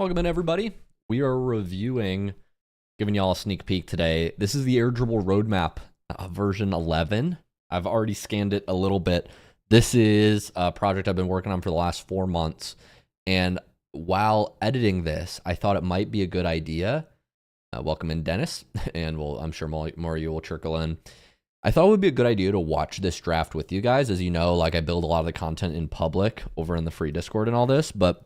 Welcome in, everybody. We are reviewing, giving y'all a sneak peek today. This is the Air Dribble Roadmap version 11. I've already scanned it a little bit. This is a project I've been working on for the last 4 months. And while editing this, I thought it might be a good idea. Welcome in, Dennis. And I'm sure more of you will trickle in. I thought it would be a good idea to watch this draft with you guys. As you know, like I build a lot of the content in public over in the free Discord and all this, but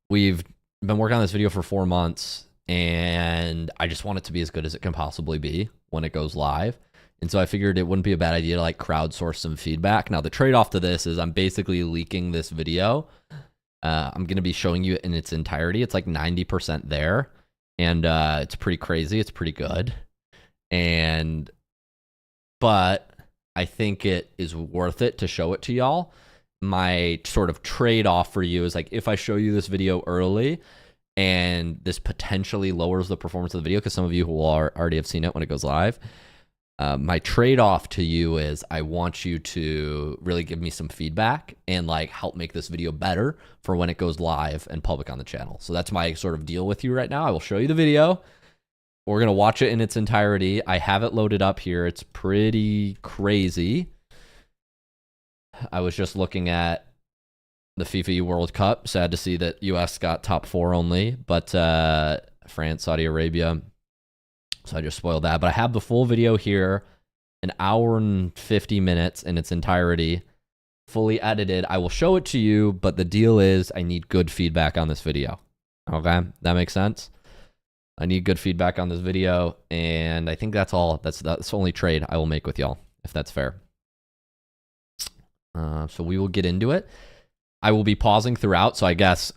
we've been working on this video for 4 months, and I just want it to be as good as it can possibly be when it goes live. And so I figured it wouldn't be a bad idea to like crowdsource some feedback. Now, the trade-off to this is I'm basically leaking this video. I'm going to be showing you it in its entirety. It's like 90% there, and it's pretty crazy. It's pretty good. But I think it is worth it to show it to y'all. My sort of trade-off for you is like, if I show you this video early and this potentially lowers the performance of the video, because some of you will already have seen it when it goes live, my trade-off to you is I want you to really give me some feedback and like help make this video better for when it goes live and public on the channel. So that's my sort of deal with you right now. I will show you the video. We're going to watch it in its entirety. I have it loaded up here. It's pretty crazy. I was just looking at the FIFA World Cup. Sad to see that US got top 4 only, but France, Saudi Arabia. So I just spoiled that. But I have the full video here, an hour and 50 minutes in its entirety, fully edited. I will show it to you, but the deal is I need good feedback on this video. Okay, that makes sense? I need good feedback on this video, and I think that's all. That's the only trade I will make with y'all, if that's fair. So we will get into it. I will be pausing throughout, so I guess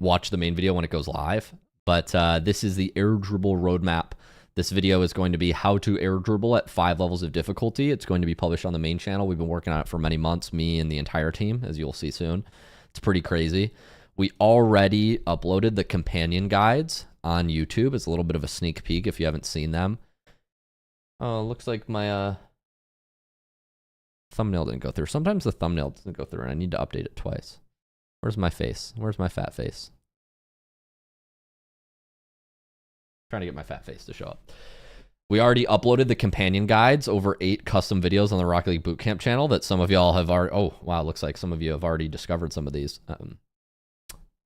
watch the main video when it goes live. But this is the Air Dribble Roadmap. This video is going to be how to air dribble at 5 levels of difficulty. It's going to be published on the main channel. We've been working on it for many months, me and the entire team, as you'll see soon. It's pretty crazy. We already uploaded the companion guides on YouTube. It's a little bit of a sneak peek if you haven't seen them. Oh, looks like my thumbnail didn't go through. Sometimes the thumbnail doesn't go through and I need to update it twice. Where's my face? Where's my fat face? Trying to get my fat face to show up. We already uploaded the companion guides, over 8 custom videos on the Rocket League Bootcamp channel that some of y'all have already, oh wow, looks like some of you have already discovered some of these.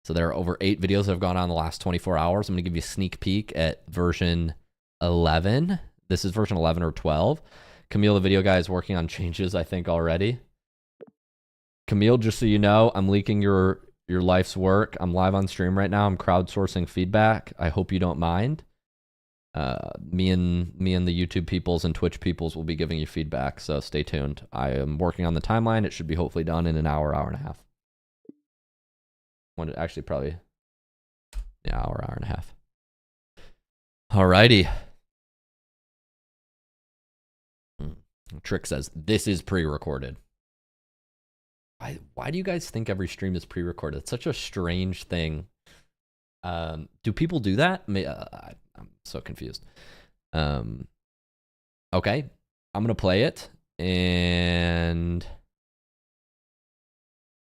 So there are over 8 videos that have gone on in the last 24 hours. I'm going to give you a sneak peek at version 11. This is version 11 or 12. Camille, the video guy, is working on changes, I think, already. Camille, just so you know, I'm leaking your life's work. I'm live on stream right now. I'm crowdsourcing feedback. I hope you don't mind. Me and the YouTube peoples and Twitch peoples will be giving you feedback, so stay tuned. I am working on the timeline. It should be hopefully done in an hour, hour and a half. Actually, probably, yeah, hour and a half. Alrighty. Trick says, this is pre-recorded. Why do you guys think every stream is pre-recorded? It's such a strange thing. Do people do that? I'm so confused. Okay, I'm going to play it, and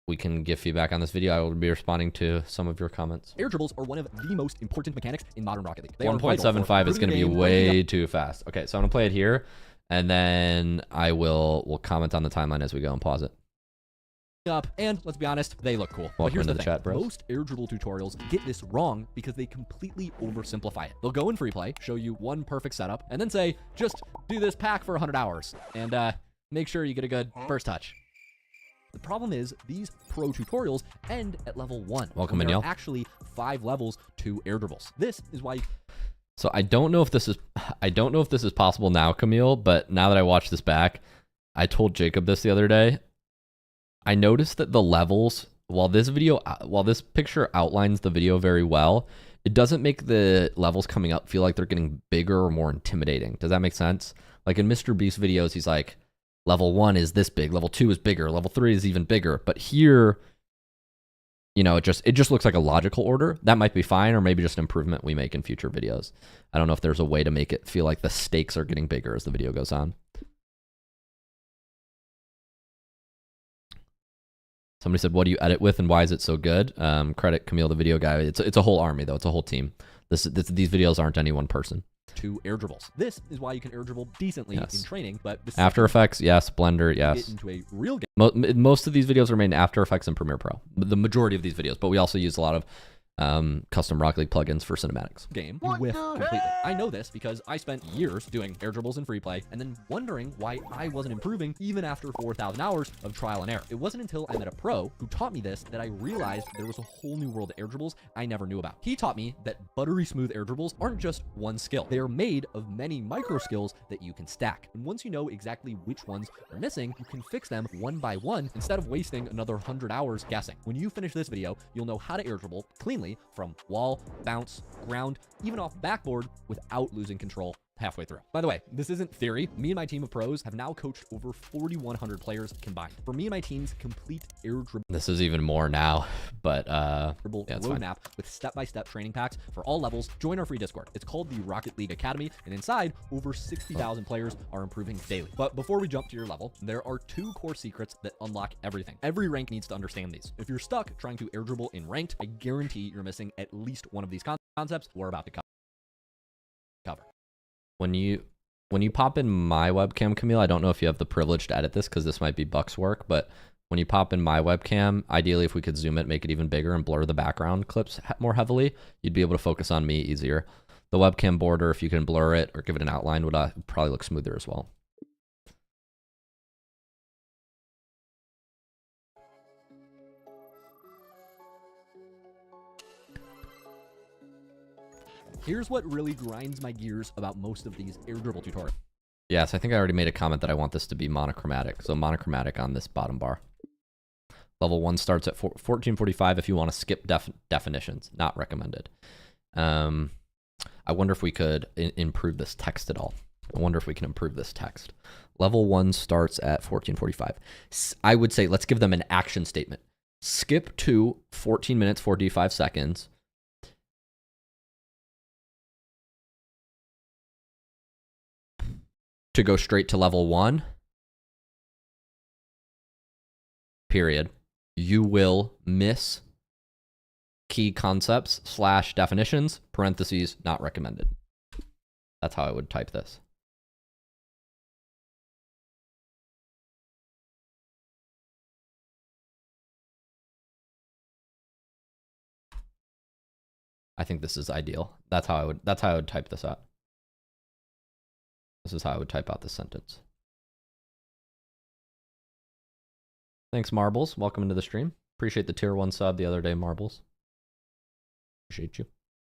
we can give feedback on this video. I will be responding to some of your comments. Air dribbles are one of the most important mechanics in modern Rocket League. 1.75 is going to be way too fast. Okay, so I'm going to play it here, and then we'll comment on the timeline as we go and pause it. And let's be honest, they look cool. Welcome into the chat, bros. Most air dribble tutorials get this wrong because they completely oversimplify it. They'll go in free play, show you one perfect setup, and then say, just do this pack for 100 hours, and make sure you get a good first touch. The problem is these pro tutorials end at level 1. Welcome, There Danielle. are actually 5 levels to air dribbles. This is why. So I don't know if this is possible now, Camille, but now that I watched this back, I told Jacob this the other day. I noticed that the levels, while this picture outlines the video very well, it doesn't make the levels coming up feel like they're getting bigger or more intimidating. Does that make sense? Like in Mr. Beast videos, he's like, level 1 is this big, level 2 is bigger, level 3 is even bigger. But here, you know, it just looks like a logical order. That might be fine, or maybe just an improvement we make in future videos. I don't know if there's a way to make it feel like the stakes are getting bigger as the video goes on. Somebody said, what do you edit with and why is it so good? Credit Camille, the video guy. It's a whole army, though. It's a whole team. These videos aren't any one person. To air dribbles. This is why you can air dribble decently in training, but After Effects, yes. Blender, yes. Get into a real game. Most of these videos are made in After Effects and Premiere Pro. The majority of these videos, but we also use a lot of custom Rocket League plugins for cinematics. Game you whiff completely. I know this because I spent years doing air dribbles in free play and then wondering why I wasn't improving even after 4,000 hours of trial and error. It wasn't until I met a pro who taught me this that I realized there was a whole new world of air dribbles I never knew about. He taught me that buttery smooth air dribbles aren't just one skill. They are made of many micro skills that you can stack. And once you know exactly which ones are missing, you can fix them one by one instead of wasting another 100 hours guessing. When you finish this video, you'll know how to air dribble cleanly from wall, bounce, ground, even off backboard without losing control halfway through. By the way, this isn't theory. Me and my team of pros have now coached over 4,100 players combined. For me and my team's complete air dribble. This is even more now, but roadmap with step-by-step training packs for all levels. Join our free Discord. It's called the Rocket League Academy, and inside, over 60,000 players are improving daily. But before we jump to your level, there are 2 core secrets that unlock everything. Every rank needs to understand these. If you're stuck trying to air dribble in ranked, I guarantee you're missing at least one of these concepts we're about to cover. When you pop in my webcam, Camille, I don't know if you have the privilege to edit this because this might be Buck's work, but when you pop in my webcam, ideally if we could zoom it, make it even bigger and blur the background clips more heavily, you'd be able to focus on me easier. The webcam border, if you can blur it or give it an outline, would probably look smoother as well. Here's what really grinds my gears about most of these air dribble tutorials. Yes, I think I already made a comment that I want this to be monochromatic. So monochromatic on this bottom bar. Level 1 starts at 1445 if you want to skip definitions. Not recommended. I wonder if we could improve this text at all. I wonder if we can improve this text. Level 1 starts at 1445. I would say let's give them an action statement. Skip to 14 minutes, 45 seconds. To go straight to level 1, period. You will miss key concepts / definitions, parentheses, not recommended. That's how I would type this. I think this is ideal. That's how I would type this out. This is how I would type out this sentence. Thanks, Marbles. Welcome into the stream. Appreciate the tier 1 sub the other day, Marbles. Appreciate you.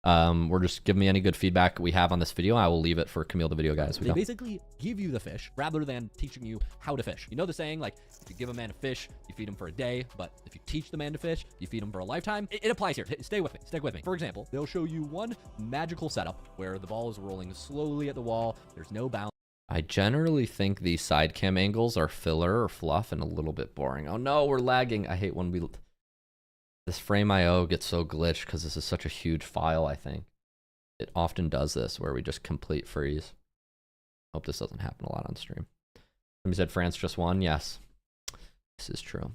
We're just giving me any good feedback we have on this video. I will leave it for Camille, the video guy. They basically give you the fish rather than teaching you how to fish. You know the saying, like, if you give a man a fish, you feed him for a day, but if you teach the man to fish, you feed him for a lifetime. It applies here. Stay with me. Stick with me. For example, they'll show you one magical setup where the ball is rolling slowly at the wall. There's no bounce. I generally think these side cam angles are filler or fluff and a little bit boring. Oh no, we're lagging. I hate when this frame.io gets so glitched because this is such a huge file, I think. It often does this where we just complete freeze. Hope this doesn't happen a lot on stream. Somebody said France just won. Yes, this is true.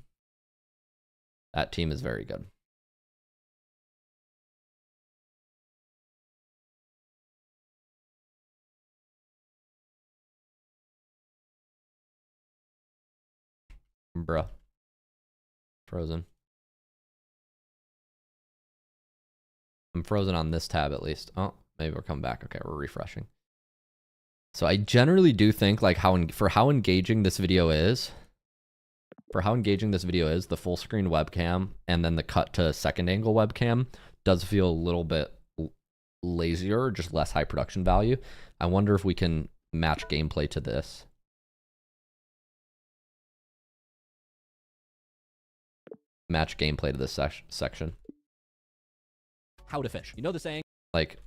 That team is very good. Bruh. Frozen. I'm frozen on this tab at least. Oh, maybe we're coming back. Okay, we're refreshing. So I generally do think like for how engaging this video is, the full screen webcam and then the cut to second angle webcam does feel a little bit lazier, just less high production value. I wonder if we can match gameplay to this. Match gameplay to this section. How to fish. You know the saying? Like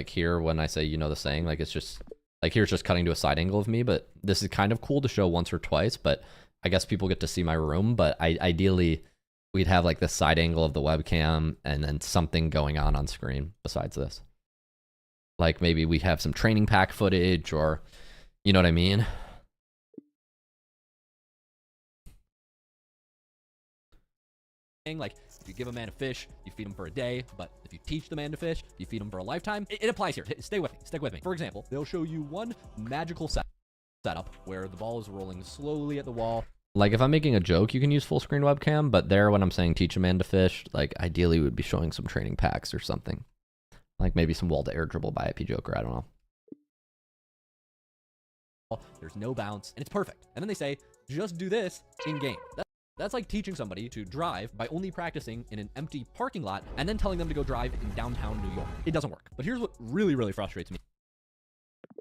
here when I say you know the saying, like it's just like here's just cutting to a side angle of me, but this is kind of cool to show once or twice, but I guess people get to see my room, but ideally we'd have like the side angle of the webcam and then something going on screen besides this. Like maybe we have some training pack footage or you know what I mean? Like, if you give a man a fish, you feed him for a day, but if you teach the man to fish, you feed him for a lifetime. It applies here. Stay with me. Stick with me. For example, they'll show you one magical setup where the ball is rolling slowly at the wall. Like, if I'm making a joke, you can use full screen webcam, but there, when I'm saying teach a man to fish, like, ideally we would be showing some training packs or something. Like maybe some wall to air dribble by IP Joker, I don't know. There's no bounce, and it's perfect. And then they say, just do this in game. That's like teaching somebody to drive by only practicing in an empty parking lot and then telling them to go drive in downtown New York. It doesn't work. But here's what really, really frustrates me.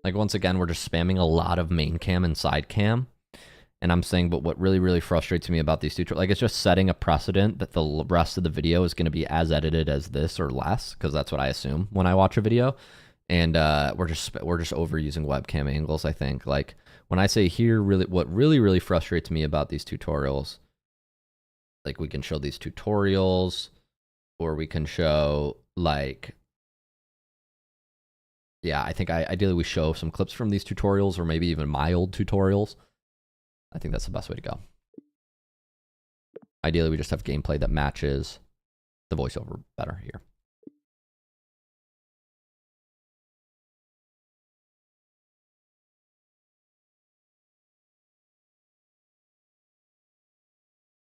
Like, once again, we're just spamming a lot of main cam and side cam. And I'm saying, but what really, really frustrates me about these tutorials, like, it's just setting a precedent that the rest of the video is going to be as edited as this or less, because that's what I assume when I watch a video. And we're just overusing webcam angles, I think. Like, when I say here, what really frustrates me about these tutorials, like, we can show these tutorials, or we can show, like, yeah, I think ideally we show some clips from these tutorials, or maybe even my old tutorials. I think that's the best way to go. Ideally, we just have gameplay that matches the voiceover better here.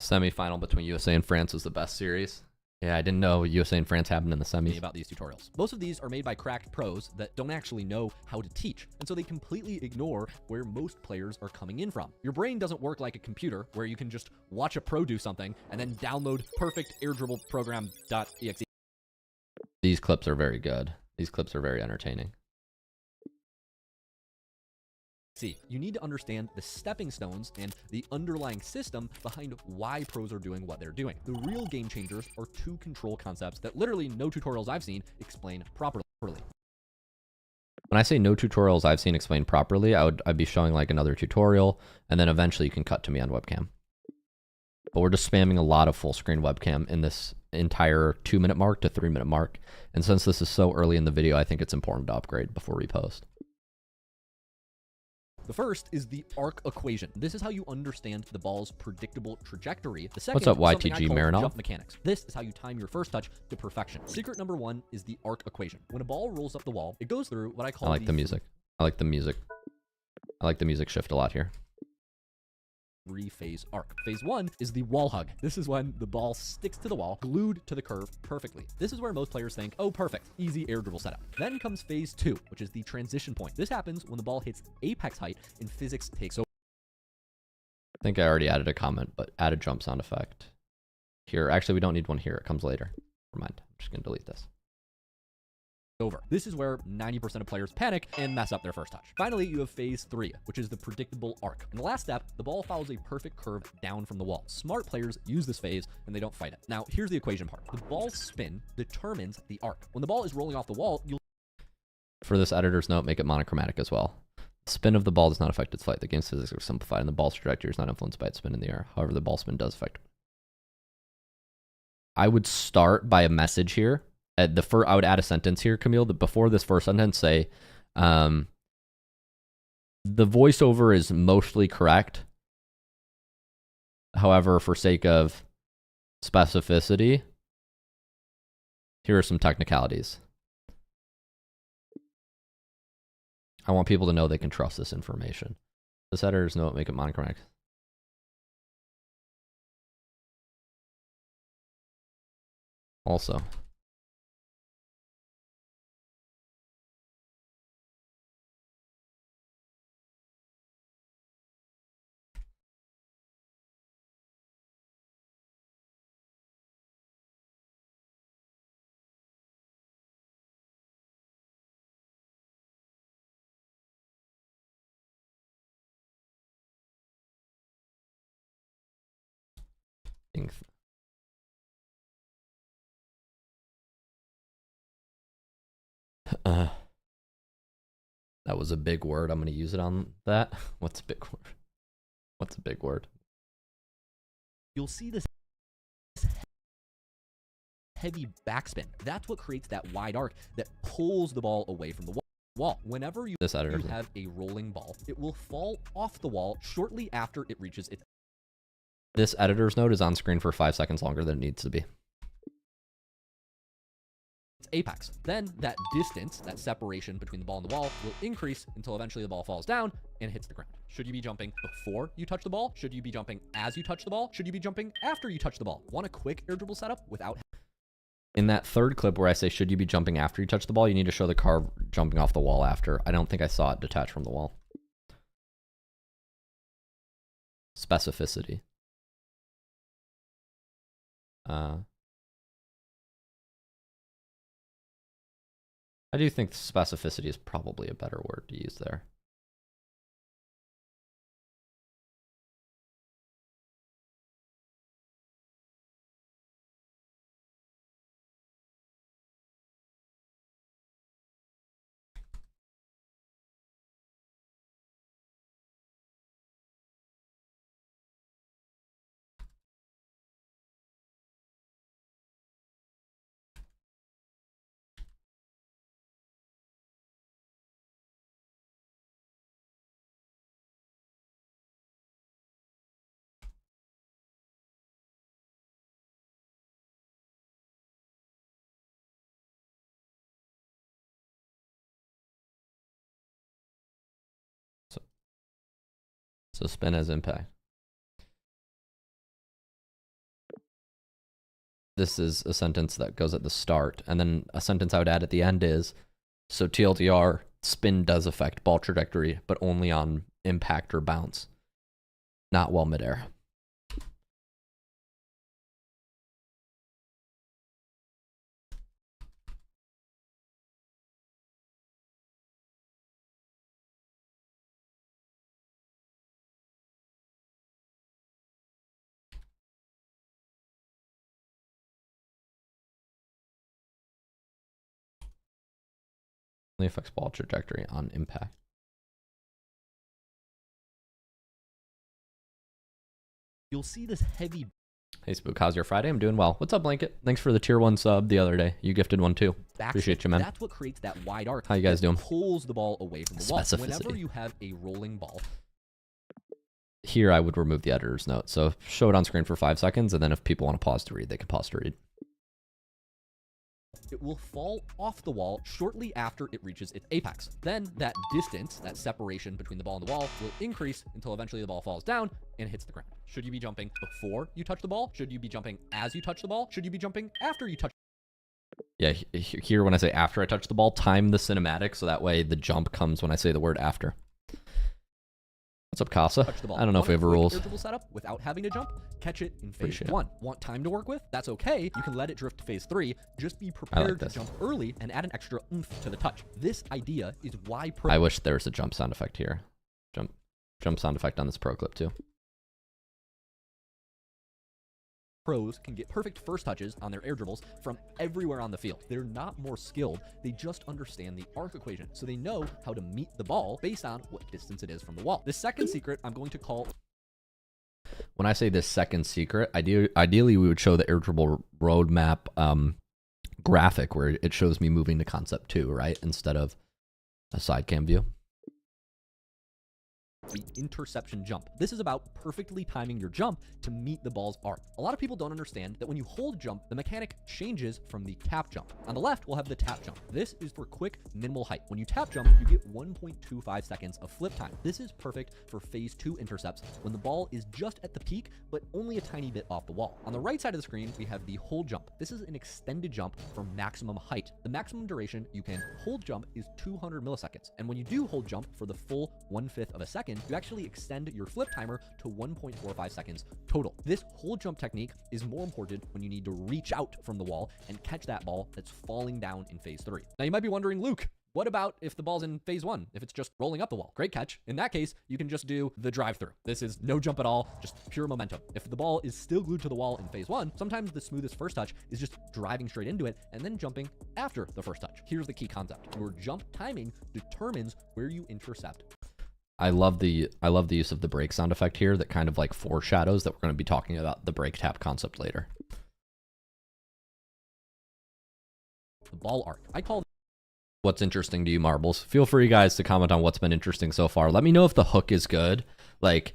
Semi-final between USA and France was the best series. Yeah, I didn't know USA and France happened in the semis. About these tutorials. Most of these are made by cracked pros that don't actually know how to teach, and so they completely ignore where most players are coming in from. Your brain doesn't work like a computer where you can just watch a pro do something and then download perfect air dribble program.exe. These clips are very good. These clips are very entertaining. See, you need to understand the stepping stones and the underlying system behind why pros are doing what they're doing. The real game changers are two control concepts that literally no tutorials I've seen explain properly. When I say no tutorials I've seen explained properly, I'd be showing like another tutorial, and then eventually you can cut to me on webcam. But we're just spamming a lot of full screen webcam in this entire 2-minute mark to 3-minute mark. And since this is so early in the video, I think it's important to upgrade before we post. The first is the arc equation. This is how you understand the ball's predictable trajectory. The second, what's up, something YTG I call Marinov? jump mechanics. This is how you time your first touch to perfection. Secret number 1 is the arc equation. When a ball rolls up the wall, it goes through what I call I like the music. I like the music. I like the music shift a lot here. 3-phase arc. Phase 1 is the wall hug. This is when the ball sticks to the wall, glued to the curve perfectly. This is where most players think, oh, perfect, easy air dribble setup. Then comes phase 2, which is the transition point. This happens when the ball hits apex height and physics takes over. I think I already added a comment, but add a jump sound effect. Here, actually, we don't need one here. It comes later. Never mind. I'm just going to delete this. This is where 90% of players panic and mess up their first touch. Finally, you have phase 3, which is the predictable arc. In the last step, the ball follows a perfect curve down from the wall. Smart players use this phase and they don't fight it. Now, here's the equation part. The ball's spin determines the arc. When the ball is rolling off the wall, you'll... For this editor's note, make it monochromatic as well. The spin of the ball does not affect its flight. The game's physics are simplified and the ball's trajectory is not influenced by its spin in the air. However, the ball spin does affect it. I would start by a message here. I would add a sentence here, Camille, that before this first sentence say, the voiceover is mostly correct. However, for sake of specificity, here are some technicalities. I want people to know they can trust this information. This editor's note, make it monochromatic. Also, that was a big word. I'm going to use it on that. What's a big word? What's a big word? You'll see this heavy backspin. That's what creates that wide arc that pulls the ball away from the wall. Whenever you have a rolling ball, it will fall off the wall shortly after it reaches its This editor's note is on screen for 5 seconds longer than it needs to be. It's apex. Then that distance, that separation between the ball and the wall, will increase until eventually the ball falls down and hits the ground. Should you be jumping before you touch the ball? Should you be jumping as you touch the ball? Should you be jumping after you touch the ball? Want a quick air dribble setup without... In that third clip where I say, should you be jumping after you touch the ball, you need to show the car jumping off the wall after. I don't think I saw it detach from the wall. Specificity. I do think specificity is probably a better word to use there. So spin as impact. This is a sentence that goes at the start, and then a sentence I would add at the end is, so TLDR, spin does affect ball trajectory, but only on impact or bounce, not while midair. Only affects ball trajectory on impact. You'll see this heavy... Hey Spook, how's your Friday? I'm doing well. What's up, Blanket? Thanks for the tier 1 sub the other day. You gifted one too. Appreciate you, man. That's what creates that wide arc. How you guys doing? Pulls the ball away from the wall. Whenever you have a rolling ball. Here I would remove the editor's note. So show it on screen for 5 seconds, and then if people want to pause to read, they can pause to read. It will fall off the wall shortly after it reaches its apex. Then that distance, that separation between the ball and the wall, will increase until eventually the ball falls down and hits the ground. Should you be jumping before you touch the ball? Should you be jumping as you touch the ball? Should you be jumping after you touch? Yeah, here when I say after I touch the ball, time the cinematic so that way the jump comes when I say the word after. What's up, Casa? I don't know if we have rules. Setup without having to jump, catch it in phase 1. Want time to work with? That's okay. You can let it drift to phase 3. Just be prepared to jump early and add an extra oomph to the touch. This idea is why I wish there was a jump sound effect here. Jump sound effect on this pro clip too. Pros can get perfect first touches on their air dribbles from everywhere on the field. They're not more skilled, they just understand the arc equation, so they know how to meet the ball based on what distance it is from the wall. The second secret I'm going to call... When I say this second secret, ideally we would show the air dribble roadmap graphic where it shows me moving to concept 2, right? Instead of a side cam view. The interception jump. This is about perfectly timing your jump to meet the ball's arc. A lot of people don't understand that when you hold jump, the mechanic changes from the tap jump. On the left, we'll have the tap jump. This is for quick, minimal height. When you tap jump, you get 1.25 seconds of flip time. This is perfect for phase 2 intercepts when the ball is just at the peak, but only a tiny bit off the wall. On the right side of the screen, we have the hold jump. This is an extended jump for maximum height. The maximum duration you can hold jump is 200 milliseconds. And when you do hold jump for the full 1/5 of a second, you actually extend your flip timer to 1.45 seconds total. This hold jump technique is more important when you need to reach out from the wall and catch that ball that's falling down in phase 3. Now you might be wondering, Luke, what about if the ball's in phase 1, if it's just rolling up the wall? Great catch. In that case, you can just do the drive through. This is no jump at all, just pure momentum. If the ball is still glued to the wall in phase 1, sometimes the smoothest first touch is just driving straight into it and then jumping after the first touch. Here's the key concept. Your jump timing determines where you intercept. I love the use of the break sound effect here that kind of like foreshadows that we're going to be talking about the break tap concept later. The ball arc. I call what's interesting to you, Marbles. Feel free, guys, to comment on what's been interesting so far. Let me know if the hook is good. Like,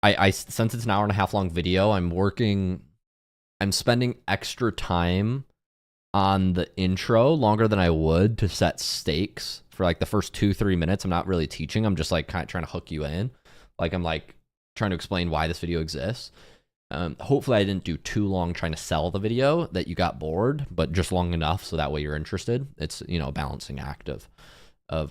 since it's an hour and a half long video, I'm spending extra time on the intro, longer than I would to set stakes for like the first 2-3 minutes. I'm not really teaching. I'm just like kind of trying to hook you in. Like I'm like trying to explain why this video exists. Hopefully I didn't do too long trying to sell the video that you got bored, but just long enough so that way you're interested. It's, you know, a balancing act of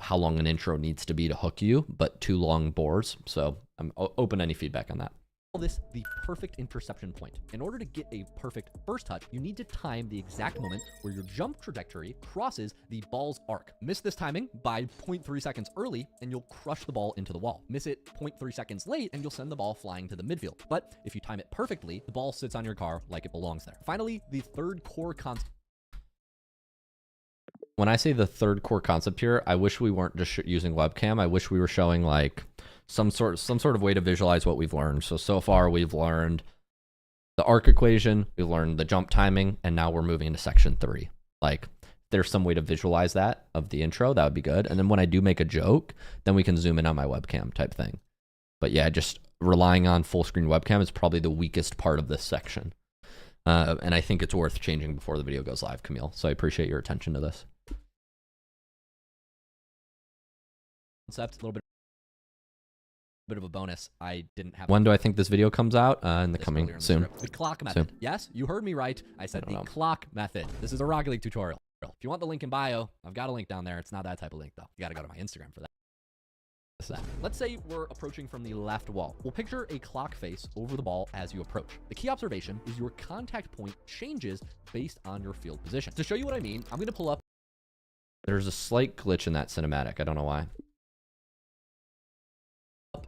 how long an intro needs to be to hook you, but too long bores. So I'm open to any feedback on that. Call this the perfect interception point. In order to get a perfect first touch, you need to time the exact moment where your jump trajectory crosses the ball's arc. Miss this timing by 0.3 seconds early and you'll crush the ball into the wall. Miss it 0.3 seconds late and you'll send the ball flying to the midfield. But if you time it perfectly, the ball sits on your car like it belongs there. Finally, the third core concept. When I say the third core concept here, I wish we weren't just using webcam. I wish we were showing like some sort of way to visualize what we've learned. So far we've learned the arc equation, we learned the jump timing, and now we're moving into section 3. Like there's some way to visualize that of the intro, that would be good. And then when I do make a joke, then we can zoom in on my webcam type thing. But yeah, just relying on full screen webcam is probably the weakest part of this section. And I think it's worth changing before the video goes live, Camille. So I appreciate your attention to this. Concept, a little bit of a bonus. I didn't have. When do I think this video comes out? In the coming soon. The clock method. Soon. Yes, you heard me right. I said the clock method. This is a Rocket League tutorial. If you want the link in bio, I've got a link down there. It's not that type of link though. You got to go to my Instagram for that. Let's say we're approaching from the left wall. We'll picture a clock face over the ball as you approach. The key observation is your contact point changes based on your field position. To show you what I mean, I'm going to pull up. There's a slight glitch in that cinematic. I don't know why.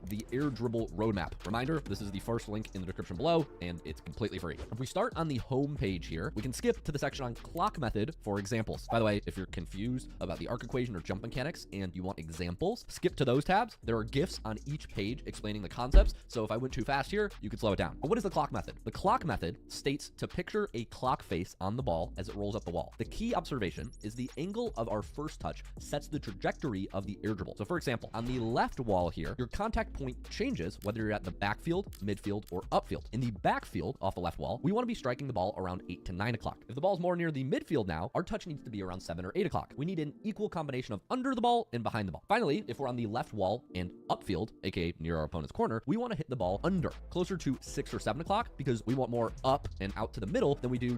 The air dribble roadmap. Reminder, this is the first link in the description below, and it's completely free. If we start on the home page here, we can skip to the section on clock method for examples. By the way, if you're confused about the arc equation or jump mechanics and you want examples, skip to those tabs. There are GIFs on each page explaining the concepts, so if I went too fast here, you could slow it down. But what is the clock method? The clock method states to picture a clock face on the ball as it rolls up the wall. The key observation is the angle of our first touch sets the trajectory of the air dribble. So for example, on the left wall here, your contact point changes whether you're at the backfield, midfield, or upfield. In the backfield, off the left wall, we want to be striking the ball around 8 to 9 o'clock. If the ball's more near the midfield now, our touch needs to be around 7 or 8 o'clock. We need an equal combination of under the ball and behind the ball. Finally, if we're on the left wall and upfield, aka near our opponent's corner, we want to hit the ball under, closer to 6 or 7 o'clock, because we want more up and out to the middle than we do.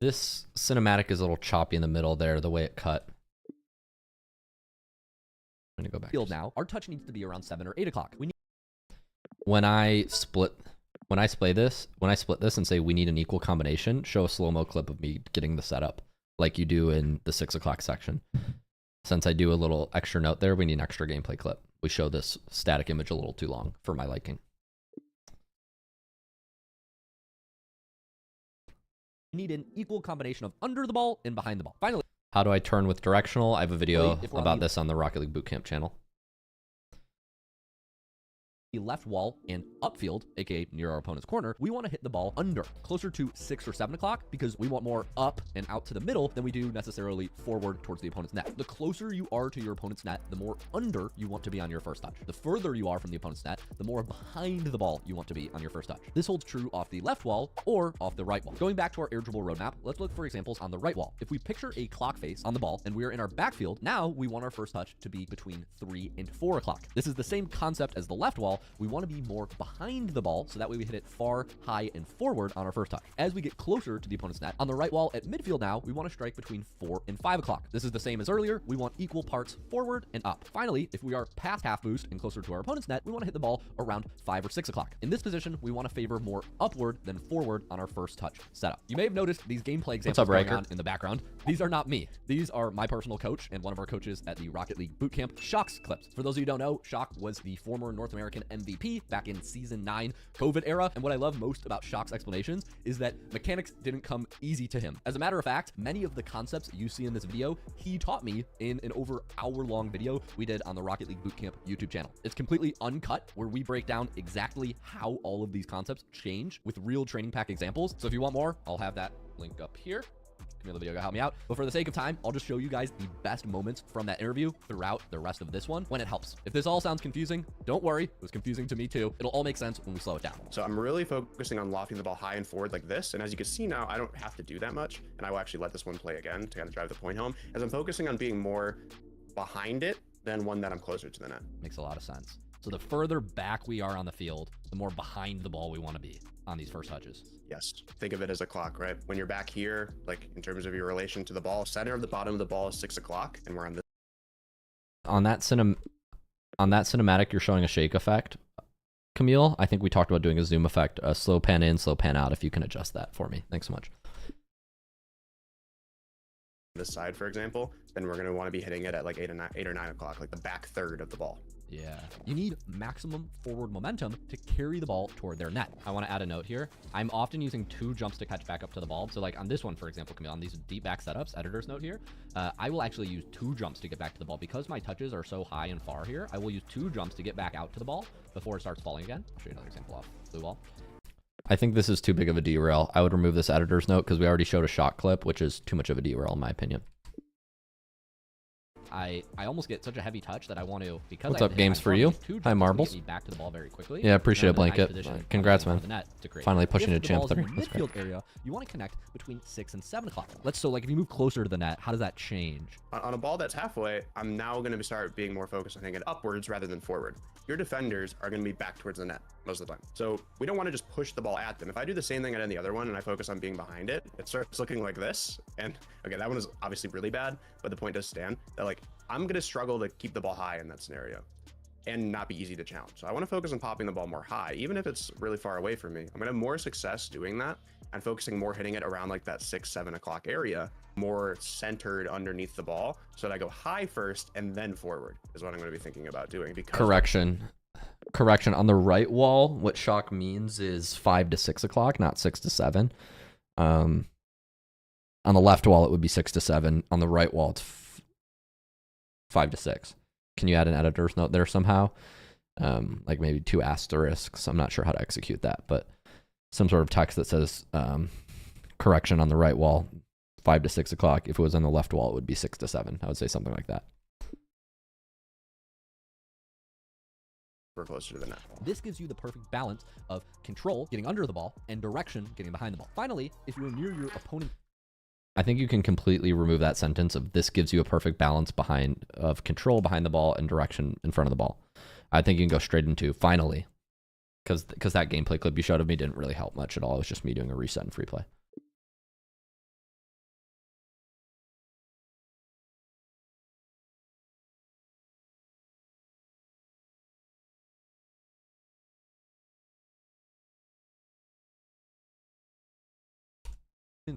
This cinematic is a little choppy in the middle there, the way it cut. I'm gonna go back. Field now, our touch needs to be around 7 or 8 o'clock. When I split this and say we need an equal combination, show a slow-mo clip of me getting the setup like you do in the 6 o'clock section. Since I do a little extra note there, we need an extra gameplay clip. We show this static image a little too long for my liking. We need an equal combination of under the ball and behind the ball. Finally, how do I turn with directional? I have a video about this on the Rocket League Bootcamp channel. The left wall and upfield, aka near our opponent's corner, we want to hit the ball under, closer to 6 or 7 o'clock, because we want more up and out to the middle than we do necessarily forward towards the opponent's net. The closer you are to your opponent's net, the more under you want to be on your first touch. The further you are from the opponent's net, the more behind the ball you want to be on your first touch. This holds true off the left wall or off the right wall. Going back to our air dribble roadmap, let's look for examples on the right wall. If we picture a clock face on the ball and we're in our backfield, now we want our first touch to be between 3 and 4 o'clock. This is the same concept as the left wall. We want to be more behind the ball so that way we hit it far, high, and forward on our first touch. As we get closer to the opponent's net, on the right wall at midfield now, we want to strike between 4 and 5 o'clock. This is the same as earlier. We want equal parts forward and up. Finally, if we are past half boost and closer to our opponent's net, we want to hit the ball around 5 or 6 o'clock. In this position, we want to favor more upward than forward on our first touch setup. You may have noticed these gameplay examples going on in the background. These are not me. These are my personal coach and one of our coaches at the Rocket League Bootcamp, Shock's clips. For those of you who don't know, Shock was the former North American MVP back in season 9 COVID era. And what I love most about Shock's explanations is that mechanics didn't come easy to him. As a matter of fact, many of the concepts you see in this video, he taught me in an over hour-long video we did on the Rocket League Bootcamp YouTube channel. It's completely uncut, where we break down exactly how all of these concepts change with real training pack examples. So if you want more, I'll have that link up here. Camille, the video guy, help me out. But for the sake of time, I'll just show you guys the best moments from that interview throughout the rest of this one when it helps. If this all sounds confusing, don't worry. It was confusing to me too. It'll all make sense when we slow it down. So I'm really focusing on lofting the ball high and forward like this. And as you can see now, I don't have to do that much. And I will actually let this one play again to kind of drive the point home, as I'm focusing on being more behind it than one that I'm closer to the net. Makes a lot of sense. So the further back we are on the field, the more behind the ball we want to be on these first touches. Yes. Think of it as a clock, right? When you're back here, like in terms of your relation to the ball, center of the bottom of the ball is 6 o'clock, and we're on this. On that cinematic, you're showing a shake effect, Camille. I think we talked about doing a zoom effect, a slow pan in, slow pan out. If you can adjust that for me. Thanks so much. This side, for example, then we're going to want to be hitting it at like 8 or 9 o'clock, like the back third of the ball. Yeah. You need maximum forward momentum to carry the ball toward their net. I want to add a note here. I'm often using 2 jumps to catch back up to the ball. So like on this one, for example, Camille, on these deep back setups, editor's note here, I will actually use 2 jumps to get back to the ball. Because my touches are so high and far here, I will use 2 jumps to get back out to the ball before it starts falling again. I'll show you another example off blue ball. I think this is too big of a derail. I would remove this editor's note because we already showed a shot clip, which is too much of a derail in my opinion. I almost get such a heavy touch that I want to, because What's up, games for you? Hi, Marbles. Get me back to the ball very quickly. Yeah, appreciate it, Blanket. Congrats, man. Finally pushing to to champ 3. In the midfield area, you want to connect between 6 and 7 o'clock. So like if you move closer to the net, how does that change? On a ball that's halfway, I'm now going to start being more focused on hitting it upwards rather than forward. Your defenders are going to be back towards the net most of the time. So we don't want to just push the ball at them. If I do the same thing I did in the other one and I focus on being behind it, it starts looking like this. And okay, that one is obviously really bad, but the point does stand that like I'm going to struggle to keep the ball high in that scenario and not be easy to challenge. So I want to focus on popping the ball more high, even if it's really far away from me. I'm going to have more success doing that and focusing more hitting it around like that 6, 7 o'clock area, more centered underneath the ball, so that I go high first and then forward is what I'm going to be thinking about doing. Because correction on the right wall, what shock means is 5 to 6 o'clock, not 6 to 7. On the left wall, it would be 6 to 7. On the right wall, it's 5 to 6. Can you add an editor's note there somehow? Like maybe 2 asterisks. I'm not sure how to execute that, but some sort of text that says correction on the right wall, 5 to 6 o'clock. If it was on the left wall, it would be 6 to 7. I would say something like that. We're closer to the net. This gives you the perfect balance of control, getting under the ball, and direction, getting behind the ball. Finally, if you're near your opponent, I think you can completely remove that sentence of this gives you a perfect balance of control behind the ball and direction in front of the ball. I think you can go straight into finally, because that gameplay clip you showed of me didn't really help much at all. It was just me doing a reset and free play.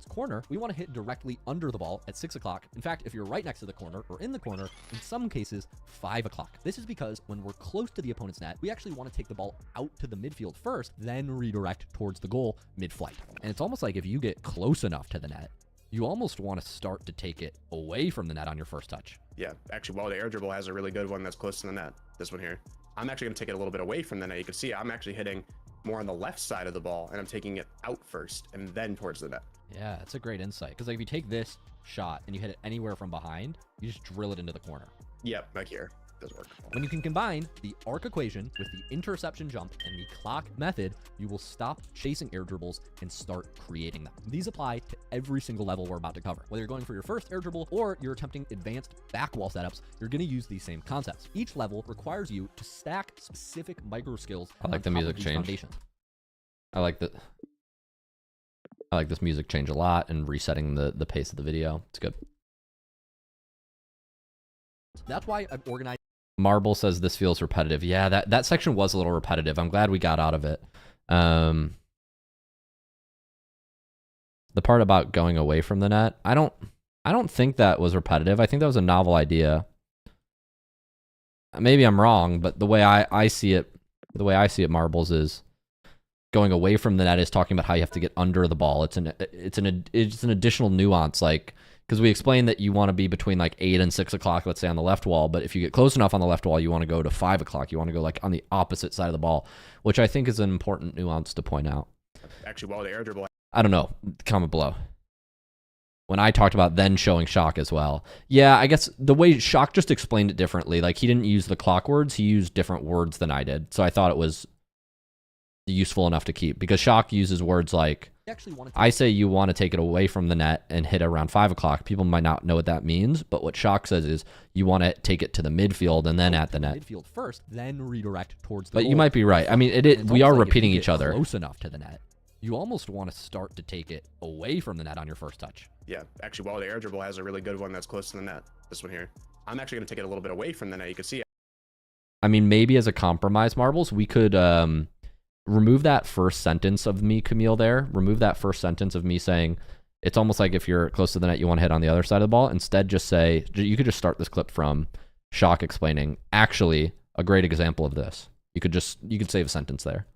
corner, we want to hit directly under the ball at 6 o'clock. In fact, if you're right next to the corner or in the corner, in some cases, 5 o'clock. This is because when we're close to the opponent's net, we actually want to take the ball out to the midfield first, then redirect towards the goal mid-flight. And it's almost like if you get close enough to the net, you almost want to start to take it away from the net on your first touch. Yeah, actually, while the air dribble has a really good one that's close to the net, this one here, I'm actually going to take it a little bit away from the net. You can see I'm actually hitting more on the left side of the ball, and I'm taking it out first and then towards the net. Yeah, that's a great insight. Because like if you take this shot and you hit it anywhere from behind, you just drill it into the corner. Yep, back here. Does work. When you can combine the arc equation with the interception jump and the clock method, you will stop chasing air dribbles and start creating them. These apply to every single level we're about to cover. Whether you're going for your first air dribble or you're attempting advanced back wall setups, you're going to use these same concepts. Each level requires you to stack specific micro skills. I like the music change. I like this music change a lot and resetting the pace of the video. It's good. That's why I've organized. Marble says this feels repetitive. Yeah, that section was a little repetitive. I'm glad we got out of it. The part about going away from the net, I don't think that was repetitive. I think that was a novel idea. Maybe I'm wrong, but the way I see it, Marbles, is going away from the net is talking about how you have to get under the ball. It's an additional nuance, like, because we explained that you want to be between like 8 and 6 o'clock, let's say on the left wall, but if you get close enough on the left wall, you want to go to 5 o'clock. You want to go like on the opposite side of the ball, which I think is an important nuance to point out. Actually, while the air dribble, I don't know. Comment below. when I talked about then showing Shock as well. Yeah, I guess the way Shock just explained it differently, like he didn't use the clock words, he used different words than I did. So I thought it was useful enough to keep, because Shock uses words like, I say you want to take it away from the net and hit around 5 o'clock. People might not know what that means, but what Shock says is you want to take it to the midfield and then at the net. Midfield first, then redirect towards the But goal. you might be right. I mean, we are repeating each other. Close enough to the net, you almost want to start to take it away from the net on your first touch. Yeah, actually, while the air dribble has a really good one that's close to the net, this one here, I'm actually going to take it a little bit away from the net. You can see it. I mean, maybe as a compromise, Marbles, we could remove that first sentence of me, Camille, there. Remove that first sentence of me saying, it's almost like if you're close to the net, you want to hit on the other side of the ball. Instead, just say, you could just start this clip from Shock explaining, actually, a great example of this. You could save a sentence there.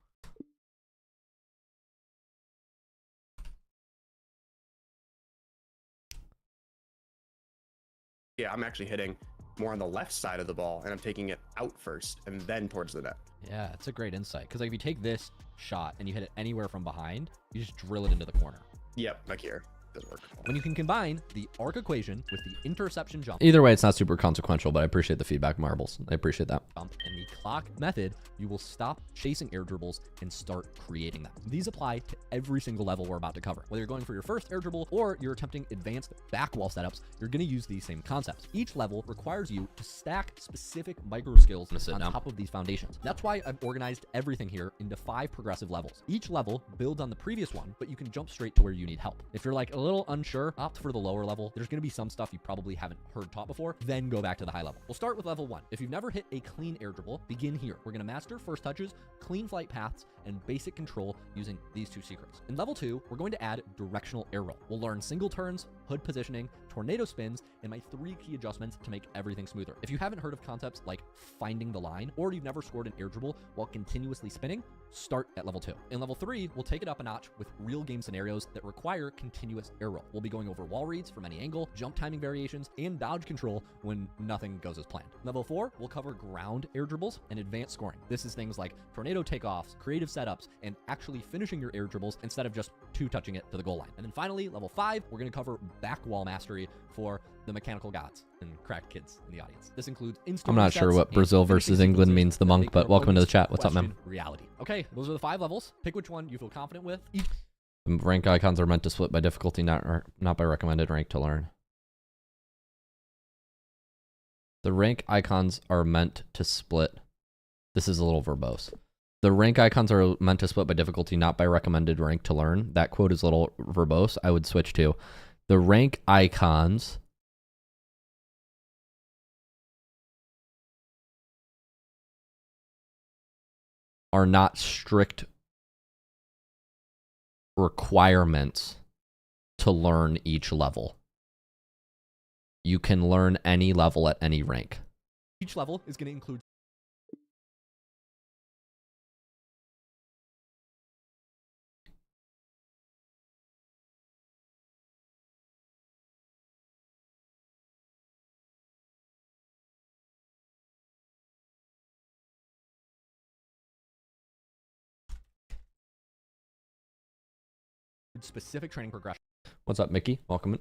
Yeah, I'm actually hitting more on the left side of the ball, and I'm taking it out first and then towards the net. Yeah, it's a great insight. Because like, if you take this shot and you hit it anywhere from behind, you just drill it into the corner. Yep, like here. Doesn't work. When you can combine the arc equation with the interception jump. Either way, it's not super consequential, but I appreciate the feedback, Marbles. I appreciate that. And the clock method, you will stop chasing air dribbles and start creating them. These apply to every single level we're about to cover. Whether you're going for your first air dribble or you're attempting advanced back wall setups, you're going to use these same concepts. Each level requires you to stack specific micro skills on top of these foundations. That's why I've organized everything here into 5 progressive levels. Each level builds on the previous one, but you can jump straight to where you need help. If you're like a little unsure, opt for the lower level. There's going to be some stuff you probably haven't heard taught before, then go back to the high level. We'll start with level 1. If you've never hit a clean air dribble, begin here. We're going to master first touches, clean flight paths, and basic control using these 2 secrets. In level 2, we're going to add directional air roll. We'll learn single turns, hood positioning, tornado spins, and my 3 key adjustments to make everything smoother. If you haven't heard of concepts like finding the line, or you've never scored an air dribble while continuously spinning, start at level 2. In level 3, we'll take it up a notch with real game scenarios that require continuous air roll. We'll be going over wall reads from any angle, jump timing variations, and dodge control when nothing goes as planned. Level 4, we'll cover ground air dribbles and advanced scoring. This is things like tornado takeoffs, creative setups, and actually finishing your air dribbles instead of just 2-touching it to the goal line. And then finally, level 5, we're going to cover back wall mastery for the mechanical gods and cracked kids in the audience. This includes instant. I'm not sure what Brazil versus England means, the monk, but welcome into the chat. What's up, man? Reality. Okay, those are the 5 levels. Pick which one you feel confident with. The rank icons are meant to split by difficulty, not by recommended rank to learn. The rank icons are meant to split. This is a little verbose. The rank icons are meant to split by difficulty, not by recommended rank to learn. That quote is a little verbose. I would switch to the rank icons are not strict requirements to learn each level. You can learn any level at any rank. Each level is going to include specific training progression. What's up, Mickey? Welcome in.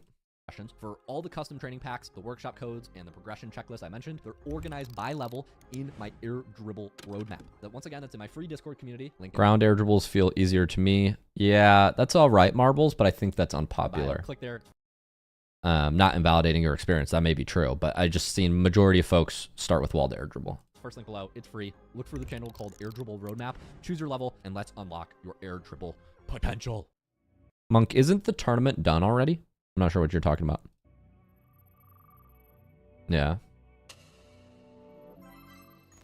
For all the custom training packs, the workshop codes, and the progression checklist I mentioned, they're organized by level in my air dribble roadmap. Once again, that's in my free Discord community. Link Ground air dribbles feel easier to me. Yeah, that's all right, Marbles, but I think that's unpopular. Click there. Not invalidating your experience. That may be true, but I just seen majority of folks start with walled air dribble. First link below. It's free. Look for the channel called Air Dribble Roadmap. Choose your level, and let's unlock your air dribble potential. Monk, isn't the tournament done already? I'm not sure what you're talking about. Yeah.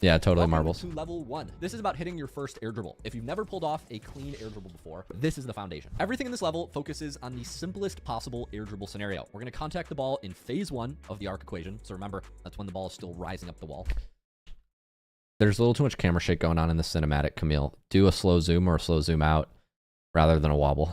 Yeah, totally. Welcome Marbles. to level 1. This is about hitting your first air dribble. If you've never pulled off a clean air dribble before, this is the foundation. Everything in this level focuses on the simplest possible air dribble scenario. We're going to contact the ball in phase 1 of the arc equation. So remember, that's when the ball is still rising up the wall. There's a little too much camera shake going on in the cinematic, Camille. Do a slow zoom or a slow zoom out rather than a wobble.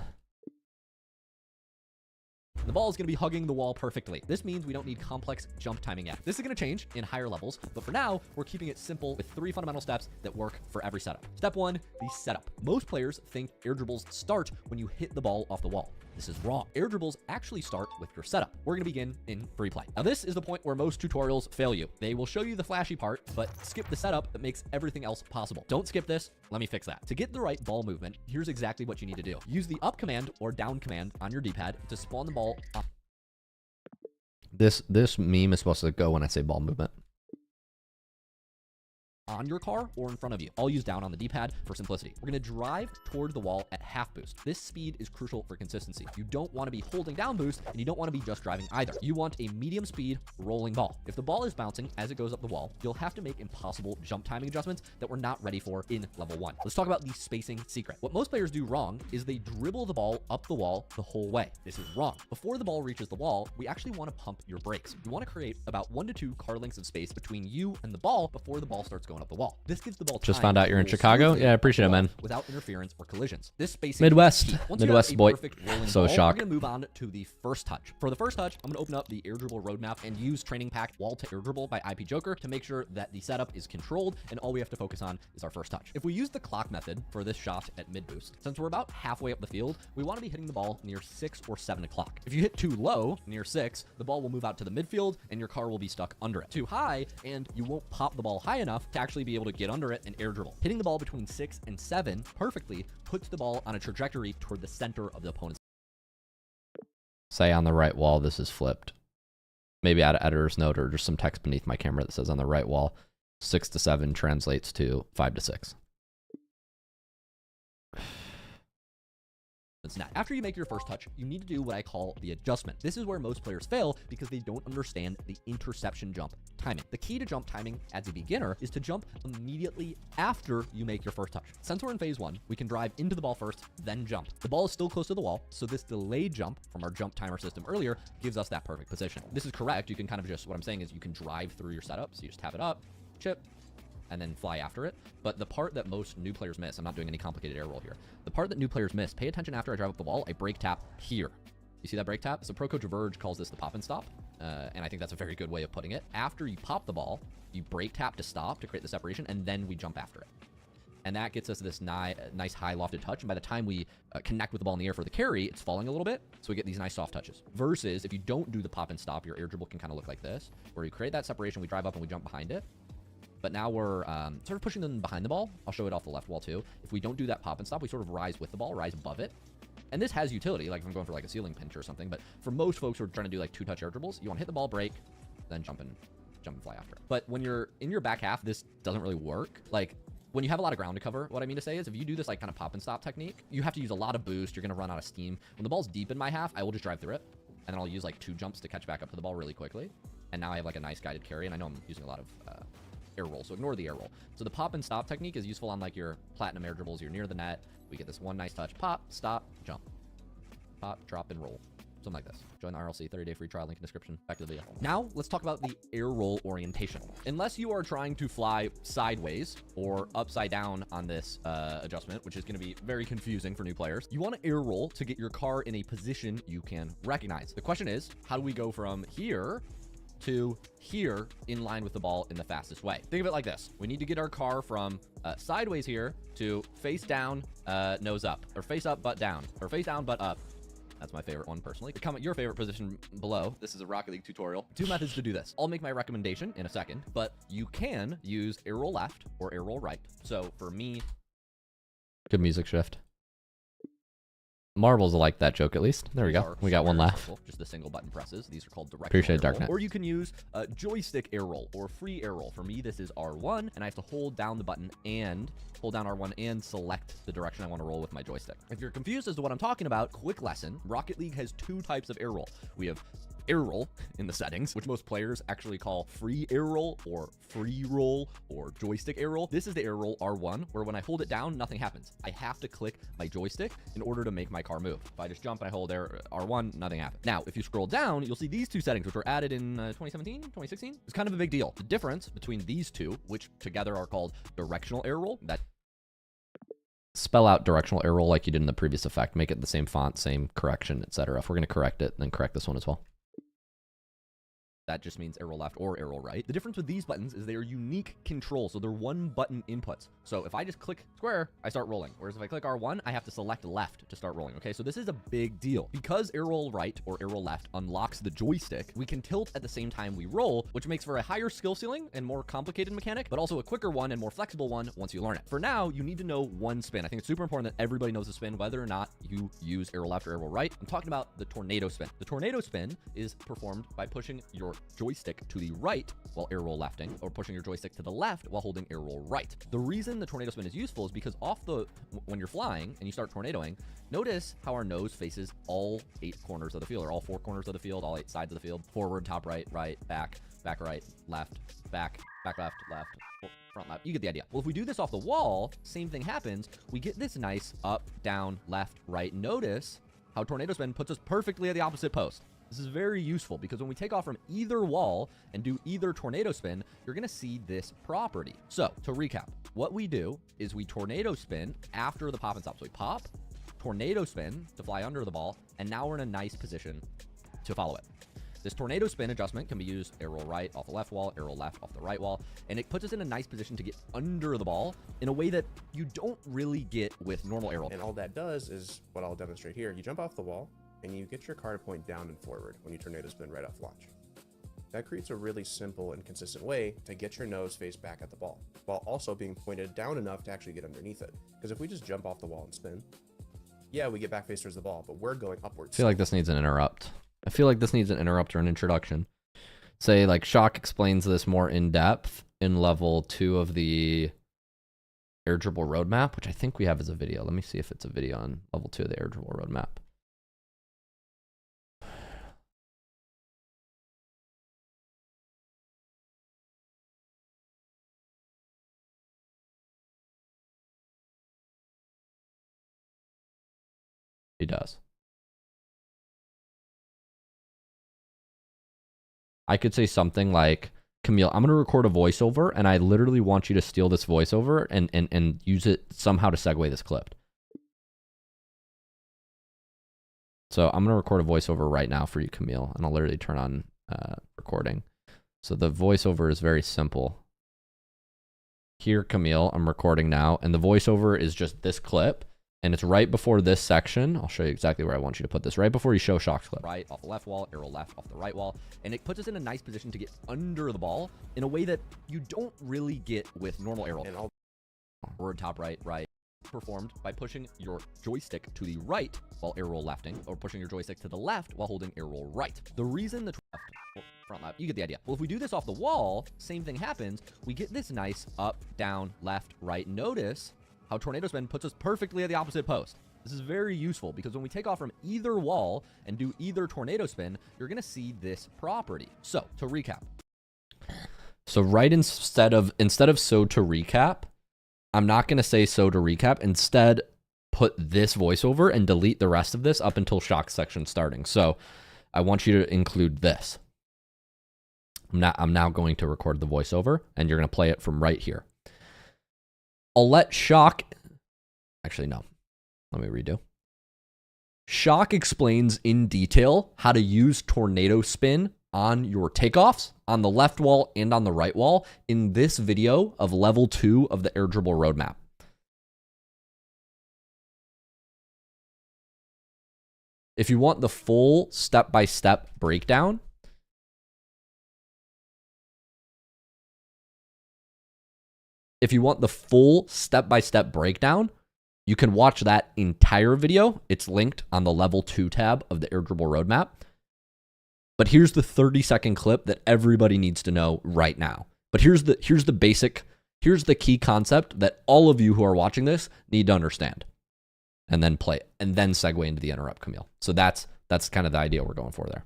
The ball is going to be hugging the wall perfectly. This means we don't need complex jump timing yet. This is going to change in higher levels, but for now, we're keeping it simple with 3 fundamental steps that work for every setup. Step 1, the setup. Most players think air dribbles start when you hit the ball off the wall. This is wrong. Air dribbles actually start with your setup. We're gonna begin in free play. Now this is the point where most tutorials fail you. They will show you the flashy part, but skip the setup that makes everything else possible. Don't skip this. Let me fix that. To get the right ball movement, here's exactly what you need to do. Use the up command or down command on your D-pad to spawn the ball up. This meme is supposed to go when I say ball movement. On your car or in front of you. I'll use down on the D-pad for simplicity. We're gonna drive toward the wall at half boost. This speed is crucial for consistency. You don't wanna be holding down boost, and you don't wanna be just driving either. You want a medium speed rolling ball. If the ball is bouncing as it goes up the wall, you'll have to make impossible jump timing adjustments that we're not ready for in level 1. Let's talk about the spacing secret. What most players do wrong is they dribble the ball up the wall the whole way. This is wrong. Before the ball reaches the wall, we actually wanna pump your brakes. You wanna create about 1 to 2 car lengths of space between you and the ball before the ball starts going up the wall. This gives the ball time. Just found out you're in Chicago. Yeah, I appreciate it, man. Without interference or collisions. This spacing Midwest. Once you Midwest have a boy. perfect rolling So ball, shocked. we're gonna move on to the first touch. For the first touch, I'm gonna open up the air dribble roadmap and use training pack wall to air dribble by IP Joker to make sure that the setup is controlled and all we have to focus on is our first touch. If we use the clock method for this shot at mid boost, since we're about halfway up the field, we want to be hitting the ball near 6 or 7 o'clock. If you hit too low, near 6, the ball will move out to the midfield and your car will be stuck under it. Too high, and you won't pop the ball high enough to actually be able to get under it and air dribble. Hitting the ball between 6 and 7 perfectly puts the ball on a trajectory toward the center of the opponent's. Say on the right wall, this is flipped. Maybe add an editor's note or just some text beneath my camera that says on the right wall, 6 to 7 translates to 5 to 6. Snap. After you make your first touch, you need to do what I call the adjustment. This is where most players fail because they don't understand the interception jump timing. The key to jump timing as a beginner is to jump immediately after you make your first touch. Since we're in phase 1, we can drive into the ball first, then jump. The ball is still close to the wall, so this delayed jump from our jump timer system earlier gives us that perfect position. This is correct. You can kind of just, what I'm saying is you can drive through your setup. So you just tap it up, chip, and then fly after it. But the part that most new players miss, I'm not doing any complicated air roll here. The part that new players miss, pay attention after I drive up the wall, I brake tap here. You see that brake tap? So Pro Coach Verge calls this the pop and stop. And I think that's a very good way of putting it. After you pop the ball, you brake tap to stop to create the separation, and then we jump after it. And that gets us this nice high lofted touch. And by the time we connect with the ball in the air for the carry, it's falling a little bit. So we get these nice soft touches. Versus if you don't do the pop and stop, your air dribble can kind of look like this, where you create that separation, we drive up and we jump behind it. But now we're sort of pushing them behind the ball. I'll show it off the left wall too. If we don't do that pop and stop, we sort of rise with the ball, rise above it. And this has utility, like if I'm going for like a ceiling pinch or something. But for most folks who are trying to do like 2-touch air dribbles, you want to hit the ball, break, then jump and fly after it. But when you're in your back half, this doesn't really work. Like when you have a lot of ground to cover, what I mean to say is if you do this like kind of pop and stop technique, you have to use a lot of boost. You're going to run out of steam. When the ball's deep in my half, I will just drive through it. And then I'll use like 2 jumps to catch back up to the ball really quickly. And now I have like a nice guided carry. And I know I'm using a lot of air roll, so ignore the air roll. So the pop and stop technique is useful on like your platinum air dribbles. You're near the net. We get this one nice touch. Pop, stop, jump. Pop, drop, and roll. Something like this. Join the RLC 30-day free trial, link in description. Back to the video. Now, let's talk about the air roll orientation. Unless you are trying to fly sideways or upside down on this adjustment, which is going to be very confusing for new players, you want to air roll to get your car in a position you can recognize. The question is, how do we go from here to here in line with the ball in the fastest way? Think of it like this. We need to get our car from sideways here to face down, nose up, or face up, butt down, or face down, butt up. That's my favorite one personally. Comment your favorite position below. This is a Rocket League tutorial. 2 methods to do this. I'll make my recommendation in a second, but you can use air roll left or air roll right. So for me, Good music shift. Marbles like that joke at least. There we go. We got one laugh. Simple, just the single button presses. These are called directional Appreciate air roll. Darknet. Or you can use joystick air roll or free air roll. For me, this is R1, and I have to hold down the button and hold down R1 and select the direction I want to roll with my joystick. If you're confused as to what I'm talking about, quick lesson. Rocket League has 2 types of air roll. We have air roll in the settings, which most players actually call free air roll or free roll or joystick air roll. This is the air roll R1, where when I hold it down, nothing happens. I have to click my joystick in order to make my car move. If I just jump and I hold air R1, nothing happens. Now, if you scroll down, you'll see these 2 settings, which were added in 2017, 2016. It's kind of a big deal. The difference between these 2, which together are called directional air roll, that Spell out directional air roll like you did in the previous effect. Make it the same font, same correction, etc. If we're going to correct it, then correct this one as well. That just means arrow left or arrow right. The difference with these buttons is they are unique controls, so they're one button inputs. So if I just click square, I start rolling. Whereas if I click R1, I have to select left to start rolling, okay? So this is a big deal. Because arrow right or arrow left unlocks the joystick, we can tilt at the same time we roll, which makes for a higher skill ceiling and more complicated mechanic, but also a quicker one and more flexible one once you learn it. For now, you need to know one spin. I think it's super important that everybody knows the spin, whether or not you use arrow left or arrow right. I'm talking about the tornado spin. The tornado spin is performed by pushing your joystick to the right while arrow lefting, or pushing your joystick to the left while holding arrow right. The reason the tornado spin is useful is because when you're flying and you start tornadoing, notice how our nose faces all 8 corners of the field, or all 4 corners of the field, all 8 sides of the field: forward, top right, right, back right, left, back left, front left. You get the idea. Well, if we do this off the wall, same thing happens. We get this nice up, down, left, right. Notice how tornado spin puts us perfectly at the opposite post. This is very useful because when we take off from either wall and do either tornado spin, you're going to see this property. So to recap, what we do is we tornado spin after the pop and stop. So we pop, tornado spin to fly under the ball, and now we're in a nice position to follow it. This tornado spin adjustment can be used arrow right off the left wall, arrow left off the right wall, and it puts us in a nice position to get under the ball in a way that you don't really get with normal arrow. And all that does is what I'll demonstrate here. You jump off the wall and you get your car to point down and forward when you tornado spin right off launch. That creates a really simple and consistent way to get your nose face back at the ball, while also being pointed down enough to actually get underneath it. Because if we just jump off the wall and spin, yeah, we get back face towards the ball, but we're going upwards. I feel like this needs an interrupt. I feel like this needs an interrupt or an introduction. Say, like, Shock explains this more in depth in level 2 of the air dribble roadmap, which I think we have as a video. Let me see if it's a video on level 2 of the air dribble roadmap. He does. I could say something like, Camille, I'm going to record a voiceover, and I literally want you to steal this voiceover and use it somehow to segue this clip. So I'm going to record a voiceover right now for you, Camille, and I'll literally turn on recording. So the voiceover is very simple. Here, Camille, I'm recording now, and the voiceover is just this clip. And it's right before this section. I'll show you exactly where I want you to put this. Right before you show Shock's clip. Right off the left wall, arrow left off the right wall. And it puts us in a nice position to get under the ball in a way that you don't really get with normal arrow. And forward, top right, right. Performed by pushing your joystick to the right while arrow lefting, or pushing your joystick to the left while holding arrow right. The reason the front left, you get the idea. Well, if we do this off the wall, same thing happens. We get this nice up, down, left, right. Notice how tornado spin puts us perfectly at the opposite post. This is very useful because when we take off from either wall and do either tornado spin, you're going to see this property. So to recap. So right instead of so to recap, I'm not going to say so to recap. Instead, put this voiceover and delete the rest of this up until Shock section starting. So I want you to include this. I'm now going to record the voiceover, and you're going to play it from right here. I'll let Shock, actually no, let me redo. Shock explains in detail how to use tornado spin on your takeoffs on the left wall and on the right wall in this video of level 2 of the air dribble roadmap. If you want the full step-by-step breakdown, you can watch that entire video. It's linked on the level 2 tab of the air dribble roadmap. But here's the 30-second clip that everybody needs to know right now. But here's the key concept that all of you who are watching this need to understand. And then play it, and then segue into the interrupt, Camille. So that's kind of the idea we're going for there.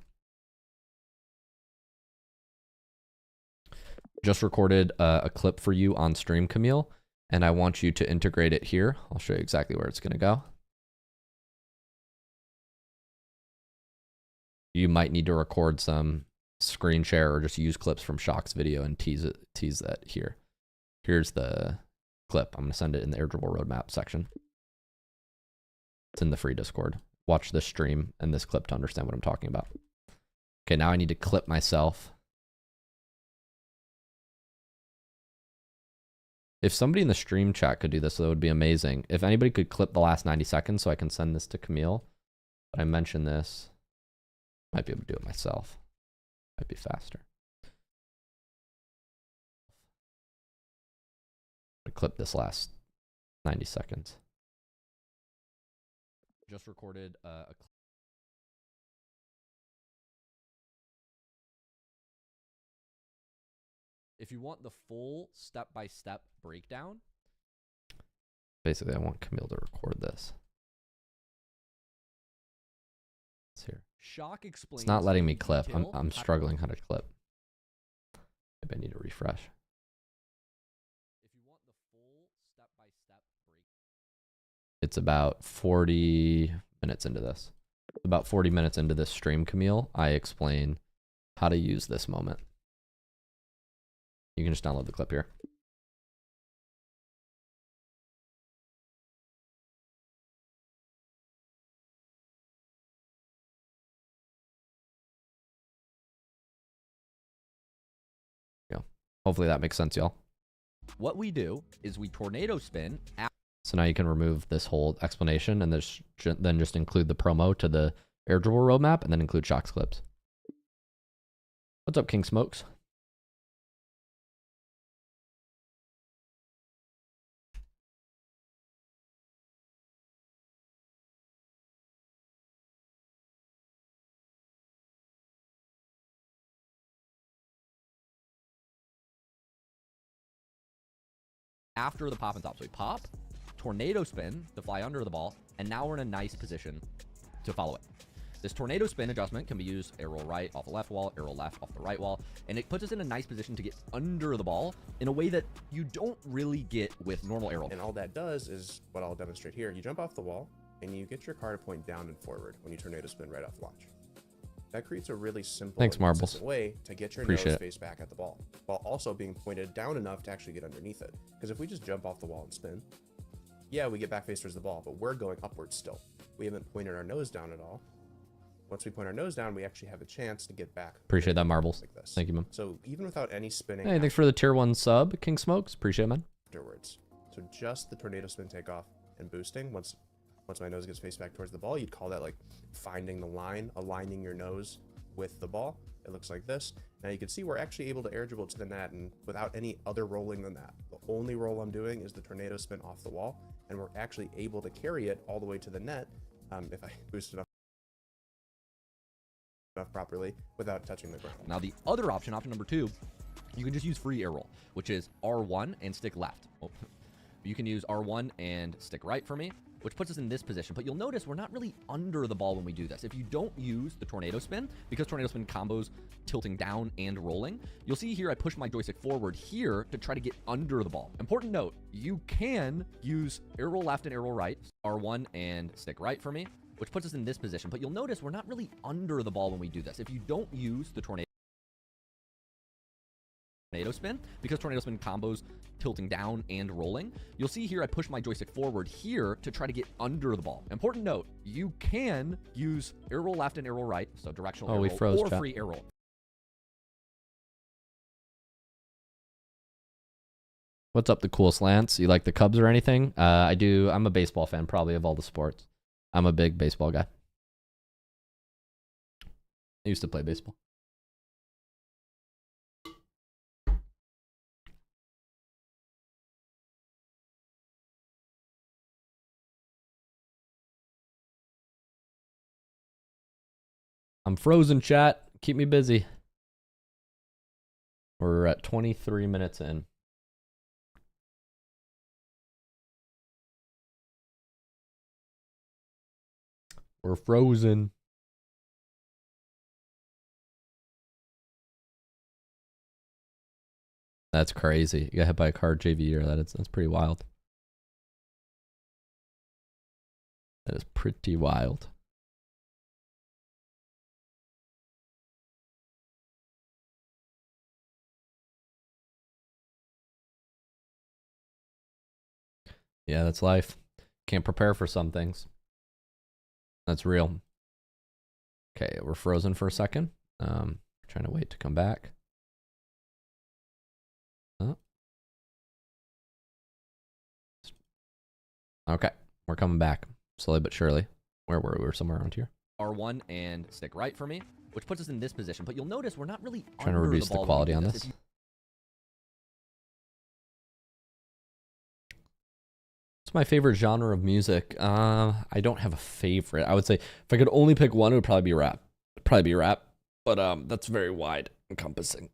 Just recorded a clip for you on stream, Camille, and I want you to integrate it here. I'll show you exactly where it's going to go. You might need to record some screen share or just use clips from Shock's video and tease that here. Here's the clip. I'm going to send it in the air dribble roadmap section. It's in the free Discord. Watch this stream and this clip to understand what I'm talking about. Okay, now I need to clip myself If somebody in the stream chat could do this, that would be amazing. If anybody could clip the last 90 seconds so I can send this to Camille. But I mentioned this. Might be able to do it myself. Might be faster. Clip this last 90 seconds. Just recorded a If you want the full step-by-step breakdown. Basically, I want Camille to record this. It's here. Shock explains. It's not letting me in clip. detail I'm struggling how to clip. Maybe I need to refresh. If you want the full step-by-step break. It's about 40 minutes into this. About 40 minutes into this stream, Camille, I explain how to use this moment. You can just download the clip here. Hopefully that makes sense, y'all. What we do is we tornado spin. So now you can remove this whole explanation and then just include the promo to the air dribble roadmap and then include shocks clips. What's up, King Smokes? After the pop and top. So we pop, tornado spin to fly under the ball, and now we're in a nice position to follow it. This tornado spin adjustment can be used arrow right off the left wall, arrow left off the right wall, and it puts us in a nice position to get under the ball in a way that you don't really get with normal arrow. And all that does is what I'll demonstrate here. You jump off the wall and you get your car to point down and forward when you tornado spin right off launch. That creates a really simple Thanks, and Marbles. consistent way to get your Appreciate nose it. face back at the ball, while also being pointed down enough to actually get underneath it. Because if we just jump off the wall and spin, yeah, we get back face towards the ball, but we're going upwards still. We haven't pointed our nose down at all. Once we point our nose down, we actually have a chance to get back. Appreciate that, Marbles. Like this. Thank you, man. So even without any spinning Hey, thanks for the tier 1 sub, King Smokes. Appreciate it, man. afterwards, so just the tornado spin takeoff and boosting, once my nose gets face back towards the ball, you'd call that like finding the line, aligning your nose with the ball. It looks like this. Now you can see we're actually able to air dribble to the net and without any other rolling than that. The only roll I'm doing is the tornado spin off the wall, and we're actually able to carry it all the way to the net if I boost enough properly without touching the ground. Now the other option, option number 2, you can just use free air roll, which is R1 and stick left. Oh, you can use R1 and stick right for me, which puts us in this position. But you'll notice we're not really under the ball when we do this. If you don't use the tornado spin, because tornado spin combos tilting down and rolling, you'll see here I push my joystick forward here to try to get under the ball. Important note, you can use arrow left and arrow right, R1 and stick right for me, which puts us in this position. But you'll notice we're not really under the ball when we do this. If you don't use the tornado spin, because tornado spin combos tilting down and rolling, you'll see here I push my joystick forward here to try to get under the ball. Important note, you can use arrow left and arrow right, so directional Oh, arrow we froze, or chat. free arrow. What's up, the coolest Lance? You like the Cubs or anything? I do. I'm a baseball fan, probably of all the sports. I'm a big baseball guy. I used to play baseball. I'm frozen, chat. Keep me busy. We're at 23 minutes in. We're frozen. That's crazy. You got hit by a car JV year. That's pretty wild. That is pretty wild. Yeah, that's life. Can't prepare for some things. That's real. Okay, we're frozen for a second. Trying to wait to come back. Okay, we're coming back slowly but surely. Where were we? We're somewhere around here. R1 and stick right for me, which puts us in this position. But you'll notice we're not really Trying to reduce the quality on this. What's my favorite genre of music? I don't have a favorite. I would say if I could only pick one, it would probably be rap. But that's very wide encompassing.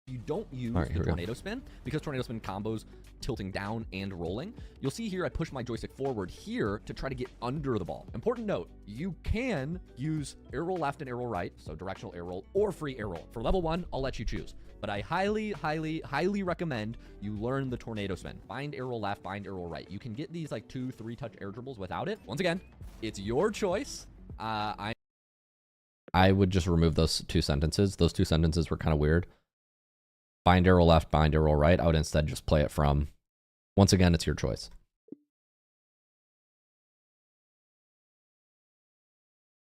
You don't use the tornado spin, because tornado spin combos tilting down and rolling. You'll see here I push my joystick forward here to try to get under the ball. Important note, you can use air roll left and air roll right, so directional air roll or free air roll. For level 1, I'll let you choose. But I highly recommend you learn the tornado spin. Find air roll left, find air roll right. You can get these like 2-3 touch air dribbles without it. Once again, it's your choice. I would just remove those 2 sentences. Those 2 sentences were kind of weird. Bind arrow left, bind arrow right. I would instead just play it from, once again, it's your choice.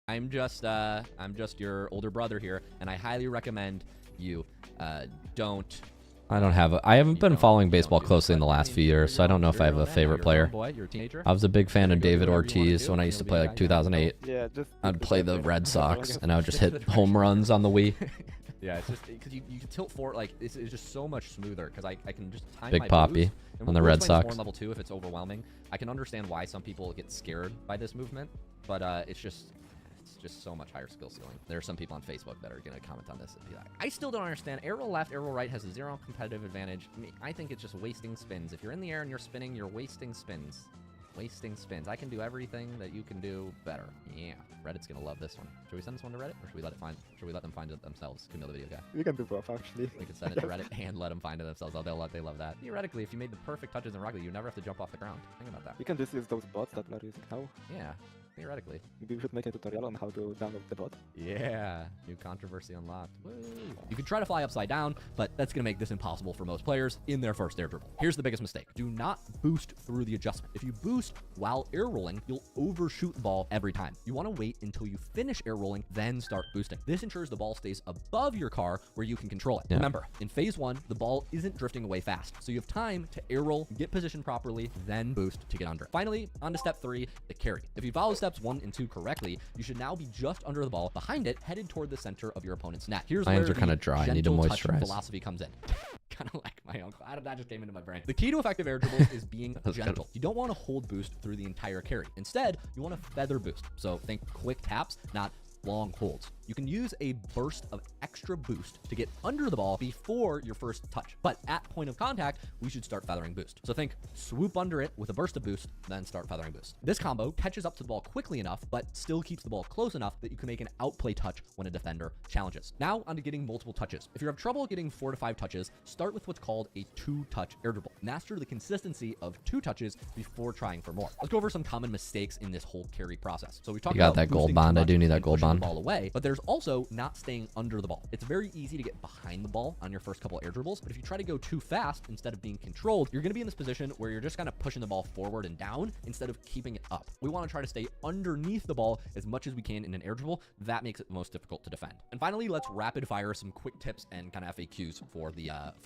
I'm just your older brother here, and I highly recommend you don't. I haven't been following baseball closely in the last few years, so I don't know if I have a favorite player. You're a teenager. I was a big fan of David Ortiz when I used to play like 2008. Yeah, I'd play the Red Sox, and I would just hit home runs on the Wii. Yeah, it's just because you can tilt forward, like it's just so much smoother because I can just time Big my Poppy boost. And on the Red Sox. More in level 2 if it's overwhelming. I can understand why some people get scared by this movement, but it's just so much higher skill ceiling. There are some people on Facebook that are going to comment on this and be like, I still don't understand. Arrow left, arrow right has a 0 competitive advantage. I think it's just wasting spins. If you're in the air and you're spinning, you're wasting spins. Wasting spins. I can do everything that you can do better. Yeah. Reddit's gonna love this one. Should we send this one to Reddit, or should we let them find it themselves? Could know the video guy. We can do both, actually. We can send it to Reddit and let them find it themselves. Oh, they love that. Theoretically, if you made the perfect touches in Rocket League, you never have to jump off the ground. Think about that. We can just use those bots that we're using now. Yeah. Theoretically. Maybe we should make a tutorial on how to download the bot. Yeah, new controversy unlocked. Woo. You can try to fly upside down, but that's going to make this impossible for most players in their first air dribble. Here's the biggest mistake. Do not boost through the adjustment. If you boost while air rolling, you'll overshoot the ball every time. You want to wait until you finish air rolling, then start boosting. This ensures the ball stays above your car where you can control it. Yeah. Remember, in phase 1, the ball isn't drifting away fast, so you have time to air roll, get positioned properly, then boost to get under it. Finally, on to step 3, the carry. If you follow steps 1 and 2 correctly, you should now be just under the ball, behind it, headed toward the center of your opponent's net. Here's Hands where are kind of dry. I need to moisturize. Philosophy comes in. Kind of like my uncle. That just came into my brain. The key to effective air dribbles is being gentle. You don't want to hold boost through the entire carry. Instead, you want to feather boost. So think quick taps, not long holds. You can use a burst of extra boost to get under the ball before your first touch. But at point of contact, we should start feathering boost. So think swoop under it with a burst of boost, then start feathering boost. This combo catches up to the ball quickly enough, but still keeps the ball close enough that you can make an outplay touch when a defender challenges. Now onto getting multiple touches. If you have trouble getting 4 to 5 touches, start with what's called a 2-touch air dribble. Master the consistency of 2 touches before trying for more. Let's go over some common mistakes in this whole carry process. So we talked about that gold bond. I do need that gold bond. Ball away, but there's also not staying under the ball. It's very easy to get behind the ball on your first couple air dribbles, but if you try to go too fast instead of being controlled, you're going to be in this position where you're just kind of pushing the ball forward and down instead of keeping it up. We want to try to stay underneath the ball as much as we can in an air dribble. That makes it most difficult to defend. And finally, let's rapid fire some quick tips and kind of FAQs for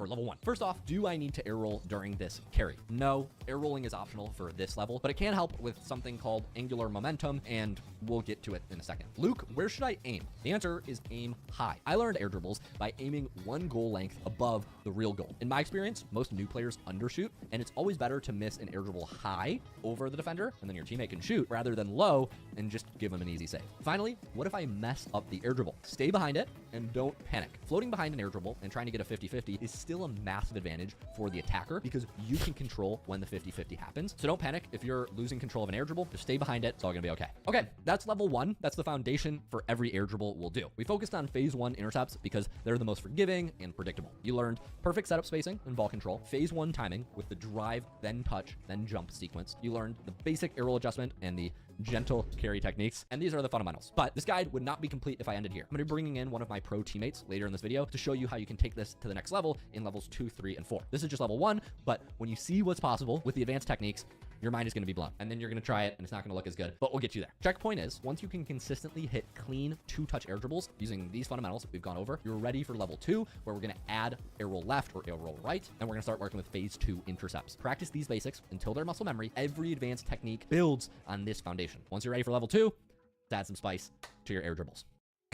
level 1. First off, do I need to air roll during this carry? No, air rolling is optional for this level, but it can help with something called angular momentum, and we'll get to it in a second. Luke, where should I aim? The answer is aim high. I learned air dribbles by aiming 1 goal length above the real goal. In my experience, most new players undershoot, and it's always better to miss an air dribble high over the defender, and then your teammate can shoot, rather than low and just give them an easy save. Finally, what if I mess up the air dribble? Stay behind it and don't panic. Floating behind an air dribble and trying to get a 50-50 is still a massive advantage for the attacker because you can control when the 50-50 happens. So don't panic. If you're losing control of an air dribble, just stay behind it. It's all gonna be okay. Okay, that's level 1. That's the foundation for every air dribble we'll do. We focused on phase 1 intercepts because they're the most forgiving and predictable. You learned perfect setup spacing and ball control, phase 1 timing with the drive, then touch, then jump sequence. You learned the basic air roll adjustment and the gentle carry techniques, and these are the fundamentals. But this guide would not be complete if I ended here. I'm going to be bringing in one of my pro teammates later in this video to show you how you can take this to the next level in levels 2, 3, and 4. This is just level 1, but when you see what's possible with the advanced techniques, your mind is going to be blown. And then you're going to try it and it's not going to look as good, but we'll get you there. Checkpoint is once you can consistently hit clean 2-touch air dribbles using these fundamentals that we've gone over, you're ready for level 2, where we're going to add air roll left or air roll right, and we're going to start working with phase 2 intercepts. Practice these basics until they're muscle memory. Every advanced technique builds on this foundation. Once you're ready for level 2, let's add some spice to your air dribbles.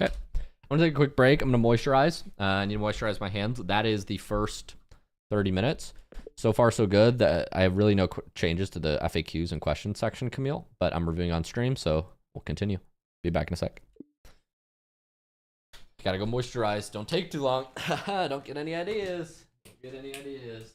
Okay. I'm gonna take a quick break. I'm gonna moisturize. I need to moisturize my hands. That is the first 30 minutes. So far, so good. I have really no changes to the FAQs and questions section, Camille, but I'm reviewing on stream, so we'll continue. Be back in a sec. Gotta go moisturize. Don't take too long. Don't get any ideas. Don't get any ideas.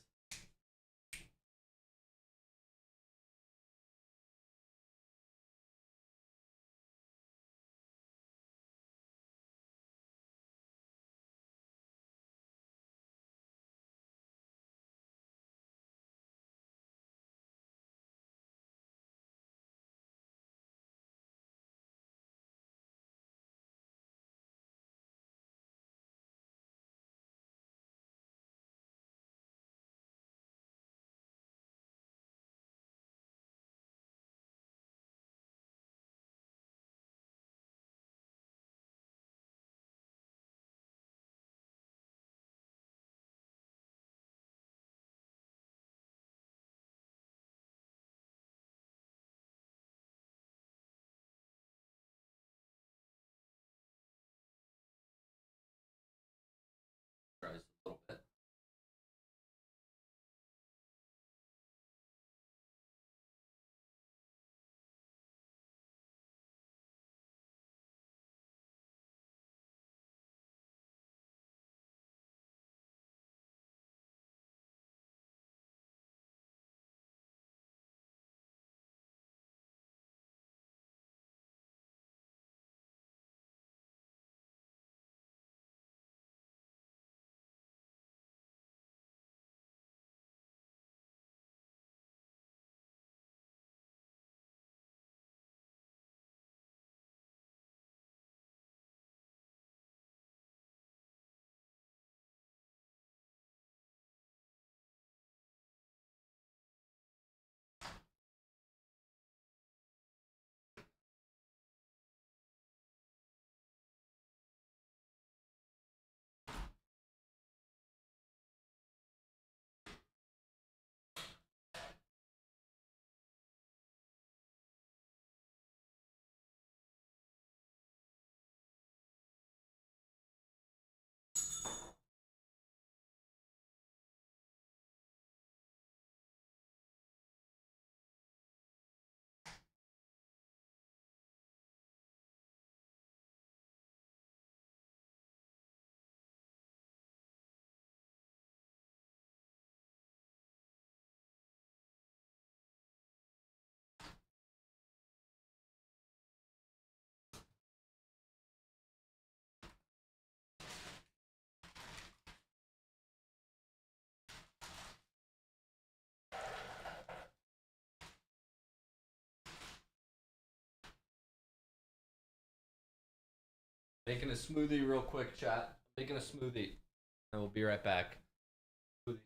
A little bit. Making a smoothie real quick, chat. Making a smoothie. And we'll be right back. Smoothie.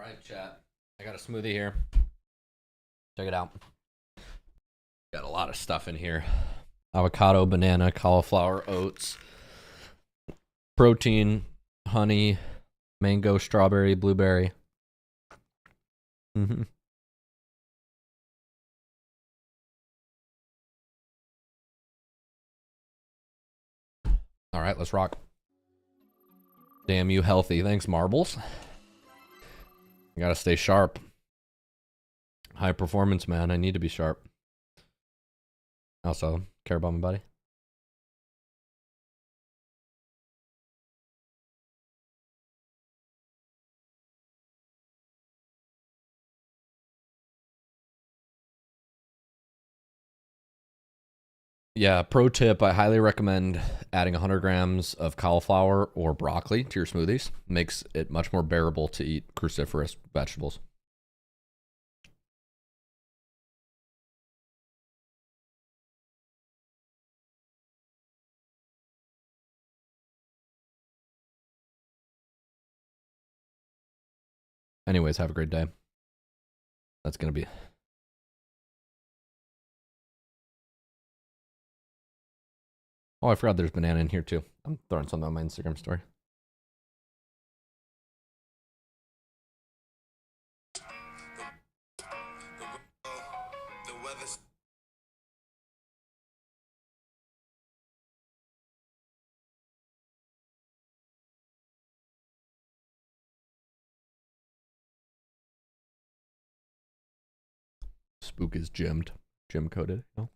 right, chat. I got a smoothie here. Check it out. Got a lot of stuff in here. Avocado, banana, cauliflower, oats, protein, honey, mango, strawberry, blueberry. Mm-hmm. All right, let's rock. Damn you healthy. Thanks, Marbles. I gotta stay sharp. High performance, man. I need to be sharp. Also, care about my body. Yeah, pro tip, I highly recommend adding 100 grams of cauliflower or broccoli to your smoothies. Makes it much more bearable to eat cruciferous vegetables. Anyways, have a great day. That's going to be... Oh, I forgot there's banana in here too. I'm throwing something on my Instagram story. Spook is gemmed. Gem coded. No?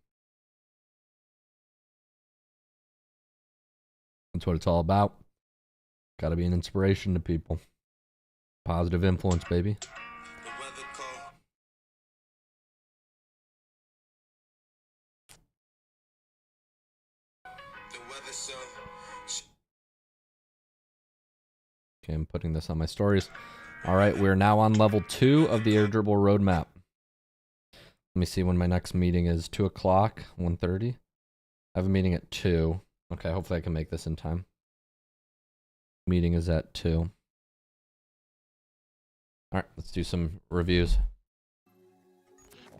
That's what it's all about. Got to be an inspiration to people. Positive influence, baby. Okay, I'm putting this on my stories. All right, we're now on level 2 of the air dribble roadmap. Let me see when my next meeting is. 2 o'clock, 1:30. I have a meeting at 2. Okay, hopefully I can make this in time. Meeting is at 2. All right, let's do some reviews.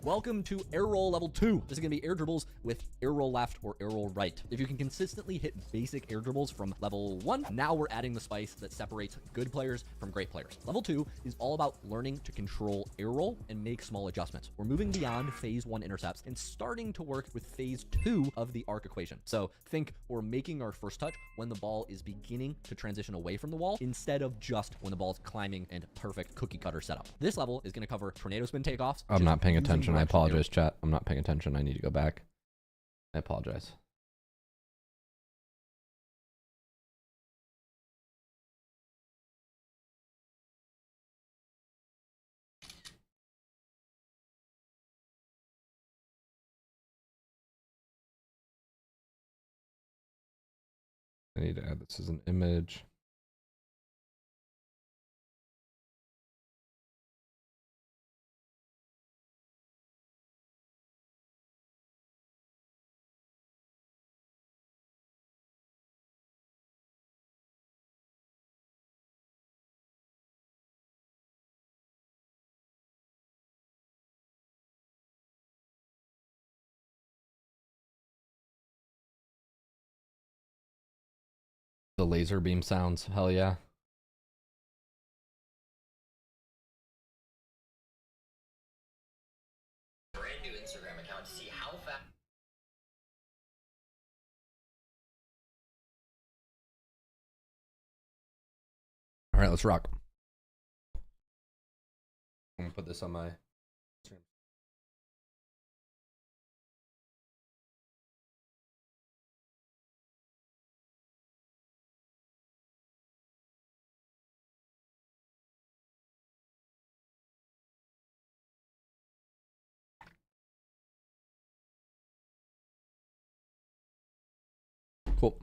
Welcome to air roll level 2. This is going to be air dribbles with air roll left or air roll right. If you can consistently hit basic air dribbles from level 1, now we're adding the spice that separates good players from great players. Level 2 is all about learning to control air roll and make small adjustments. We're moving beyond phase 1 intercepts and starting to work with phase 2 of the arc equation. So think we're making our first touch when the ball is beginning to transition away from the wall instead of just when the ball is climbing and perfect cookie cutter setup. This level is going to cover tornado spin takeoffs. I'm not paying attention. I apologize, chat. I'm not paying attention. I need to go back. I apologize. I need to add this as an image. The laser beam sounds. Hell yeah. Brand new Instagram account to see how fast. All right, let's rock. I'm gonna put this on my Instagram. Cool.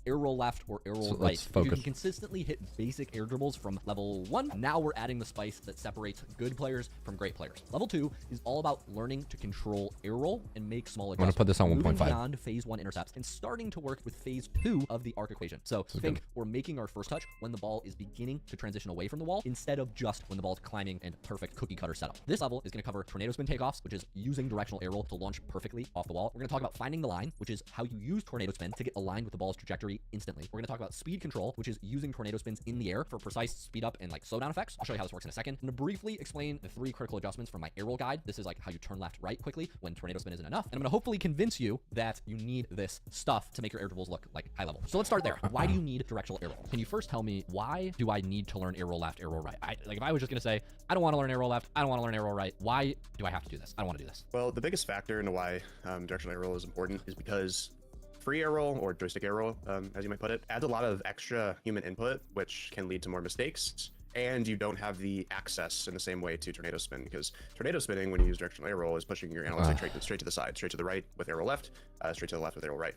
air roll left or air roll So right. let's If you focus. can consistently hit basic air dribbles from level 1, now we're adding the spice that separates good players from great players. Level 2 is all about learning to control air roll and make small I'm gonna adjustments. put this on Moving 1.5. beyond phase 1 intercepts and starting to work with phase 2 of the arc equation. So think we're making our first touch when the ball is beginning to transition away from the wall instead of just when the ball is climbing and perfect cookie cutter setup. This level is going to cover tornado spin takeoffs, which is using directional air roll to launch perfectly off the wall. We're going to talk about finding the line, which is how you use tornado spin to get aligned with the ball's trajectory instantly. We're going to talk about speed control, which is using tornado spins in the air for precise speed up and like slowdown effects. I'll show you how this works in a second. I'm going to briefly explain the 3 critical adjustments from my air roll guide. This is like how you turn left, right quickly when tornado spin isn't enough. And I'm going to hopefully convince you that you need this stuff to make your air dribbles look like high level. So let's start there. Why do you need directional air roll? Can you first tell me, why do I need to learn air roll left, air roll right? Like if I was just going to say, I don't want to learn air roll left, I don't want to learn air roll right, why do I have to do this? I don't want to do this. Well, the biggest factor into why directional air roll is important is because free air roll, or joystick air roll, as you might put it, adds a lot of extra human input, which can lead to more mistakes. And you don't have the access in the same way to tornado spin, because tornado spinning, when you use directional air roll, is pushing your analog stick straight to the side, straight to the right with air roll left, straight to the left with air roll right.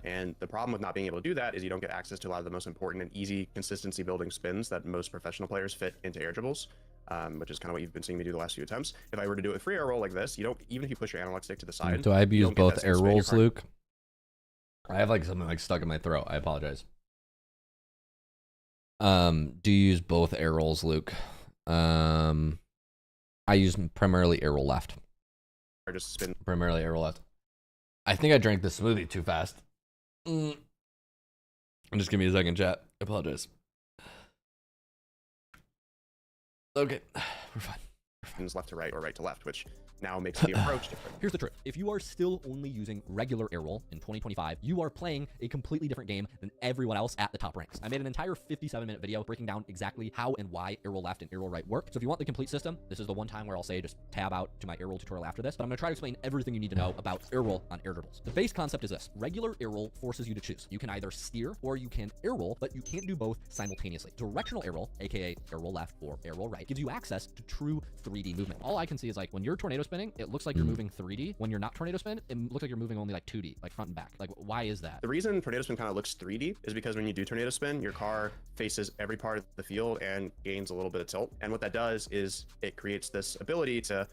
And the problem with not being able to do that is you don't get access to a lot of the most important and easy consistency building spins that most professional players fit into air dribbles, which is kind of what you've been seeing me do the last few attempts. If I were to do it with free air roll like this, you don't, even if you push your analog stick to the side. Do I you use don't get both that same air spin. You're rolls, trying- Luke? I have like something like stuck in my throat. I apologize. Do you use both air rolls, Luke? I use primarily air roll left. Or just spin. Primarily air roll left. I think I drank the smoothie too fast. Just give me a second, chat. I apologize. Okay, we're fine. Left to right or right to left, which now makes the approach different. Here's the truth. If you are still only using regular air roll in 2025, you are playing a completely different game than everyone else at the top ranks. I made an entire 57-minute video breaking down exactly how and why air roll left and air roll right work. So if you want the complete system, this is the one time where I'll say just tab out to my air roll tutorial after this, but I'm gonna try to explain everything you need to know about air roll on air dribbles. The base concept is this. Regular air roll forces you to choose. You can either steer or you can air roll, but you can't do both simultaneously. Directional air roll, aka air roll left or air roll right, gives you access to true 3D movement. All I can see is like when you're tornado spinning, it looks like you're moving 3D. When you're not tornado spin, it looks like you're moving only like 2D, like front and back. Like why is that? The reason tornado spin kind of looks 3D is because when you do tornado spin, your car faces every part of the field and gains a little bit of tilt. And what that does is it creates this ability to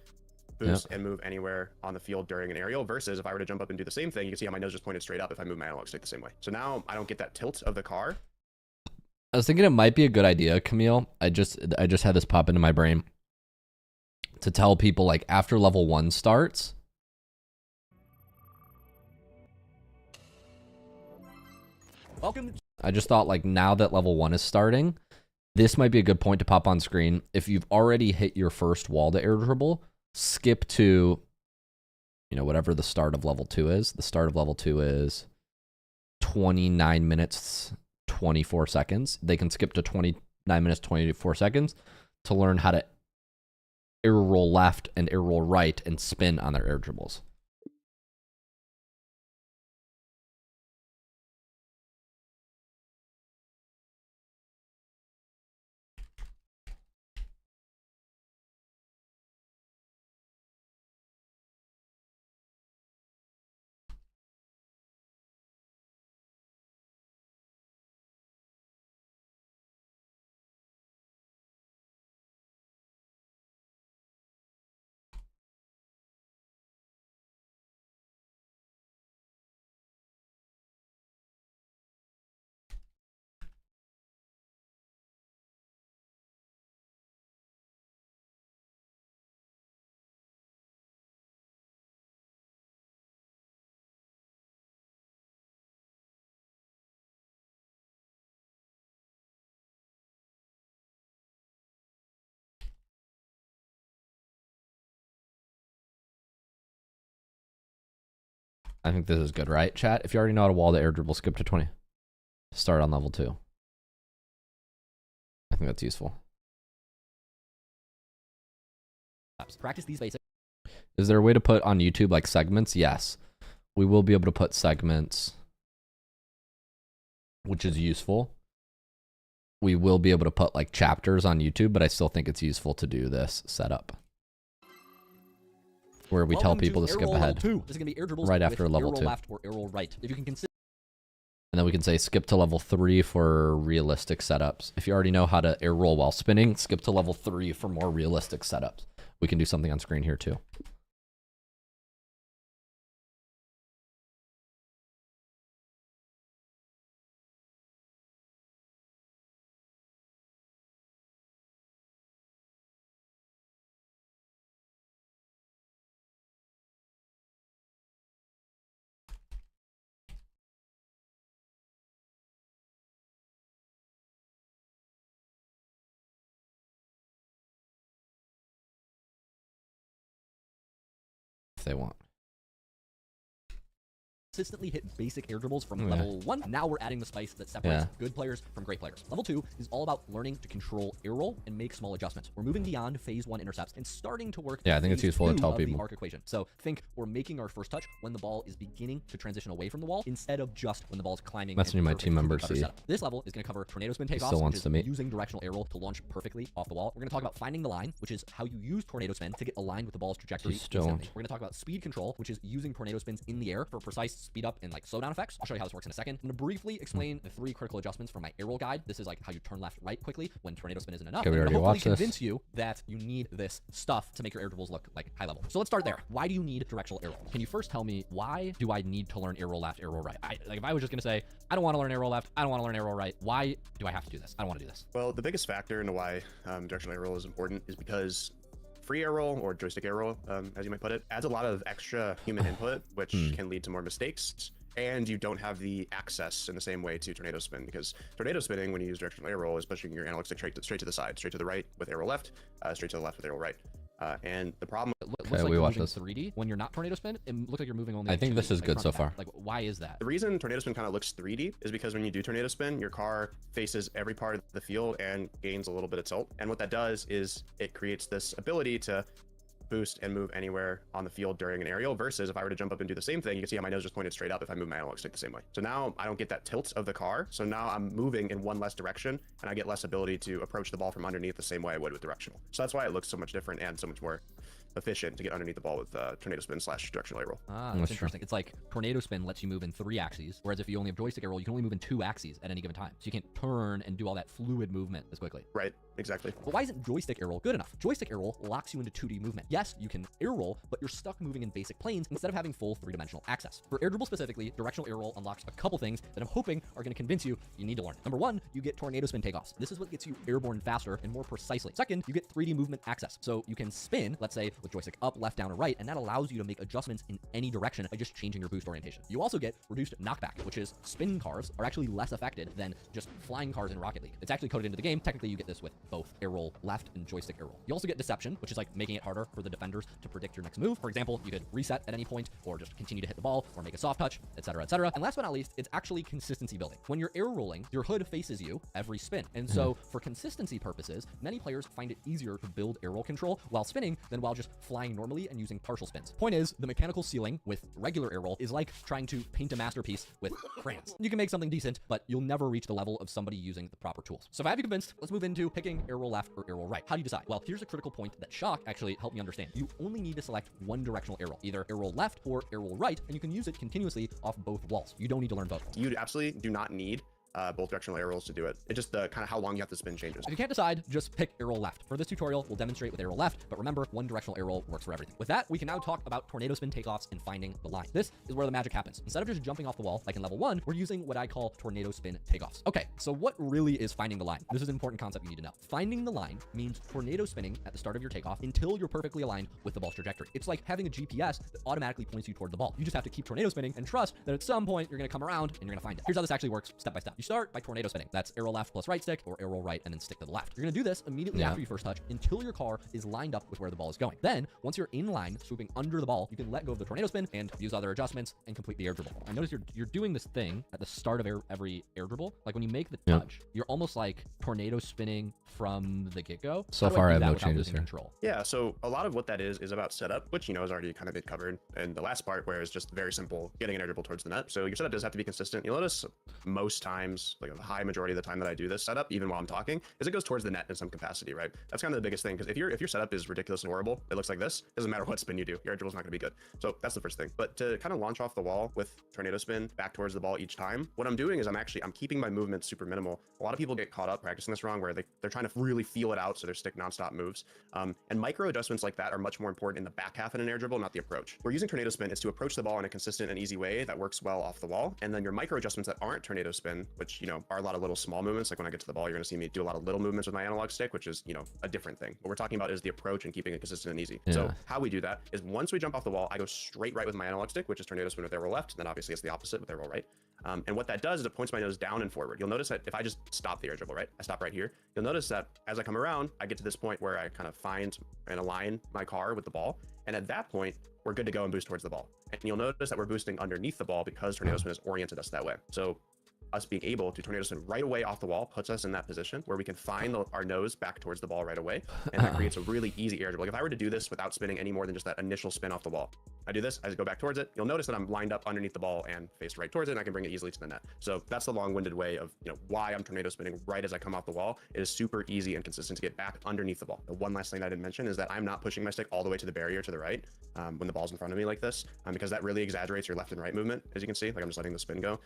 boost and move anywhere on the field during an aerial, versus if I were to jump up and do the same thing, you can see how my nose just pointed straight up if I move my analog stick the same way. So now I don't get that tilt of the car. I was thinking it might be a good idea, Camille. I just had this pop into my brain to tell people like after level 1 starts, Welcome. I just thought like now that level 1 is starting, this might be a good point to pop on screen. If you've already hit your first wall to air dribble, skip to, you know, whatever the start of level 2 is. The start of level 2 is 29 minutes, 24 seconds. They can skip to 29 minutes, 24 seconds to learn how to air roll left and air roll right and spin on their air dribbles. I think this is good, right, chat? If you already know how to wall the air dribble, skip to 20. Start on level 2. I think that's useful. Practice these basics. Is there a way to put on YouTube like segments? Yes. We will be able to put segments, which is useful. We will be able to put like chapters on YouTube, but I still think it's useful to do this setup, where we tell people to skip ahead This is going to be air dribbles right with after level air roll 2. left or air roll right. If you can consider And then we can say skip to level 3 for realistic setups. If you already know how to air roll while spinning, skip to level 3 for more realistic setups. We can do something on screen here too. If they want. Consistently hit basic air dribbles from level 1. Now we're adding the spice that separates good players from great players. Level 2 is all about learning to control air roll and make small adjustments. We're moving beyond phase 1 intercepts and starting to work I think it's useful to tell people the arc equation. So think we're making our first touch when the ball is beginning to transition away from the wall instead of just when the ball is climbing. Messaging my team member. This level is going to cover tornado spin takeoffs, still wants to meet. using directional air roll to launch perfectly off the wall. We're going to talk about finding the line, which is how you use tornado spin to get aligned with the ball's trajectory. We're going to talk about speed control, which is using tornado spins in the air for precise speed up and like slowdown effects. I'll show you how this works in a second. I'm going to briefly explain the 3 critical adjustments from my air roll guide. This is like how you turn left, right quickly when tornado spin isn't enough. Okay, we already watched this. Convince you that you need this stuff to make your air dribbles look like high level. So let's start there. Why do you need directional air roll? Can you first tell me why do I need to learn air roll left, air roll right? Like if I was just going to say, I don't want to learn air roll left, I don't want to learn air roll right, why do I have to do this? I don't want to do this. Well, the biggest factor into why directional air roll is important is because free air roll, or joystick air roll, as you might put it, adds a lot of extra human input, which can lead to more mistakes. And you don't have the access in the same way to tornado spin, because tornado spinning, when you use directional air roll, is pushing your analog stick straight to the side, straight to the right with arrow left, straight to the left with arrow right. And the problem looks like we you're watch moving this. 3D when you're not tornado spin. It looks like you're moving only. I think this is good so far. Like, why is that? The reason tornado spin kind of looks 3D is because when you do tornado spin, your car faces every part of the field and gains a little bit of tilt. And what that does is it creates this ability to boost and move anywhere on the field during an aerial, versus if I were to jump up and do the same thing, you can see how my nose just pointed straight up if I move my analog stick the same way. So now I don't get that tilt of the car. So now I'm moving in one less direction and I get less ability to approach the ball from underneath the same way I would with directional. So that's why it looks so much different and so much more efficient to get underneath the ball with tornado spin / directional air roll. That's interesting. It's like tornado spin lets you move in 3 axes, whereas if you only have joystick air roll, you can only move in 2 axes at any given time. So you can't turn and do all that fluid movement as quickly. Right, exactly. But why isn't joystick air roll good enough? Joystick air roll locks you into 2D movement. Yes, you can air roll, but you're stuck moving in basic planes instead of having full 3-dimensional access. For air dribble specifically, directional air roll unlocks a couple things that I'm hoping are going to convince you need to learn. Number 1, you get tornado spin takeoffs. This is what gets you airborne faster and more precisely. Second, you get 3D movement access. So you can spin, let's say, with joystick up, left, down, or right, and that allows you to make adjustments in any direction by just changing your boost orientation. You also get reduced knockback, which is spin cars are actually less affected than just flying cars in Rocket League. It's actually coded into the game. Technically, you get this with both air roll left and joystick air roll. You also get deception, which is like making it harder for the defenders to predict your next move. For example, you could reset at any point, or just continue to hit the ball, or make a soft touch, etc., etc. And last but not least, it's actually consistency building. When you're air rolling, your hood faces you every spin. And so for consistency purposes, many players find it easier to build air roll control while spinning than while just flying normally and using partial spins. Point is, the mechanical ceiling with regular air roll is like trying to paint a masterpiece with crayons. You can make something decent, but you'll never reach the level of somebody using the proper tools. So if I have you convinced, let's move into picking air roll left or air roll right. How do you decide? Well, here's a critical point that Shock actually helped me understand. You only need to select one directional air roll, either air roll left or air roll right, and you can use it continuously off both walls. You don't need to learn both. You absolutely do not need both directional air rolls to do it. It's just the kind of how long you have to spin changes. If you can't decide, just pick air roll left. For this tutorial, we'll demonstrate with air roll left, but remember, one directional air roll works for everything. With that, we can now talk about tornado spin takeoffs and finding the line. This is where the magic happens. Instead of just jumping off the wall, like in level 1, we're using what I call tornado spin takeoffs. Okay, so what really is finding the line? This is an important concept you need to know. Finding the line means tornado spinning at the start of your takeoff until you're perfectly aligned with the ball's trajectory. It's like having a GPS that automatically points you toward the ball. You just have to keep tornado spinning and trust that at some point you're gonna come around and you're gonna find it. Here's how this actually works step by step. You start by tornado spinning. That's arrow left plus right stick, or arrow right and then stick to the left. You're gonna do this immediately after you first touch until your car is lined up with where the ball is going. Then, once you're in line, swooping under the ball, you can let go of the tornado spin and use other adjustments and complete the air dribble. I notice you're doing this thing at the start of every air dribble. Like when you make the touch, you're almost like tornado spinning from the get-go. So far, I have no changes here. Control? Yeah, so a lot of what that is about setup, which has already kind of been covered in the last part, where it's just very simple, getting an air dribble towards the net. So your setup does have to be consistent. You'll notice most times times, like a high majority of the time that I do this setup, even while I'm talking, is it goes towards the net in some capacity, right? That's kind of the biggest thing, because if your setup is ridiculous and horrible, it looks like this, doesn't matter what spin you do, your air dribble's not going to be good. So that's the first thing. But to kind of launch off the wall with tornado spin back towards the ball each time, what I'm doing is I'm keeping my movement super minimal. A lot of people get caught up practicing this wrong, where they're trying to really feel it out, so they're stick nonstop moves. And micro adjustments like that are much more important in the back half in an air dribble, not the approach. We're using tornado spin is to approach the ball in a consistent and easy way that works well off the wall. And then your micro adjustments that aren't tornado spin, which, you know, are a lot of little small movements. Like when I get to the ball, you're going to see me do a lot of little movements with my analog stick, which is, you know, a different thing. What we're talking about is the approach and keeping it consistent and easy. Yeah. So how we do that is once we jump off the wall, I go straight right with my analog stick, which is tornado spin with arrow left. And then obviously it's the opposite with arrow right. And what that does is it points my nose down and forward. You'll notice that if I just stop the air dribble, right? I stop right here. You'll notice that as I come around, I get to this point where I kind of find and align my car with the ball. And at that point, we're good to go and boost towards the ball. And you'll notice that we're boosting underneath the ball because tornado spin has oriented us that way. So us being able to tornado spin right away off the wall puts us in that position where we can find our nose back towards the ball right away. And that creates a really easy air dribble. Like if I were to do this without spinning any more than just that initial spin off the wall, I do this, I go back towards it. You'll notice that I'm lined up underneath the ball and faced right towards it, and I can bring it easily to the net. So that's the long-winded way of, you know, why I'm tornado spinning right as I come off the wall. It is super easy and consistent to get back underneath the ball. The one last thing I didn't mention is that I'm not pushing my stick all the way to the barrier to the right when the ball's in front of me like this, because that really exaggerates your left and right movement, as you can see. Like I'm just letting the spin go.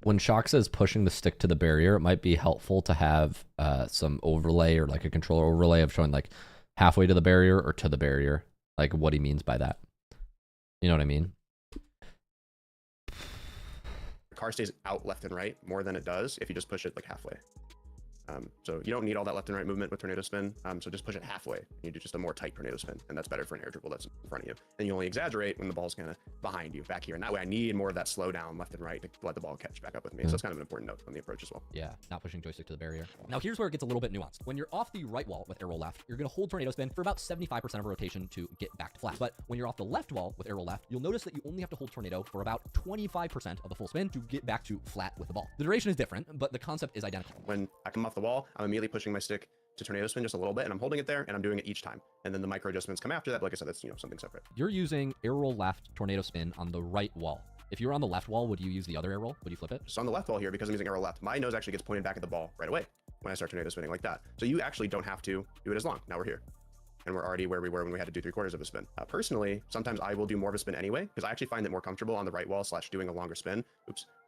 When Shock says pushing the stick to the barrier, it might be helpful to have some overlay or like a controller overlay of showing like halfway to the barrier or to the barrier, like what he means by that. You know what I mean? The car stays out left and right more than it does if you just push it like halfway. So you don't need all that left and right movement with tornado spin. So just push it halfway. You do just a more tight tornado spin, and that's better for an air dribble that's in front of you. And you only exaggerate when the ball's kind of behind you back here. And that way I need more of that slow down left and right to let the ball catch back up with me. So that's kind of an important note on the approach as well. Yeah, not pushing joystick to the barrier. Now here's where it gets a little bit nuanced. When you're off the right wall with arrow left, you're going to hold tornado spin for about 75% of a rotation to get back to flat. But when you're off the left wall with arrow left, you'll notice that you only have to hold tornado for about 25% of the full spin to get back to flat with the ball. The duration is different, but the concept is identical. When I come off the wall, I'm immediately pushing my stick to tornado spin just a little bit, and I'm holding it there, and I'm doing it each time. And then the micro adjustments come after that. But like I said, that's, you know, something separate. You're using arrow left tornado spin on the right wall. If you're on the left wall, would you use the other arrow? Would you flip it? So on the left wall here, because I'm using arrow left, my nose actually gets pointed back at the ball right away when I start tornado spinning like that. So you actually don't have to do it as long. Now we're here. And we're already where we were when we had to do 3/4 of a spin. Personally, sometimes I will do more of a spin anyway, because I actually find it more comfortable on the right wall / doing a longer spin,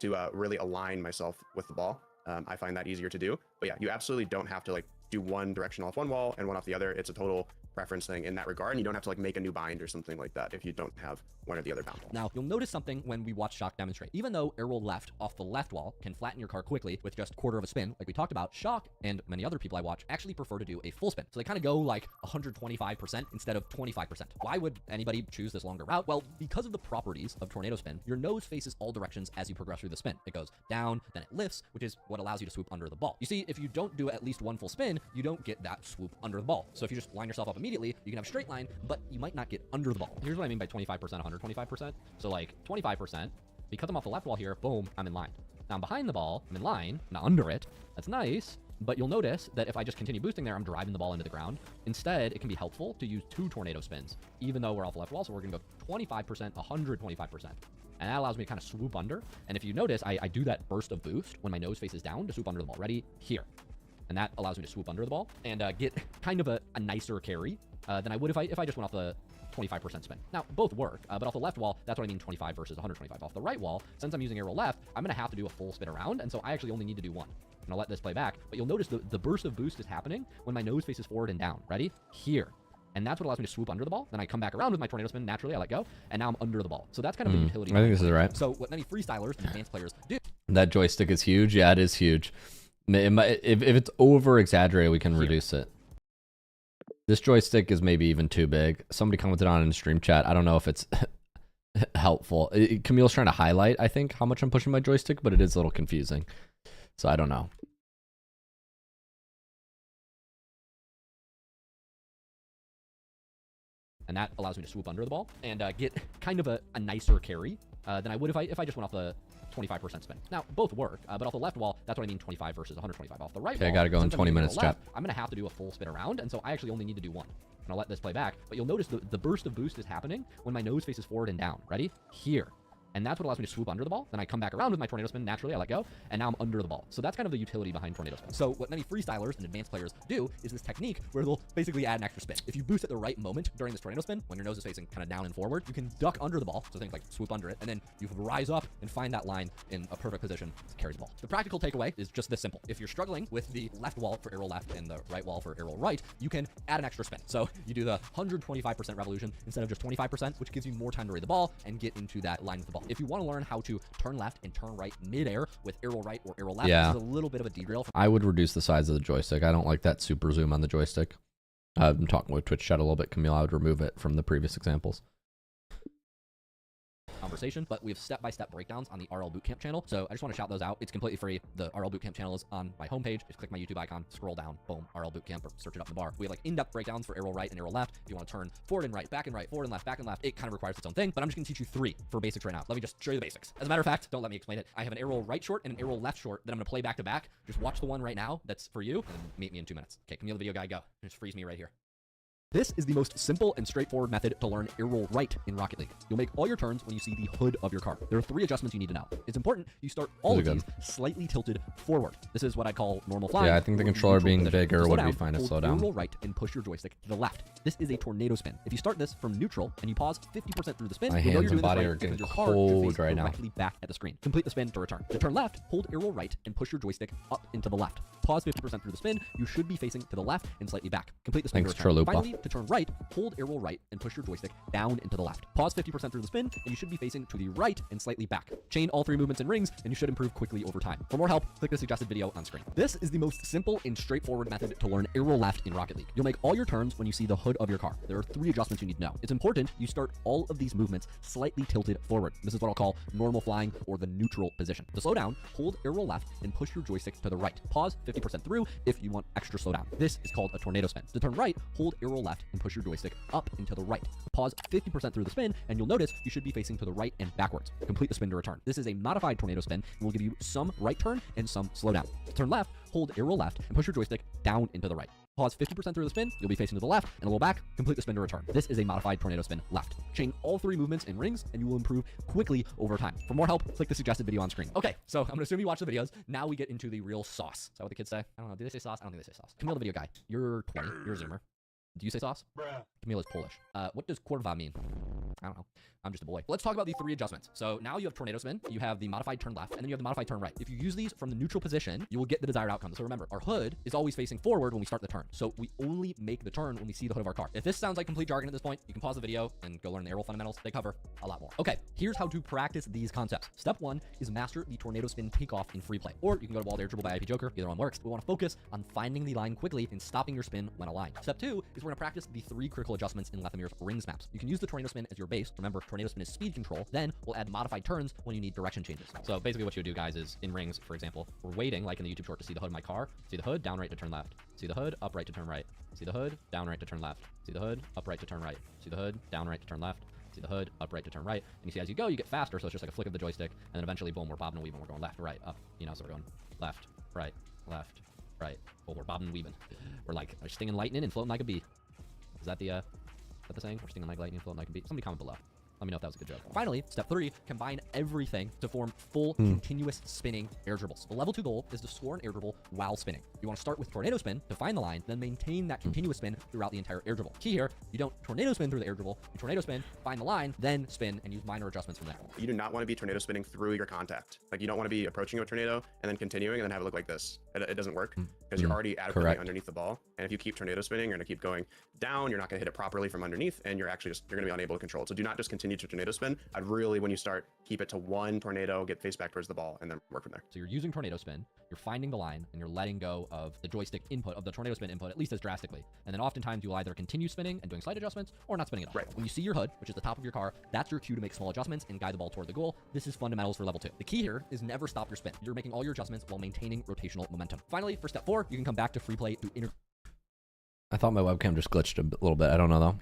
to really align myself with the ball. I find that easier to do. But yeah, you absolutely don't have to like do one direction off one wall and one off the other. It's a total preference thing in that regard, and you don't have to like make a new bind or something like that if you don't have one or the other bound. Now, you'll notice something when we watch Shock demonstrate. Even though arrow left off the left wall can flatten your car quickly with just 1/4 of a spin, like we talked about, Shock and many other people I watch actually prefer to do a full spin. So they kind of go like 125% instead of 25%. Why would anybody choose this longer route? Well, because of the properties of tornado spin, your nose faces all directions as you progress through the spin. It goes down, then it lifts, which is what allows you to swoop under the ball. You see, if you don't do at least one full spin, you don't get that swoop under the ball. So if you just line yourself up immediately, you can have a straight line, but you might not get under the ball. Here's what I mean by 25%, 125%. So like 25%, because I'm off the left wall here, boom, I'm in line. Now I'm behind the ball, I'm in line, not under it. That's nice, but you'll notice that if I just continue boosting there, I'm driving the ball into the ground. Instead, it can be helpful to use 2 tornado spins, even though we're off the left wall, so we're gonna go 25%, 125%. And that allows me to kind of swoop under. And if you notice, I do that burst of boost when my nose faces down to swoop under the ball. Ready? Here. And that allows me to swoop under the ball and get kind of a nicer carry than I would if I just went off the 25% spin. Now, both work, but off the left wall, that's what I mean 25 versus 125. Off the right wall, since I'm using arrow left, I'm going to have to do a full spin around, and so I actually only need to do one. And I'll let this play back, but you'll notice the burst of boost is happening when my nose faces forward and down. Ready? Here. And that's what allows me to swoop under the ball. Then I come back around with my tornado spin. Naturally, I let go, and now I'm under the ball. So that's kind of the utility. I think this is right. So what many freestylers and advanced players do. That joystick is huge. Yeah, it is huge. If it's over exaggerated, we can reduce it. This joystick is maybe even too big. Somebody commented on it in the stream chat. I don't know if it's helpful. Camille's trying to highlight, I think, how much I'm pushing my joystick, but it is a little confusing. So I don't know. And that allows me to swoop under the ball and get kind of a nicer carry than I would if I just went off the 25% spin. Now, both work, but off the left wall, that's what I mean 25 versus 125. Off the right wall, I gotta go in 20 minutes, chat. I'm going to have to do a full spin around, and so I actually only need to do one. And I'll let this play back, but you'll notice the burst of boost is happening when my nose faces forward and down. Ready? Here. And that's what allows me to swoop under the ball. Then I come back around with my tornado spin. Naturally, I let go, and now I'm under the ball. So that's kind of the utility behind tornado spin. So what many freestylers and advanced players do is this technique where they'll basically add an extra spin. If you boost at the right moment during this tornado spin, when your nose is facing kind of down and forward, you can duck under the ball. So things like swoop under it, and then you rise up and find that line in a perfect position to carry the ball. The practical takeaway is just this simple. If you're struggling with the left wall for arrow left and the right wall for arrow right, you can add an extra spin. So you do the 125% revolution instead of just 25%, which gives you more time to read the ball and get into that line with the ball. If you want to learn how to turn left and turn right midair with arrow right or arrow left, Yeah. this is a little bit of a derail. I would reduce the size of the joystick. I don't like that super zoom on the joystick. I'm talking with Twitch chat a little bit, Camille. I would remove it from the previous examples. Conversation, but we have step-by-step breakdowns on the RL Bootcamp channel. So I just want to shout those out. It's completely free. The RL Bootcamp channel is on my homepage. Just click my YouTube icon, scroll down, boom, RL Bootcamp, or search it up in the bar. We have like in-depth breakdowns for arrow right and arrow left. If you want to turn forward and right, forward and left, back and left, it kind of requires its own thing, but I'm just going to teach you 3 for basics right now. Let me just show you the basics. As a matter of fact, don't let me explain it. I have an arrow right short and an arrow left short that I'm going to play back to back. Just watch the one right now that's for you, and then meet me in 2 minutes. Okay, Camille, the video guy, go. Just freeze me right here. This is the most simple and straightforward method to learn arrow right in Rocket League. You'll make all your turns when you see the hood of your car. There are 3 adjustments you need to know. It's important you start all of these slightly tilted forward. This is what I call normal flying. Yeah, I think the controller being bigger would be fine to slow down. Arrow right and push your joystick to the left. This is a tornado spin. If you start this from neutral and you pause 50% through the spin, My you know hands you're and doing body this are right getting because your car should cold face right now. directly back at the screen. Complete the spin to return. To turn left, hold arrow right and push your joystick up into the left. Pause 50% through the spin. You should be facing to the left and slightly back. Complete the spin to return. Chalupa. Finally, to turn right, hold arrow right and push your joystick down into the left. Pause 50% through the spin, and you should be facing to the right and slightly back. Chain all 3 movements in rings, and you should improve quickly over time. For more help, click the suggested video on screen. This is the most simple and straightforward method to learn arrow left in Rocket League. You'll make all your turns when you see the hood of your car. There are 3 adjustments you need to know. It's important you start all of these movements slightly tilted forward. This is what I'll call normal flying or the neutral position. To slow down, hold arrow left and push your joystick to the right. Pause 50% through if you want extra slowdown. This is called a tornado spin. To turn right, hold arrow left and push your joystick up into the right. Pause 50% through the spin, and you'll notice you should be facing to the right and backwards. Complete the spin to return. This is a modified tornado spin and will give you some right turn and some slowdown. To turn left, hold arrow left and push your joystick down into the right. Pause 50% through the spin, you'll be facing to the left, and a little back, complete the spin to return. This is a modified tornado spin left. Chain all 3 movements in rings, and you will improve quickly over time. For more help, click the suggested video on screen. Okay, so I'm gonna assume you watch the videos. Now we get into the real sauce. Is that what the kids say? I don't know, do they say sauce? I don't think they say sauce. Camille, the video guy, you're 20, you're a Zoomer. Do you say sauce? Bruh. Camille is Polish. What does kurwa mean? I don't know. I'm just a boy. Let's talk about the 3 adjustments. So now you have tornado spin, you have the modified turn left, and then you have the modified turn right. If you use these from the neutral position, you will get the desired outcome. So remember, our hood is always facing forward when we start the turn. So we only make the turn when we see the hood of our car. If this sounds like complete jargon at this point, you can pause the video and go learn the arrow fundamentals. They cover a lot more. Okay, here's how to practice these concepts. Step 1 is master the tornado spin takeoff in free play. Or you can go to Wall Dare Dribble by IP Joker. Either one works. We want to focus on finding the line quickly and stopping your spin when aligned. Step 2 is we're going to practice the 3 critical adjustments in Lethamir's rings maps. You can use the tornado spin as your base. Remember, tornado spin is speed control. Then we'll add modified turns when you need direction changes. So basically what you would do, guys, is in rings, for example, we're waiting, like in the YouTube short, to see the hood of my car. See the hood, down right to turn left. See the hood, up right to turn right. See the hood, down right to turn left. See the hood, up right to turn right. See the hood, down right to turn left. See the hood, up right to turn right. And you see as you go, you get faster, so it's just like a flick of the joystick. And then eventually, boom, we're bobbing and weaving. We're going left, right, up. You know, so we're going left, right, left, right. Oh, we're bobbing and weaving. We're like stinging lightning and floating like a bee. Is that the saying? We're stinging like lightning, floating like a bee. Somebody comment below. Let me know if that was a good joke. Finally, step 3, combine everything to form full continuous spinning air dribbles. The level 2 goal is to score an air dribble while spinning. You want to start with tornado spin to find the line, then maintain that continuous spin throughout the entire air dribble. Key here, you don't tornado spin through the air dribble, you tornado spin, find the line, then spin and use minor adjustments from there. You do not want to be tornado spinning through your contact. Like you don't want to be approaching a tornado and then continuing and then have it look like this. It doesn't work because you're already adequately underneath the ball. And if you keep tornado spinning, you're going to keep going down. You're not going to hit it properly from underneath, and you're going to be unable to control it. So do not just continue to tornado spin. I'd really, when you start, keep it to 1 tornado, get face back towards the ball, and then work from there. So you're using tornado spin, you're finding the line, and you're letting go of the joystick input of the tornado spin input, at least as drastically. And then oftentimes you'll either continue spinning and doing slight adjustments or not spinning at all. Right. When you see your hood, which is the top of your car, that's your cue to make small adjustments and guide the ball toward the goal. This is fundamentals for level 2. The key here is never stop your spin. You're making all your adjustments while maintaining rotational momentum. Finally, for step 4, you can come back to free play to I thought my webcam just glitched a little bit. I don't know though.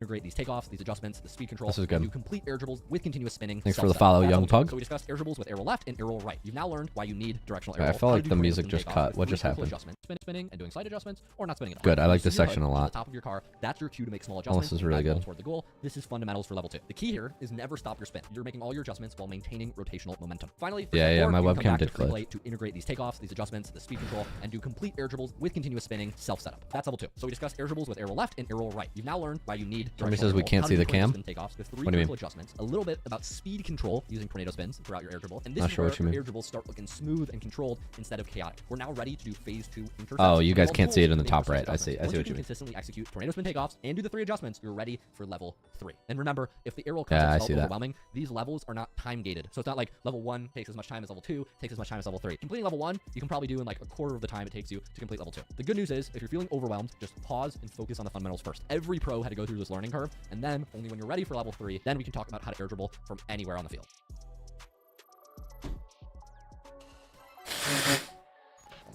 integrate these takeoffs, these adjustments, the speed control, This is good. and do complete air dribbles with continuous spinning. Thanks for the self-setup. follow, That's young level two. pug. So we discussed air dribbles with arrow left and arrow right. You've now learned why you need directional I arrow. felt how like to the do music takeoffs just with cut. What three just simple happened? adjustments, spinning and doing slight adjustments, or not spinning at all. Good, I When like you this see the section hood a on lot. the top of your car, that's your cue to make small Oh, adjustments. this is really as you good. toward the goal. This is fundamentals for level 2. The key here is never stop your spin. You're making all your adjustments while maintaining rotational momentum. Finally, for Yeah, step yeah, four, my you can come webcam back to did free glitch. play to integrate these takeoffs, these adjustments, the speed control, and do complete air dribbles with continuous spinning, self-setup. That's level 2. So we discussed air dribbles with arrow left and arrow right. You've now learned why you need Somebody directional says we arrow, can't how see to the do tornado cam? spin takeoffs with 3 What do you critical mean? adjustments, a little bit about speed control using tornado spins throughout your air dribble, and this Not is sure where what you your mean. air dribbles start looking smooth and controlled instead of chaotic. We're now ready to do phase 2 intercepts. Oh, you guys All can't see it in the tools top for right. I such see. I adjustments. see what Once you can mean. consistently execute tornado spin takeoffs and do the 3 adjustments, you're ready for level 3. And remember, if the arrow Yeah, I concepts see felt that. overwhelming, these levels are not time gated. So it's not like level 1 takes as much time as level 2, takes as much time as level 3. Completing level 1, you can probably do in like a quarter of the time it takes you to complete level 2. The good news is, if you're feeling overwhelmed, just pause and focus on the fundamentals first. Every pro had to go through this learning curve, and then only when you're ready for level 3, then we can talk about how to air dribble from anywhere on the field.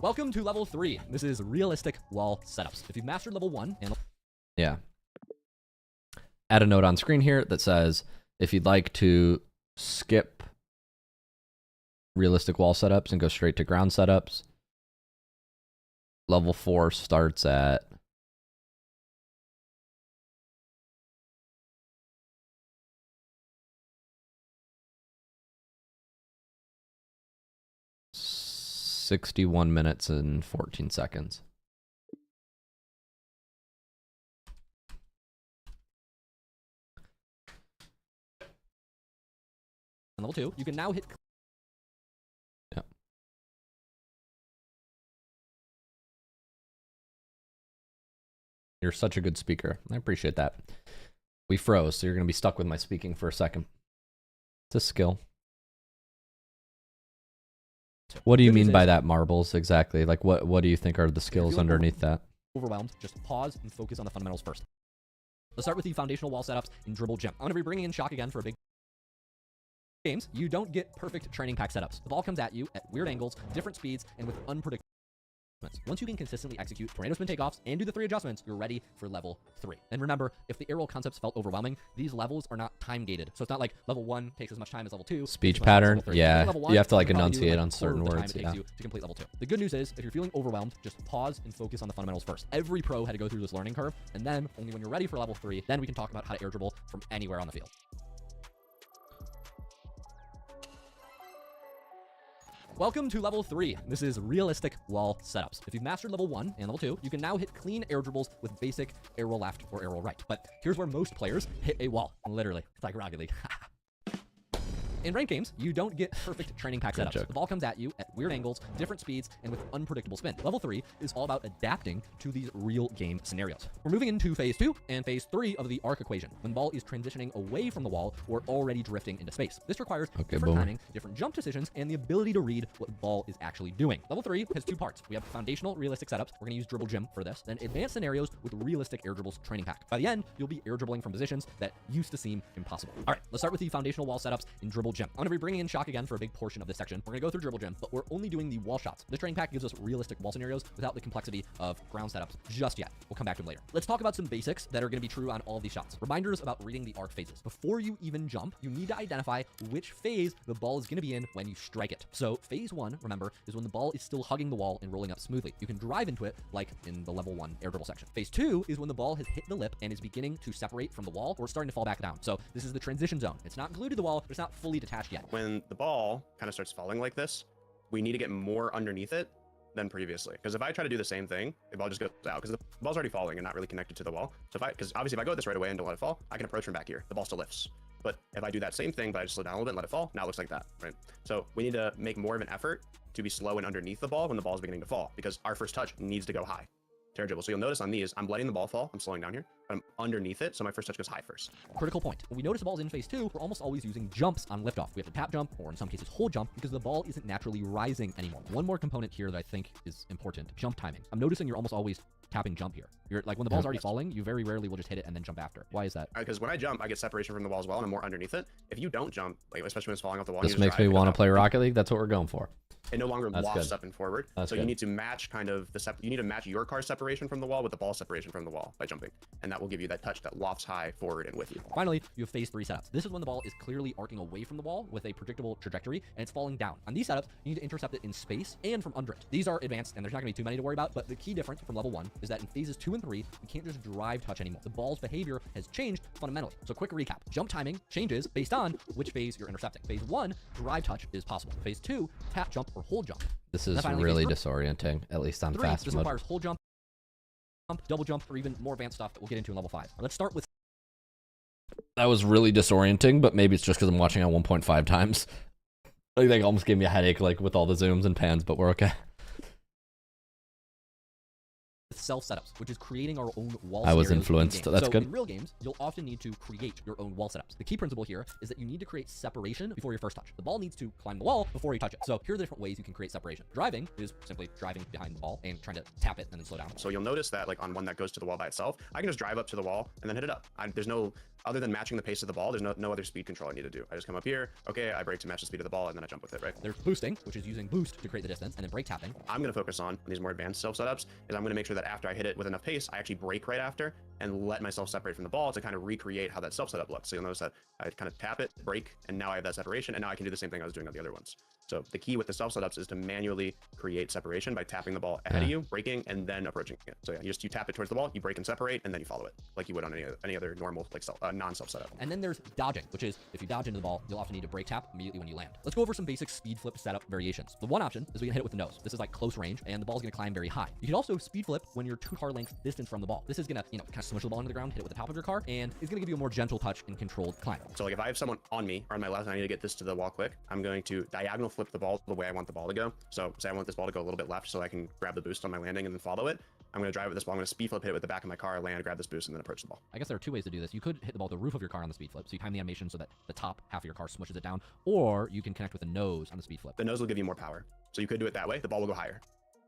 Welcome to level 3. This is realistic wall setups. If you've mastered level 1 and Yeah. Add a note on screen here that says if you'd like to skip realistic wall setups and go straight to ground setups, level 4 starts at $61 and 14 seconds. on level 2, you can now hit Yeah. You're such a good speaker. I appreciate that. We froze, so you're going to be stuck with my speaking for a second. It's a skill. What do you Good news mean by is- that, Marbles, exactly? Like, what do you think are the skills feeling underneath that? overwhelmed, just pause and focus on the fundamentals first. Let's start with the foundational wall setups in Dribble Gym. I'm going to be bringing in Shock again for a big games. You don't get perfect training pack setups. The ball comes at you at weird angles, different speeds, and with unpredictable. Once you can consistently execute tornado spin takeoffs and do the 3 adjustments, you're ready for level 3. And remember, if the aerial concepts felt overwhelming, these levels are not time gated. So it's not like level 1 takes as much time as level 2. Speech takes as much time as pattern, level 3. yeah. Level 1, You have to, like, you can probably do, enunciate like, on a quarter certain of the time words, it takes yeah. you to complete level 2. The good news is, if you're feeling overwhelmed, just pause and focus on the fundamentals first. Every pro had to go through this learning curve, and then only when you're ready for level 3, then we can talk about how to air dribble from anywhere on the field. Welcome to level 3. This is realistic wall setups. If you've mastered level 1 and level 2, you can now hit clean air dribbles with basic arrow left or arrow right. But here's where most players hit a wall. Literally. It's like Rocket League. In ranked games, you don't get perfect training pack Good setups. joke. The ball comes at you at weird angles, different speeds, and with unpredictable spin. Level 3 is all about adapting to these real game scenarios. We're moving into phase 2 and phase 3 of the arc equation, when the ball is transitioning away from the wall or already drifting into space. This requires different boomer. timing, different jump decisions, and the ability to read what the ball is actually doing. Level 3 has 2 parts. We have foundational realistic setups. We're going to use Dribble Gym for this. Then advanced scenarios with realistic air dribbles training pack. By the end, you'll be air dribbling from positions that used to seem impossible. All right, let's start with the foundational wall setups in Dribble Gym. I'm going to be bringing in Shock again for a big portion of this section. We're going to go through Dribble Gym, but we're only doing the wall shots. This training pack gives us realistic wall scenarios without the complexity of ground setups just yet. We'll come back to them later. Let's talk about some basics that are going to be true on all of these shots. Reminders about reading the arc phases. Before you even jump, you need to identify which phase the ball is going to be in when you strike it. So phase 1, remember, is when the ball is still hugging the wall and rolling up smoothly. You can drive into it like in the level 1 air dribble section. Phase 2 is when the ball has hit the lip and is beginning to separate from the wall or starting to fall back down. So this is the transition zone. It's not glued to the wall, but it's not fully detached yet. When the ball kind of starts falling like this, we need to get more underneath it than previously. Because if I try to do the same thing, the ball just goes out because the ball's already falling and not really connected to the wall. So because obviously if I go this right away and don't let it fall, I can approach from back here. The ball still lifts. But if I do that same thing, but I just slow down a little bit and let it fall, now it looks like that, right? So we need to make more of an effort to be slow and underneath the ball when the ball is beginning to fall, because our first touch needs to go high. Terra dribble. So you'll notice on these, I'm letting the ball fall. I'm slowing down here, but I'm underneath it. So my first touch goes high first. Critical point. When we notice the ball's in phase 2, we're almost always using jumps on liftoff. We have to tap jump, or in some cases hold jump, because the ball isn't naturally rising anymore. One more component here that I think is important, jump timing. I'm noticing you're almost always tapping jump here. You're like, when the ball's already falling, you very rarely will just hit it and then jump after. Why is that? Because when I jump, I get separation from the wall as well, and I'm more underneath it. If you don't jump, like especially when it's falling off the wall, This makes me want to play Rocket League. That's what we're going for. It no longer That's lofts good. up and forward. That's so good. you need to match kind of you need to match your car's separation from the wall with the ball separation from the wall by jumping, and that will give you that touch that lofts high forward and with you. Finally, you have phase 3 setups. This is when the ball is clearly arcing away from the wall with a predictable trajectory, and it's falling down. On these setups, you need to intercept it in space and from under it. These are advanced, and there's not going to be too many to worry about, but the key difference from level 1 is that in phases 2 and 3, you can't just drive touch anymore. The ball's behavior has changed fundamentally. So quick recap. Jump timing changes based on which phase you're intercepting. Phase 1, drive touch is possible. Phase 2, tap jump or hold jump. This is really disorienting, at least on 3, fast this mode. requires hold jump, double jump, or even more advanced stuff that we'll get into in level 5. Let's start with That was really disorienting, but maybe it's just because I'm watching on 1.5 times. Like, they almost gave me a headache, like with all the zooms and pans, but we're okay. self setups, which is creating our own wall I was scenarios influenced. in-game. That's so good. In real games, you'll often need to create your own wall setups. The key principle here is that you need to create separation before your first touch. The ball needs to climb the wall before you touch it. So here are the different ways you can create separation. Driving is simply driving behind the ball and trying to tap it and then slow down. So you'll notice that like on one that goes to the wall by itself, I can just drive up to the wall and then hit it up. There's no, other than matching the pace of the ball, there's no other speed control I need to do. I just come up here, okay, I brake to match the speed of the ball, and then I jump with it, right? There's boosting, which is using boost to create the distance, and then brake tapping. I'm going to focus on these more advanced self setups is I'm going to make sure that after I hit it with enough pace, I actually brake right after and let myself separate from the ball to kind of recreate how that self setup looks. So you'll notice that I kind of tap it, brake, and now I have that separation, and now I can do the same thing I was doing on the other ones. So the key with the self setups is to manually create separation by tapping the ball ahead of you, braking, and then approaching it. So yeah, you tap it towards the ball, you brake and separate, and then you follow it like you would on any other normal like non-self setup. And then there's dodging, which is if you dodge into the ball, you'll often need to brake tap immediately when you land. Let's go over some basic speed flip setup variations. The one option is we can hit it with the nose. This is like close range, and the ball's gonna climb very high. You can also speed flip when you're 2 car lengths distance from the ball. This is gonna, kind of smush the ball into the ground, hit it with the top of your car, and it's gonna give you a more gentle touch and controlled climb. So like if I have someone on me or on my left and I need to get this to the wall quick, I'm going to diagonal flip the ball the way I want the ball to go. So say I want this ball to go a little bit left so I can grab the boost on my landing and then follow it. I'm going to drive with this ball. I'm going to speed flip, hit it with the back of my car, land, grab this boost, and then approach the ball. I guess there are 2 ways to do this. You could hit the ball with the roof of your car on the speed flip, so you time the animation so that the top half of your car smushes it down, or you can connect with the nose on the speed flip. The nose will give you more power. So you could do it that way. The ball will go higher.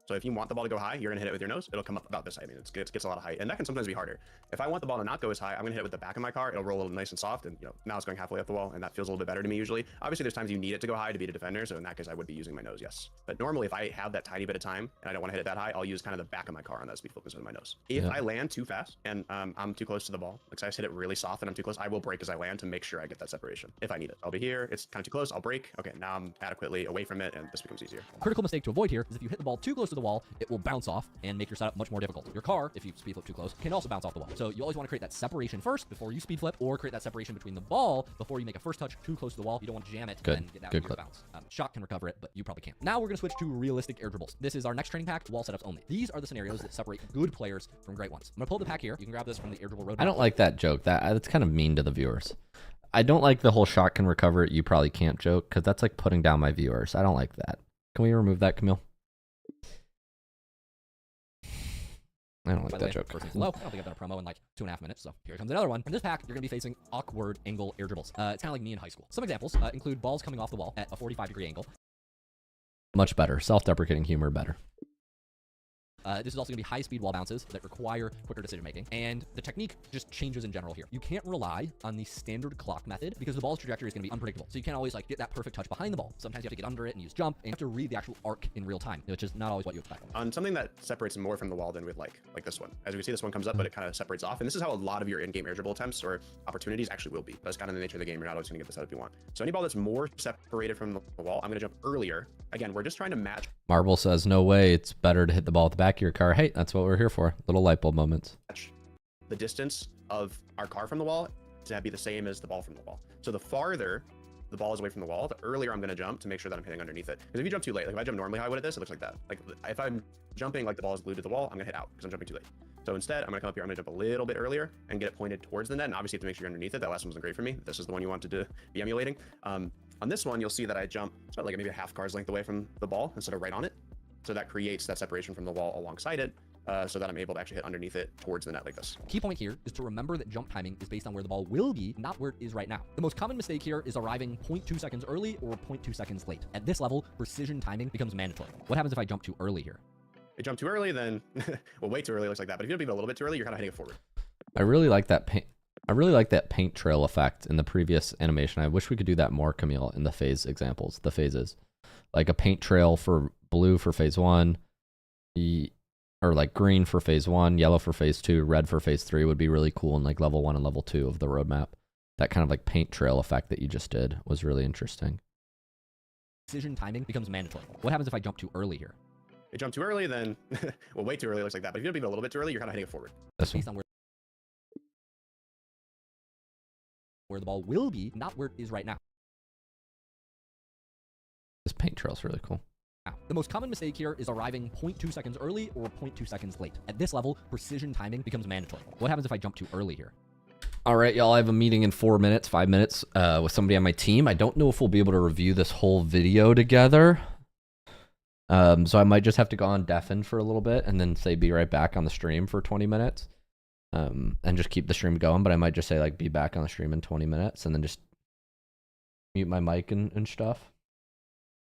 So if you want the ball to go high, you're going to hit it with your nose. It'll come up about this height. I mean, it gets a lot of height, and that can sometimes be harder. If I want the ball to not go as high, I'm going to hit it with the back of my car. It'll roll a little nice and soft, and now it's going halfway up the wall, and that feels a little bit better to me usually. Obviously, there's times you need it to go high to beat a defender, so in that case, I would be using my nose, yes. But normally, if I have that tiny bit of time and I don't want to hit it that high, I'll use kind of the back of my car on that speed flip instead of my nose. If I land too fast and I'm too close to the ball, like I just hit it really soft and I'm too close, I will brake as I land to make sure I get that separation. If I need it, I'll be here. It's kind of too close. I'll brake. Okay, now I'm adequately away from it, and this becomes easier. Critical mistake to avoid here is if you hit the ball too close to the wall, it will bounce off and make your setup much more difficult. Your car, if you speed flip too close, can also bounce off the wall. So you always want to create that separation first before you speed flip, or create that separation between the ball before you make a first touch too close to the wall. You don't want to jam it and get that weird bounce. Shot can recover it, but you probably can't. Now we're going to switch to realistic air dribbles. This is our next training pack, wall setups only. These are the scenarios that separate good players from great ones. I'm going to pull the pack here. You can grab this from the air dribble roadmap. I don't like that joke. That's kind of mean to the viewers. I don't like the whole shot can recover it, you probably can't joke, because that's like putting down my viewers. I don't like that. Can we remove that, Camille? I don't like that joke. Low. I don't think I've done a promo in like 2.5 minutes, so here comes another one. In this pack, you're going to be facing awkward angle air dribbles. It's kind of like me in high school. Some examples include balls coming off the wall at a 45-degree angle. Much better. Self-deprecating humor better. This is also going to be high-speed wall bounces that require quicker decision-making, and the technique just changes in general here. You can't rely on the standard clock method because the ball's trajectory is going to be unpredictable. So you can't always like get that perfect touch behind the ball. Sometimes you have to get under it and use jump, and you have to read the actual arc in real time, which is not always what you expect. On something that separates more from the wall than with like this one. As we see, this one comes up, but it kind of separates off, and this is how a lot of your in-game air dribble attempts or opportunities actually will be. That's kind of the nature of the game. You're not always going to get the setup you want. So any ball that's more separated from the wall, I'm going to jump earlier. Again, we're just trying to match. Marble says, no way, it's better to hit the ball at the back of your car. Hey, that's what we're here for. Little light bulb moments. The distance of our car from the wall to be the same as the ball from the wall. So the farther the ball is away from the wall, the earlier I'm going to jump to make sure that I'm hitting underneath it. Because if you jump too late, like if I jump normally high with this, it looks like that. Like if I'm jumping like the ball is glued to the wall, I'm going to hit out because I'm jumping too late. So instead, I'm going to come up here, I'm going to jump a little bit earlier and get it pointed towards the net. And obviously, you have to make sure you're underneath it. That last one wasn't great for me. This is the one you wanted to be emulating. On this one, you'll see that I jump about like maybe a half car's length away from the ball instead of right on it. So that creates that separation from the wall alongside it. So that I'm able to actually hit underneath it towards the net like this. Key point here is to remember that jump timing is based on where the ball will be, not where it is right now. The most common mistake here is arriving 0.2 seconds early or 0.2 seconds late. At this level, precision timing becomes mandatory. What happens if I jump too early here? If you jump too early, then, well, way too early looks like that. But if you jump even a little bit too early, you're kind of hitting it forward. I really like that paint. I really like that paint trail effect in the previous animation. I wish we could do that more, Camille, in the phase examples, the phases. Like a paint trail for blue for phase 1, or like green for phase 1, yellow for phase 2, red for phase 3 would be really cool in like level 1 and level 2 of the roadmap. That kind of like paint trail effect that you just did was really interesting. Precision timing becomes mandatory. What happens if I jump too early here? If you jump too early, then, well, way too early looks like that. But if you jump even a little bit too early, you're kind of hitting it forward. This one. Based on where the ball will be, not where it is right now. This paint trail is really cool. Now, the most common mistake here is arriving 0.2 seconds early or 0.2 seconds late. At this level, precision timing becomes mandatory. What happens if I jump too early here? All right, y'all, I have a meeting in 4 minutes, 5 minutes with somebody on my team. I don't know if we'll be able to review this whole video together. So I might just have to go on deafen for a little bit and then say be right back on the stream for 20 minutes. And just keep the stream going, but I might just say like be back on the stream in 20 minutes and then just mute my mic and stuff.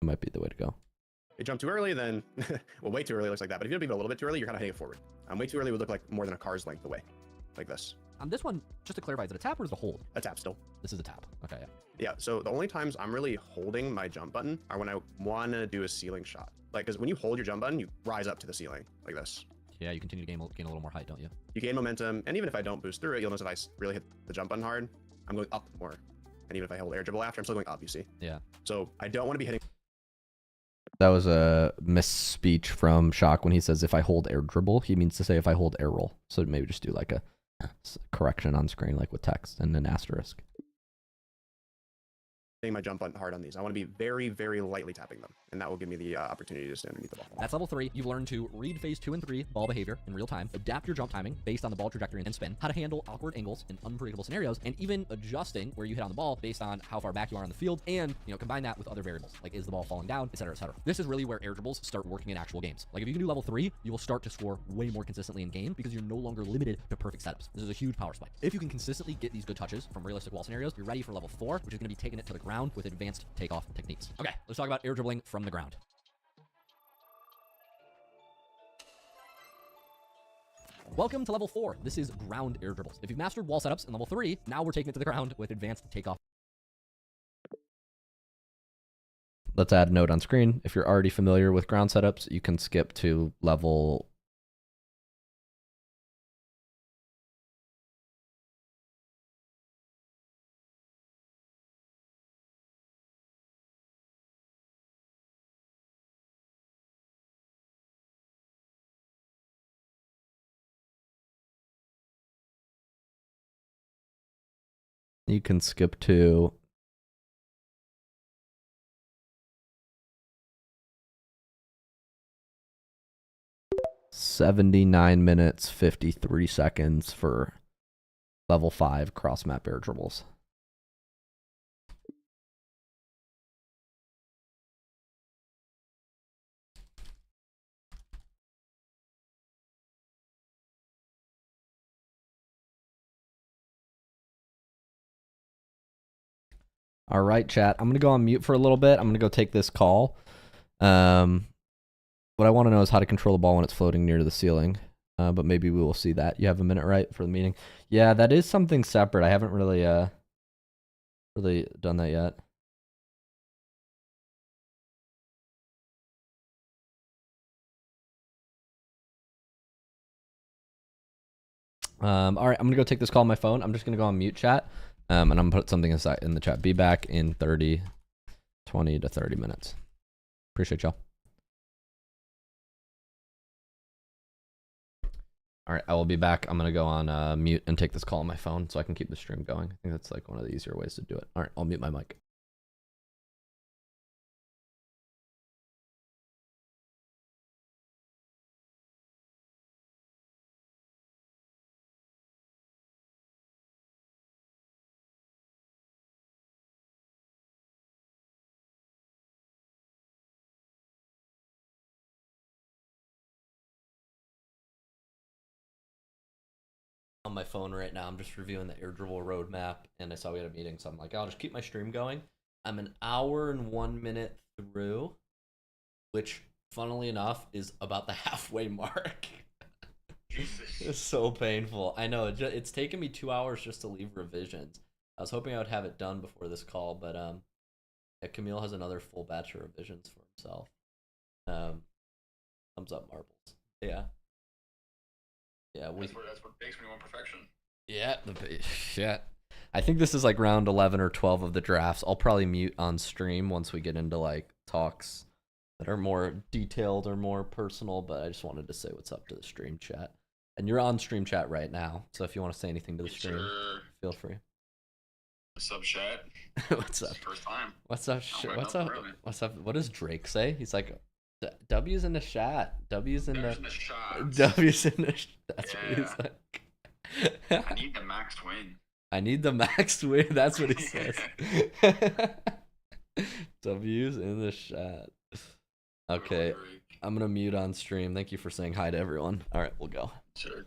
It might be the way to go. If you jump too early, then, well, way too early looks like that. But if you jump even a little bit too early, you're kind of hitting it forward. Way too early would look like more than a car's length away, like this. On this one, just to clarify, is it a tap or is it a hold? A tap still. This is a tap. Okay, yeah. Yeah, so the only times I'm really holding my jump button are when I want to do a ceiling shot. Like, because when you hold your jump button, you rise up to the ceiling, like this. Yeah, you continue to gain a little more height, don't you? You gain momentum, and even if I don't boost through it, you'll notice if I really hit the jump button hard, I'm going up more. And even if I hold air dribble after, I'm still going up, you see? Yeah. So I don't want to be hitting... That was a misspeech from Shock when he says if I hold air dribble, he means to say if I hold air roll. So maybe just do like a correction on screen, like with text and an asterisk. my jump button hard on these. I want to be very, very lightly tapping them, and that will give me the opportunity to stand underneath the ball. That's level 3. You've learned to read phase 2 and 3 ball behavior in real time, adapt your jump timing based on the ball trajectory and spin, how to handle awkward angles in unpredictable scenarios, and even adjusting where you hit on the ball based on how far back you are on the field, and combine that with other variables like is the ball falling down, etc., etc. This is really where air dribbles start working in actual games. Like if you can do level 3, you will start to score way more consistently in game because you're no longer limited to perfect setups. This is a huge power spike. If you can consistently get these good touches from realistic wall scenarios, you're ready for level 4, which is going to be taking it to the ground with advanced takeoff techniques. Okay, let's talk about air dribbling from the ground. Welcome to level 4. This is ground air dribbles. If you've mastered wall setups in level 3, now we're taking it to the ground with advanced takeoff. Let's add a note on screen. If you're already familiar with ground setups, you can skip to level... You can skip to 79 minutes, 53 seconds for level 5 cross map air dribbles. All right, chat. I'm going to go on mute for a little bit. I'm going to go take this call. What I want to know is how to control the ball when it's floating near to the ceiling. But maybe we will see that. You have a minute, right, for the meeting? Yeah, that is something separate. I haven't really done that yet. All right, I'm going to go take this call on my phone. I'm just going to go on mute, chat. And I'm going to put something inside in the chat. Be back in 20 to 30 minutes. Appreciate y'all. All right, I will be back. I'm going to go on mute and take this call on my phone so I can keep the stream going. I think that's like one of the easier ways to do it. All right, I'll mute my mic. On my phone right now, I'm just reviewing the air dribble roadmap, and I saw we had a meeting, so I'm like, I'll just keep my stream going. I'm an hour and 1 minute through, which funnily enough, is about the halfway mark. Jesus. It's so painful. I know, it's taken me 2 hours just to leave revisions. I was hoping I would have it done before this call, but yeah, Camille has another full batch of revisions for himself. Thumbs up, marbles. Yeah. Yeah, That's what makes me want perfection. Yeah, yeah. I think this is like round 11 or 12 of the drafts. I'll probably mute on stream once we get into like talks that are more detailed or more personal, but I just wanted to say what's up to the stream chat. And you're on stream chat right now, so if you want to say anything to the stream, feel free. What's up, chat? What's up? First time. What's up? Oh, What's no, up? really. What's up? What does Drake say? He's like, W's in the chat. W's in There's the. the shots. W's in the. That's what he's Yeah. like. I need the max win. I need the max win. That's what he says. W's in the chat. Okay, I'm gonna mute on stream. Thank you for saying hi to everyone. All right, we'll go. Sure.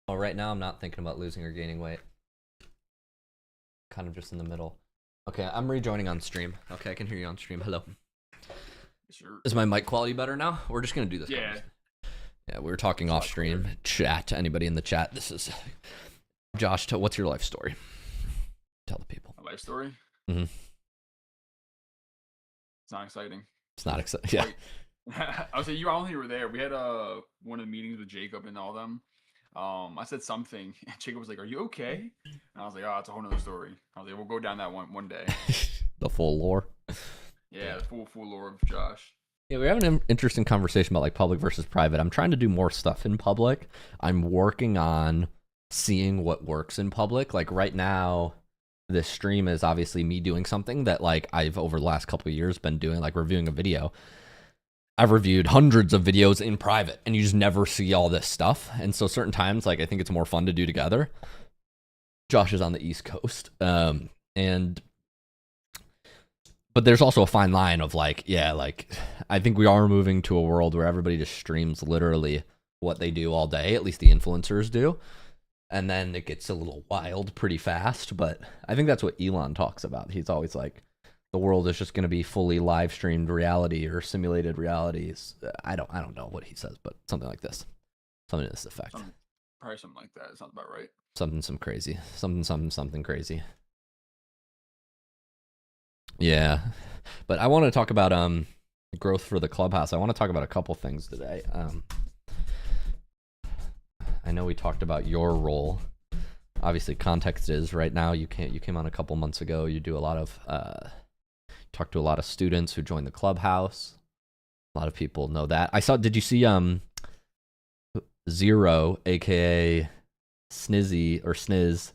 Oh, right now I'm not thinking about losing or gaining weight. Kind of just in the middle. Okay, I'm rejoining on stream. Okay, I can hear you on stream. Hello. Sure. Is my mic quality better now? We're just gonna do this. Yeah. Yeah, we were talking off stream. Chat. Anybody in the chat? This is Josh. What's your life story? Tell the people. My life story. Mhm. It's not exciting. It's not exciting. Yeah. Like, I was saying, I don't think you were there. We had one of the meetings with Jacob and all them. I said something, and Jacob was like, "Are you okay?" And I was like, "Oh, it's a whole nother story." I was like, "We'll go down that one day." The full lore. Yeah, the full lore of Josh. Yeah, we're having an interesting conversation about like public versus private. I'm trying to do more stuff in public. I'm working on seeing what works in public. Like right now, this stream is obviously me doing something that like I've over the last couple of years been doing, like reviewing a video. I've reviewed hundreds of videos in private, and you just never see all this stuff. And so certain times, like I think it's more fun to do together. Josh is on the East Coast, but there's also a fine line of like, yeah, like I think we are moving to a world where everybody just streams literally what they do all day. At least the influencers do. And then it gets a little wild pretty fast. But I think that's what Elon talks about. He's always like, the world is just going to be fully live streamed reality or simulated realities. I don't know what he says, but something like this. Something to this effect. Probably something like that. Sounds about right. Something crazy. Something crazy. Yeah. But I want to talk about growth for the clubhouse. I want to talk about a couple things today. I know we talked about your role. Obviously, context is right now you came on a couple months ago. You do a lot of talk to a lot of students who joined the clubhouse. A lot of people know that. Did you see Zero, aka Snizzy or Sniz,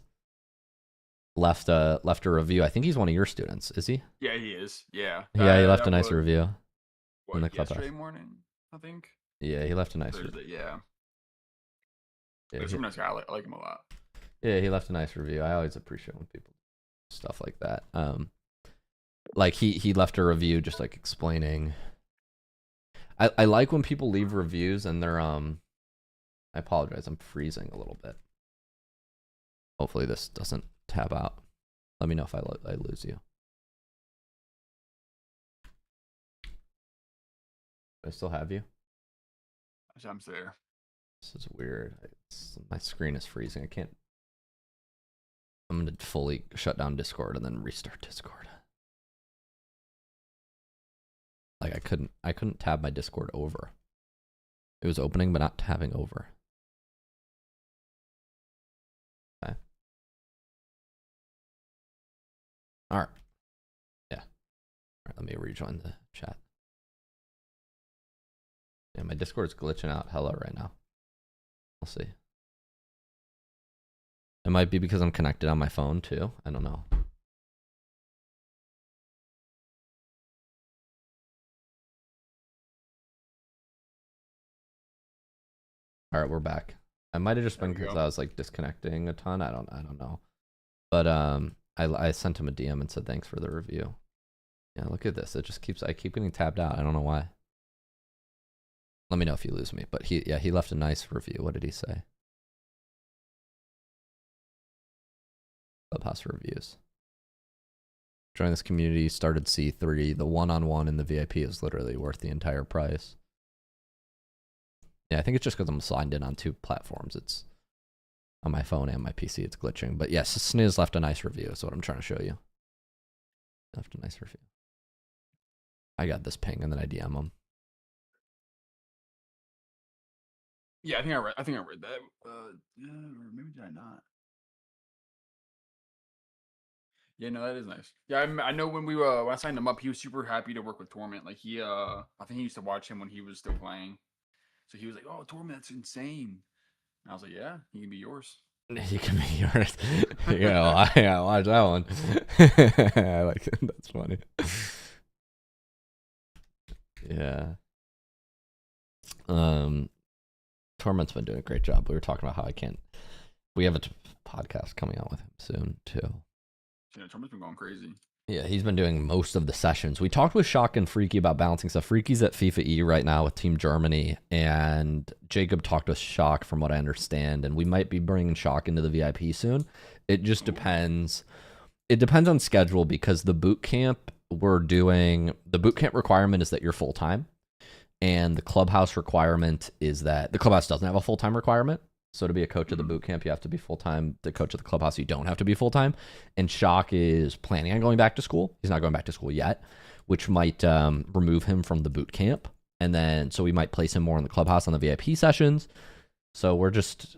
left a review. I think he's one of your students, is he? Yeah, he is. Yeah. Yeah, he left a nice review in the clubhouse. Yesterday morning, I think. Yeah, he left a nice review. Yeah. Yeah, he's a nice guy. I like him a lot. Yeah, he left a nice review. I always appreciate when people do stuff like that. Like he left a review just like explaining. I like when people leave reviews and they're I apologize, I'm freezing a little bit. Hopefully this doesn't tab out. Let me know if I lose you. Do I still have you? I'm there. This is weird. My screen is freezing. I can't. I'm gonna fully shut down Discord and then restart Discord. Like I couldn't tab my Discord over. It was opening but not tabbing over. Okay. All right. Yeah. All right, let me rejoin the chat. Yeah, my Discord's glitching out hella right now. We'll see. It might be because I'm connected on my phone too. I don't know. All right, we're back. I might have just been because I was like disconnecting a ton. I don't know. But I sent him a DM and said thanks for the review. Yeah, look at this. I keep getting tabbed out. I don't know why. Let me know if you lose me. But he left a nice review. What did he say? Clubhouse reviews. Join this community, started C3. The one-on-one in the VIP is literally worth the entire price. Yeah, I think it's just because I'm signed in on two platforms. It's on my phone and my PC. It's glitching. But yes, Sniz left a nice review. Is what I'm trying to show you. Left a nice review. I got this ping and then I DM him. Yeah, I think I read that. Or maybe did I not? Yeah, no, that is nice. Yeah, I know when when I signed him up, he was super happy to work with Torment. Like I think he used to watch him when he was still playing. So he was like, "Oh, Torment, that's insane." And I was like, "Yeah, he can be yours." He can be yours. Yeah, I gotta watch that one. I like it. That's funny. Yeah. Torment's been doing a great job. We were talking about how we have a podcast coming out with him soon too. Yeah, Torment's been going crazy. Yeah, he's been doing most of the sessions. We talked with Shock and Freaky about balancing stuff. Freaky's at FIFA E right now with Team Germany, and Jacob talked with Shock from what I understand, and we might be bringing Shock into the VIP soon. It just depends. It depends on schedule because the boot camp requirement is that you're full-time, and the clubhouse requirement is that the clubhouse doesn't have a full-time requirement. So to be a coach of the boot camp, you have to be full-time. To coach of the clubhouse, you don't have to be full-time. And Shock is planning on going back to school. He's not going back to school yet. which might remove him from the boot camp. And then, so we might place him more in the clubhouse on the VIP sessions. So we're just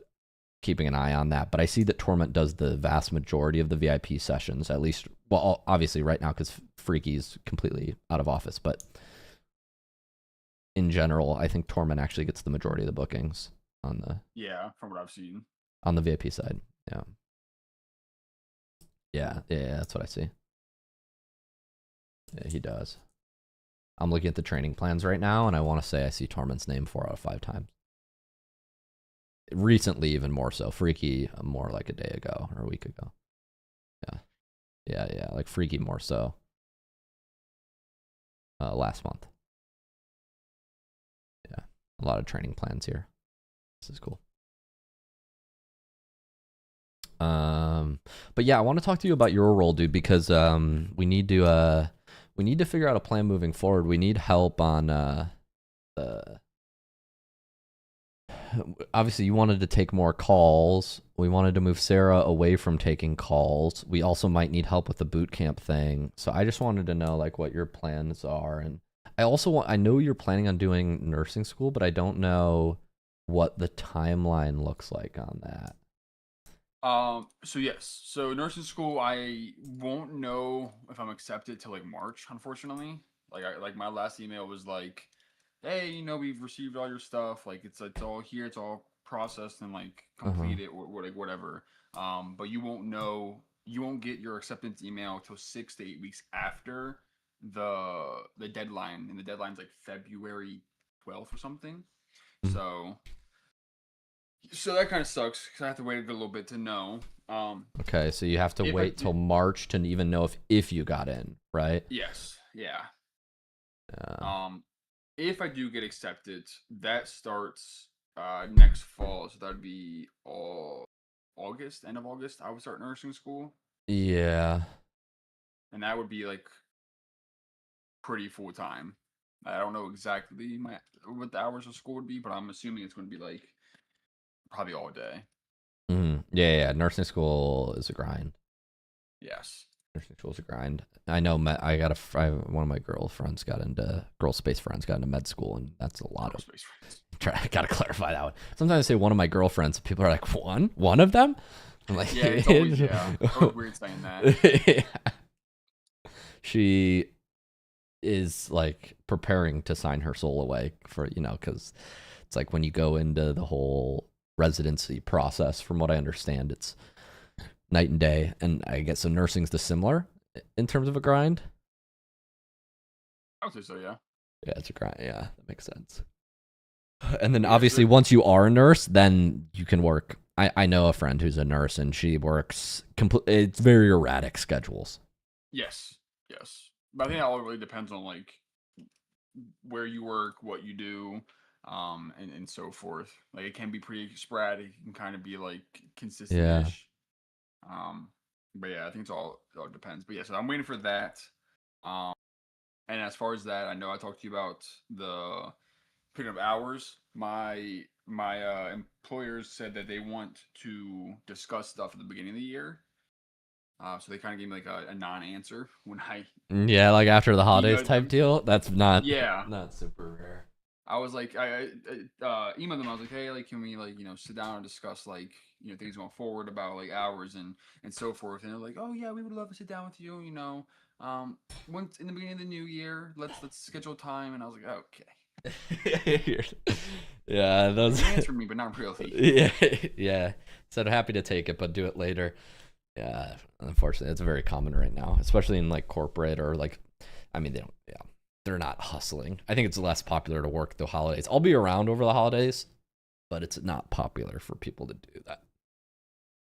keeping an eye on that. But I see that Torment does the vast majority of the VIP sessions, at least, well, obviously right now because Freaky's completely out of office. But in general, I think Torment actually gets the majority of the bookings on the from what I've seen on the VIP side. Yeah, that's what I see. Yeah, he does. I'm looking at the training plans right now, and I want to say I see Torment's name 4 out of 5 times. Recently, even more so. Freaky, more like a day ago or a week ago. Yeah, like Freaky more so. Last month. Yeah, a lot of training plans here. This is cool. But yeah, I want to talk to you about your role, dude, because we need to figure out a plan moving forward. We need help on obviously you wanted to take more calls. We wanted to move Sarah away from taking calls. We also might need help with the boot camp thing. So I just wanted to know like what your plans are. And I know you're planning on doing nursing school, but I don't know what the timeline looks like on that. So yes, so nursing school, I won't know if I'm accepted till like March, unfortunately. Like my last email was like, hey, we've received all your stuff, like it's all here, it's all processed and like completed or like whatever. But you won't get your acceptance email till 6 to 8 weeks after the deadline, and the deadline's like February 12th or something. So that kind of sucks because I have to wait a little bit to know. Okay, so you have to wait till March to even know if you got in, right? Yes. Yeah. If I do get accepted, that starts next fall, so that'd be August, end of August. I would start nursing school. Yeah. And that would be like pretty full time. I don't know exactly what the hours of school would be, but I'm assuming it's going to be like probably all day. Yeah. Nursing school is a grind. Yes. Nursing school is a grind. I know. One of my girl space friends got into med school, and that's a lot of space friends. I gotta clarify that one. Sometimes I say one of my girlfriends, people are like, one of them. I'm like, yeah, it's always always weird saying that. Yeah. She is like preparing to sign her soul away for because it's like when you go into the whole residency process, from what I understand, it's night and day. And I guess so nursing's the similar in terms of a grind. I would say so, yeah. Yeah, it's a grind. Yeah, that makes sense. And then obviously once you are a nurse, then you can work. I know a friend who's a nurse, and she works it's very erratic schedules. Yes. But I think that all really depends on like where you work, what you do, and so forth. Like it can be pretty sporadic. It can kind of be like consistent-ish. Yeah. But yeah, I think it all depends. But yeah, so I'm waiting for that. And as far as that, I know I talked to you about the picking up hours. My employers said that they want to discuss stuff at the beginning of the year. So they kind of gave me like a non-answer when I like after the holidays type deal. That's not super rare. I was like, I emailed them. I was like, hey, like, can we like sit down and discuss like things going forward about like hours and so forth. And they're like, oh yeah, we would love to sit down with you. Once in the beginning of the new year, let's schedule time. And I was like, okay. Yeah, those answer me, but not really. Yeah. Said happy to take it, but do it later. Yeah, unfortunately, it's very common right now, especially in like corporate or like, I mean, they're not hustling. I think it's less popular to work the holidays. I'll be around over the holidays, but it's not popular for people to do that.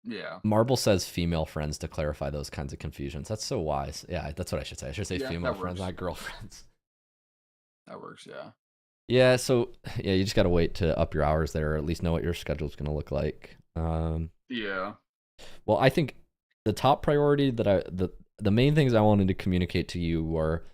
Yeah. Marble says female friends to clarify those kinds of confusions. That's so wise. Yeah, that's what I should say. I should say female friends, not girlfriends. That works, yeah. Yeah, so you just got to wait to up your hours there, or at least know what your schedule's going to look like. Yeah. Well, I think the top priority that the main things I wanted to communicate to you were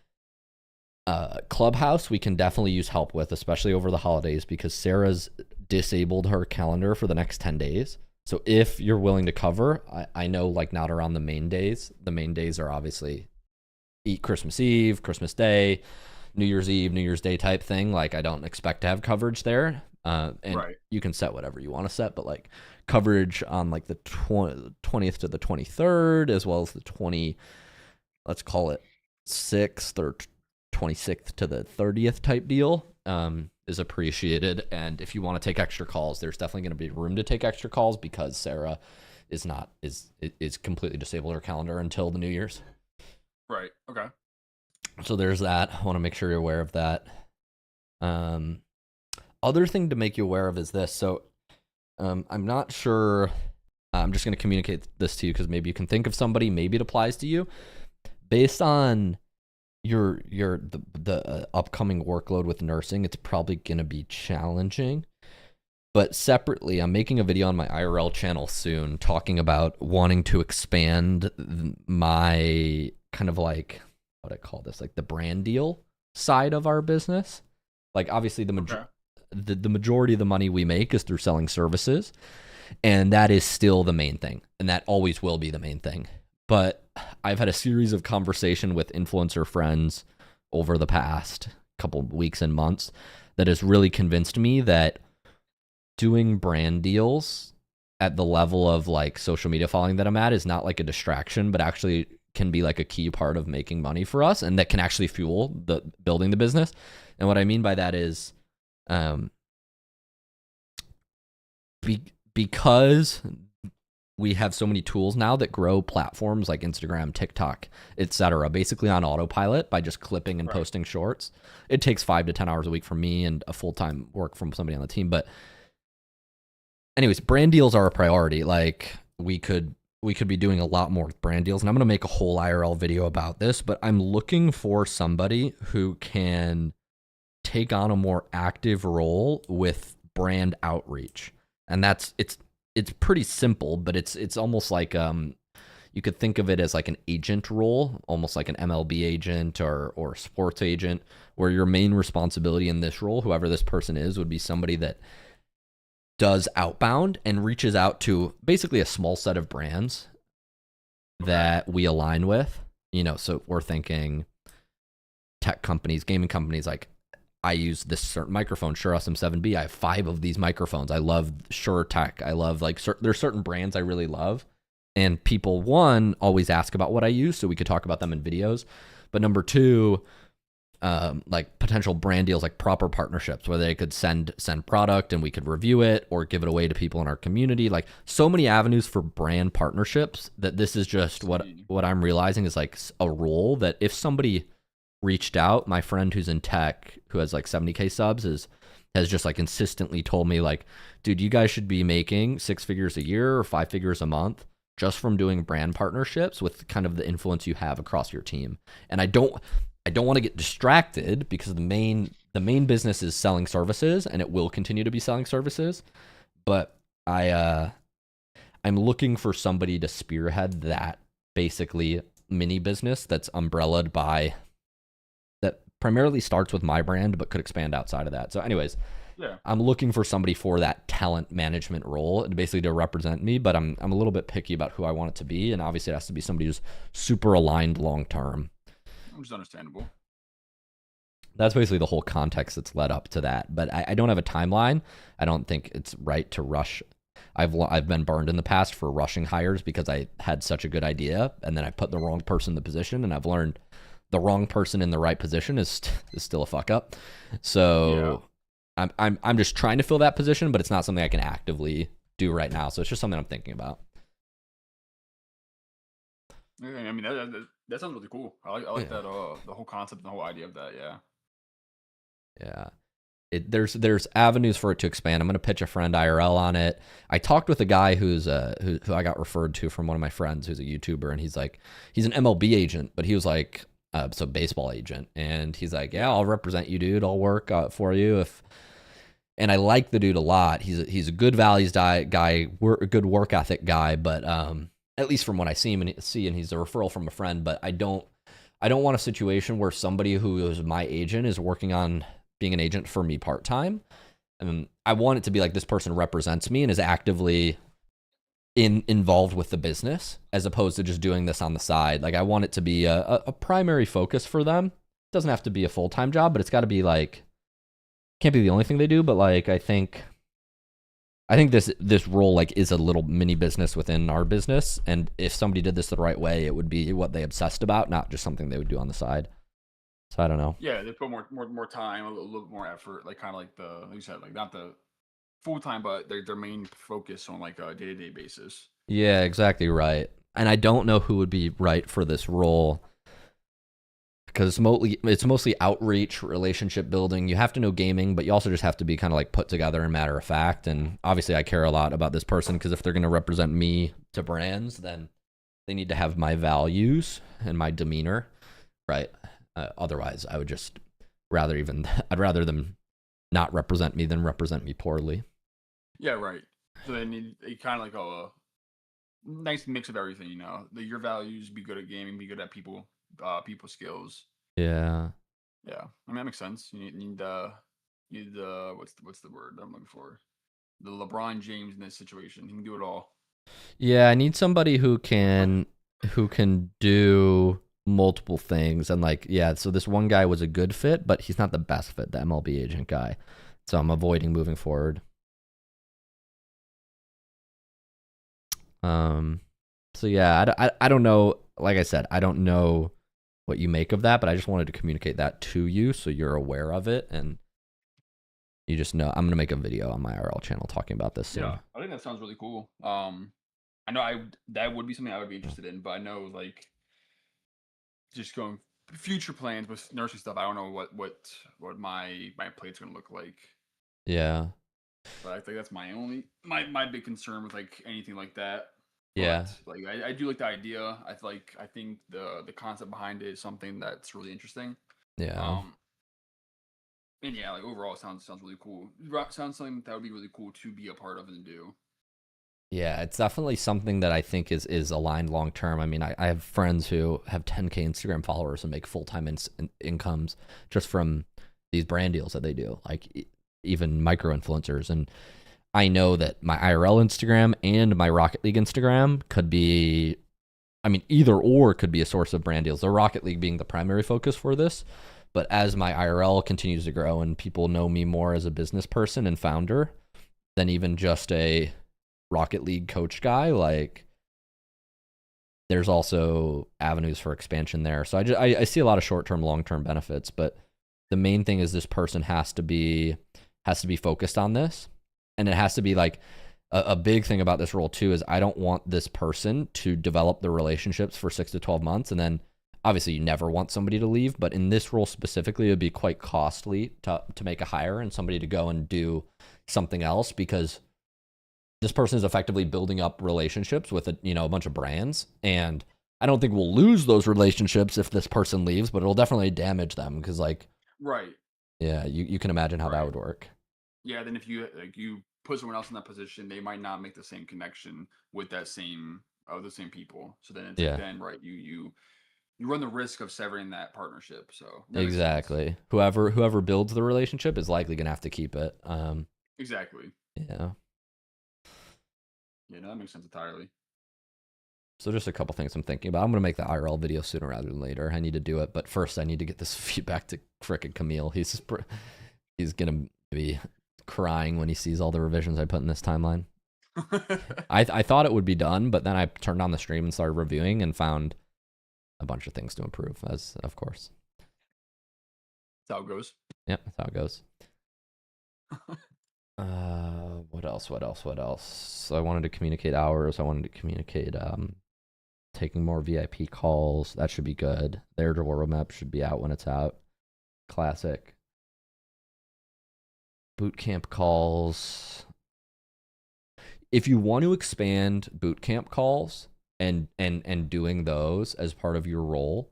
Clubhouse. We can definitely use help with, especially over the holidays, because Sarah's disabled her calendar for the next 10 days. So if you're willing to cover, I know like not around the main days. The main days are obviously eat Christmas Eve, Christmas Day, New Year's Eve, New Year's Day type thing. Like I don't expect to have coverage there. And Right. you can set whatever you want to set, but like coverage on like the 20th to the 23rd, as well as the let's call it 6th or 26th to the 30th type deal, is appreciated. And if you want to take extra calls, there's definitely going to be room to take extra calls because Sarah is completely disabled her calendar until the New Year's. Right. Okay. So there's that. I want to make sure you're aware of that. Other thing to make you aware of is this. So I'm not sure. I'm just going to communicate this to you because maybe you can think of somebody. Maybe it applies to you. Based on the upcoming workload with nursing, it's probably going to be challenging. But separately, I'm making a video on my IRL channel soon talking about wanting to expand my kind of like, what I call this, like the brand deal side of our business. Like obviously the majority of the money we make is through selling services, and that is still the main thing, and that always will be the main thing. But I've had a series of conversation with influencer friends over the past couple weeks and months that has really convinced me that doing brand deals at the level of like social media following that I'm at is not like a distraction, but actually can be like a key part of making money for us, and that can actually fuel the building the business. And what I mean by that is, because we have so many tools now that grow platforms like Instagram, TikTok, etc., basically on autopilot by just clipping and posting shorts. It takes 5 to 10 hours a week for me and a full-time work from somebody on the team. But anyways, brand deals are a priority. Like we could be doing a lot more with brand deals, and I'm going to make a whole IRL video about this, but I'm looking for somebody who can take on a more active role with brand outreach. And it's pretty simple, but it's almost like you could think of it as like an agent role, almost like an MLB agent or sports agent, where your main responsibility in this role, whoever this person is, would be somebody that does outbound and reaches out to basically a small set of brands that we align with. You know, so we're thinking tech companies, gaming companies. Like I use this certain microphone, Shure SM7B. I have 5 of these microphones. I love Shure Tech. I love there's certain brands I really love, and people, one, always ask about what I use, so we could talk about them in videos. But number 2, like potential brand deals, like proper partnerships where they could send product and we could review it or give it away to people in our community. Like so many avenues for brand partnerships that this is just what I'm realizing is like a role that if somebody reached out, my friend who's in tech who has like 70K subs has just like consistently told me like, dude, you guys should be making 6 figures a year or 5 figures a month just from doing brand partnerships with kind of the influence you have across your team. And I don't want to get distracted because the main business is selling services, and it will continue to be selling services. But I'm looking for somebody to spearhead that basically mini business that's umbrellaed by, that primarily starts with my brand but could expand outside of that. So anyways, Yeah. I'm looking for somebody for that talent management role, basically to represent me, but I'm a little bit picky about who I want it to be, and obviously it has to be somebody who's super aligned long term. Which is understandable. That's basically the whole context that's led up to that. But I don't have a timeline. I don't think it's right to rush. I've been burned in the past for rushing hires because I had such a good idea and then I put the wrong person in the position, and I've learned the wrong person in the right position is still a fuck up. So yeah. I'm just trying to fill that position, but it's not something I can actively do right now. So it's just something I'm thinking about. Yeah, I mean that sounds really cool. I like that the whole concept and the whole idea of that. Yeah. Yeah. There's avenues for it to expand. I'm going to pitch a friend IRL on it. I talked with a guy who I got referred to from one of my friends who's a YouTuber, and he's an MLB agent, but he was like, so baseball agent. And he's like, yeah, I'll represent you, dude. I'll work for you and I like the dude a lot. He's a good values guy, a good work ethic guy, but at least from what I see, and he's a referral from a friend. But I don't want a situation where somebody who is my agent is working on being an agent for me part-time. I want it to be like this person represents me and is actively involved with the business as opposed to just doing this on the side. Like I want it to be a primary focus for them. It doesn't have to be a full-time job, but it's got to be like, can't be the only thing they do, but like I think this role like is a little mini business within our business, and if somebody did this the right way, it would be what they obsessed about, not just something they would do on the side. So I don't know. Yeah, they put more time, a little bit more effort, like kind of like like you said, like not the full time, but their main focus on like a day-to-day basis. Yeah, exactly right. And I don't know who would be right for this role, because it's mostly outreach, relationship building. You have to know gaming, but you also just have to be kind of like put together and matter of fact. And obviously I care a lot about this person, because if they're going to represent me to brands, then they need to have my values and my demeanor, right? Otherwise, I would just I'd rather them not represent me than represent me poorly. Yeah, right. So they need kind of like a nice mix of everything, you know. Your values, be good at gaming, be good at people skills. Yeah. Yeah, I mean that makes sense. You need what's the word I'm looking for? The LeBron James in this situation. He can do it all. Yeah, I need somebody who can do multiple things, and like, yeah, so this one guy was a good fit, but he's not the best fit, the MLB agent guy. So I'm avoiding moving forward. So yeah, I don't know. Like I said, I don't know what you make of that, but I just wanted to communicate that to you so you're aware of it, and you just know I'm gonna make a video on my IRL channel talking about this soon. Yeah, I think that sounds really cool. I know that would be something I would be interested in, but I know like just going future plans with nursing stuff, I don't know what my plate's gonna look like. Yeah. But I think that's my big concern with like anything like that. Yeah. But, like I do like the idea. I think the concept behind it is something that's really interesting. Yeah. And yeah, like overall, it sounds really cool. Sounds something that would be really cool to be a part of and do. Yeah, it's definitely something that I think is aligned long term. I mean, I have friends who have 10K Instagram followers and make full-time incomes just from these brand deals that they do, like even micro influencers. And I know that my IRL Instagram and my Rocket League Instagram could be, I mean, either or could be a source of brand deals. The Rocket League being the primary focus for this. But as my IRL continues to grow and people know me more as a business person and founder than even just a Rocket League coach guy, like there's also avenues for expansion there. So I see a lot of short-term, long-term benefits, but the main thing is this person has to be focused on this. And it has to be like a big thing about this role too is I don't want this person to develop the relationships for 6 to 12 months. And then obviously you never want somebody to leave, but in this role specifically, it would be quite costly to make a hire and somebody to go and do something else, because this person is effectively building up relationships with a bunch of brands. And I don't think we'll lose those relationships if this person leaves, but it'll definitely damage them, because like, right. Yeah, you can imagine how that would work. Yeah, then if you put someone else in that position, they might not make the same connection with the same people. So then it's then right, you run the risk of severing that partnership. So exactly, whoever builds the relationship is likely gonna have to keep it. Exactly. Yeah. Yeah, no, that makes sense entirely. So just a couple things I'm thinking about. I'm gonna make the IRL video sooner rather than later. I need to do it, but first I need to get this feedback to frickin' Camille. He's gonna be crying when he sees all the revisions I put in this timeline. I thought it would be done, but then I turned on the stream and started reviewing and found a bunch of things to improve, as of course. That's how it goes. Yeah, that's how it goes. What else? So I wanted to communicate hours. I wanted to communicate taking more VIP calls. That should be good. Their roadmap should be out when it's out. Classic. Bootcamp calls. If you want to expand bootcamp calls and doing those as part of your role,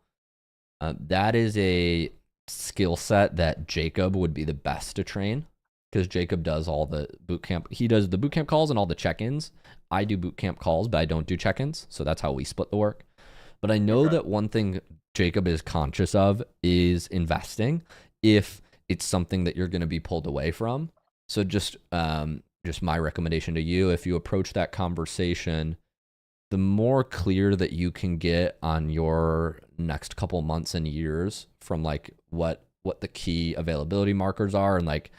that is a skill set that Jacob would be the best to train, because Jacob does all the bootcamp. He does the bootcamp calls and all the check-ins. I do bootcamp calls, but I don't do check-ins, so that's how we split the work. But I know that one thing Jacob is conscious of is investing if it's something that you're going to be pulled away from. So just just my recommendation to you, if you approach that conversation, the more clear that you can get on your next couple months and years from like what the key availability markers are, and like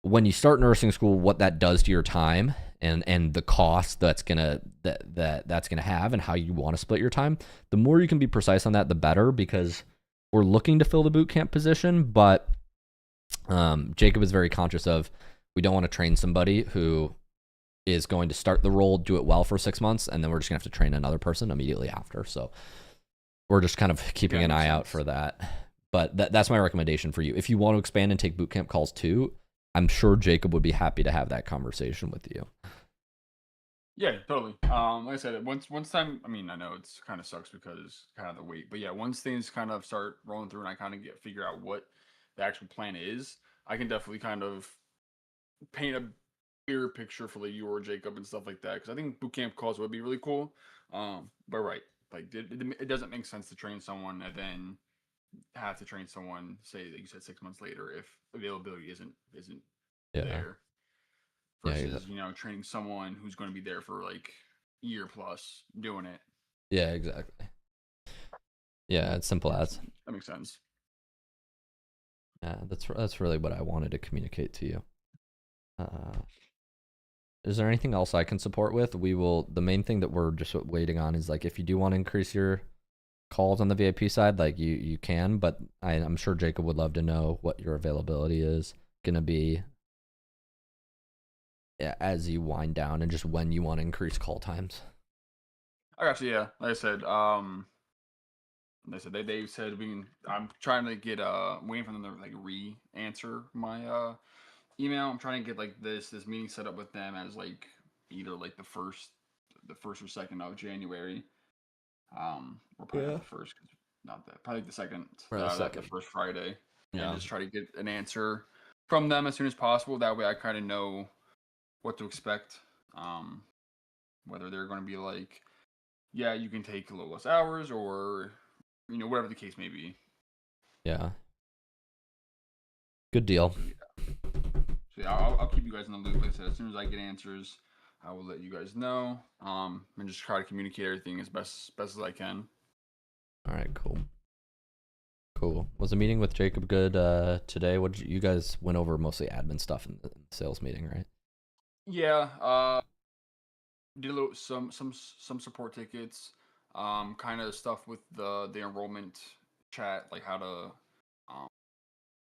when you start nursing school, what that does to your time and the cost that's gonna have, and how you want to split your time. The more you can be precise on that, the better, because we're looking to fill the boot camp position, but Jacob is very conscious of, we don't want to train somebody who is going to start the role, do it well for 6 months, and then we're just gonna have to train another person immediately after. So we're just kind of keeping an eye out for that. But that's my recommendation for you. If you want to expand and take boot camp calls too, I'm sure Jacob would be happy to have that conversation with you. Yeah, totally. Like I said, once time, I mean, I know it's kind of sucks because kind of the wait, but yeah, once things kind of start rolling through and I kind of figure out what the actual plan is, I can definitely kind of paint a clearer picture for like you or Jacob and stuff like that. Because I think bootcamp calls would be really cool. But right, like it doesn't make sense to train someone and then have to train someone, say that you said 6 months later, if availability isn't there. Versus training someone who's going to be there for like a year plus doing it. Yeah, exactly. Yeah, it's simple as. That makes sense. Yeah, that's really what I wanted to communicate to you. Is there anything else I can support with? The main thing that we're just waiting on is like, if you do want to increase your calls on the VIP side, like you can, but I'm sure Jacob would love to know what your availability is gonna be as you wind down, and just when you want to increase call times. I got you. Yeah, like I said, they said I'm trying to get waiting for them to like re-answer my email. I'm trying to get like this meeting set up with them as like either like the first or second of January. Or probably not the first, not that, probably the second, the first Friday. Yeah. And just try to get an answer from them as soon as possible. That way I kind of know what to expect. Whether they're going to be like, yeah, you can take a little less hours, or whatever the case may be. Yeah. Good deal. So yeah, I'll keep you guys in the loop. Like I said, as soon as I get answers, I will let you guys know. And just try to communicate everything as best as I can. All right, cool. Was the meeting with Jacob good today? What you guys went over mostly admin stuff in the sales meeting, right? Yeah. Did a little some support tickets. Kind of stuff with the enrollment chat, like how to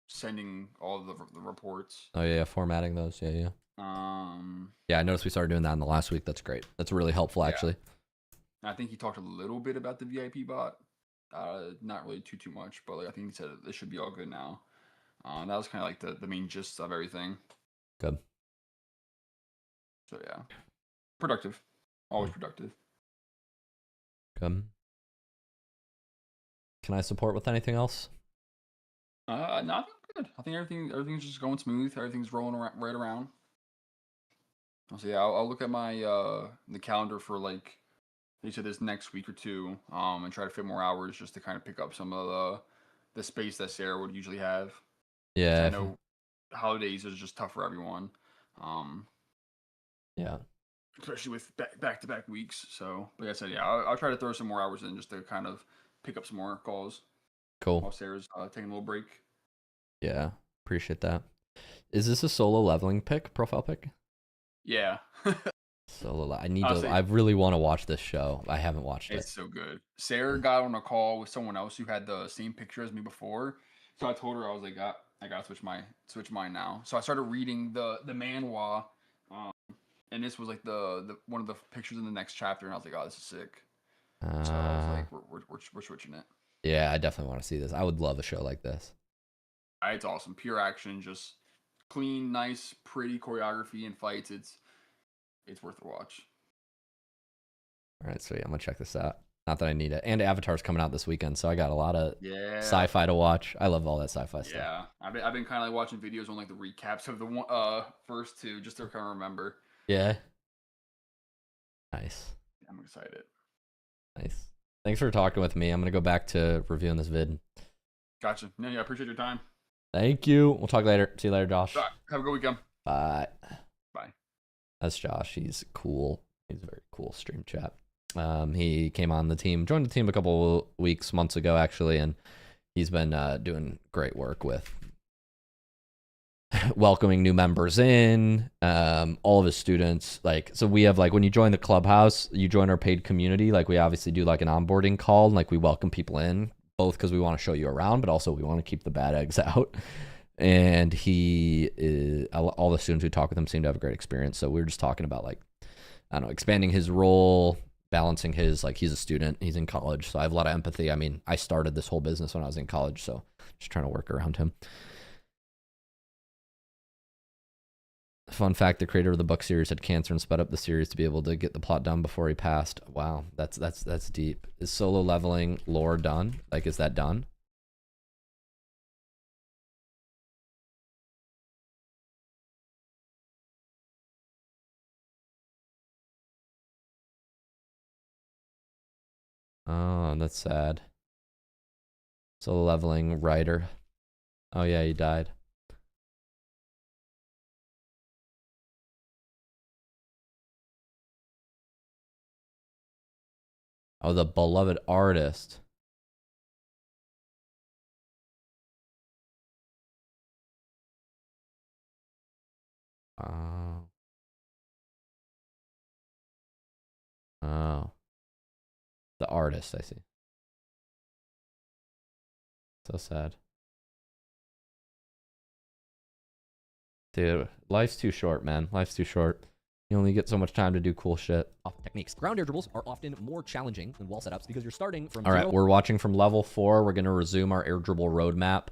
sending all of the reports. Oh yeah, formatting those. Yeah. Yeah, I noticed we started doing that in the last week. That's great. That's really helpful, actually. I think he talked a little bit about the VIP bot. Not really too much, but like, I think he said it should be all good now. That was kind of like the main gist of everything. Good. So yeah, productive. Always productive. Good. Can I support with anything else? No, I think good. I think everything's just going smooth. Everything's rolling right around. So yeah, I'll look at my the calendar for like you said this next week or two, and try to fit more hours just to kind of pick up some of the space that Sarah would usually have. Yeah. I know holidays is just tough for everyone. Yeah. Especially with back-to-back weeks. So, like I said, yeah, I'll try to throw some more hours in just to kind of pick up some more calls. Cool. While Sarah's taking a little break. Yeah, appreciate that. Is this a solo leveling profile pick? Yeah. I really want to watch this show. I haven't watched it. It's so good. Sarah got on a call with someone else who had the same picture as me before. So I told her, I was like, I gotta switch mine now. So I started reading the manhwa, and this was like the one of the pictures in the next chapter, and I was like, oh, this is sick. So I was like, we're switching it. Yeah, I definitely want to see this. I would love a show like this. It's awesome. Pure action, just clean, nice, pretty choreography and fights. It's worth a watch. All right, sweet. I'm gonna check this out. Not that I need it. And Avatar's coming out this weekend, so I got a lot of sci-fi to watch. I love all that sci-fi stuff. Yeah, I've been kind of like watching videos on like the recaps of the first two, just to kind of remember. Yeah. Nice. I'm excited. Nice. Thanks for talking with me. I'm gonna go back to reviewing this vid. Gotcha. Yeah, I appreciate your time. Thank you. We'll talk later. See you later, Josh. All right, have a good weekend. Bye. Bye. That's Josh. He's cool. He's a very cool stream chat. He came on the team, joined the team a couple months ago, actually, and he's been doing great work with welcoming new members in, all of his students. Like, so we have, like, when you join the clubhouse, you join our paid community. Like, we obviously do like an onboarding call, and like we welcome people in, both because we want to show you around, but also we want to keep the bad eggs out. And he is, all the students who talk with him seem to have a great experience. So we were just talking about, like, I don't know, expanding his role, balancing his, like, he's a student, he's in college, so I have a lot of empathy. I mean, I started this whole business when I was in college, so just trying to work around him. Fun fact, the creator of the book series had cancer and sped up the series to be able to get the plot done before he passed. Wow, that's deep. Is solo leveling lore done? Like, is that done? Oh, that's sad. Solo leveling writer. Oh yeah, he died. Oh, the beloved artist. Oh. Oh. The artist, I see. So sad. Dude, life's too short, man. Life's too short. You only get so much time to do cool shit. Techniques. Ground air dribbles are often more challenging than wall setups because you're starting from All right, zero. we're watching from level 4. We're going to resume our air dribble roadmap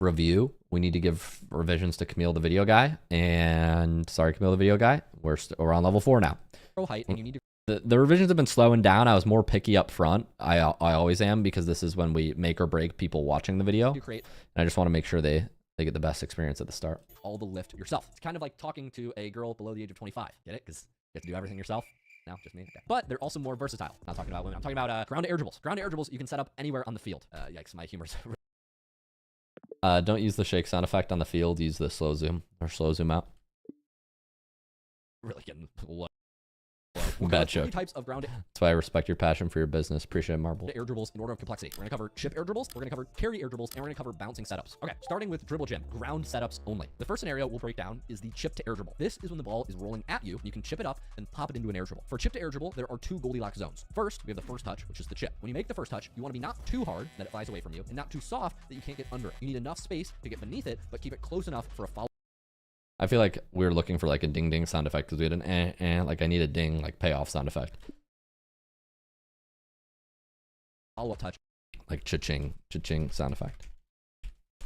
review. We need to give revisions to Camille, the video guy. And sorry, Camille, the video guy. We're on level 4 now. Height, and you need to The revisions have been slowing down. I was more picky up front. I always am, because this is when we make or break people watching the video. create And I just want to make sure they get the best experience at the start. all the lift yourself. It's kind of like talking to a girl below the age of 25. Get it? Because you have to do everything yourself. No, just me. Okay. But they're also more versatile. I'm not talking about women. I'm talking about ground to air dribbles. Ground to air dribbles you can set up anywhere on the field. Yikes, my humor's Don't use the shake sound effect on the field. Use the slow zoom or slow zoom out. really getting low. Bad joke. Types of ground That's why I respect your passion for your business. Appreciate Marble. air dribbles in order of complexity. We're going to cover chip air dribbles, we're going to cover carry air dribbles, and we're going to cover bouncing setups. Okay, starting with dribble gym, ground setups only. The first scenario we'll break down is the chip to air dribble. This is when the ball is rolling at you, and you can chip it up and pop it into an air dribble. For chip to air dribble, there are 2 Goldilocks zones. First, we have the first touch, which is the chip. When you make the first touch, you want to be not too hard that it flies away from you, and not too soft that you can't get under it. You need enough space to get beneath it, but keep it close enough for a follow. I feel like we were looking for like a ding ding sound effect because we had an like I need a ding like payoff sound effect. Follow-up touch. Like cha-ching sound effect.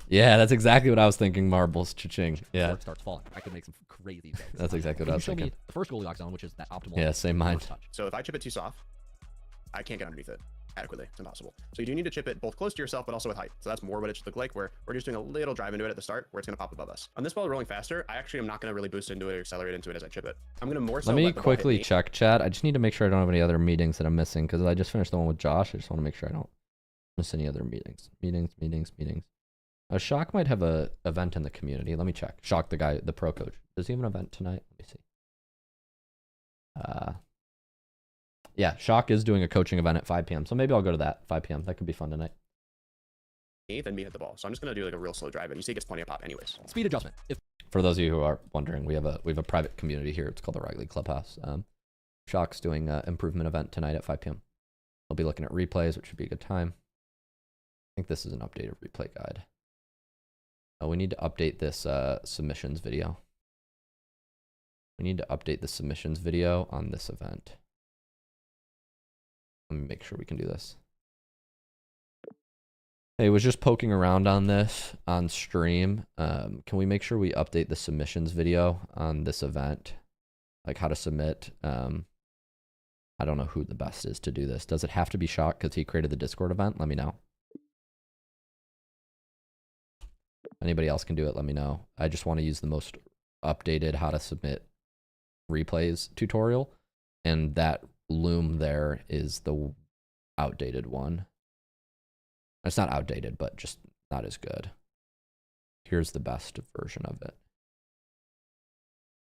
Yeah, that's exactly what I was thinking, Marbles. Cha-ching. Yeah. Before it starts falling. I could make some crazy things. That's exactly what I was Show me thinking. the first Goldilocks zone, which is that optimal. Yeah, same mind. first touch. So if I chip it too soft, I can't get underneath it adequately. It's impossible. So you do need to chip it both close to yourself, but also with height. So that's more what it should look like, where we're just doing a little drive into it at the start, where it's going to pop above us. On this ball rolling faster, I actually am not going to really boost into it or accelerate into it as I chip it. I'm going to more so Let me let the ball hit quickly me. check chat. I just need to make sure I don't have any other meetings that I'm missing because I just finished the one with Josh. I just want to make sure I don't miss any other meetings. Meetings. Shock might have a event in the community. Let me check. Shock, the guy, the pro coach. Does he have an event tonight? Let me see. Yeah, Shock is doing a coaching event at 5 p.m. So maybe I'll go to that 5 p.m. That could be fun tonight. Then me hit the ball. So I'm just going to do like a real slow drive, and you see it gets plenty of pop anyways. Speed adjustment. If For those of you who are wondering, we have a private community here. It's called the League Clubhouse. Shock's doing an improvement event tonight at 5 p.m. We'll be looking at replays, which should be a good time. I think this is an updated replay guide. Oh, we need to update this submissions video. We need to update the submissions video on this event. Let me make sure we can do this. Hey, was just poking around on this on stream. Can we make sure we update the submissions video on this event? Like how to submit. I don't know who the best is to do this. Does it have to be Shock because he created the Discord event? Let me know. Anybody else can do it, let me know. I just want to use the most updated how to submit replays tutorial. And that loom there is the outdated one. It's not outdated, but just not as good. Here's the best version of it.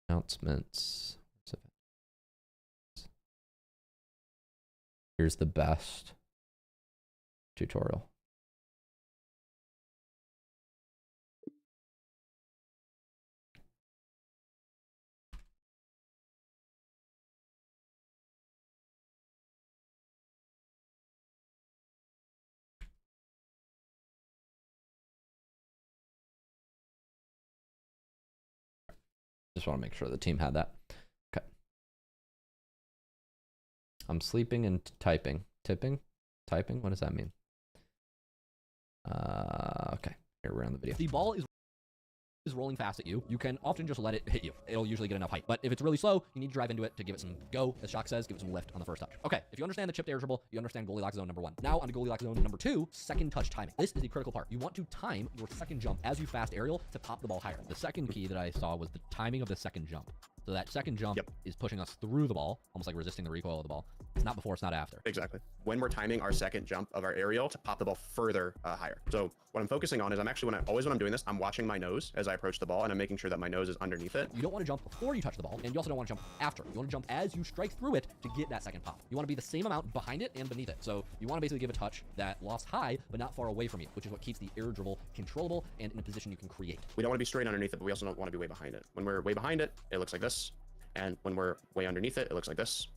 Announcements. Here's the best tutorial. Just want to make sure the team had that. Okay. I'm sleeping and typing. Tipping? Typing? What does that mean? Okay. Here we're on the video. If the ball is rolling fast at you, you can often just let it hit you. It'll usually get enough height. But if it's really slow, you need to drive into it to give it some go, as Shock says, give it some lift on the first touch. Okay, if you understand the chipped air dribble, you understand goalie lock zone number 1. Now on to goalie lock zone number 2, second touch timing. This is the critical part. You want to time your second jump as you fast aerial to pop the ball higher. The second key that I saw was the timing of the second jump. So that second jump is pushing us through the ball, almost like resisting the recoil of the ball. It's not before, it's not after. Exactly. When we're timing our second jump of our aerial to pop the ball further higher. So what I'm focusing on is I'm actually, when I'm doing this, I'm watching my nose as I approach the ball, and I'm making sure that my nose is underneath it. You don't want to jump before you touch the ball, and you also don't want to jump after. You want to jump as you strike through it to get that second pop. You want to be the same amount behind it and beneath it. So you want to basically give a touch that lofts high, but not far away from you, which is what keeps the air dribble controllable and in a position you can create. We don't want to be straight underneath it, but we also don't want to be way behind it. When we're way behind it, it looks like this. And when we're way underneath it, it looks like this.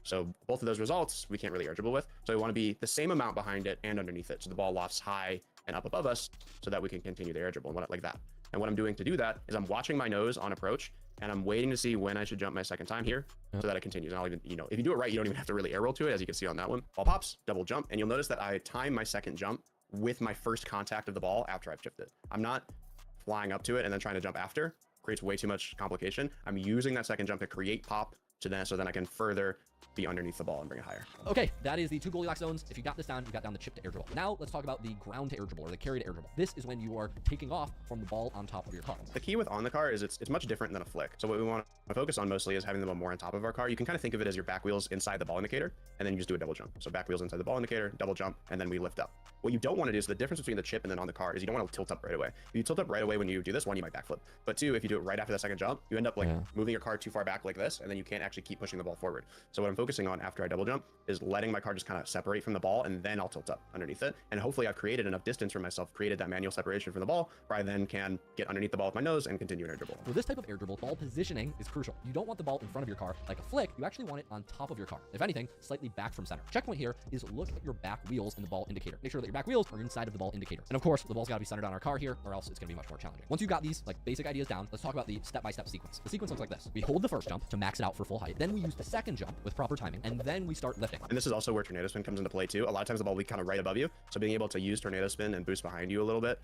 So both of those results, we can't really air dribble with. So we want to be the same amount behind it and underneath it. So the ball lofts high and up above us so that we can continue the air dribble and like that. And what I'm doing to do that is I'm watching my nose on approach, and I'm waiting to see when I should jump my second time here so that it continues. And I'll even, if you do it right, you don't even have to really air roll to it, as you can see on that one. Ball pops, double jump, and you'll notice that I time my second jump with my first contact of the ball after I've chipped it. I'm not flying up to it and then trying to jump after. Creates way too much complication. I'm using that second jump to create pop to then, so then I can further be underneath the ball and bring it higher. Okay, that is the 2 goalie lock zones. If you got this down, you got down the chip to air dribble. Now let's talk about the ground to air dribble, or the carry to air dribble. This is when you are taking off from the ball on top of your car. The key with on the car is it's much different than a flick. So what we want to focus on mostly is having the ball more on top of our car. You can kind of think of it as your back wheels inside the ball indicator, and then you just do a double jump. So back wheels inside the ball indicator, double jump, and then we lift up. What you don't want to do is the difference between the chip and then on the car is you don't want to tilt up right away. If you tilt up right away when you do this, one, you might backflip. But two, if you do it right after the second jump, you end up like moving your car too far back like this, and then you can't actually keep pushing the ball forward. So what I'm focusing on after I double jump is letting my car just kind of separate from the ball, and then I'll tilt up underneath it. And hopefully I've created enough distance for myself, created that manual separation from the ball, where I then can get underneath the ball with my nose and continue an air dribble. For this type of air dribble, ball positioning is crucial. You don't want the ball in front of your car like a flick. You actually want it on top of your car. If anything, slightly back from center. Checkpoint here is look at your back wheels in the ball indicator. Make sure that your back wheels are inside of the ball indicator. And of course, the ball's got to be centered on our car here, or else it's going to be much more challenging. Once you've got these like basic ideas down, let's talk about the step-by-step sequence. The sequence looks like this. We hold the first jump to max it out for full height. Then we use the second jump with proper timing, and then we start lifting. And this is also where tornado spin comes into play too. A lot of times the ball will be kind of right above you. So being able to use tornado spin and boost behind you a little bit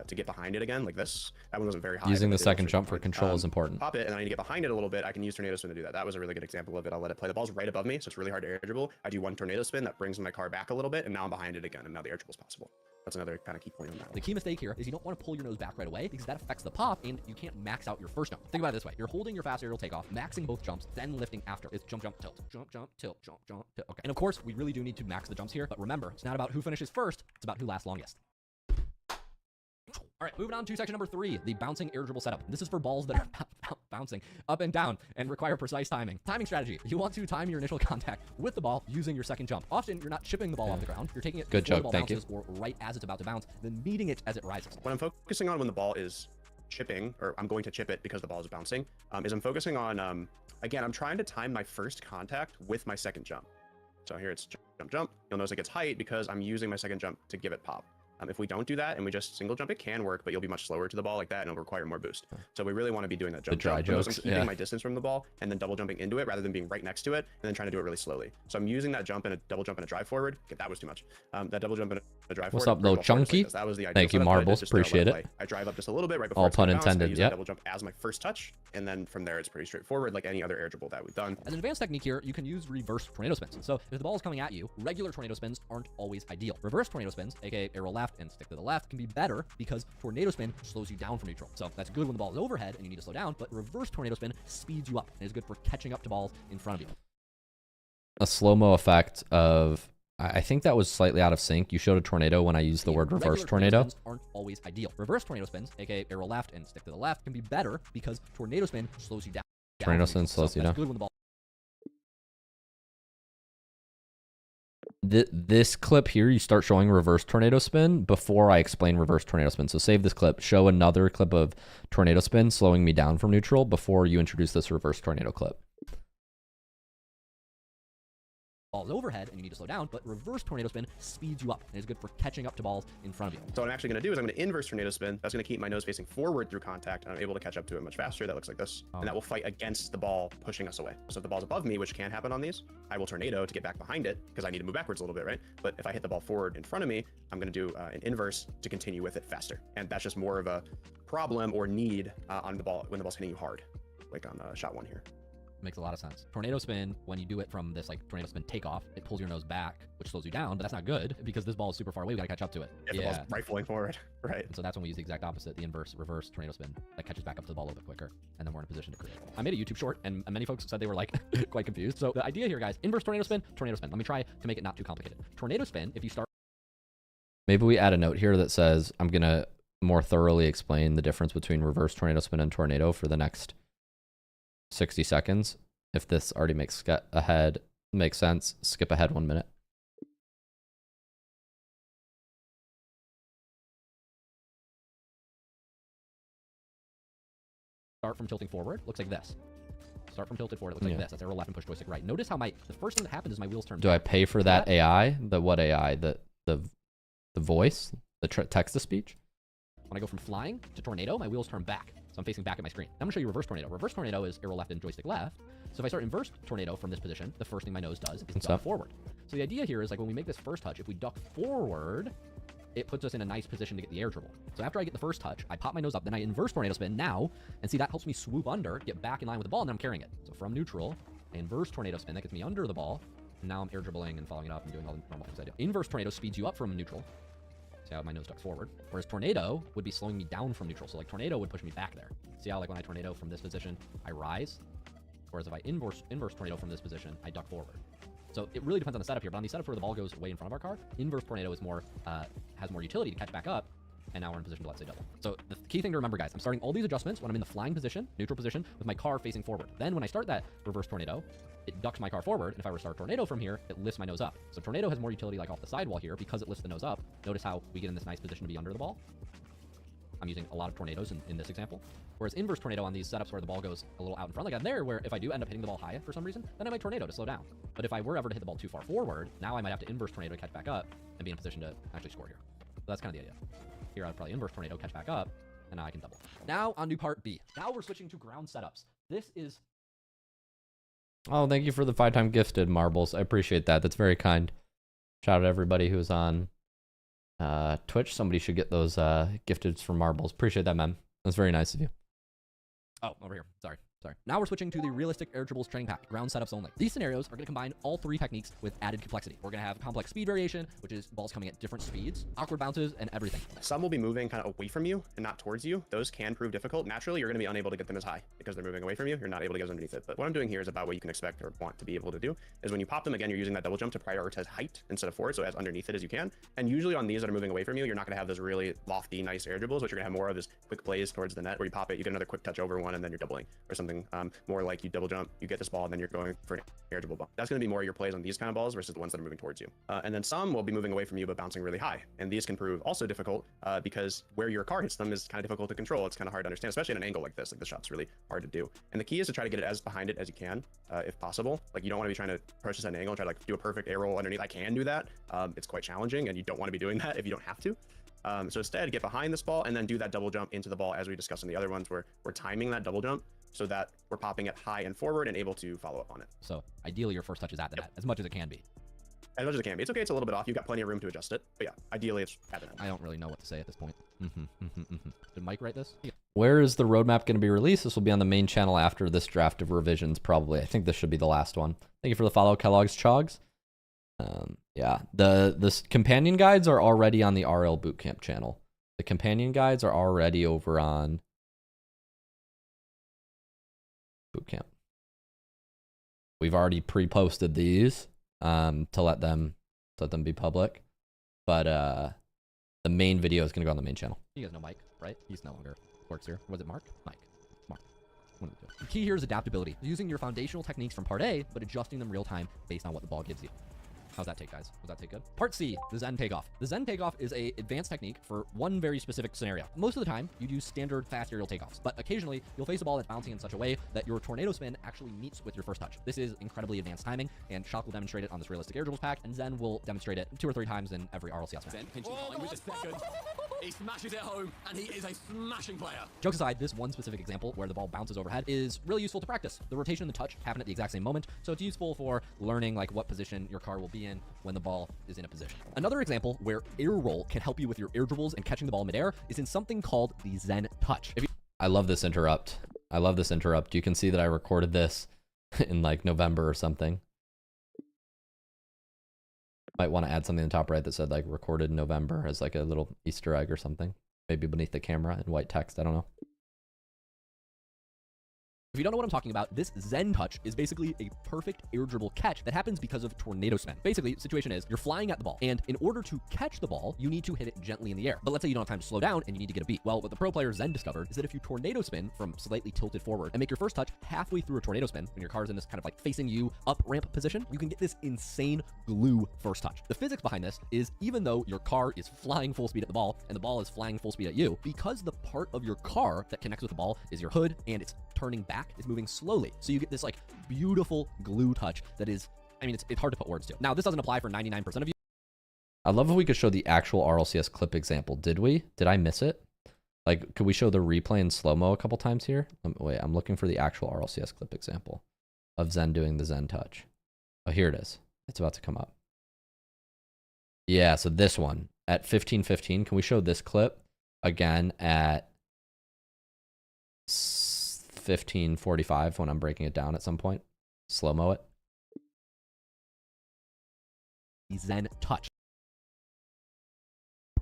to get behind it again, like this. That one wasn't very high. Using the second jump for control is important. Pop it, and then I need to get behind it a little bit. I can use tornado spin to do that. That was a really good example of it. I'll let it play. The ball's right above me, so it's really hard to air dribble. I do one tornado spin that brings my car back a little bit, and now I'm behind it again, and now the air dribble is possible. That's another kind of key point on that one. The key mistake here is you don't want to pull your nose back right away, because that affects the pop, and you can't max out your first jump. Think about it this way. You're holding your fast aerial takeoff, maxing both jumps, then lifting after. It's jump, jump, tilt, jump, jump, tilt, jump, jump, tilt. Okay. And of course, we really do need to max the jumps here, but remember, it's not about who finishes first, it's about who lasts longest. All right, moving on to section number 3, the bouncing air dribble setup. This is for balls that are bouncing up and down and require precise timing. Timing strategy. You want to time your initial contact with the ball using your second jump. Often, you're not chipping the ball off the ground. You're taking it before the ball bounces or right as it's about to bounce, then meeting it as it rises. What I'm focusing on when the ball is chipping, or I'm going to chip it because the ball is bouncing, is I'm focusing on, again, I'm trying to time my first contact with my second jump. So here it's jump, jump. You'll notice it gets height because I'm using my second jump to give it pop. If we don't do that and we just single jump, it can work, but you'll be much slower to the ball like that, and it'll require more boost. So we really want to be doing that jump. The dry jokes, I'm keeping my distance from the ball and then double jumping into it rather than being right next to it and then trying to do it really slowly. So I'm using that jump and a double jump and a drive forward. Okay, that was too much. That double jump and a drive forward. What's up, little chunky? That was the idea. Thank you, Marbles. Appreciate it. I drive up just a little bit right before all pun intended. Yeah. Double jump as my first touch, and then from there it's pretty straightforward, like any other air dribble that we've done. As an advanced technique here, you can use reverse tornado spins. So if the ball is coming at you, regular tornado spins aren't always ideal. Reverse tornado spins, aka arrow left and stick to the left, can be better because tornado spin slows you down from neutral. So that's good when the ball is overhead and you need to slow down, but reverse tornado spin speeds you up and is good for catching up to balls in front of you. A slow-mo effect of, I think that was slightly out of sync. You showed a tornado when I used the word reverse tornado. Spins aren't always ideal. Reverse tornado spins, aka arrow left and stick to the left, can be better because tornado spin slows you down. Tornado from spin neutral. slows you that's down. good when the ball. This clip here, you start showing reverse tornado spin before I explain reverse tornado spin. So save this clip, show another clip of tornado spin slowing me down from neutral before you introduce this reverse tornado clip. Ball's overhead and you need to slow down, but reverse tornado spin speeds you up and is good for catching up to balls in front of you. So what I'm actually going to do is I'm going to inverse tornado spin. That's going to keep my nose facing forward through contact, and I'm able to catch up to it much faster. That looks like this. And that will fight against the ball pushing us away. So if the ball's above me, which can happen on these, I will tornado to get back behind it because I need to move backwards a little bit, right? But if I hit the ball forward in front of me, I'm going to do an inverse to continue with it faster. And that's just more of a problem or need on the ball when the ball's hitting you hard, like on shot 1 here. Makes a lot of sense. Tornado spin, when you do it from this like tornado spin takeoff, it pulls your nose back, which slows you down, but that's not good because this ball is super far away. We gotta catch up to it. If the ball's rifling forward, right? And so that's when we use the exact opposite, the inverse, reverse tornado spin that catches back up to the ball a little bit quicker, and then we're in a position to create. I made a YouTube short, and many folks said they were like quite confused. So the idea here, guys, inverse tornado spin, tornado spin. Let me try to make it not too complicated. Tornado spin, if you start. Maybe we add a note here that says, I'm going to more thoroughly explain the difference between reverse tornado spin and tornado for the next 60 seconds. If this already makes sense, skip ahead 1 minute. Start from tilting forward, looks like this. Start from tilted forward, it looks like this. That's arrow left and push joystick right. Notice how the first thing that happens is my wheels turn. Do I pay for that AI? The what AI? The voice? The text-to-speech? When I go from flying to tornado, my wheels turn back. So I'm facing back at my screen. Now I'm gonna show you reverse tornado. Reverse tornado is arrow left and joystick left. So if I start inverse tornado from this position, the first thing my nose does is duck forward. So the idea here is like when we make this first touch, if we duck forward, it puts us in a nice position to get the air dribble. So after I get the first touch, I pop my nose up, then I inverse tornado spin now, and see that helps me swoop under, get back in line with the ball, and then I'm carrying it. So from neutral, I inverse tornado spin, that gets me under the ball, and now I'm air dribbling and following it up and doing all the normal things I do. Inverse tornado speeds you up from neutral. See how my nose ducks forward. Whereas tornado would be slowing me down from neutral. So like tornado would push me back there. See how like when I tornado from this position, I rise? Whereas if I inverse tornado from this position, I duck forward. So it really depends on the setup here. But on the setup where the ball goes way in front of our car, inverse tornado is more has more utility to catch back up. And now we're in position to, let's say, double. So the key thing to remember, guys, I'm starting all these adjustments when I'm in the flying position, neutral position, with my car facing forward. Then when I start that reverse tornado, it ducks my car forward. And if I were to start tornado from here, it lifts my nose up. So tornado has more utility like off the sidewall here because it lifts the nose up. Notice how we get in this nice position to be under the ball. I'm using a lot of tornadoes in this example. Whereas inverse tornado on these setups where the ball goes a little out in front, like I'm there, where if I do end up hitting the ball high for some reason, then I might tornado to slow down. But if I were ever to hit the ball too far forward, now I might have to inverse tornado to catch back up and be in a position to actually score here. So that's kind of the idea. Here I'd probably inverse tornado, catch back up, and now I can double. Now on to part B. Now we're switching to ground setups. This is... Oh, thank you for the 5-time gifted marbles. I appreciate that. That's very kind. Shout out to everybody who's on Twitch. Somebody should get those gifteds for marbles. Appreciate that, man. That's very nice of you. Oh, over here. Sorry. Now we're switching to the realistic air dribbles training pack, ground setups only. These scenarios are going to combine all three techniques with added complexity. We're going to have complex speed variation, which is balls coming at different speeds, awkward bounces, and everything. Some will be moving kind of away from you and not towards you. Those can prove difficult. Naturally, you're going to be unable to get them as high because they're moving away from you. You're not able to get underneath it. But what I'm doing here is about what you can expect or want to be able to do is when you pop them again, you're using that double jump to prioritize height instead of forward, so as underneath it as you can. And usually on these that are moving away from you, you're not going to have those really lofty, nice air dribbles. What you're going to have more of is quick plays towards the net where you pop it, you get another quick touch over one, and then you're doubling or something more like you double jump, you get this ball, and then you're going for an air dribble ball. That's going to be more your plays on these kind of balls versus the ones that are moving towards you. And then some will be moving away from you but bouncing really high. And these can prove also difficult because where your car hits them is kind of difficult to control. It's kind of hard to understand, especially at an angle like this. Like the shot's really hard to do. And the key is to try to get it as behind it as you can, if possible. Like you don't want to be trying to approach this at an angle and try to like do a perfect air roll underneath. I can do that. It's quite challenging, and you don't want to be doing that if you don't have to. So instead, get behind this ball and then do that double jump into the ball as we discussed in the other ones where we're timing that double jump so that we're popping it high and forward and able to follow up on it. So ideally your first touch is at the net, as much as it can be. As much as it can be. It's okay, it's a little bit off. You've got plenty of room to adjust it. But yeah, ideally it's at the net. I don't really know what to say at this point. Did Mike write this? Yeah. Where is the roadmap going to be released? This will be on the main channel after this draft of revisions, probably. I think this should be the last one. Thank you for the follow, Kellogg's Chogs. Yeah, the companion guides are already on the RL Bootcamp channel. The companion guides are already over on Bootcamp. We've already pre-posted these to let them be public, but the main video is going to go on the main channel. You guys know Mike, right? He's no longer works here. Was it Mark? Mike. One of the two. The key here is adaptability. Using your foundational techniques from part A, but adjusting them real time based on what the ball gives you. How's that take, guys? Was that take good? Part C, the Zen takeoff. The Zen takeoff is a advanced technique for one very specific scenario. Most of the time, you'd use standard fast aerial takeoffs, but occasionally you'll face a ball that's bouncing in such a way that your tornado spin actually meets with your first touch. This is incredibly advanced timing, and Shock will demonstrate it on this realistic air dribbles pack, and Zen will demonstrate it 2 or 3 times in every RLCS match. Zen pinching time with the second. He smashes it home, and he is a smashing player. Jokes aside, this one specific example where the ball bounces overhead is really useful to practice. The rotation and the touch happen at the exact same moment, so it's useful for learning like what position your car will be in when the ball is in a position. Another example where air roll can help you with your air dribbles and catching the ball midair is in something called the Zen touch. I love this interrupt. I love this interrupt. You can see that I recorded this in like November or something. Might want to add something in the top right that said like recorded in November as like a little Easter egg or something. Maybe beneath the camera in white text. I don't know. If you don't know what I'm talking about, this Zen touch is basically a perfect air dribble catch that happens because of tornado spin. Basically, the situation is you're flying at the ball, and in order to catch the ball, you need to hit it gently in the air. But let's say you don't have time to slow down and you need to get a beat. Well, what the pro player Zen discovered is that if you tornado spin from slightly tilted forward and make your first touch halfway through a tornado spin, when your car's in this kind of like facing you up ramp position, you can get this insane glue first touch. The physics behind this is even though your car is flying full speed at the ball and the ball is flying full speed at you, because the part of your car that connects with the ball is your hood and it's turning back, it's moving slowly. So you get this like beautiful glue touch that is, I mean, it's hard to put words to. Now, this doesn't apply for 99% of you. I love if we could show the actual RLCS clip example. Did we? Did I miss it? Like, could we show the replay in slow-mo a couple times here? Wait, I'm looking for the actual RLCS clip example of Zen doing the Zen touch. Oh, here it is. It's about to come up. Yeah, so this one at 15:15. Can we show this clip again at 15:45 when I'm breaking it down at some point? Slow-mo it. Zen touch.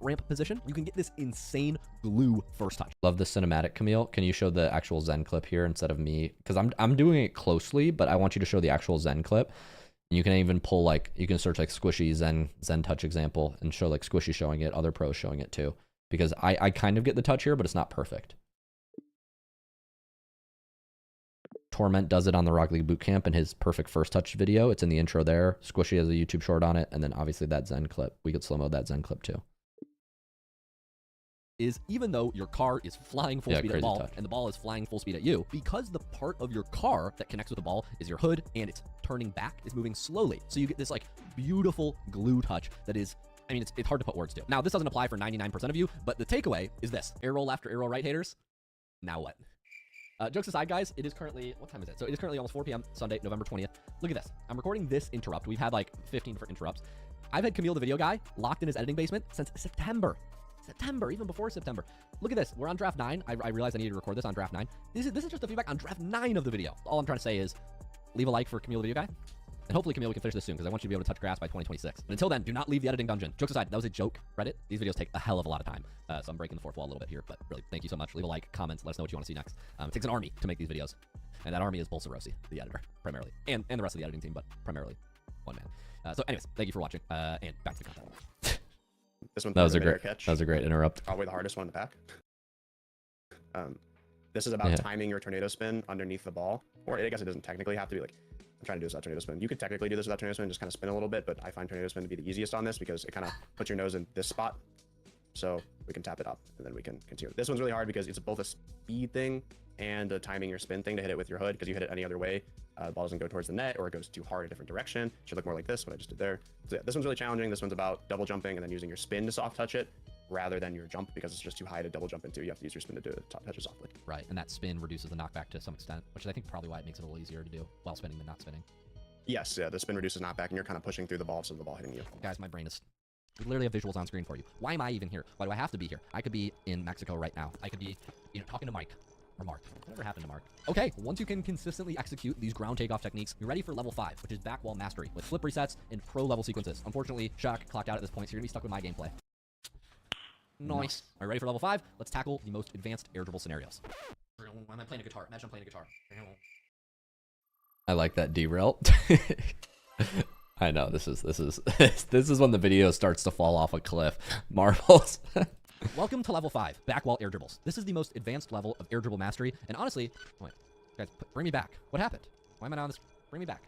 Ramp position, you can get this insane glue first touch. Love the cinematic, Camille. Can you show the actual Zen clip here instead of me? Because I'm doing it closely, but I want you to show the actual Zen clip. And you can even pull like, you can search like Squishy Zen touch example and show like Squishy showing it, other pros showing it too. Because I kind of get the touch here, but it's not perfect. Torment does it on the Rock League Bootcamp in his perfect first touch video. It's in the intro there. Squishy has a YouTube short on it. And then obviously that Zen clip. We could slow-mo that Zen clip too. Is even though your car is flying full speed at the ball touch. and the ball is flying full speed at you, because the part of your car that connects with the ball is your hood and it's turning back, is moving slowly. So you get this like beautiful glue touch that is, I mean, it's hard to put words to. Now, this doesn't apply for 99% of you, but the takeaway is this. Air roll after air roll right, haters. Now what? Jokes aside, guys, it is currently, what time is it? So it is currently almost 4 p.m. Sunday, November 20th. Look at this. I'm recording this interrupt. We've had like 15 different interrupts. I've had Camille, the video guy, locked in his editing basement since September, even before September. Look at this. We're on draft 9. I realized I needed to record this on draft 9. This is just the feedback on draft 9 of the video. All I'm trying to say is leave a like for Camille, the video guy. And hopefully, Camille, we can finish this soon because I want you to be able to touch grass by 2026. But until then, do not leave the editing dungeon. Jokes aside, that was a joke, Reddit. These videos take a hell of a lot of time. So I'm breaking the fourth wall a little bit here. But really, thank you so much. Leave a like, comments, let us know what you want to see next. It takes an army to make these videos. And that army is Bolsarosi, the editor, primarily. And the rest of the editing team, but primarily one man. So anyways, thank you for watching. And back to the content. This one That was a midair great catch. That was a great interrupt. Probably the hardest one in the pack. This is about timing your tornado spin underneath the ball. Or I guess it doesn't technically have to be like, I'm trying to do this without tornado spin. You could technically do this without tornado spin, just kind of spin a little bit, but I find tornado spin to be the easiest on this because it kind of puts your nose in this spot. So we can tap it up and then we can continue. This one's really hard because it's both a speed thing and a timing your spin thing to hit it with your hood, because you hit it any other way, the ball doesn't go towards the net or it goes too hard a different direction. It should look more like this, what I just did there. So yeah, this one's really challenging. This one's about double jumping and then using your spin to soft touch it rather than your jump, because it's just too high to double jump into. You have to use your spin to do it, touch it softly. Right, and that spin reduces the knockback to some extent, which is I think probably why it makes it a little easier to do while spinning than not spinning. Yes, yeah, the spin reduces knockback and you're kind of pushing through the ball, so the ball hitting you. Guys, my brain is... We literally have visuals on screen for you. Why am I even here? Why do I have to be here? I could be in Mexico right now. I could be, talking to Mike. Or Mark. Whatever happened to Mark? Okay, once you can consistently execute these ground takeoff techniques, you're ready for level 5, which is back wall mastery, with flip resets and pro level sequences. Unfortunately, Shock clocked out at this point, so you're gonna be stuck with my gameplay. Nice. Are you ready for level 5? Let's tackle the most advanced air dribble scenarios. When I'm playing a guitar, imagine I'm playing a guitar. I like that derail. I know this is when the video starts to fall off a cliff. Marbles. Welcome to level 5, back wall air dribbles. This is the most advanced level of air dribble mastery, and honestly, wait, Guys, bring me back. What happened? Why am I not on this? Bring me back.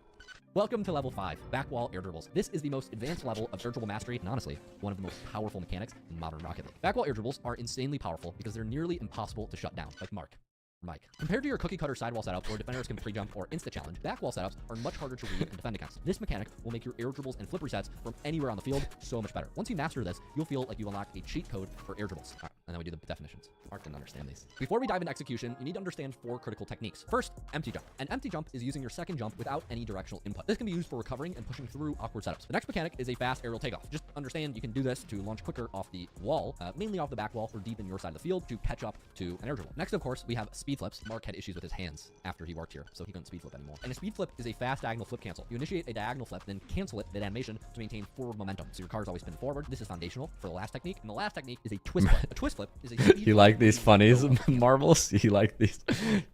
Welcome to level 5, Backwall Air Dribbles. This is the most advanced level of air dribble mastery, and honestly, one of the most powerful mechanics in modern Rocket League. Backwall air dribbles are insanely powerful because they're nearly impossible to shut down, like Mike. Compared to your cookie cutter sidewall setup where defenders can pre-jump or insta-challenge, backwall setups are much harder to read and defend against. This mechanic will make your air dribbles and flip resets from anywhere on the field so much better. Once you master this, you'll feel like you unlock a cheat code for air dribbles. All right, and then we do the definitions. Mark didn't understand these. Before we dive into execution, you need to understand 4 critical techniques. First, empty jump. An empty jump is using your second jump without any directional input. This can be used for recovering and pushing through awkward setups. The next mechanic is a fast aerial takeoff. Just understand you can do this to launch quicker off the wall, mainly off the back wall or deep in your side of the field to catch up to an air dribble. Next, of course, we have speed flips. Mark had issues with his hands after he worked here, so he couldn't speed flip anymore. And a speed flip is a fast diagonal flip cancel. You initiate a diagonal flip, then cancel it mid-animation to maintain forward momentum, so your car's always spin forward. This is foundational for the last technique, and the last technique is a twist flip. A twist flip is a speed You like these funnies, Marbles? You like these?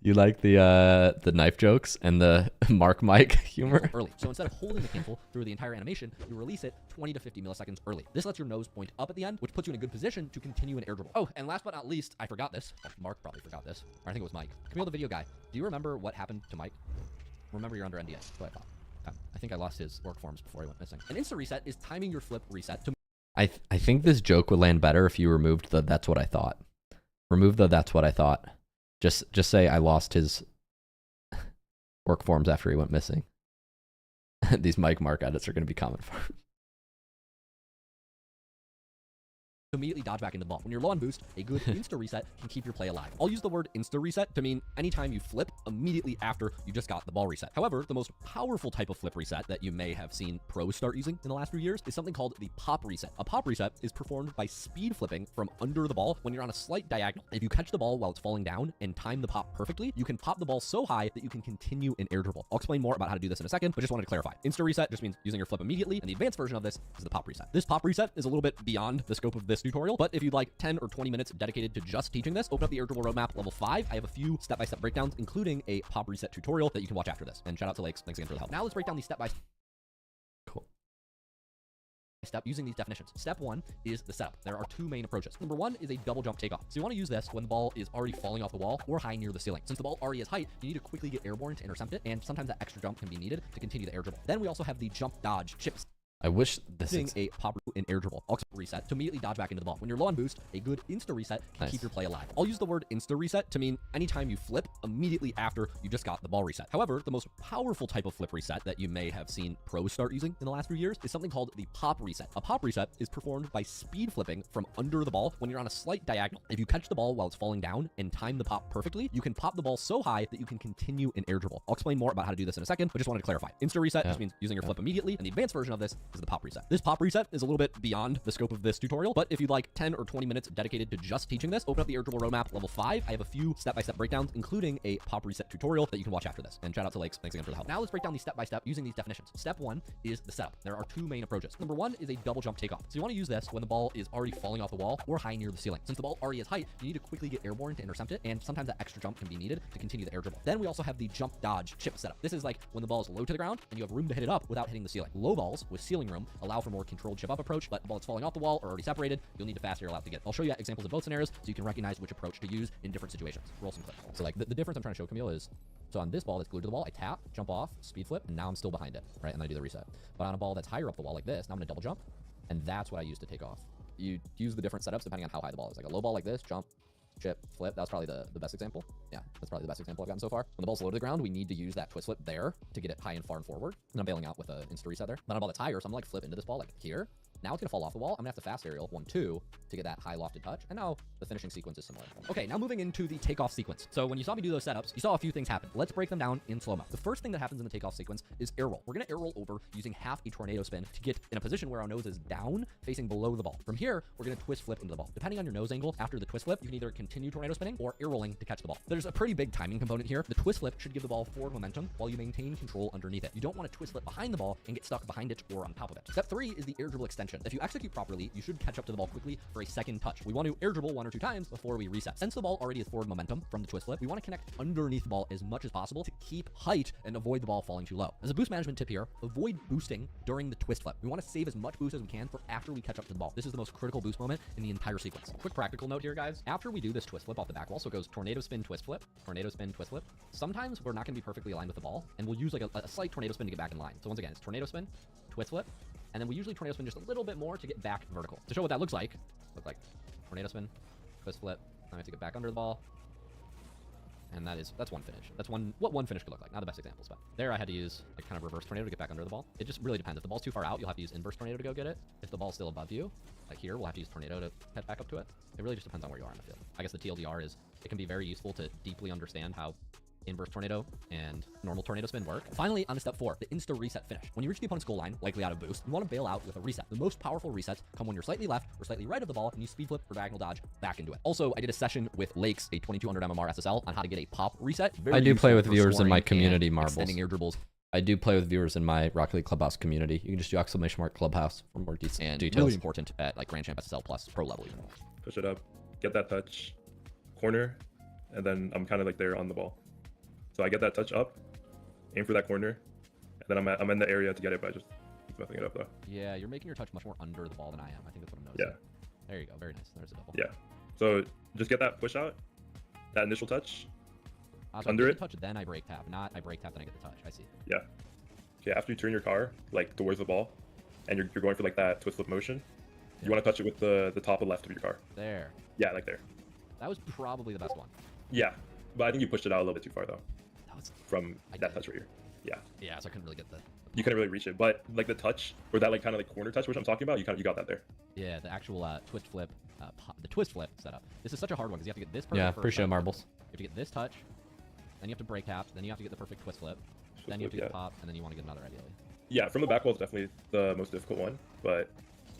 You like the knife jokes and the Mark Mike humor? early. So instead of holding the cancel through the entire animation, you release it 20 to 50 milliseconds early. This lets your nose point up at the end, which puts you in a good position to continue an air dribble. Oh, and last but not least, I forgot this. Oh, Mark probably forgot this. Or I think it was Mike. Camille, the video guy. Do you remember what happened to Mike? Remember you're under NDA. That's what I thought. I think I lost his work forms before he went missing. An insta reset is timing your flip reset to... I think this joke would land better if you removed the "that's what I thought." Remove the "that's what I thought." Just say I lost his work forms after he went missing. These Mike Mark edits are going to be common for him. Immediately dodge back into the ball. When you're low on boost, a good insta reset can keep your play alive. I'll use the word insta reset to mean anytime you flip immediately after you just got the ball reset. However, the most powerful type of flip reset that you may have seen pros start using in the last few years is something called the pop reset. A pop reset is performed by speed flipping from under the ball when you're on a slight diagonal. If you catch the ball while it's falling down and time the pop perfectly, you can pop the ball so high that you can continue an air dribble. I'll explain more about how to do this in a second, but just wanted to clarify. Insta reset just means using your flip immediately, and the advanced version of this is the pop reset. This pop reset is a little bit beyond the scope of this tutorial, but if you'd like 10 or 20 minutes dedicated to just teaching this, open up the air dribble roadmap level 5. I have a few step-by-step breakdowns, including a pop reset tutorial that you can watch after this. And shout out to Lakes. Thanks again for the help. Now let's break down the step-by-step. Using these definitions. Step 1 is the setup. There are 2 main approaches. Number 1 is a double jump takeoff. So you want to use this when the ball is already falling off the wall or high near the ceiling. Since the ball already has height, you need to quickly get airborne to intercept it, and sometimes that extra jump can be needed to continue the air dribble. Then we also have the jump dodge chips. I wish this Using a pop and air dribble. Also reset to immediately dodge back into the ball. When you're low on boost, a good insta reset can keep your play alive. I'll use the word insta reset to mean anytime you flip immediately after you just got the ball reset. However, the most powerful type of flip reset that you may have seen pros start using in the last few years is something called the pop reset. A pop reset is performed by speed flipping from under the ball when you're on a slight diagonal. If you catch the ball while it's falling down and time the pop perfectly, you can pop the ball so high that you can continue an air dribble. I'll explain more about how to do this in a second, but just wanted to clarify. Insta reset just means using your flip immediately, and the advanced version of this is the pop reset. This pop reset is a little bit beyond the scope of this tutorial, but if you'd like 10 or 20 minutes dedicated to just teaching this, open up the air dribble roadmap level 5. I have a few step-by-step breakdowns, including a pop reset tutorial that you can watch after this. And shout out to Lakes. Thanks again for the help. Now let's break down the step-by-step using these definitions. Step 1 is the setup. There are 2 main approaches. Number 1 is a double jump takeoff. So you want to use this when the ball is already falling off the wall or high near the ceiling. Since the ball already has height, you need to quickly get airborne to intercept it, and sometimes that extra jump can be needed to continue the air dribble. Then we also have the jump dodge chip setup. This is like when the ball is low to the ground and you have room to hit it up without hitting the ceiling. Low balls with ceiling room allow for more controlled chip up approach, but the ball that's falling off the wall or already separated, you'll need to fast aerial out to get. I'll show you examples of both scenarios so you can recognize which approach to use in different situations. Roll some clips. So like the difference I'm trying to show Camille is, so on this ball that's glued to the wall, I tap, jump off, speed flip, and now I'm still behind it, right? And then I do the reset. But on a ball that's higher up the wall like this, now I'm gonna double jump, and that's what I use to take off. You use the different setups depending on how high the ball is. Like a low ball like this, jump, chip, flip. That was probably the best example. Yeah, that's probably the best example I've gotten so far. When the ball's low to the ground, we need to use that twist flip there to get it high and far and forward. And I'm bailing out with an insta reset there. But on a ball that's higher, so I'm gonna like flip into this ball like here. Now it's gonna fall off the wall. I'm gonna have to fast aerial 1-2 to get that high lofted touch. And now the finishing sequence is similar. Okay, now moving into the takeoff sequence. So when you saw me do those setups, you saw a few things happen. Let's break them down in slow-mo. The first thing that happens in the takeoff sequence is air roll. We're gonna air roll over using half a tornado spin to get in a position where our nose is down, facing below the ball. From here, we're gonna twist flip into the ball. Depending on your nose angle, after the twist flip, you can either continue tornado spinning or air rolling to catch the ball. There's a pretty big timing component here. The twist flip should give the ball forward momentum while you maintain control underneath it. You don't want to twist flip behind the ball and get stuck behind it or on top of it. Step 3 is the air dribble extension. If you execute properly, you should catch up to the ball quickly for a second touch. We want to air dribble 1 or 2 times before we reset. Since the ball already has forward momentum from the twist flip, we want to connect underneath the ball as much as possible to keep height and avoid the ball falling too low. As a boost management tip here, avoid boosting during the twist flip. We want to save as much boost as we can for after we catch up to the ball. This is the most critical boost moment in the entire sequence. Quick practical note here, guys. After we do this twist flip off the back wall. So it goes tornado spin, twist flip, tornado spin, twist flip. Sometimes we're not going to be perfectly aligned with the ball, and we'll use like a slight tornado spin to get back in line. So once again, it's tornado spin, twist flip, and then we usually tornado spin just a little bit more to get back vertical. To show what that looks like tornado spin, twist flip. I have to get back under the ball. And that's one finish. That's what one finish could look like. Not the best examples, but there I had to use like kind of reverse tornado to get back under the ball. It just really depends. If the ball's too far out, you'll have to use inverse tornado to go get it. If the ball's still above you, like here, we'll have to use tornado to head back up to it. It really just depends on where you are in the field. I guess the TLDR is it can be very useful to deeply understand how inverse tornado and normal tornado spin work. Finally, on to step 4, the insta reset finish. When you reach the opponent's goal line, likely out of boost, you want to bail out with a reset. The most powerful resets come when you're slightly left or slightly right of the ball and you speed flip or diagonal dodge back into it. Also, I did a session with Lakes, a 2200 MMR SSL, on how to get a pop reset. I do play with viewers in my community, and Marbles. extending air dribbles. I do play with viewers in my Rocket League Clubhouse community. You can just do ! Clubhouse for more And details. really important at like Grand Champ SSL plus pro level even. Push it up, get that touch, corner, and then I'm kind of like there on the ball. So I get that touch up, aim for that corner, and then I'm in the area to get it, but I just keep messing it up though. Yeah, you're making your touch much more under the ball than I am. I think that's what I'm noticing. Yeah. There you go. Very nice. There's a double. Yeah. So just get that push out, that initial touch, So under I it. get the touch, then I break tap. Not I break tap, then I get the touch. I see. Yeah. Okay, after you turn your car like towards the ball, and you're going for like that twist flip motion, you want to touch it with the top of left of your car. There. Yeah, like there. That was probably the best one. Yeah, but I think you pushed it out a little bit too far though. That was. From I that did. touch right here. Yeah. Yeah, so I couldn't really get the. You couldn't really reach it, but like the touch or that like kind of like corner touch, which I'm talking about, you got that there. Yeah, the actual twist flip, the twist flip setup. This is such a hard one because you have to get this perfect. Yeah, first appreciate touch. Marbles. You have to get this touch, then you have to break tap, then you have to get the perfect twist flip, then you have to get the pop, and then you want to get another ideally. Yeah, from the back wall is definitely the most difficult one, but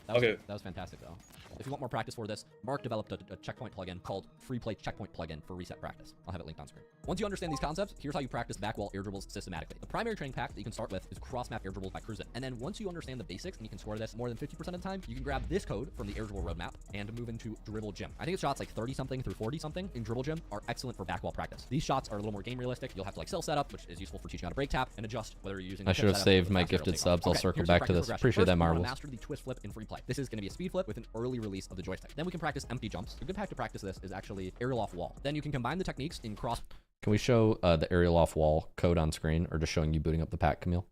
That was, okay. That was fantastic though. If you want more practice for this, Mark developed a checkpoint plugin called Free Play Checkpoint Plugin for reset practice. I'll have it linked on screen. Once you understand these concepts, here's how you practice back wall air dribbles systematically. The primary training pack that you can start with is cross map air dribbles by Cruisin'. And then once you understand the basics and you can score this more than 50% of the time, you can grab this code from the air dribble roadmap and move into dribble gym. I think it's shots like 30 something through 40 something in dribble gym are excellent for back wall practice. These shots are a little more game realistic. You'll have to like cell setup, which is useful for teaching how to break tap and adjust whether you're using. I should have saved my gifted subs. I'll circle back to this. Appreciate that, Marbles. Master the twist flip in free play. This is going to be a speed flip with an early release of the joystick. Then we can practice empty jumps. A good pack to practice this is actually aerial off wall. Then you can combine the techniques in cross. Can we show the aerial off wall code on screen, or just showing you booting up the pack, Camille?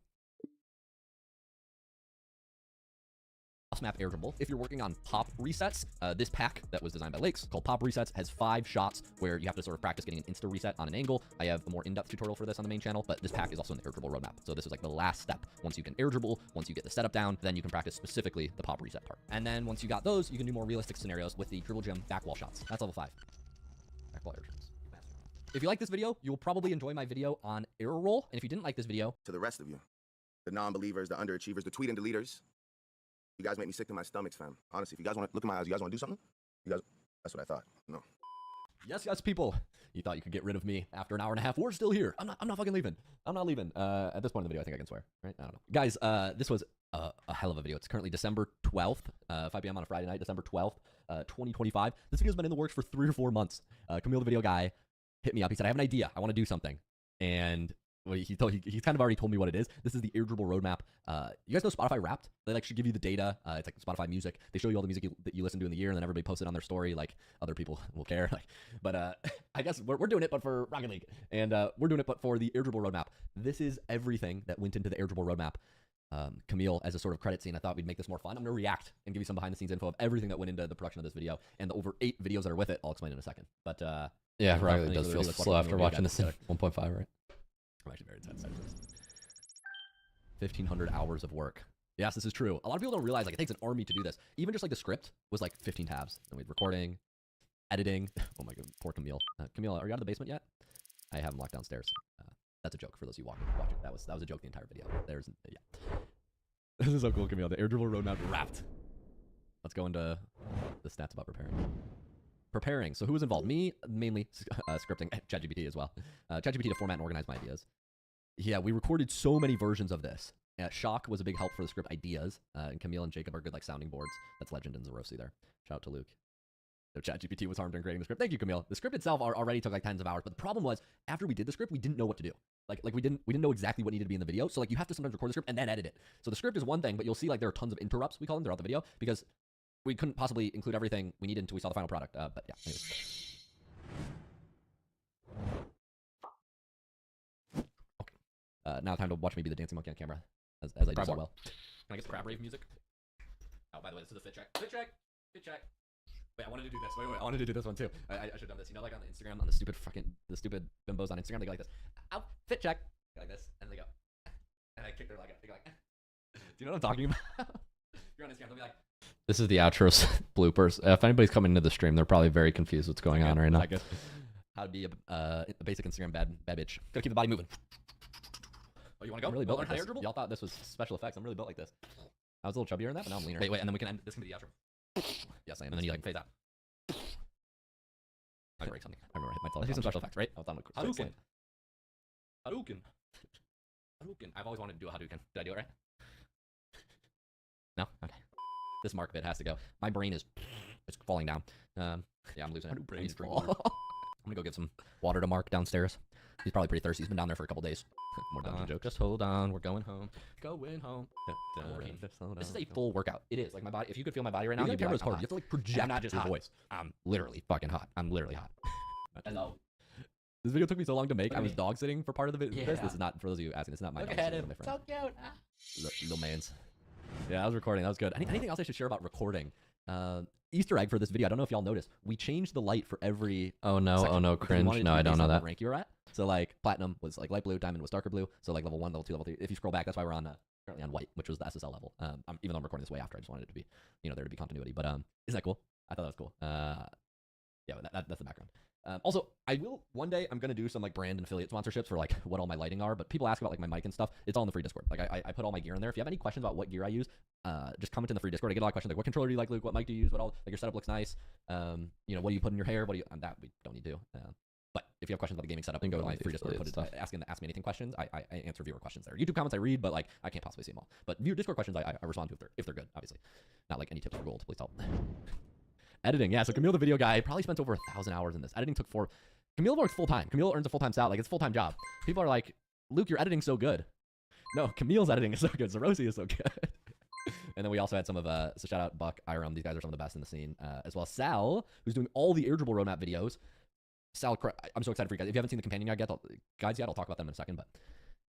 Map air dribble. If you're working on pop resets, this pack that was designed by Lakes called Pop Resets has 5 shots where you have to sort of practice getting an insta reset on an angle. I have a more in-depth tutorial for this on the main channel, but this pack is also in the air dribble roadmap. So this is like the last step. Once you can air dribble, once you get the setup down, then you can practice specifically the pop reset part. And then once you got those, you can do more realistic scenarios with the dribble gym back wall shots. That's level 5. Back wall air dribbles. If you like this video, you will probably enjoy my video on error roll. And if you didn't like this video, to the rest of you, the non-believers, the underachievers, the tweet and deleters, you guys make me sick to my stomachs, fam. Honestly, if you guys want to look in my eyes, you guys want to do something? You guys, that's what I thought. No. yes, people. You thought you could get rid of me after an hour and a half. We're still here. I'm not fucking leaving. I'm not leaving. At this point in the video, I think I can swear, right? I don't know. Guys, this was a hell of a video. It's currently December 12th, 5 p.m. on a Friday night, December 12th, 2025. This video's been in the works for 3 or 4 months. Camille, the video guy, hit me up. He said, I have an idea. I want to do something. And he's kind of already told me what it is. This is the air dribble roadmap. You guys know Spotify Wrapped? They like should give you the data. It's like Spotify Music. They show you all the music that you listen to in the year, and then everybody posts it on their story. Like other people will care. But I guess we're doing it, but for Rocket League, and we're doing it, but for the air dribble roadmap. This is everything that went into the air dribble roadmap. Camille, as a sort of credit scene, I thought we'd make this more fun. I'm gonna react and give you some behind the scenes info of everything that went into the production of this video and the over 8 videos that are with it. I'll explain in a second. But yeah, Rocket definitely League does for the feel video, let's slow watch after the watching video this in together. 1.5, right? I'm actually very intense. 1,500 hours of work. Yes, this is true. A lot of people don't realize like it takes an army to do this. Even just like the script was like 15 tabs. Then we had recording, editing. Oh my god, poor Camille. Camille, are you out of the basement yet? I have him locked downstairs. That's a joke for those of you watching. That was a joke the entire video. Yeah. This is so cool, Camille. The air dribble roadmap wrapped. Let's go into the stats about preparing. So who was involved? Me, mainly scripting, ChatGPT as well. ChatGPT to format and organize my ideas. Yeah, we recorded so many versions of this. Shock was a big help for the script ideas, and Camille and Jacob are good like sounding boards. That's Legend and Zerosi there. Shout out to Luke. So ChatGPT was harmed in creating the script. Thank you, Camille. The script itself already took like tens of hours, but the problem was after we did the script, we didn't know what to do. Like we didn't know exactly what needed to be in the video. So like you have to sometimes record the script and then edit it. So the script is one thing, but you'll see like there are tons of interrupts, we call them, throughout the video because we couldn't possibly include everything we needed until we saw the final product. But yeah, anyways. Now time to watch me be the dancing monkey on camera, as I do so well. Can I get the crab rave music? Oh, by the way, this is a fit check. Fit check. Fit check. Wait, I wanted to do this. Wait, I wanted to do this one too. I should have done this. You know, like on the Instagram, on the stupid bimbos on Instagram, they go like this. Ow, fit check. Like this, and they go. And I kick their leg up. They go like. Do you know what I'm talking about? If you're on Instagram, they'll be like. This is the outro bloopers. If anybody's coming into the stream, they're probably very confused what's going on right now. How to be a basic Instagram bad bitch. Gotta keep the body moving. Oh, you want to go? I'm really built like this. Y'all thought this was special effects. I'm really built like this. I was a little chubbier in that, but now I'm leaner. Wait, and then we can end. This can be the outro. Yes, I am. And then you like phase out. I break something. I remember. Let's do some special effects, right? Hadouken. Hadouken. Hadouken. I've always wanted to do a Hadouken. Did I do it right? No? Okay. This mark bit has to go. My brain is it's falling down. Yeah, I'm losing it. I need to drink water. I'm gonna go get some water to Mark downstairs. He's probably pretty thirsty. He's been down there for a couple days. More dungeon jokes. Just hold on. We're going home. Going home. This is a full workout. It is. Like my body. If you could feel my body right now, you'd be like, hard. You have to like project. I'm not just your voice. I'm literally fucking hot. I'm literally hot. Hello. This video took me so long to make. I was dog sitting for part of the video. This is not for those of you asking. This is not my dog sitting. So cute. Little man's. Yeah, I was recording. That was good. Anything else I should share about recording? Easter egg for this video. I don't know if y'all noticed. We changed the light for every. Oh no! section. Oh no! Cringe! No, I don't know that. Rank you were at. So like platinum was like light blue, diamond was darker blue. So like level 1, level 2, level 3. If you scroll back, that's why we're on currently on white, which was the SSL level. Even though I'm recording this way after, I just wanted it to be, there to be continuity. But isn't that cool? I thought that was cool. Yeah, that's the background. Also, I will one day. I'm gonna do some like brand and affiliate sponsorships for like what all my lighting are. But people ask about like my mic and stuff. It's all in the free Discord. Like I put all my gear in there. If you have any questions about what gear I use, just comment in the free Discord. I get a lot of questions like, what controller do you like, Luke? What mic do you use? What all? Like your setup looks nice. What do you put in your hair? What do you? That we don't need to. But if you have questions about the gaming setup, then go to my free Discord. Ask me anything questions. I answer viewer questions there. YouTube comments I read, but like I can't possibly see them all. But viewer Discord questions I respond to if they're good. Obviously, not like any tips for gold. Please help. Editing, yeah. So Camille, the video guy, probably spent over 1,000 hours in this. Editing took 4. Camille works full time. Camille earns a full time salary. Like it's a full time job. People are like, Luke, your editing's so good. No, Camille's editing is so good. Zerosi is so good. And then we also had some of so shout out Buck, Iram. These guys are some of the best in the scene, as well as Sal, who's doing all the air dribble roadmap videos. Sal, I'm so excited for you guys. If you haven't seen the companion guides yet, I'll talk about them in a second. But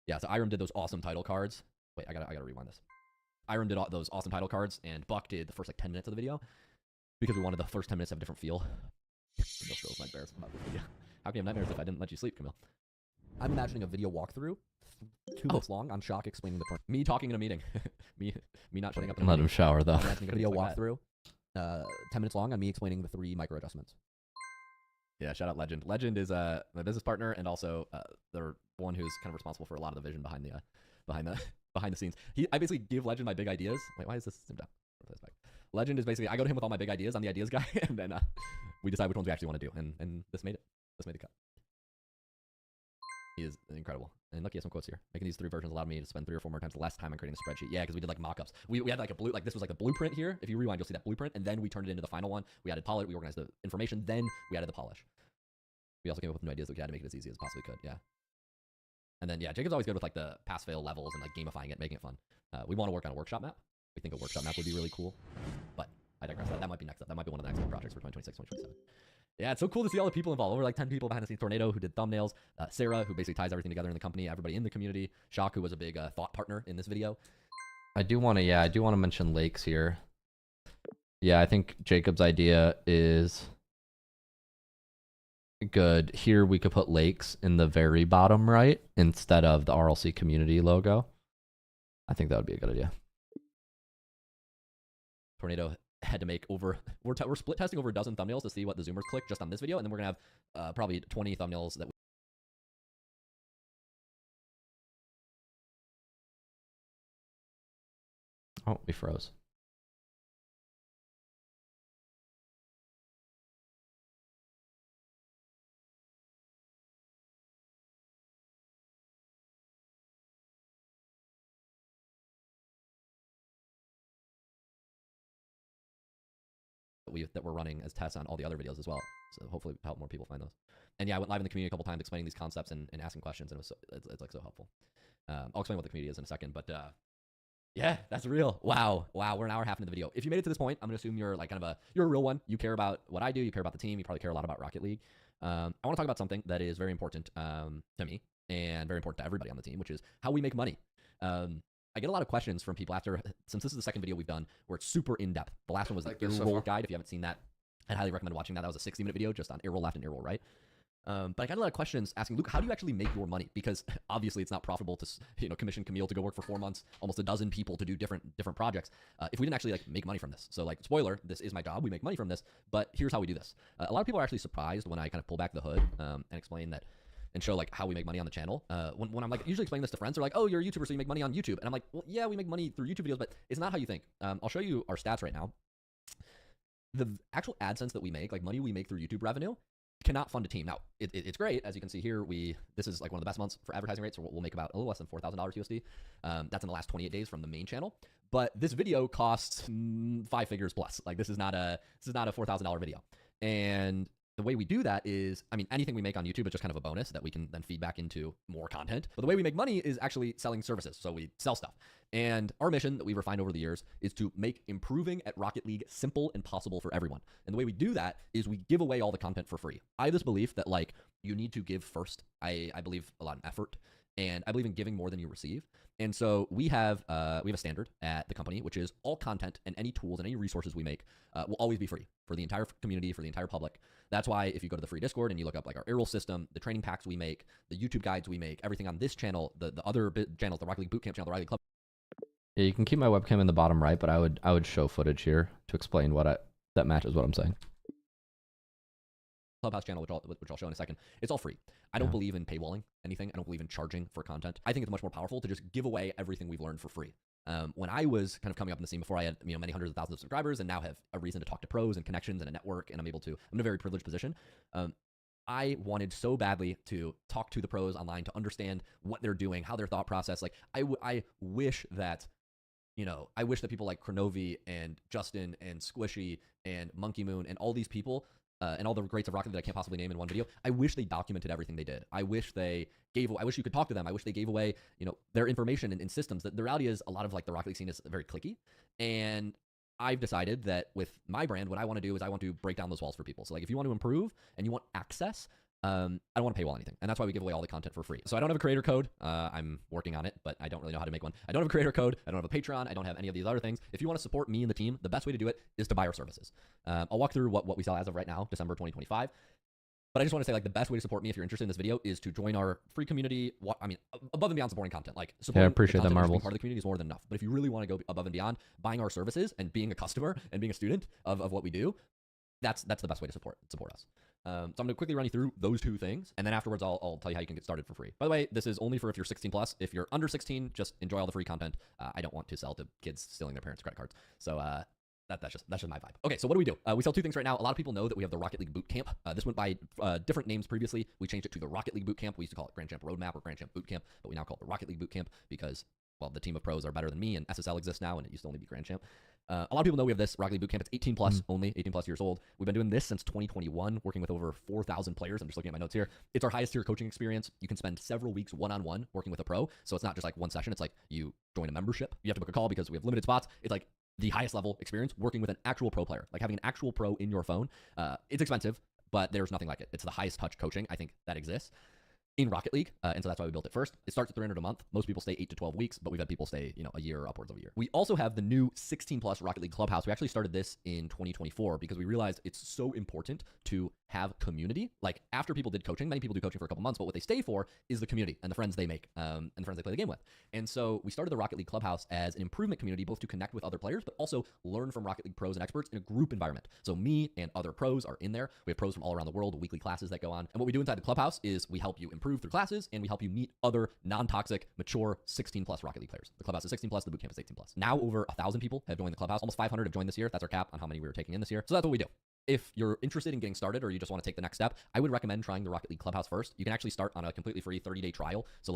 yeah, so Iram did those awesome title cards. Wait, I gotta rewind this. Iram did those awesome title cards, and Buck did the first like 10 minutes of the video because we wanted the first 10 minutes to have a different feel. Camille still has nightmares about this video. How can you have nightmares if I didn't let you sleep, Camille? I'm imagining a video walkthrough, 2 minutes long, on Shock explaining the me talking in a meeting, me not shutting up. Let him shower though. I'm imagining a video walkthrough, 10 minutes long on me explaining the 3 micro adjustments. Yeah, shout out Legend. Legend is my business partner and also the one who's kind of responsible for a lot of the vision behind the scenes. I basically give Legend my big ideas. Wait, why is this zoomed out? Legend is basically I go to him with all my big ideas. I'm the ideas guy, and then we decide which ones we actually want to do. And this made it. This made the cut. He is incredible. And look, he has some quotes here. Making these 3 versions allowed me to spend 3 or 4 more times less time on creating a spreadsheet. Yeah, because we did like mock-ups. We had like this was like the blueprint here. If you rewind, you'll see that blueprint, and then we turned it into the final one. We added polish. We organized the information. Then we added the polish. We also came up with new ideas that we had to make it as easy as possibly could. Yeah. And then yeah, Jacob's always good with like the pass-fail levels and like gamifying it, making it fun. We want to work on a workshop map. We think a workshop map would be really cool, but I digress. That might be next up. That might be one of the next projects for 2026, 2027. Yeah, it's so cool to see all the people involved. Over like 10 people behind the scenes. Tornado, who did thumbnails. Sarah, who basically ties everything together in the company. Everybody in the community. Shock, who was a big thought partner in this video. I do want to mention lakes here. Yeah, I think Jacob's idea is good. Here we could put lakes in the very bottom right instead of the RLC community logo. I think that would be a good idea. Tornado had to make over we're split testing over a dozen thumbnails to see what the zoomers click just on this video, and then we're gonna have probably 20 thumbnails that oh, we froze. that we're running as tests on all the other videos as well. So hopefully help more people find those. And yeah, I went live in the community a couple times explaining these concepts and asking questions, and it's like so helpful. I'll explain what the community is in a second, but yeah, that's real. Wow, we're an hour and a half into the video. If you made it to this point, I'm gonna assume you're like you're a real one. You care about what I do. You care about the team. You probably care a lot about Rocket League. I want to talk about something that is very important to me and very important to everybody on the team, which is how we make money. I get a lot of questions from people after, since this is the second video we've done where it's super in-depth. The last one was the ear roll guide. If you haven't seen that, I'd highly recommend watching that. That was a 60-minute video just on ear roll left and ear roll right. But I got a lot of questions asking, Luke, how do you actually make your money? Because obviously it's not profitable to, commission Camille to go work for 4 months, almost a dozen people to do different projects. If we didn't actually make money from this. So spoiler, this is my job. We make money from this, but here's how we do this. A lot of people are actually surprised when I kind of pull back the hood and explain that and show how we make money on the channel. When I'm usually explaining this to friends, they're like, oh, you're a YouTuber, so you make money on YouTube. And I'm like, well, yeah, we make money through YouTube videos, but it's not how you think. I'll show you our stats right now. The actual AdSense that we make, money we make through YouTube revenue, cannot fund a team. Now, it's great. As you can see here, this is one of the best months for advertising rates. So we'll make about a little less than $4,000 USD. That's in the last 28 days from the main channel. But this video costs 5 figures plus. This is not a $4,000 video. And the way we do that is, anything we make on YouTube is just kind of a bonus that we can then feed back into more content. But the way we make money is actually selling services. So we sell stuff. And our mission that we've refined over the years is to make improving at Rocket League simple and possible for everyone. And the way we do that is we give away all the content for free. I have this belief that you need to give first. I believe a lot in effort. And I believe in giving more than you receive. And so we have a standard at the company, which is all content and any tools and any resources we make will always be free for the entire community, for the entire public. That's why if you go to the free Discord and you look up our aerial system, the training packs we make, the YouTube guides we make, everything on this channel, the other channels, the Rocket League Bootcamp channel, the Rocket League Club. Yeah, you can keep my webcam in the bottom right, but I would show footage here to explain that matches what I'm saying. Clubhouse channel, which I'll show in a second. It's all free. I don't believe in paywalling anything. I don't believe in charging for content. I think it's much more powerful to just give away everything we've learned for free. When I was kind of coming up in the scene before, I had many hundreds of thousands of subscribers and now have a reason to talk to pros and connections and a network, and I'm in a very privileged position. I wanted so badly to talk to the pros online, to understand what they're doing, how their thought process. I wish that people like Kronovi and Justin and Squishy and Monkey Moon and all these people and all the greats of Rocket that I can't possibly name in one video, I wish they documented everything they did. I wish you could talk to them. I wish they gave away, their information in systems. The reality is a lot of the Rocket League scene is very cliquey. And I've decided that with my brand, what I want to do is I want to break down those walls for people. So if you want to improve and you want access, I don't want to paywall anything. And that's why we give away all the content for free. So I don't have a creator code. I'm working on it, but I don't really know how to make one. I don't have a creator code. I don't have a Patreon. I don't have any of these other things. If you want to support me and the team, the best way to do it is to buy our services. I'll walk through what we sell as of right now, December 2025. But I just want to say the best way to support me if you're interested in this video is to join our free community. Above and beyond supporting content. Supporting I appreciate that, Marvel. Part of the community is more than enough. But if you really want to go above and beyond, buying our services and being a customer and being a student of what we do, that's the best way to support us. So I'm going to quickly run you through those two things, and then afterwards I'll tell you how you can get started for free. By the way, this is only for if you're 16 plus. If you're under 16, just enjoy all the free content. I don't want to sell to kids stealing their parents' credit cards. So that's just my vibe. Okay, so what do? We sell two things right now. A lot of people know that we have the Rocket League Bootcamp. This went by different names previously. We changed it to the Rocket League Bootcamp. We used to call it Grand Champ Roadmap or Grand Champ Bootcamp, but we now call it the Rocket League Bootcamp because, well, the team of pros are better than me, and SSL exists now, and it used to only be Grand Champ. A lot of people know we have this Rocket League Bootcamp. It's 18 plus only, 18 plus years old. We've been doing this since 2021, working with over 4,000 players. I'm just looking at my notes here. It's our highest tier coaching experience. You can spend several weeks one-on-one working with a pro. So it's not just one session. It's you join a membership. You have to book a call because we have limited spots. It's the highest level experience working with an actual pro player, having an actual pro in your phone. It's expensive, but there's nothing like it. It's the highest touch coaching I think that exists in Rocket League, and so that's why we built it first. It starts at $300 a month. Most people stay 8 to 12 weeks, but we've had people stay, a year or upwards of a year. We also have the new 16 plus Rocket League Clubhouse. We actually started this in 2024 because we realized it's so important to have community. After people did coaching, many people do coaching for a couple months, but what they stay for is the community and the friends they make and the friends they play the game with. And so we started the Rocket League Clubhouse as an improvement community, both to connect with other players, but also learn from Rocket League pros and experts in a group environment. So me and other pros are in there. We have pros from all around the world, weekly classes that go on. And what we do inside the Clubhouse is we help you improve through classes, and we help you meet other non-toxic, mature 16 plus Rocket League players. The Clubhouse is 16 plus, the Bootcamp is 18 plus. Now over 1,000 people have joined the Clubhouse. Almost 500 have joined this year. That's our cap on how many we were taking in this year. So that's what we do. If you're interested in getting started or you just want to take the next step, I would recommend trying the Rocket League Clubhouse first. You can actually start on a completely free 30-day trial. So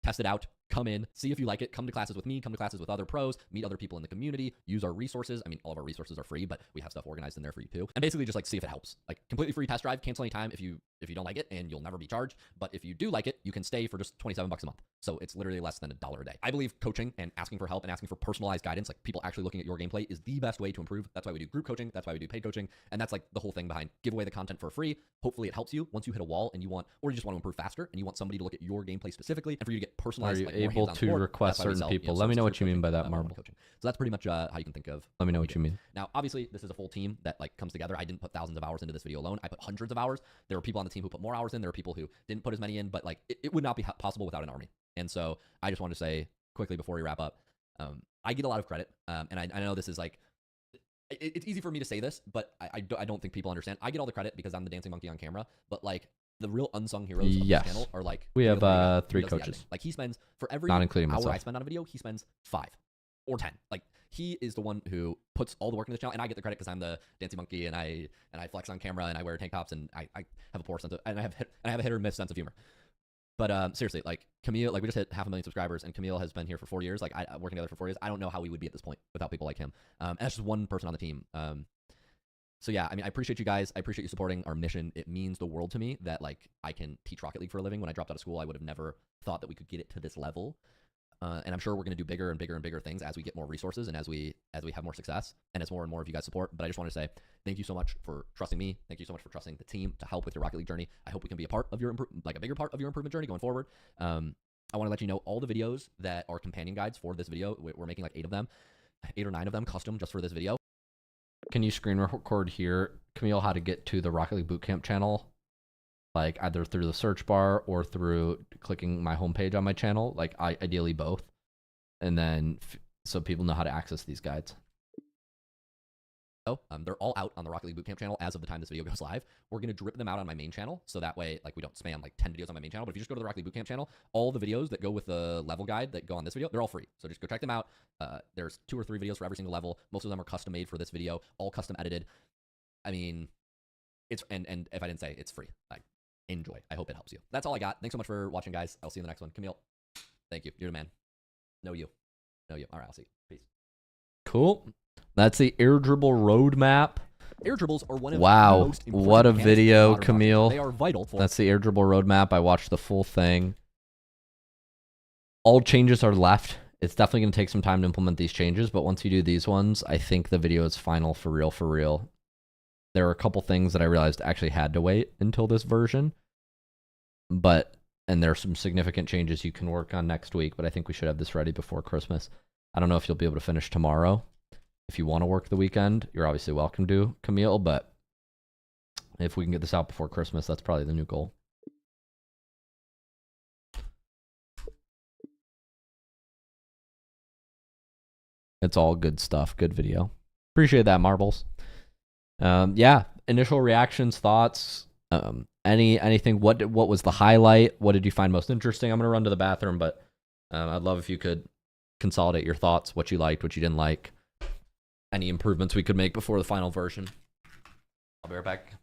test it out, come in, see if you like it, come to classes with me, come to classes with other pros, meet other people in the community, use our resources. All of our resources are free, but we have stuff organized in there for you too. And basically just see if it helps. Completely free test drive, cancel anytime. If you if you don't like it, and you'll never be charged. But if you do like it, you can stay for just $27 a month. So it's literally less than $1 a day. I believe coaching and asking for help and asking for personalized guidance, like people actually looking at your gameplay, is the best way to improve. That's why we do group coaching. That's why we do paid coaching. And that's like the whole thing behind give away the content for free. Hopefully it helps you once you hit a wall and you want, or you just want to improve faster and you want somebody to look at your gameplay specifically and for you to get Are personalized. you like, more able hands-on to support. request That's why we certain sell, people? Let me service know tier what you mean coaching, by that, one-on-one Marble. coaching. So that's pretty much how you can think of. Let me know what you mean. Now, obviously, this is a full team that like comes together. I didn't put thousands of hours into this video alone. I put hundreds of hours. There were people on the team who put more hours in. There were people who didn't put as many in, but like it would not be possible without an army. And so I just wanted to say quickly before we wrap up, I get a lot of credit, and I know this is like it's easy for me to say this, but I don't think people understand. I get all the credit because I'm the dancing monkey on camera, but like the real unsung heroes of this channel are like we have Camille, 3 who does the coaches. editing. Like he spends for every Not including hour myself. I spend on a video, he spends 5 or 10. Like he is the one who puts all the work in this channel, and I get the credit because I'm the dancing monkey, and I flex on camera, and I wear tank tops, and I have a poor sense of, and I have a hit or miss sense of humor. But seriously, like Camille, like we just hit 500,000 subscribers, and Camille has been here for 4 years. Like working together for 4 years. I don't know how we would be at this point without people like him. And that's just one person on the team. So yeah, I mean, I appreciate you guys. I appreciate you supporting our mission. It means the world to me that like I can teach Rocket League for a living. When I dropped out of school, I would have never thought that we could get it to this level. And I'm sure we're going to do bigger and bigger and bigger things as we get more resources and as we have more success and as more and more of you guys support. But I just want to say thank you so much for trusting me. Thank you so much for trusting the team to help with your Rocket League journey. I hope we can be a part of your like a bigger part of your improvement journey going forward. I want to let you know all the videos that are companion guides for this video. We're making like 8 of them, 8 or 9 of them custom just for this video. Can you screen record here, Camille, how to get to the Rocket League Bootcamp channel? Like either through the search bar or through clicking my homepage on my channel, like ideally both. And then so people know how to access these guides. They're all out on the Rocket League Bootcamp channel as of the time this video goes live. We're going to drip them out on my main channel, so that way like we don't spam like 10 videos on my main channel. But if you just go to the Rocket League Bootcamp channel, all the videos that go with the level guide that go on this video, they're all free. So just go check them out. There's 2 or 3 videos for every single level. Most of them are custom made for this video, all custom edited. I mean, it's and if I didn't say, it's free. Like, enjoy. I hope it helps you. That's all I got. Thanks so much for watching, guys. I'll see you in the next one. Camille, thank you. You're the man. Know you. All right, I'll see you. Peace. Cool. That's the air dribble roadmap. Air dribbles are one of the Wow, most important what a mechanics in video, modern Camille. Rocket League. They are vital for That's the air dribble roadmap. I watched the full thing. All changes are left. It's definitely going to take some time to implement these changes, but once you do these ones, I think the video is final for real, for real. There are a couple things that I realized actually had to wait until this version, and there are some significant changes you can work on next week, but I think we should have this ready before Christmas. I don't know if you'll be able to finish tomorrow. If you want to work the weekend, you're obviously welcome to, Camille, but if we can get this out before Christmas, that's probably the new goal. It's all good stuff. Good video. Appreciate that, Marbles. Yeah, initial reactions, thoughts, anything. What was the highlight? What did you find most interesting? I'm going to run to the bathroom, but I'd love if you could consolidate your thoughts, what you liked, what you didn't like, any improvements we could make before the final version. I'll be right back.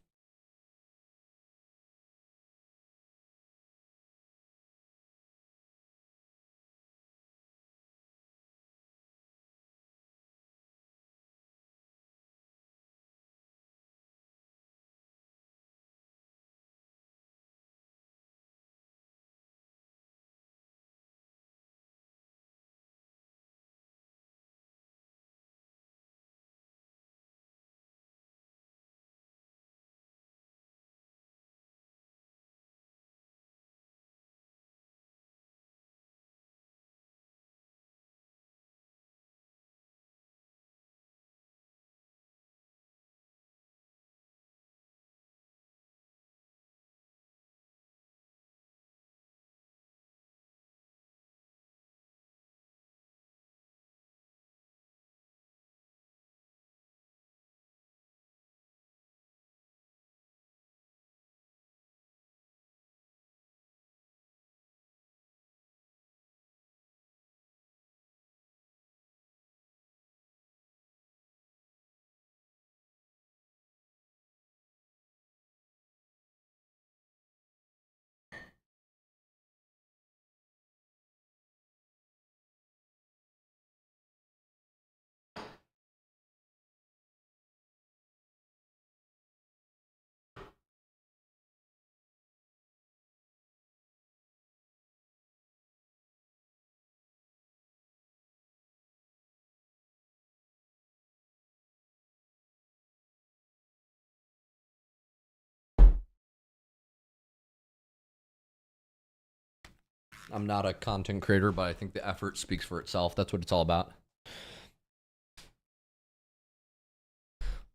I'm not a content creator, but I think the effort speaks for itself. That's what it's all about.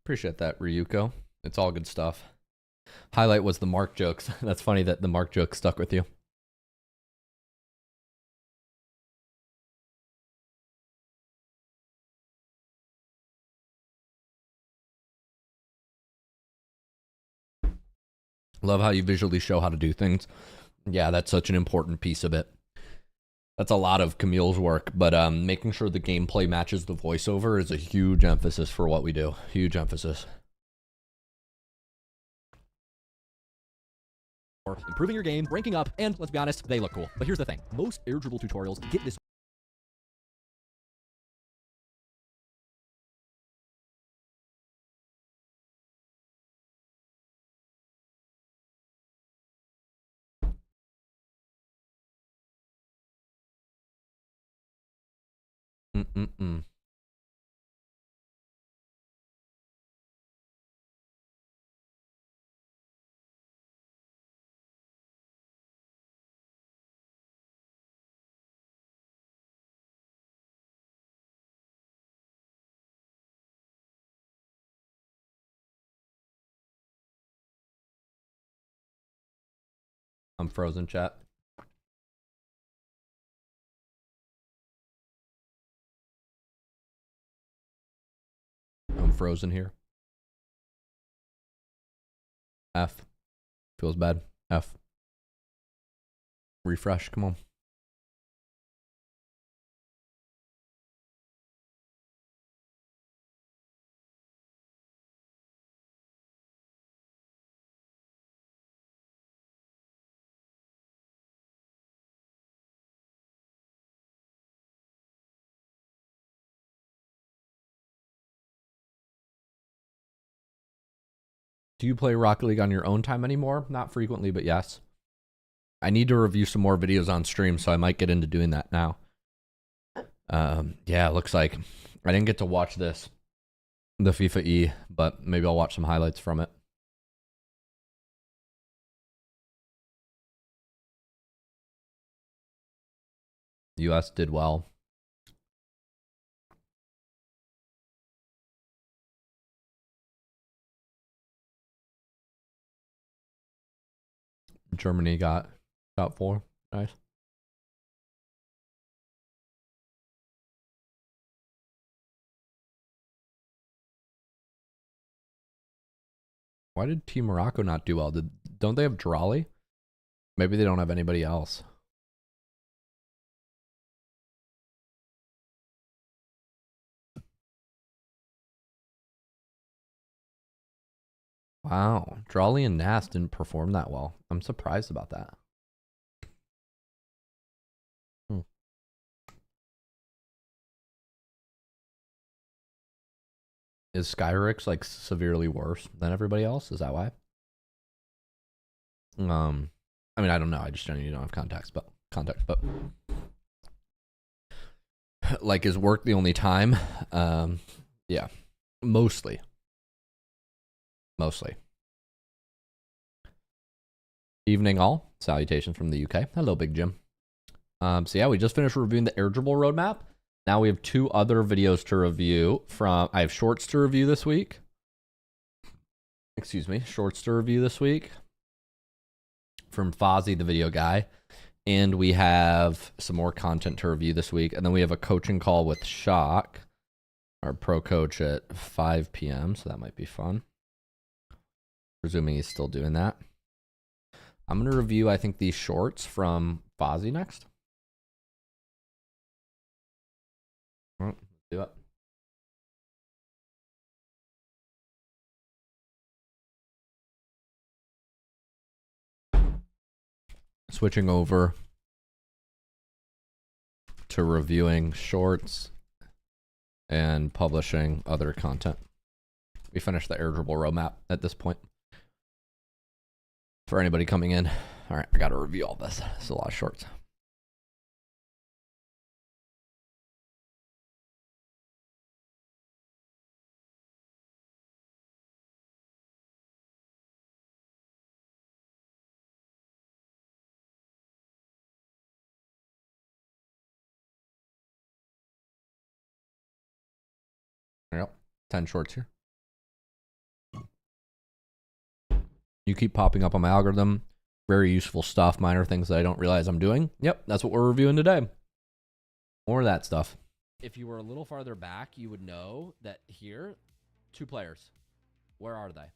Appreciate that, Ryuko. It's all good stuff. Highlight was the Mark jokes. That's funny that the Mark joke stuck with you. Love how you visually show how to do things. Yeah, that's such an important piece of it. That's a lot of Camille's work, but making sure the gameplay matches the voiceover is a huge emphasis for what we do. Huge emphasis. Or improving your game, ranking up, and let's be honest, they look cool. But here's the thing. Most air dribble tutorials get this Mm-mm-mm. I'm frozen, chat. I'm frozen here. F. Feels bad. F. Refresh, come on. Do you play Rocket League on your own time anymore? Not frequently, but yes. I need to review some more videos on stream, so I might get into doing that now. Yeah, it looks like I didn't get to watch this, the FIFA E, but maybe I'll watch some highlights from it. US did well. Germany got 4. Nice. Why did Team Morocco not do well? Don't they have Drawley? Maybe they don't have anybody else. Wow, Drawley and Nas didn't perform that well. I'm surprised about that. Is Skyrix like severely worse than everybody else? Is that why? I mean, I don't know. I just genuinely don't have context, but like, is work the only time? Yeah, mostly. Evening all. Salutations from the UK. Hello, Big Jim. So yeah, we just finished reviewing the air dribble roadmap. Now we have 2 other videos to review from. I have shorts to review this week. Excuse me, shorts to review this week from Fozzie, the video guy. And we have some more content to review this week. And then we have a coaching call with Shock, our pro coach, at 5 p.m. So that might be fun. Presuming he's still doing that. I'm going to review, I think, these shorts from Fozzie next. All right, let's do it. Switching over to reviewing shorts and publishing other content. We finished the air dribble roadmap at this point. For anybody coming in, all right, I got to review all this. It's a lot of shorts. Yep. 10 shorts here. You keep popping up on my algorithm. Very useful stuff. Minor things that I don't realize I'm doing. Yep, that's what we're reviewing today. More of that stuff. If you were a little farther back, you would know that here, 2 players. Where are they?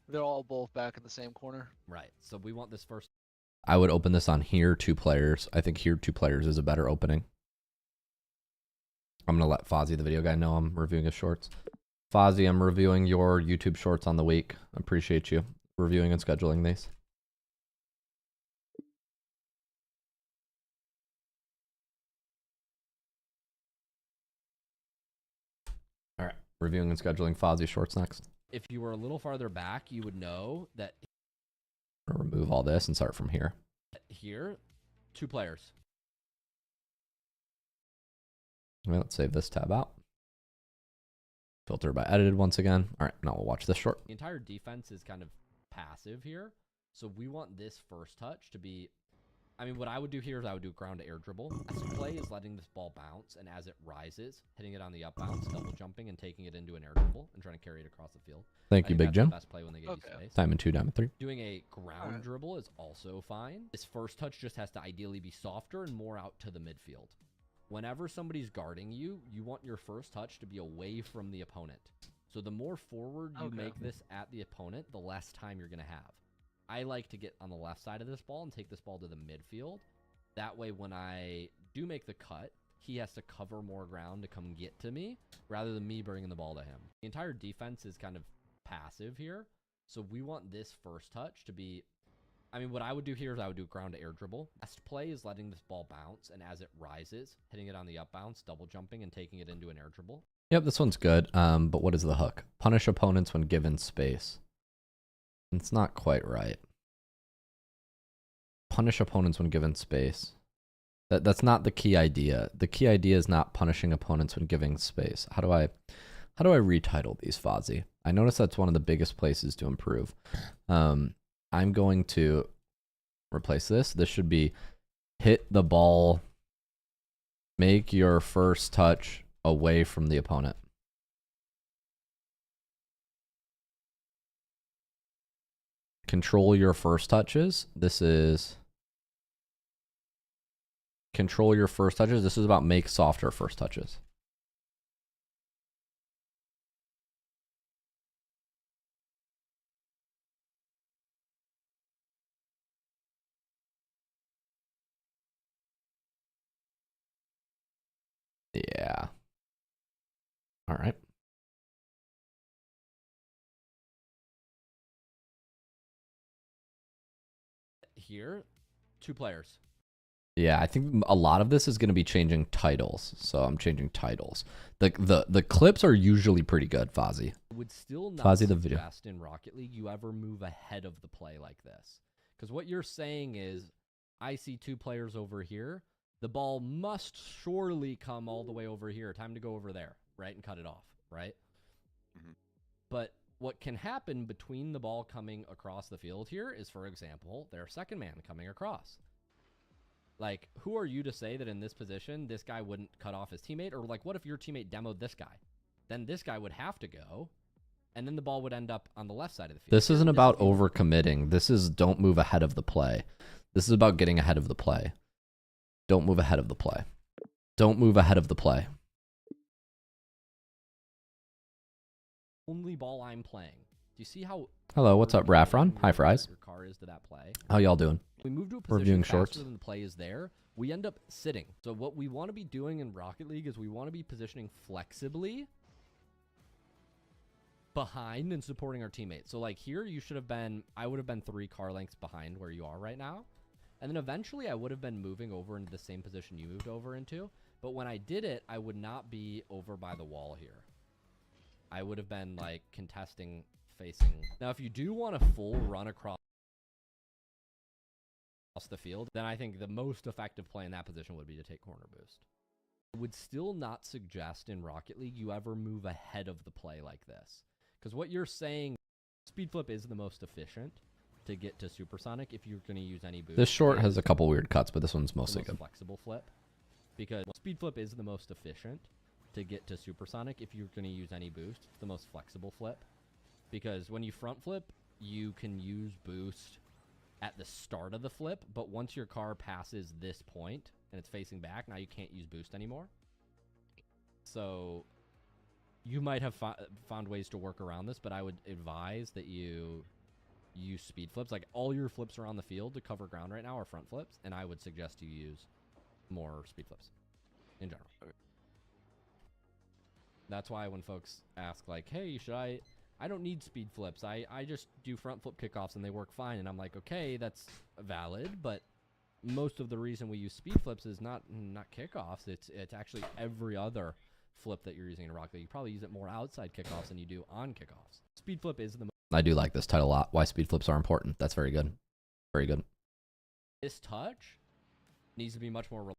They're all both back in the same corner. Right. So we want this first. I would open this on here 2 players. I think here 2 players is a better opening. I'm going to let Fozzie, the video guy, know I'm reviewing his shorts. Fozzie, I'm reviewing your YouTube shorts on the week. I appreciate you reviewing and scheduling these. All right. Reviewing and scheduling Fozzie shorts next. If you were a little farther back, you would know that I'll remove all this and start from here. here, 2 players. All right, let's save this tab out. Filter by edited once again. All right, now we'll watch this short. The entire defense is kind of passive here. So we want this first touch to be, I mean, what I would do here is I would do ground to air dribble. This play is letting this ball bounce, and as it rises, hitting it on the up bounce, double jumping, and taking it into an air dribble, and trying to carry it across the field. Thank you, Big Jim. Best play when they get you space. Diamond 2, Diamond 3. Doing a ground dribble is also fine. This first touch just has to ideally be softer and more out to the midfield. Whenever somebody's guarding you, you want your first touch to be away from the opponent. So the more forward you make this at the opponent, the less time you're going to have. I like to get on the left side of this ball and take this ball to the midfield. That way, when I do make the cut, he has to cover more ground to come get to me, rather than me bringing the ball to him. The entire defense is kind of passive here. So we want this first touch to be, I mean, what I would do here is I would do ground to air dribble. Best play is letting this ball bounce, and as it rises, hitting it on the up bounce, double jumping, and taking it into an air dribble. Yep, this one's good. But what is the hook? Punish opponents when given space. It's not quite right. Punish opponents when given space. That's not the key idea. The key idea is not punishing opponents when giving space. How do I retitle these, Fozzie? I notice that's one of the biggest places to improve. I'm going to replace this. This should be hit the ball, make your first touch away from the opponent. Control your first touches. This is control your first touches. This is about make softer first touches. Yeah. All right. Here, 2 players. Yeah, I think a lot of this is going to be changing titles. So I'm changing titles. The clips are usually pretty good, Fozzie. Would still not Fozzie, the video. suggest in Rocket League you ever move ahead of the play like this. Because what you're saying is, I see 2 players over here. The ball must surely come all the way over here. Time to go over there, right? And cut it off, right? Mm-hmm. But what can happen between the ball coming across the field here is, for example, their second man coming across. Like, who are you to say that in this position, this guy wouldn't cut off his teammate? Or, like, what if your teammate demoed this guy? Then this guy would have to go, and then the ball would end up on the left side of the field. This isn't about overcommitting. This is don't move ahead of the play. This is about getting ahead of the play. Don't move ahead of the play. Don't move ahead of the play. Only ball I'm playing. Do you see how... Hello, what's up, Raffron? Hi, Fries. Your car is to that play. How y'all doing? We move to a Reviewing position shorts. faster than the play is there. We end up sitting. So what we want to be doing in Rocket League is we want to be positioning flexibly behind and supporting our teammates. So like here, you should have been, I would have been 3 car lengths behind where you are right now. And then eventually I would have been moving over into the same position you moved over into. But when I did it, I would not be over by the wall here. I would have been like contesting facing. Now, if you do want a full run across the field, then I think the most effective play in that position would be to take corner boost. I would still not suggest in Rocket League you ever move ahead of the play like this. Because what you're saying, speed flip is the most efficient to get to supersonic if you're going to use any boost. This short has a couple weird cuts, but this one's mostly good. Flexible flip. Because speed flip is the most efficient to get to supersonic if you're going to use any boost. It's the most flexible flip. Because when you front flip, you can use boost at the start of the flip, but once your car passes this point and it's facing back, now you can't use boost anymore. So you might have found ways to work around this, but I would advise that you use speed flips. Like, all your flips around the field to cover ground right now are front flips, and I would suggest you use more speed flips in general. Okay. That's why when folks ask, like, hey, should I don't need speed flips. I just do front flip kickoffs and they work fine. And I'm like, okay, that's valid, but most of the reason we use speed flips is not kickoffs. It's actually every other flip that you're using in Rocket League. You probably use it more outside kickoffs than you do on kickoffs. Speed flip is the I do like this title a lot. Why speed flips are important. That's very good. Very good. This touch needs to be much more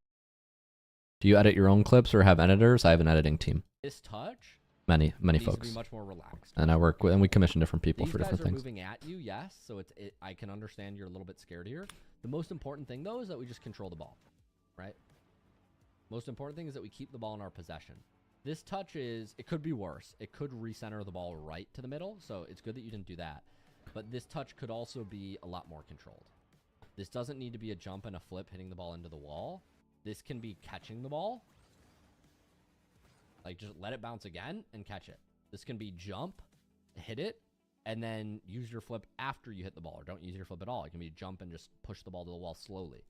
Do you edit your own clips or have editors? I have an editing team. This touch many needs folks to be much more relaxed. And I work with, and we commission different people for different things. These guys are moving at you, yes. So I can understand you're a little bit scared here. The most important thing though is that we just control the ball, right? Most important thing is that we keep the ball in our possession. This touch it could be worse. It could recenter the ball right to the middle, so it's good that you didn't do that. But this touch could also be a lot more controlled. This doesn't need to be a jump and a flip hitting the ball into the wall. This can be catching the ball. Like, just let it bounce again and catch it. This can be jump, hit it, and then use your flip after you hit the ball. Or don't use your flip at all. It can be jump and just push the ball to the wall slowly.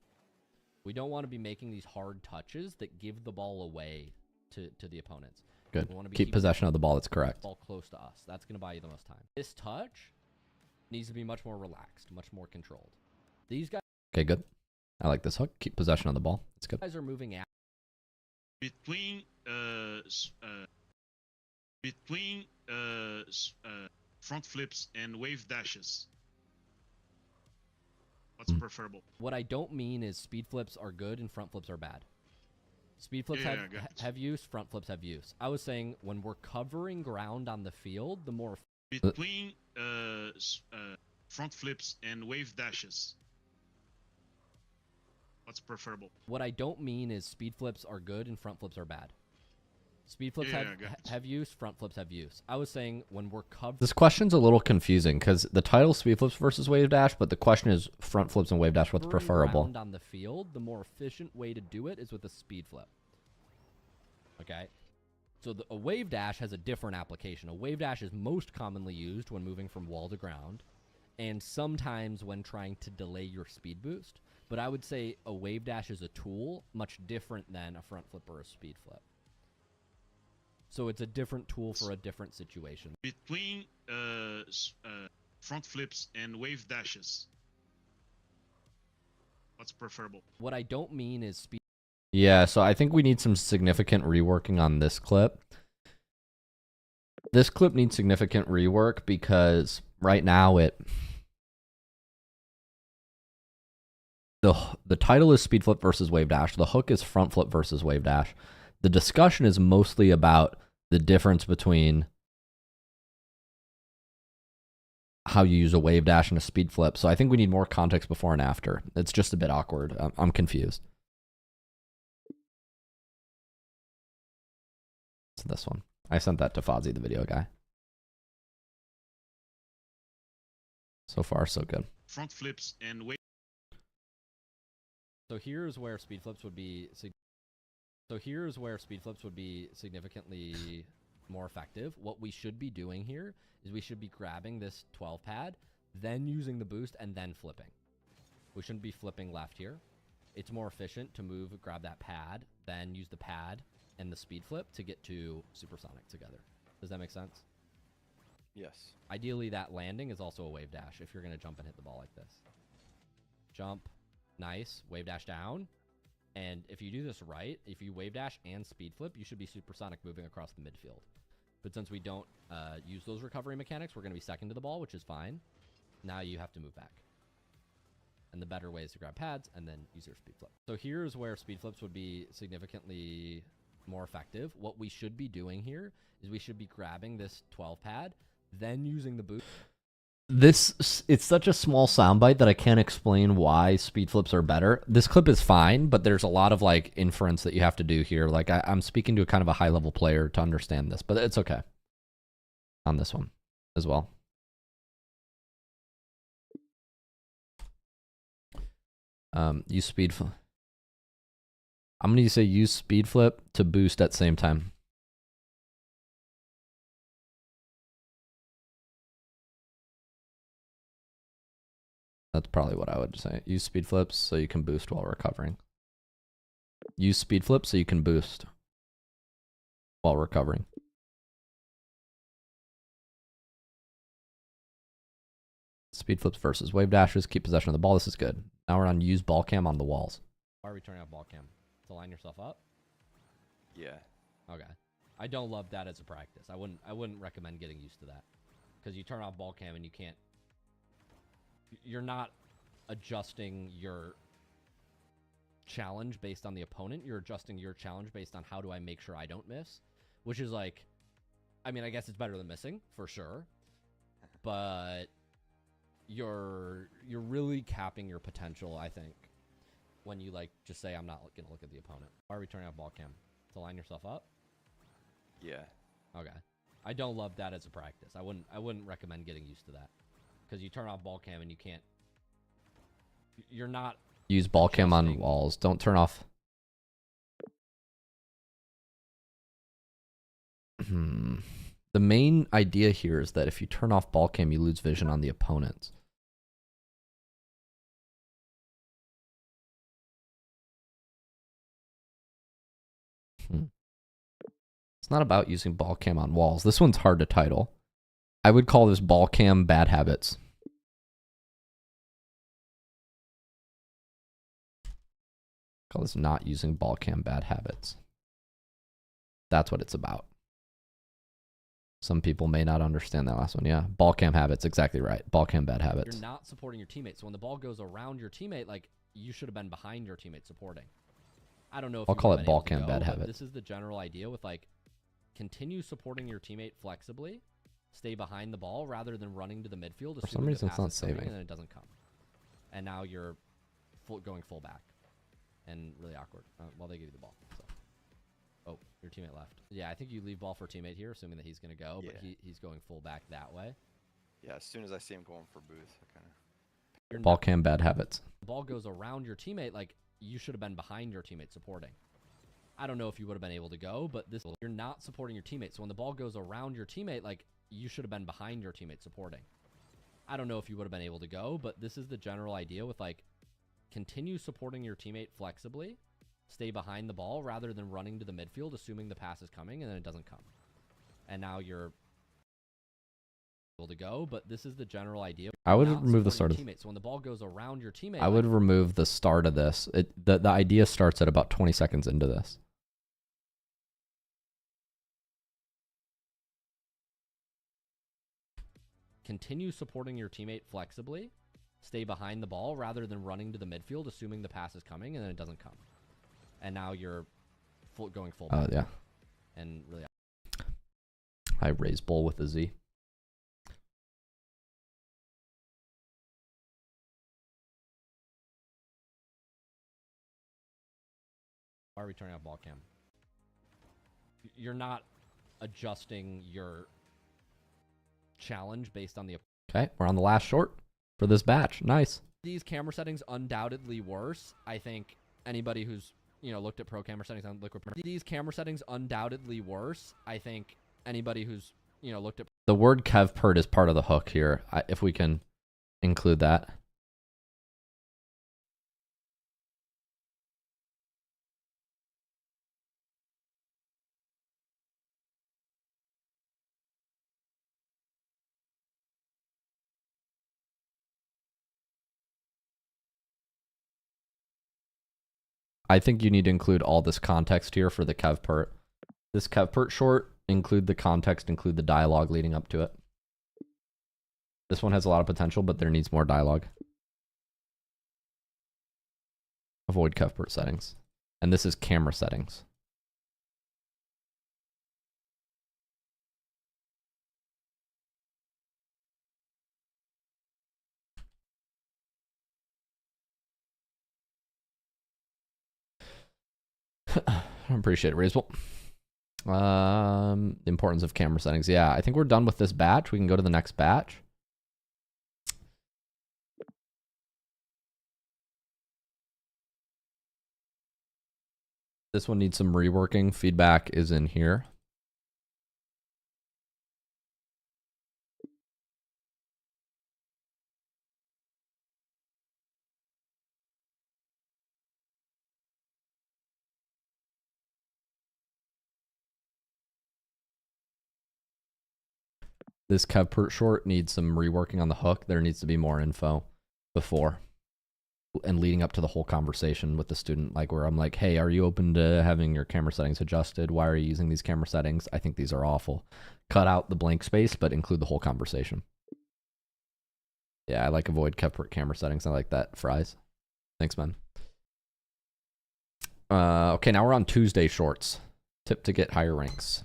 We don't want to be making these hard touches that give the ball away to the opponents. Good. We want to keep possession of the ball. That's correct. Ball close to us. That's going to buy you the most time. This touch needs to be much more relaxed, much more controlled. These guys. Okay, good. I like this hook. Keep possession of the ball. It's good. Guys are moving out between front flips and wave dashes. What's preferable? What I don't mean is speed flips are good and front flips are bad. Speed flips have use, front flips have use. I was saying when we're covering ground on the field, the more between front flips and wave dashes. What's preferable? What I don't mean is speed flips are good and front flips are bad. Speed flips have use, front flips have use. I was saying when we're covering... This question's a little confusing because the title speed flips versus wave dash, but the question is front flips and wave dash, what's preferable? Ground on the field, the more efficient way to do it is with a speed flip. Okay? So a wave dash has a different application. A wave dash is most commonly used when moving from wall to ground, and sometimes when trying to delay your speed boost. But I would say a wave dash is a tool much different than a front flip or a speed flip. So it's a different tool for a different situation. Between front flips and wave dashes. What's preferable? What I don't mean is speed. Yeah, so I think we need some significant reworking on this clip. This clip needs significant rework because right now the title is speed flip versus wave dash. The hook is front flip versus wave dash. The discussion is mostly about the difference between how you use a wave dash and a speed flip. So I think we need more context before and after. It's just a bit awkward. I'm confused. It's this one. I sent that to Fozzie, the video guy. So far, so good. Front flips and wave. So here's where speed flips would be. So here's where speed flips would be significantly more effective. What we should be doing here is we should be grabbing this 12 pad, then using the boost, and then flipping. We shouldn't be flipping left here. It's more efficient to move, grab that pad, then use the pad and the speed flip to get to supersonic together. Does that make sense? Yes. Ideally, that landing is also a wave dash if you're going to jump and hit the ball like this. Jump, nice, wave dash down. And if you do this right, if you wave dash and speed flip, you should be supersonic moving across the midfield. But since we don't use those recovery mechanics, we're going to be second to the ball, which is fine. Now you have to move back. And the better way is to grab pads and then use your speed flip. So here's where speed flips would be significantly more effective. What we should be doing here is we should be grabbing this 12 pad, then using the boost. It's such a small soundbite that I can't explain why speed flips are better. This clip is fine, but there's a lot of like inference that you have to do here. Like I'm speaking to a kind of a high level player to understand this, but it's okay on this one as well. Use speed flip. I'm going to say use speed flip to boost at same time. That's probably what I would say. Use speed flips so you can boost while recovering. Use speed flips so you can boost while recovering. Speed flips versus wave dashes. Keep possession of the ball. This is good. Now we're on use ball cam on the walls. Why are we turning off ball cam? To line yourself up? Yeah. Okay. I don't love that as a practice. I wouldn't recommend getting used to that. Because you turn off ball cam and you can't. You're not adjusting your challenge based on the opponent. You're adjusting your challenge based on how do I make sure I don't miss. Which is like, I mean, I guess it's better than missing, for sure. But you're really capping your potential, I think, when you like just say I'm not going to look at the opponent. Why are we turning off ball cam? To line yourself up? Yeah. Okay. I don't love that as a practice. I wouldn't recommend getting used to that. Because you turn off ball cam and you can't. You're not. Use ball cam on walls. Don't turn off. The main idea here is that if you turn off ball cam, you lose vision on the opponents. It's not about using ball cam on walls. This one's hard to title. I would call this ball cam bad habits. Call this not using ball cam bad habits. That's what it's about. Some people may not understand that last one. Yeah, ball cam habits, exactly right. Ball cam bad habits. You're not supporting your teammates. So when the ball goes around your teammate, like you should have been behind your teammate supporting. I don't know if I'll call it ball cam bad habits. This is the general idea with like continue supporting your teammate flexibly, stay behind the ball rather than running to the midfield. For some reason, it's not saving, and then it doesn't come. And now you're going full back, and really awkward while they give you the ball. So. Oh, your teammate left. Yeah, I think you leave ball for teammate here, assuming that he's going to go, but he's going full back that way. Yeah, as soon as I see him going for booth, I kind of... Ball cam bad habits. The ball goes around your teammate, like you should have been behind your teammate supporting. I don't know if you would have been able to go, but you're not supporting your teammate. So when the ball goes around your teammate, like you should have been behind your teammate supporting. I don't know if you would have been able to go, but this is the general idea with like continue supporting your teammate flexibly. Stay behind the ball rather than running to the midfield, assuming the pass is coming, and then it doesn't come. And now you're able to go, but this is the general idea. I would remove the start of teammate. So when the ball goes around your teammate, I would remove the start of this. The idea starts at about 20 seconds into this. Continue supporting your teammate flexibly. Stay behind the ball rather than running to the midfield, assuming the pass is coming, and then it doesn't come. And now you're going full back. Oh, yeah. And really... I raise bull with a Z. Why are we turning off ball cam? You're not adjusting your challenge based on the... Okay, we're on the last short for this batch. Nice. These camera settings undoubtedly worse. I think anybody who's looked at pro camera settings on Liquid. These camera settings undoubtedly worse. I think anybody who's looked at the word kevpert is part of the hook here. If we can include that. I think you need to include all this context here for the kevpert. This kevpert short, include the context, include the dialogue leading up to it. This one has a lot of potential, but there needs more dialogue. Avoid kevpert settings. And this is camera settings. I appreciate it, Raisel. The importance of camera settings. Yeah, I think we're done with this batch. We can go to the next batch. This one needs some reworking. Feedback is in here. This Kevpert short needs some reworking on the hook. There needs to be more info before and leading up to the whole conversation with the student, like where I'm like, hey, are you open to having your camera settings adjusted? Why are you using these camera settings? I think these are awful. Cut out the blank space, but include the whole conversation. Yeah, I like avoid Kevpert camera settings. I like that, Fries. Thanks, man. Okay, now we're on Tuesday shorts. Tip to get higher ranks.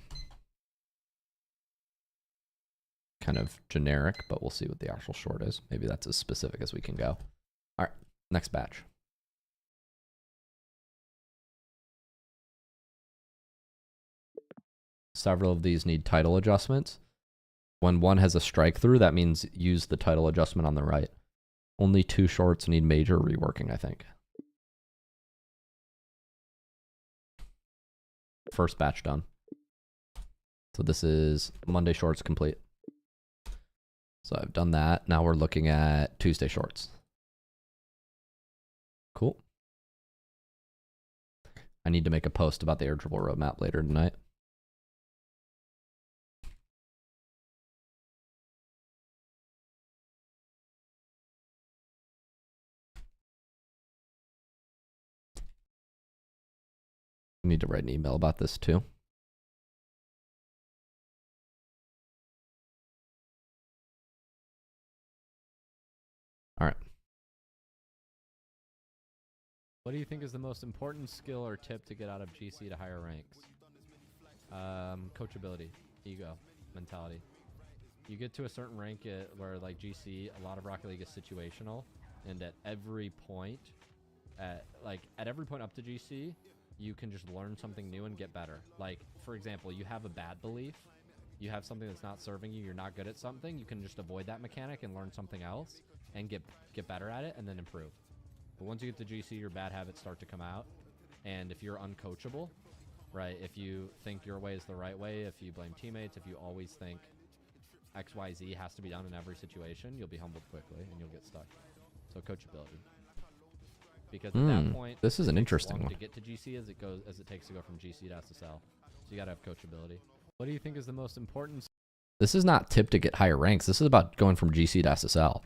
Kind of generic, but we'll see what the actual short is. Maybe that's as specific as we can go. All right, next batch. Several of these need title adjustments. When one has a strike through, that means use the title adjustment on the right. Only 2 shorts need major reworking, I think. First batch done. So this is Monday shorts complete. So I've done that. Now we're looking at Tuesday shorts. Cool. I need to make a post about the air dribble roadmap later tonight. I need to write an email about this too. All right. What do you think is the most important skill or tip to get out of GC to higher ranks? Coachability, ego, mentality. You get to a certain rank where like GC, a lot of Rocket League is situational, and at every point, at every point up to GC, you can just learn something new and get better. Like, for example, you have a bad belief, you have something that's not serving you, you're not good at something, you can just avoid that mechanic and learn something else and get better at it and then improve. But once you get to GC, your bad habits start to come out. And if you're uncoachable, right, if you think your way is the right way, if you blame teammates, if you always think XYZ has to be done in every situation, you'll be humbled quickly and you'll get stuck. So coachability. Because at that point, this is an interesting one. To get to GC as it takes to go from GC to SSL. So you gotta have coachability. What do you think is the most important? This is not tip to get higher ranks. This is about going from GC to SSL.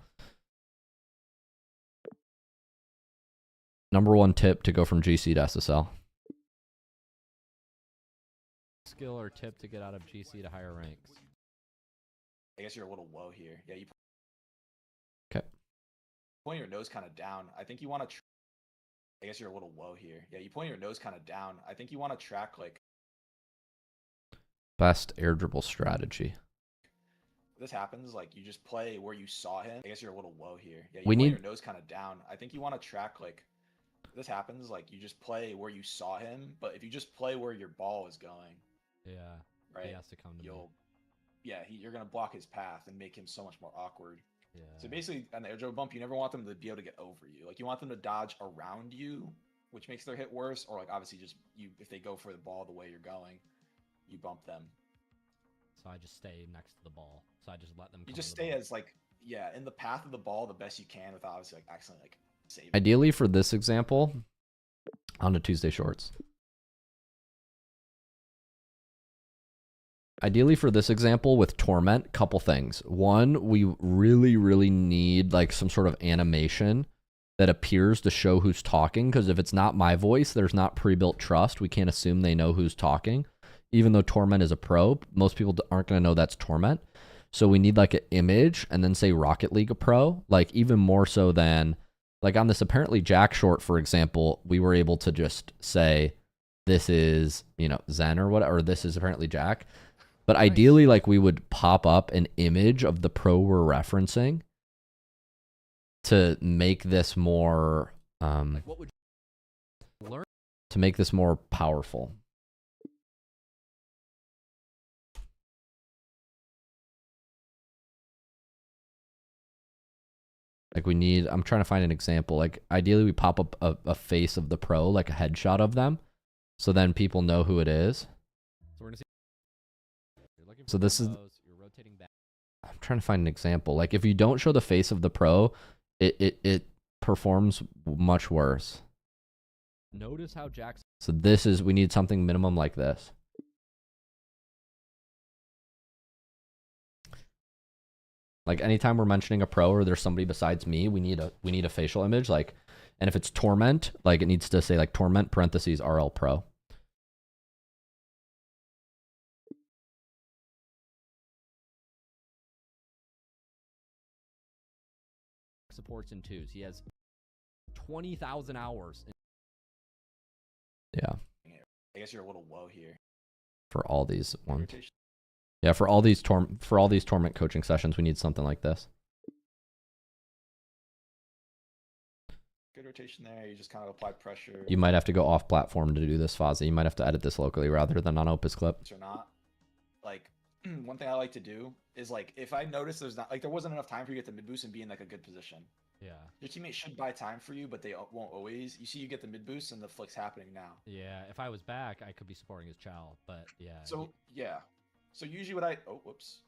Number 1 tip to go from GC to SSL. Skill or tip to get out of GC to higher ranks. I guess you're a little low here. Yeah, you Okay. point your nose kind of down. I think you want to. I guess you're a little low here. Yeah, you point your nose kind of down. I think you want to track like. Best air dribble strategy. This happens like you just play where you saw him. I guess you're a little low here. Yeah, you We point need- your nose kind of down. I think you want to track like. This happens like you just play where you saw him, but if you just play where your ball is going, Yeah. right, He has to come to me. you're gonna block his path and make him so much more awkward. Yeah. So basically, on the air dribble bump, you never want them to be able to get over you. Like you want them to dodge around you, which makes their hit worse. Or like obviously just if they go for the ball the way you're going, you bump them. So I just stay next to the ball. So I just let them. You just stay as like in the path of the ball the best you can without obviously like accidentally like saving. Ideally for this example, on the Tuesday shorts. Ideally for this example with Torment, couple things. One, we really need like some sort of animation that appears to show who's talking, because if it's not my voice, there's not pre-built trust. We can't assume they know who's talking. Even though Torment is a pro, most people aren't going to know that's Torment. So we need like an image and then say Rocket League a pro, like even more so than like on this apparently Jack short, for example, we were able to just say this is, Zen or whatever, or this is apparently Jack. But ideally, like we would pop up an image of the pro we're referencing to make this more Like what would you learn? to make this more powerful. Like we need, I'm trying to find an example. Like ideally we pop up a face of the pro, like a headshot of them. So then people know who it is. So we're gonna see. You're looking for So this is, combos, you're rotating back. I'm trying to find an example. Like if you don't show the face of the pro, it performs much worse. Notice how Jackson. So this is, we need something minimum like this. Like anytime we're mentioning a pro or there's somebody besides me, we need a facial image. Like, and if it's Torment, like it needs to say like Torment parentheses RL Pro. Supports in 2s. He has 20,000 hours. Yeah. I guess you're a little low here. For all these ones. Rotation. Yeah, for all these Torment coaching sessions, we need something like this. Good rotation there. You just kind of apply pressure. You might have to go off platform to do this, Fozzy. You might have to edit this locally rather than on Opus Clip. Or not. Like one thing I like to do is like if I notice there's not like there wasn't enough time for you to get the mid boost and be in like a good position. Yeah. Your teammate should buy time for you, but they won't always. You see, you get the mid boost and the flick's happening now. Yeah. If I was back, I could be supporting his Chow, but yeah. So yeah. So usually what I whoops,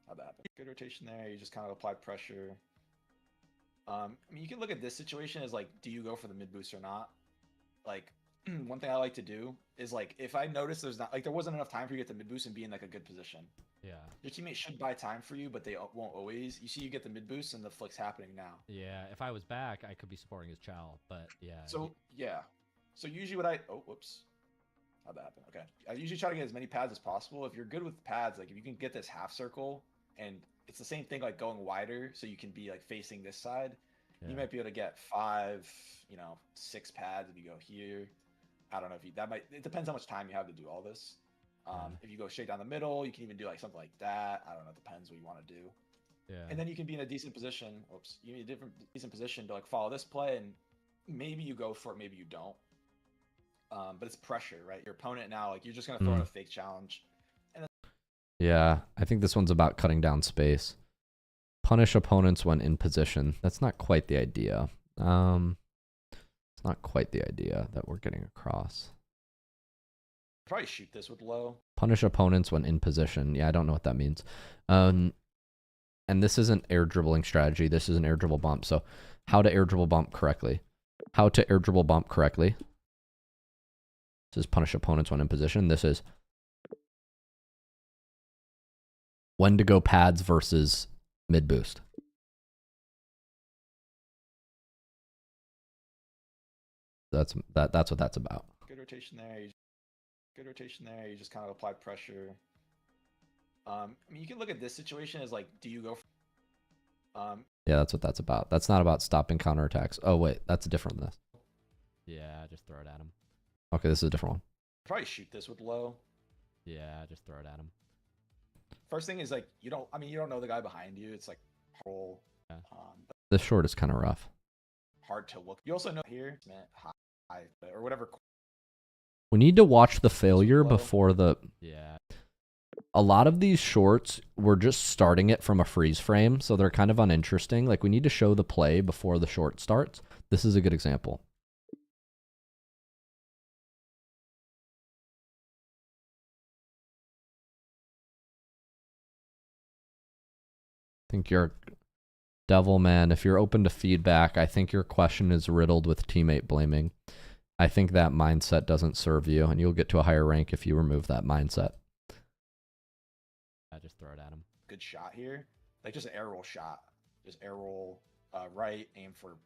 how'd that happen? Good rotation there. You just kind of apply pressure. I mean, you can look at this situation as like, do you go for the mid boost or not? Like, one thing I like to do is like, if I notice there's not like there wasn't enough time for you to get the mid boost and be in like a good position. Yeah. Your teammate should buy time for you, but they won't always. You see, you get the mid boost and the flick's happening now. Yeah. If I was back, I could be supporting his Chow, but yeah. So yeah. So usually what I whoops. How'd that happen? Okay. I usually try to get as many pads as possible. If you're good with pads, like if you can get this half circle, and it's the same thing like going wider, so you can be like facing this side. Yeah. You might be able to get 5, 6 pads if you go here. I don't know if it depends how much time you have to do all this. If you go straight down the middle, you can even do like something like that. I don't know. It depends what you want to do. Yeah. And then you can be in a decent position. Oops. You need a decent position to like follow this play, and maybe you go for it, maybe you don't. But it's pressure, right? Your opponent now, like you're just gonna throw in a fake challenge. And then Yeah, I think this one's about cutting down space. Punish opponents when in position. That's not quite the idea. It's not quite the idea that we're getting across. Probably shoot this with low. Punish opponents when in position. Yeah, I don't know what that means. And this isn't air dribbling strategy. This is an air dribble bump. So how to air dribble bump correctly. How to air dribble bump correctly. This is punish opponents when in position. This is when to go pads versus mid boost. That's what that's about. Good rotation there. Good rotation there. You just kind of apply pressure. I mean, you can look at this situation as like, do you go for, yeah, that's what that's about. That's not about stopping counterattacks. Oh wait, that's different than this. Yeah, just throw it at him. Okay, this is a different one. Probably shoot this with low. Yeah, just throw it at him. First thing is like you don't know the guy behind you. It's like whole. Yeah. This short is kind of rough. Hard to look. You also know here, high or whatever. We need to watch the failure before the. Yeah. A lot of these shorts, we're just starting it from a freeze frame, so they're kind of uninteresting. Like we need to show the play before the short starts. This is a good example. I think you're devil man. If you're open to feedback, I think your question is riddled with teammate blaming. I think that mindset doesn't serve you, and you'll get to a higher rank if you remove that mindset. Yeah, just throw it at him. Good shot here. Like just an air roll shot. Just air roll right, aim for.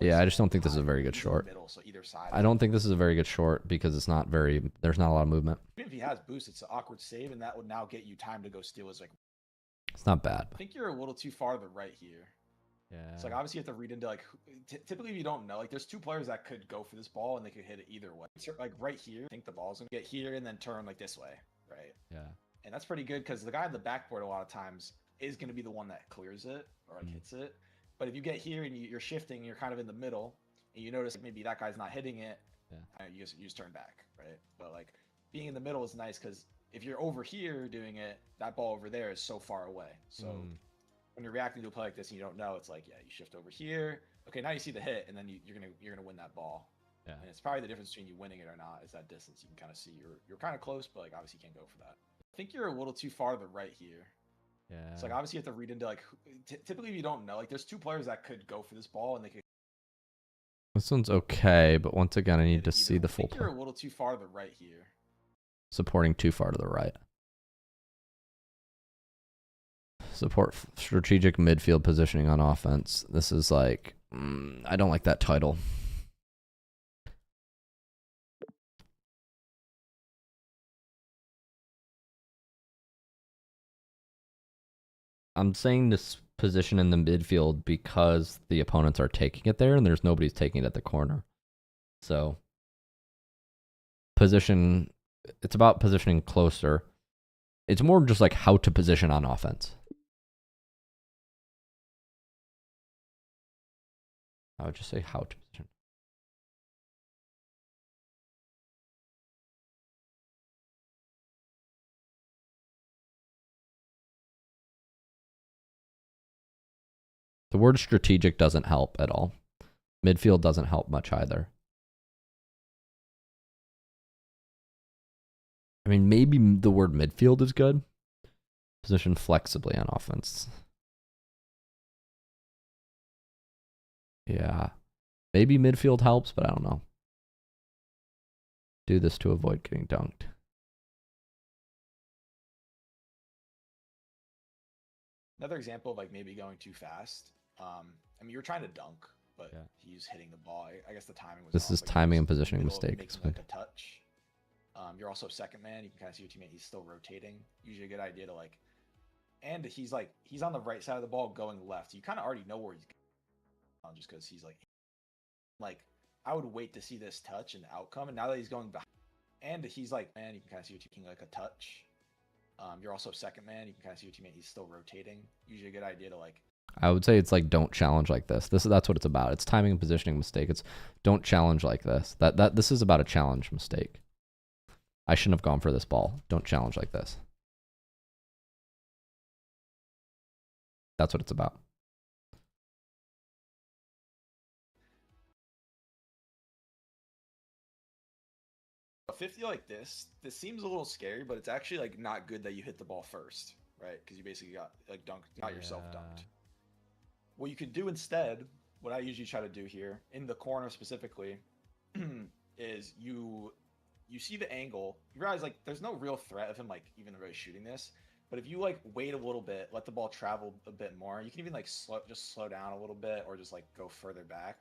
Yeah, I just don't think this is a very good short. Middle, so either side. I don't think this is a very good short because it's not very. There's not a lot of movement. Even if he has boost, it's an awkward save, and that would now get you time to go steal his like. It's not bad. I think you're a little too far to the right here. Yeah. So like obviously you have to read into like typically if you don't know, like there's two players that could go for this ball and they could hit it either way. So, like right here, I think the ball's gonna get here and then turn like this way, right? Yeah. And that's pretty good because the guy on the backboard a lot of times is gonna be the one that clears it or like hits it. But if you get here and you're shifting, you're kind of in the middle, and you notice like, maybe that guy's not hitting it, Yeah. You just turn back, right? But like being in the middle is nice because if you're over here doing it, that ball over there is so far away. So when you're reacting to a play like this and you don't know, it's like, yeah, you shift over here. Okay, now you see the hit, and then you're gonna win that ball. Yeah. And it's probably the difference between you winning it or not is that distance. You can kind of see you're kind of close, but like obviously you can't go for that. I think you're a little too far to the right here. Yeah. So like obviously you have to read into like typically if you don't know, like there's two players that could go for this ball and they could. This one's okay, but once again, I need to see the full I think you're play. a little too far to the right here. Supporting too far to the right. Support strategic midfield positioning on offense. This is like, I don't like that title. I'm saying this position in the midfield because the opponents are taking it there and there's nobody's taking it at the corner. So position, it's about positioning closer. It's more just like how to position on offense. I would just say how to position. The word strategic doesn't help at all. Midfield doesn't help much either. I mean, maybe the word midfield is good. Position flexibly on offense. Yeah. Maybe midfield helps, but I don't know. Do this to avoid getting dunked. Another example of like maybe going too fast. I mean, you're trying to dunk, but he's hitting the ball. I guess the timing was. This is timing and positioning mistake. Like a touch. You're also second man. You can kind of see your teammate. He's still rotating. Usually a good idea to like. And he's on the right side of the ball going left. So you kind of already know where he's going, just because he's like I would wait to see this touch and outcome. And now that he's going behind, and he's like, man, you can kind of see your teammate like a touch. You're also second man. You can kind of see your teammate. He's still rotating. Usually a good idea to like. I would say it's like don't challenge like this. That's what it's about. It's timing and positioning mistake. It's don't challenge like this. This is about a challenge mistake. I shouldn't have gone for this ball. Don't challenge like this. That's what it's about. A 50 like this seems a little scary, but it's actually like not good that you hit the ball first, right? Because you basically got like got yourself dunked. What you could do instead, what I usually try to do here in the corner specifically, is you see the angle. You realize like there's no real threat of him like even really shooting this. But if you like wait a little bit, let the ball travel a bit more, you can even like slow down a little bit or just like go further back.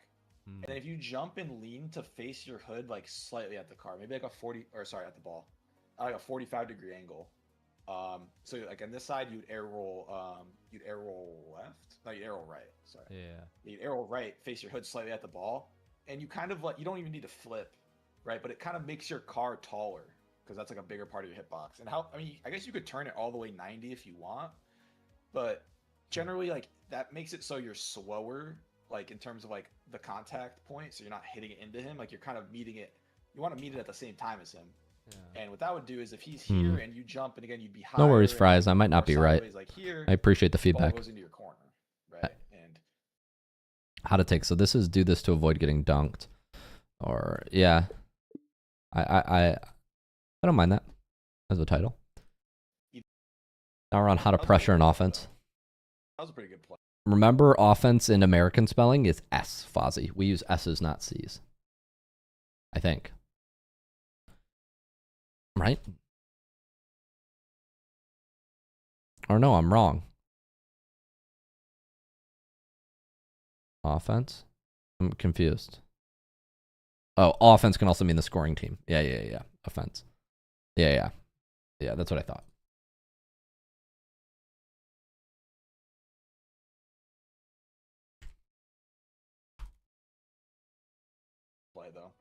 And then if you jump and lean to face your hood like slightly at the car, maybe like at the ball, like a 45-degree angle. So like on this side you'd air roll left. No, you'd air roll right. Sorry. Yeah. You'd air roll right, face your hood slightly at the ball, and you kind of like you don't even need to flip, right? But it kind of makes your car taller because that's like a bigger part of your hitbox. And I guess you could turn it all the way 90 if you want, but generally like that makes it so you're slower, like in terms of like the contact point, so you're not hitting it into him. Like you're kind of meeting it. You want to meet it at the same time as him. Yeah. And what that would do is if he's here and you jump, and again you'd be higher. No worries, Fries. I might not be right. Like here, I appreciate the feedback. Ball goes into your corner, right? And how to take. So this is do this to avoid getting dunked, or yeah. I don't mind that as a title. Now we're on how to pressure an offense. That was a pretty good play. Remember, offense in American spelling is S, Fozzie. We use S's, not C's. I think. Right? Or no, I'm wrong. Offense? I'm confused. Oh, offense can also mean the scoring team. Yeah. Offense. Yeah, that's what I thought. Play though.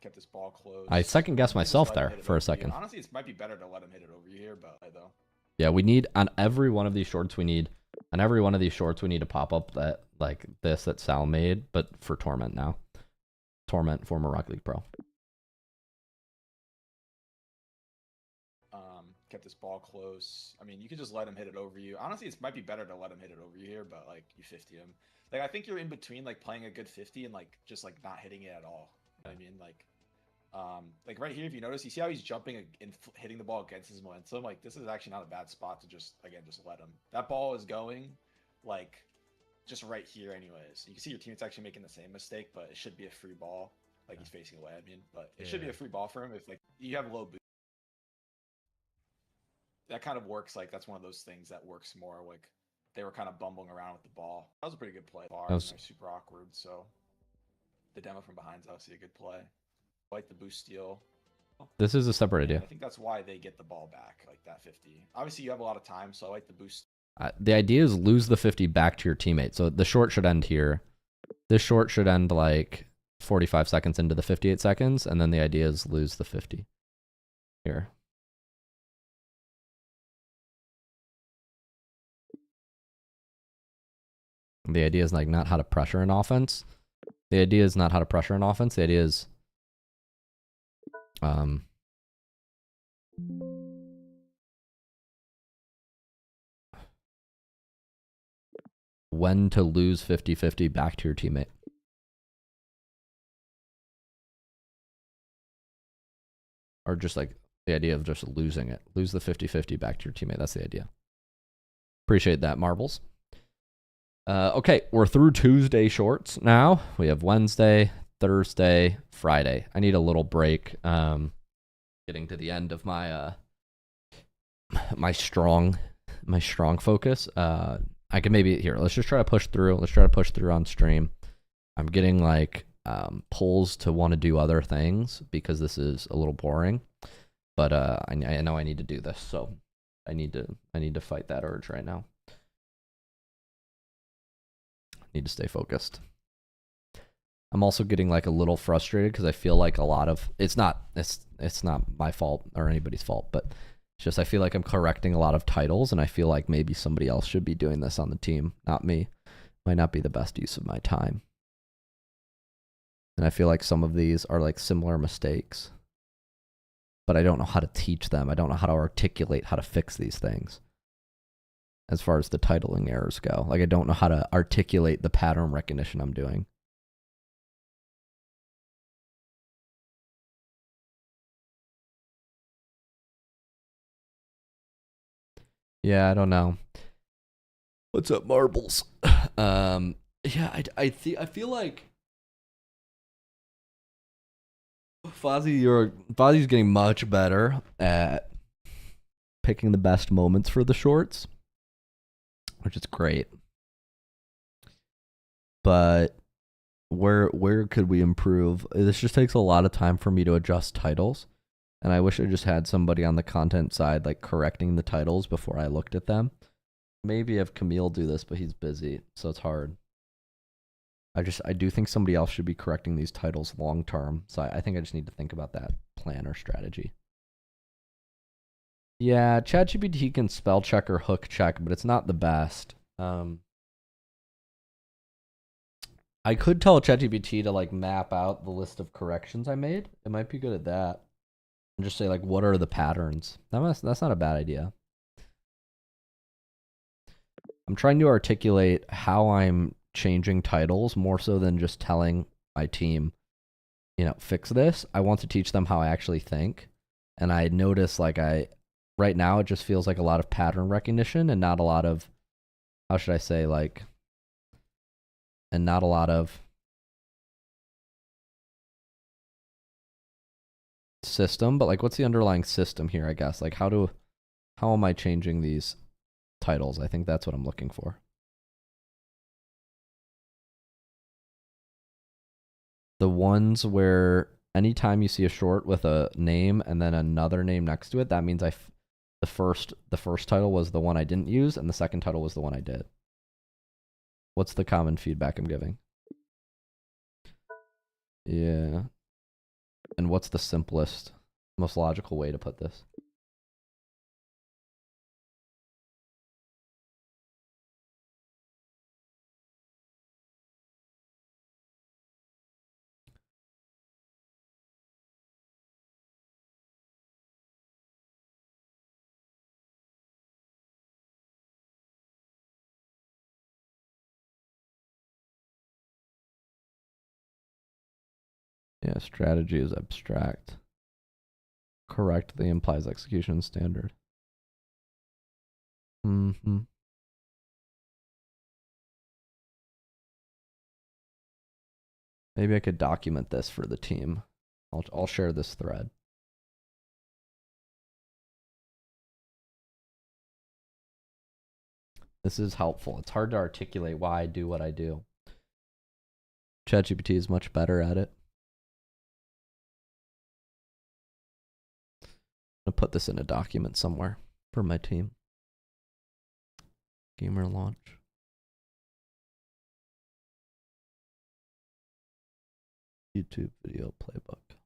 Kept this ball close. I second guessed myself there for a second. Honestly, it might be better to let him hit it over here, but though. Yeah, we need on every one of these shorts we need to pop up that like this that Sal made, but for Torment now. Torment, former Rocket League pro. Kept this ball close. I mean, you could just let him hit it over you. Honestly, it might be better to let him hit it over you here, but like you 50 him. Like I think you're in between like playing a good 50 and like just like not hitting it at all. You know what I mean? Like right here, if you notice, you see how he's jumping and hitting the ball against his momentum. Like this is actually not a bad spot to just let him. That ball is going like just right here, anyways. You can see your teammate's actually making the same mistake, but it should be a free ball. Like he's facing away. I mean, but it should be a free ball for him if like you have low boost. That kind of works. Like that's one of those things that works more. Like they were kind of bumbling around with the ball. That was a pretty good play. They're super awkward. So the demo from behind's obviously a good play. I like the boost steal. This is a separate idea. I think that's why they get the ball back, like that 50. Obviously, you have a lot of time, so I like the boost. The idea is lose the 50 back to your teammate. So the short should end here. This short should end like 45 seconds into the 58 seconds, and then the idea is lose the 50 here. The idea is like not how to pressure an offense. The idea is not how to pressure an offense. The idea is when to lose 50-50 back to your teammate. Or just like the idea of just losing it. Lose the 50-50 back to your teammate. That's the idea. Appreciate that, Marbles. Okay, we're through Tuesday shorts now. We have Wednesday, Thursday, Friday. I need a little break. Getting to the end of my my strong focus. I can maybe here. Let's just try to push through. Let's try to push through on stream. I'm getting like pulls to want to do other things because this is a little boring. But I know I need to do this, so I need to fight that urge right now. Need to stay focused. I'm also getting like a little frustrated because I feel like a lot of it's not my fault or anybody's fault, but it's just I feel like I'm correcting a lot of titles, and I feel like maybe somebody else should be doing this on the team, not me. Might not be the best use of my time. And I feel like some of these are like similar mistakes, but I don't know how to teach them. I don't know how to articulate how to fix these things. As far as the titling errors go, like I don't know how to articulate the pattern recognition I'm doing. Yeah, I don't know. What's up, Marbles? Yeah, I feel like Fozzy's getting much better at picking the best moments for the shorts, which is great. But where could we improve? This just takes a lot of time for me to adjust titles. And I wish I just had somebody on the content side like correcting the titles before I looked at them. Maybe have Camille do this, but he's busy, so it's hard. I do think somebody else should be correcting these titles long term. So I think I just need to think about that plan or strategy. Yeah, ChatGPT can spell check or hook check, but it's not the best. I could tell ChatGPT to like map out the list of corrections I made. It might be good at that. And just say like, what are the patterns? That's not a bad idea. I'm trying to articulate how I'm changing titles more so than just telling my team, you know, fix this. I want to teach them how I actually think. And I notice like right now it just feels like a lot of pattern recognition and not a lot of, how should I say, like, and not a lot of system, but like what's the underlying system here, I guess? Like how am I changing these titles? I think that's what I'm looking for. The ones where anytime you see a short with a name and then another name next to it, that means the first title was the one I didn't use and the second title was the one I did. What's the common feedback I'm giving? Yeah. And what's the simplest, most logical way to put this? Yeah, strategy is abstract. Correctly implies execution standard. Mm-hmm. Maybe I could document this for the team. I'll share this thread. This is helpful. It's hard to articulate why I do what I do. ChatGPT is much better at it. I'm gonna put this in a document somewhere for my team. Gamer launch. YouTube video playbook.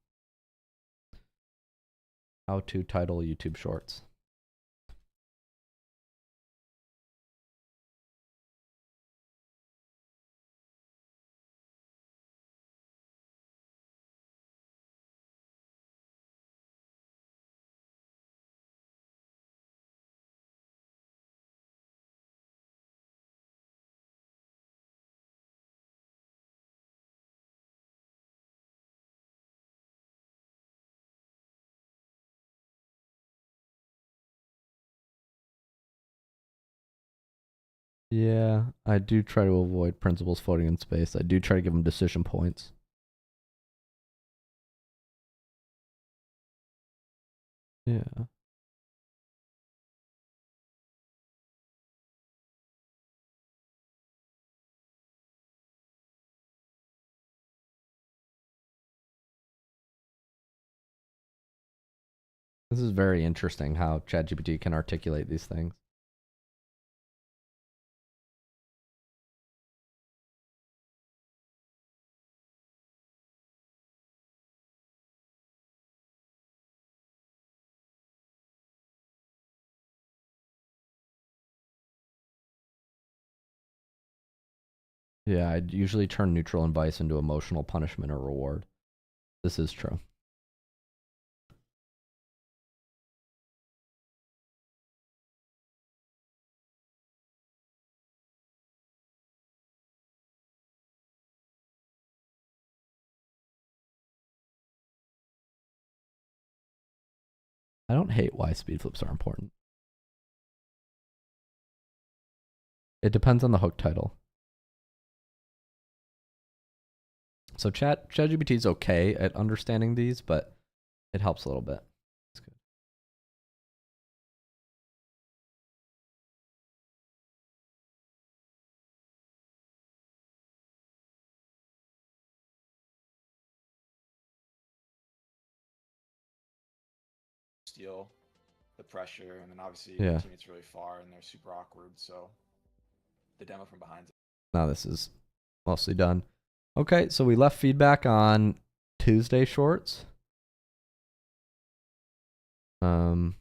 How to title YouTube shorts. Yeah, I do try to avoid principals floating in space. I do try to give them decision points. Yeah. This is very interesting how ChatGPT can articulate these things. Yeah, I'd usually turn neutral and vice into emotional punishment or reward. This is true. I don't hate why speed flips are important. It depends on the hook title. So ChatGPT is okay at understanding these, but it helps a little bit. That's good. Steal the pressure, and then obviously Yeah. your teammate's really far and they're super awkward, so the demo from behind. Now this is mostly done. Okay, so we left feedback on Tuesday shorts. Oh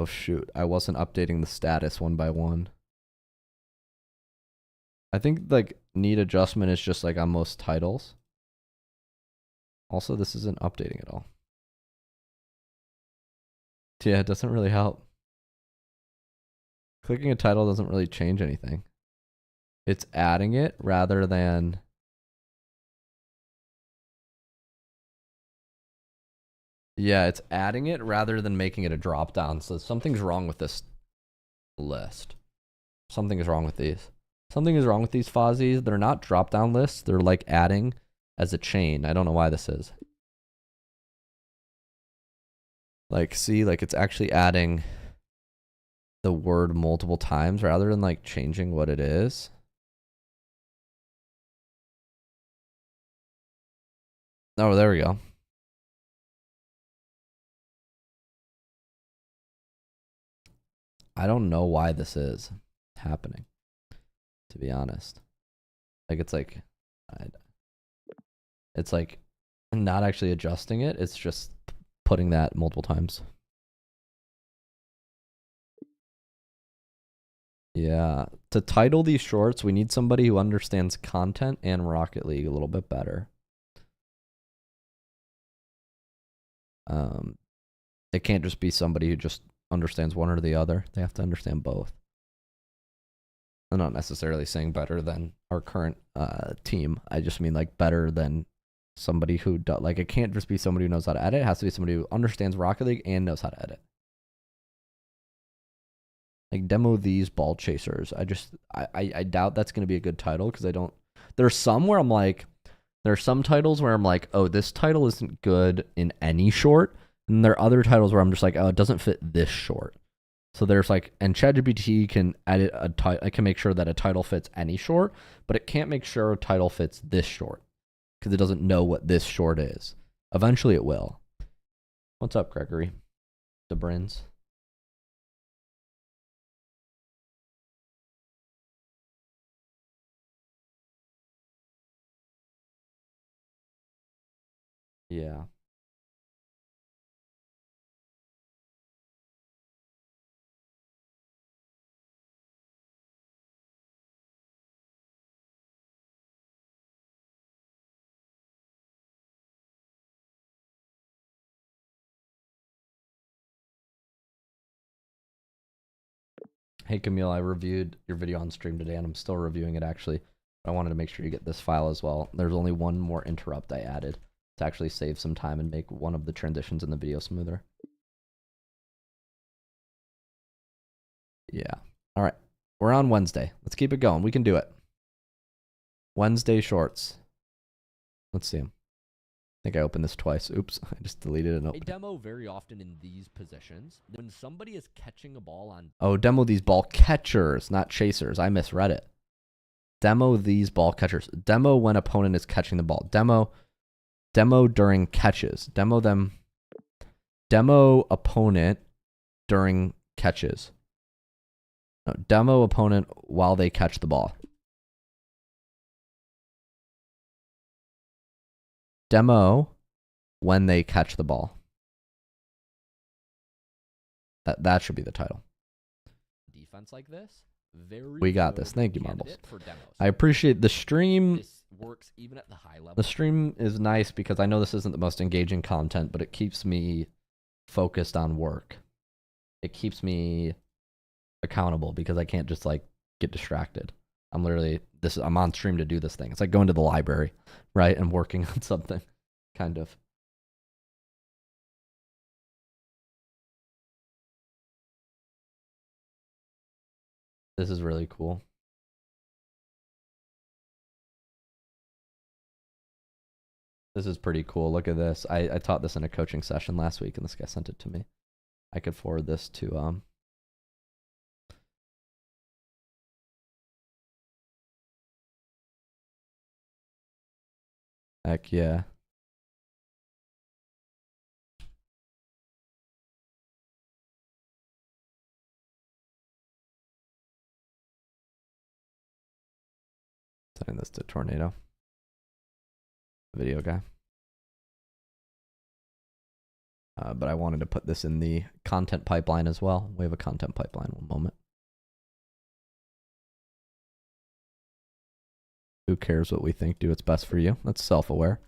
shoot, I wasn't updating the status one by one. I think like need adjustment is just like on most titles. Also, this isn't updating at all. Yeah, it doesn't really help. Clicking a title doesn't really change anything. It's adding it rather than... Yeah, it's adding it rather than making it a drop down. So something's wrong with this list. Something is wrong with these. Something is wrong with these fuzzies. They're not drop down lists. They're like adding as a chain. I don't know why this is. Like, see, like it's actually adding the word multiple times rather than like changing what it is. Oh, there we go. I don't know why this is happening, to be honest. Like, it's like not actually adjusting it. It's just putting that multiple times. Yeah. To title these shorts, we need somebody who understands content and Rocket League a little bit better. It can't just be somebody who just understands one or the other. They have to understand both. I'm not necessarily saying better than our current team. I just mean like better than somebody who does, like, it can't just be somebody who knows how to edit. It has to be somebody who understands Rocket League and knows how to edit. Like, demo these ball chasers. I doubt that's going to be a good title because I don't. There's some where I'm like, there are some titles where I'm like, oh, this title isn't good in any short. And there are other titles where I'm just like, oh, it doesn't fit this short. So there's like, and ChatGPT can edit a title. I can make sure that a title fits any short, but it can't make sure a title fits this short because it doesn't know what this short is. Eventually it will. What's up, Gregory? The Brins. Yeah. Hey Camille, I reviewed your video on stream today and I'm still reviewing it actually. I wanted to make sure you get this file as well. There's only one more interrupt I added to actually save some time and make one of the transitions in the video smoother. Yeah. All right. We're on Wednesday. Let's keep it going. We can do it. Wednesday shorts. Let's see them. I think I opened this twice. Oops. I just deleted it and opened it. I demo very often in these positions. When somebody is catching a ball on... Oh, demo these ball catchers, not chasers. I misread it. Demo these ball catchers. Demo when opponent is catching the ball. Demo during catches. Demo them. Demo opponent during catches. No, demo opponent while they catch the ball. Demo when they catch the ball. That should be the title. Defense like this. Very we got this. Thank you, Marbles. for demos. I appreciate the stream. This works even at the high level. The stream is nice because I know this isn't the most engaging content, but it keeps me focused on work. It keeps me accountable because I can't just like get distracted. I'm literally I'm on stream to do this thing. It's like going to the library, right? And working on something, kind of. This is really cool. This is pretty cool. Look at this. I taught this in a coaching session last week and this guy sent it to me. I could forward this to heck yeah. Sending this to Tornado. Video guy. But I wanted to put this in the content pipeline as well. We have a content pipeline. One moment. Who cares what we think? Do what's best for you. That's self-aware.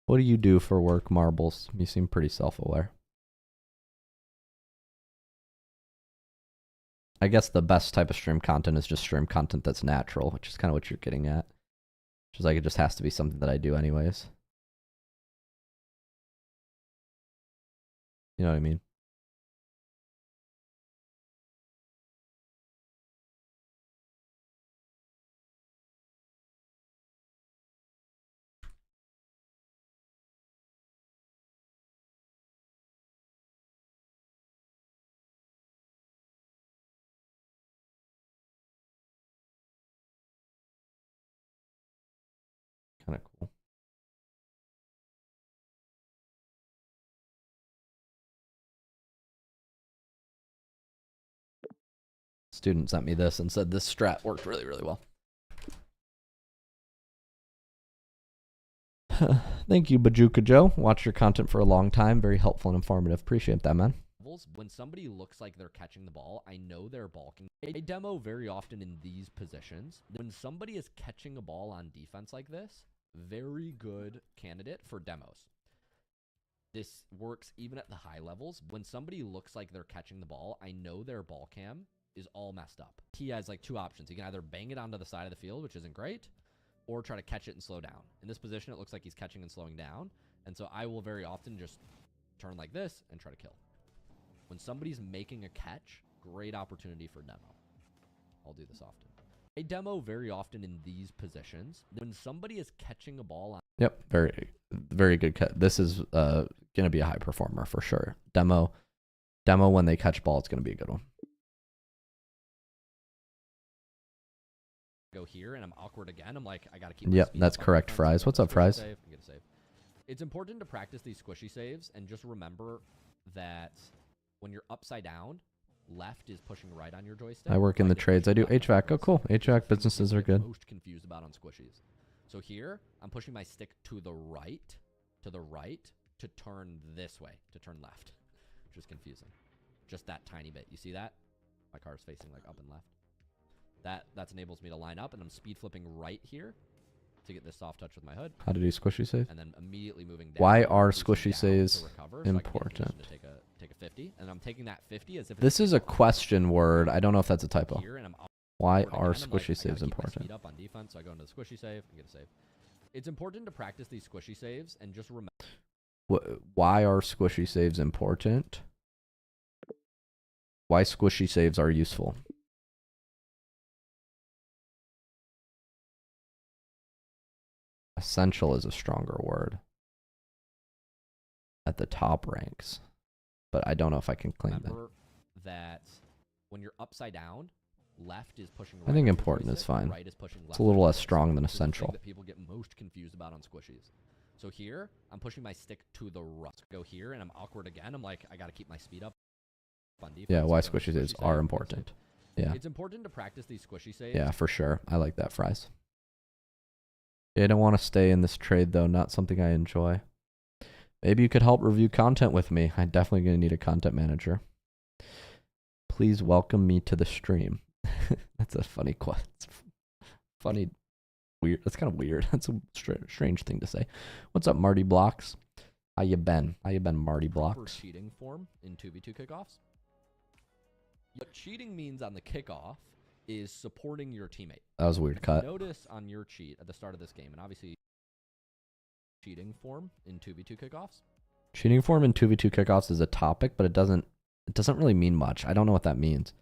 What do you do for work, Marbles? You seem pretty self-aware. I guess the best type of stream content is just stream content that's natural, which is kind of what you're getting at. Which is like, it just has to be something that I do anyways. You know what I mean? Kind of cool. Student sent me this and said this strat worked really, really well. Thank you, Bajuka Joe. Watched your content for a long time. Very helpful and informative. Appreciate that, man. When somebody looks like they're catching the ball, I know they're balking. I demo very often in these positions. When somebody is catching a ball on defense like this, very good candidate for demos. This works even at the high levels. When somebody looks like they're catching the ball, I know their ball cam is all messed up. He has like two options. He can either bang it onto the side of the field, which isn't great, or try to catch it and slow down. In this position, it looks like he's catching and slowing down. And so I will very often just turn like this and try to kill. When somebody's making a catch, great opportunity for demo. I'll do this often. I demo very often in these positions. When somebody is catching a ball on... Yep, very, very good cut. This is going to be a high performer for sure. Demo when they catch ball, it's going to be a good one. Go here and I'm awkward again. I'm like, I got to keep my Yep, speed that's up on correct, defense. Fries. Go What's to up, squishy Fries? save and get a save. It's important to practice these squishy saves and just remember that when you're upside down, left is pushing right on your joystick. I work in the right is trades. I do pushing left on HVAC. Oh, yours. cool. These are HVAC the things that businesses people are get good. most confused about on squishies. So here, I'm pushing my stick to the right to turn this way, to turn left, which is confusing. Just that tiny bit. You see that? My car is facing like up and left. That enables me to line up, and I'm speed flipping right here to get this soft touch with my hood. How to do squishy saves? And then immediately moving down. Why are boosting squishy down to saves recover, so I can get in important? position to take a 50, and I'm taking that 50 as if This is a question word. I don't know if that's a typo. here, and I'm Why awkward are again. I'm like, squishy I gotta saves keep my important? speed up on defense, so I go into the squishy save and get a save. It's important to practice these squishy saves and just remember. Why are squishy saves important? Why squishy saves are useful? Essential is a stronger word at the top ranks, but I don't know if I can claim that. Remember that when you're upside down, left is pushing right. I think on your important is joystick, fine. Right is pushing left. It's a little on your less joystick. strong than This is the thing essential. that people get most confused about on squishies. So here, I'm pushing my stick to the right. Go here, and I'm awkward again. I'm like, I got to keep my speed up on defense. Yeah, why so I go into squishy saves save are and get a important. save. Yeah. It's important to practice these squishy saves. Yeah, for sure. I like that, Fries. Yeah, I don't want to stay in this trade, though. Not something I enjoy. Maybe you could help review content with me. I'm definitely going to need a content manager. Please welcome me to the stream. That's a funny quote. It's funny. Weird. That's kind of weird. That's a strange thing to say. What's up, Marty Blocks? How you been? How you been, Marty Proper Blocks? cheating form in 2v2 kickoffs. What cheating means on the kickoff is supporting your teammate. That was a weird cut. Notice on your cheat at the start of this game, and obviously cheating form in 2v2 kickoffs. Cheating form in 2v2 kickoffs is a topic, but it doesn't really mean much. I don't know what that means.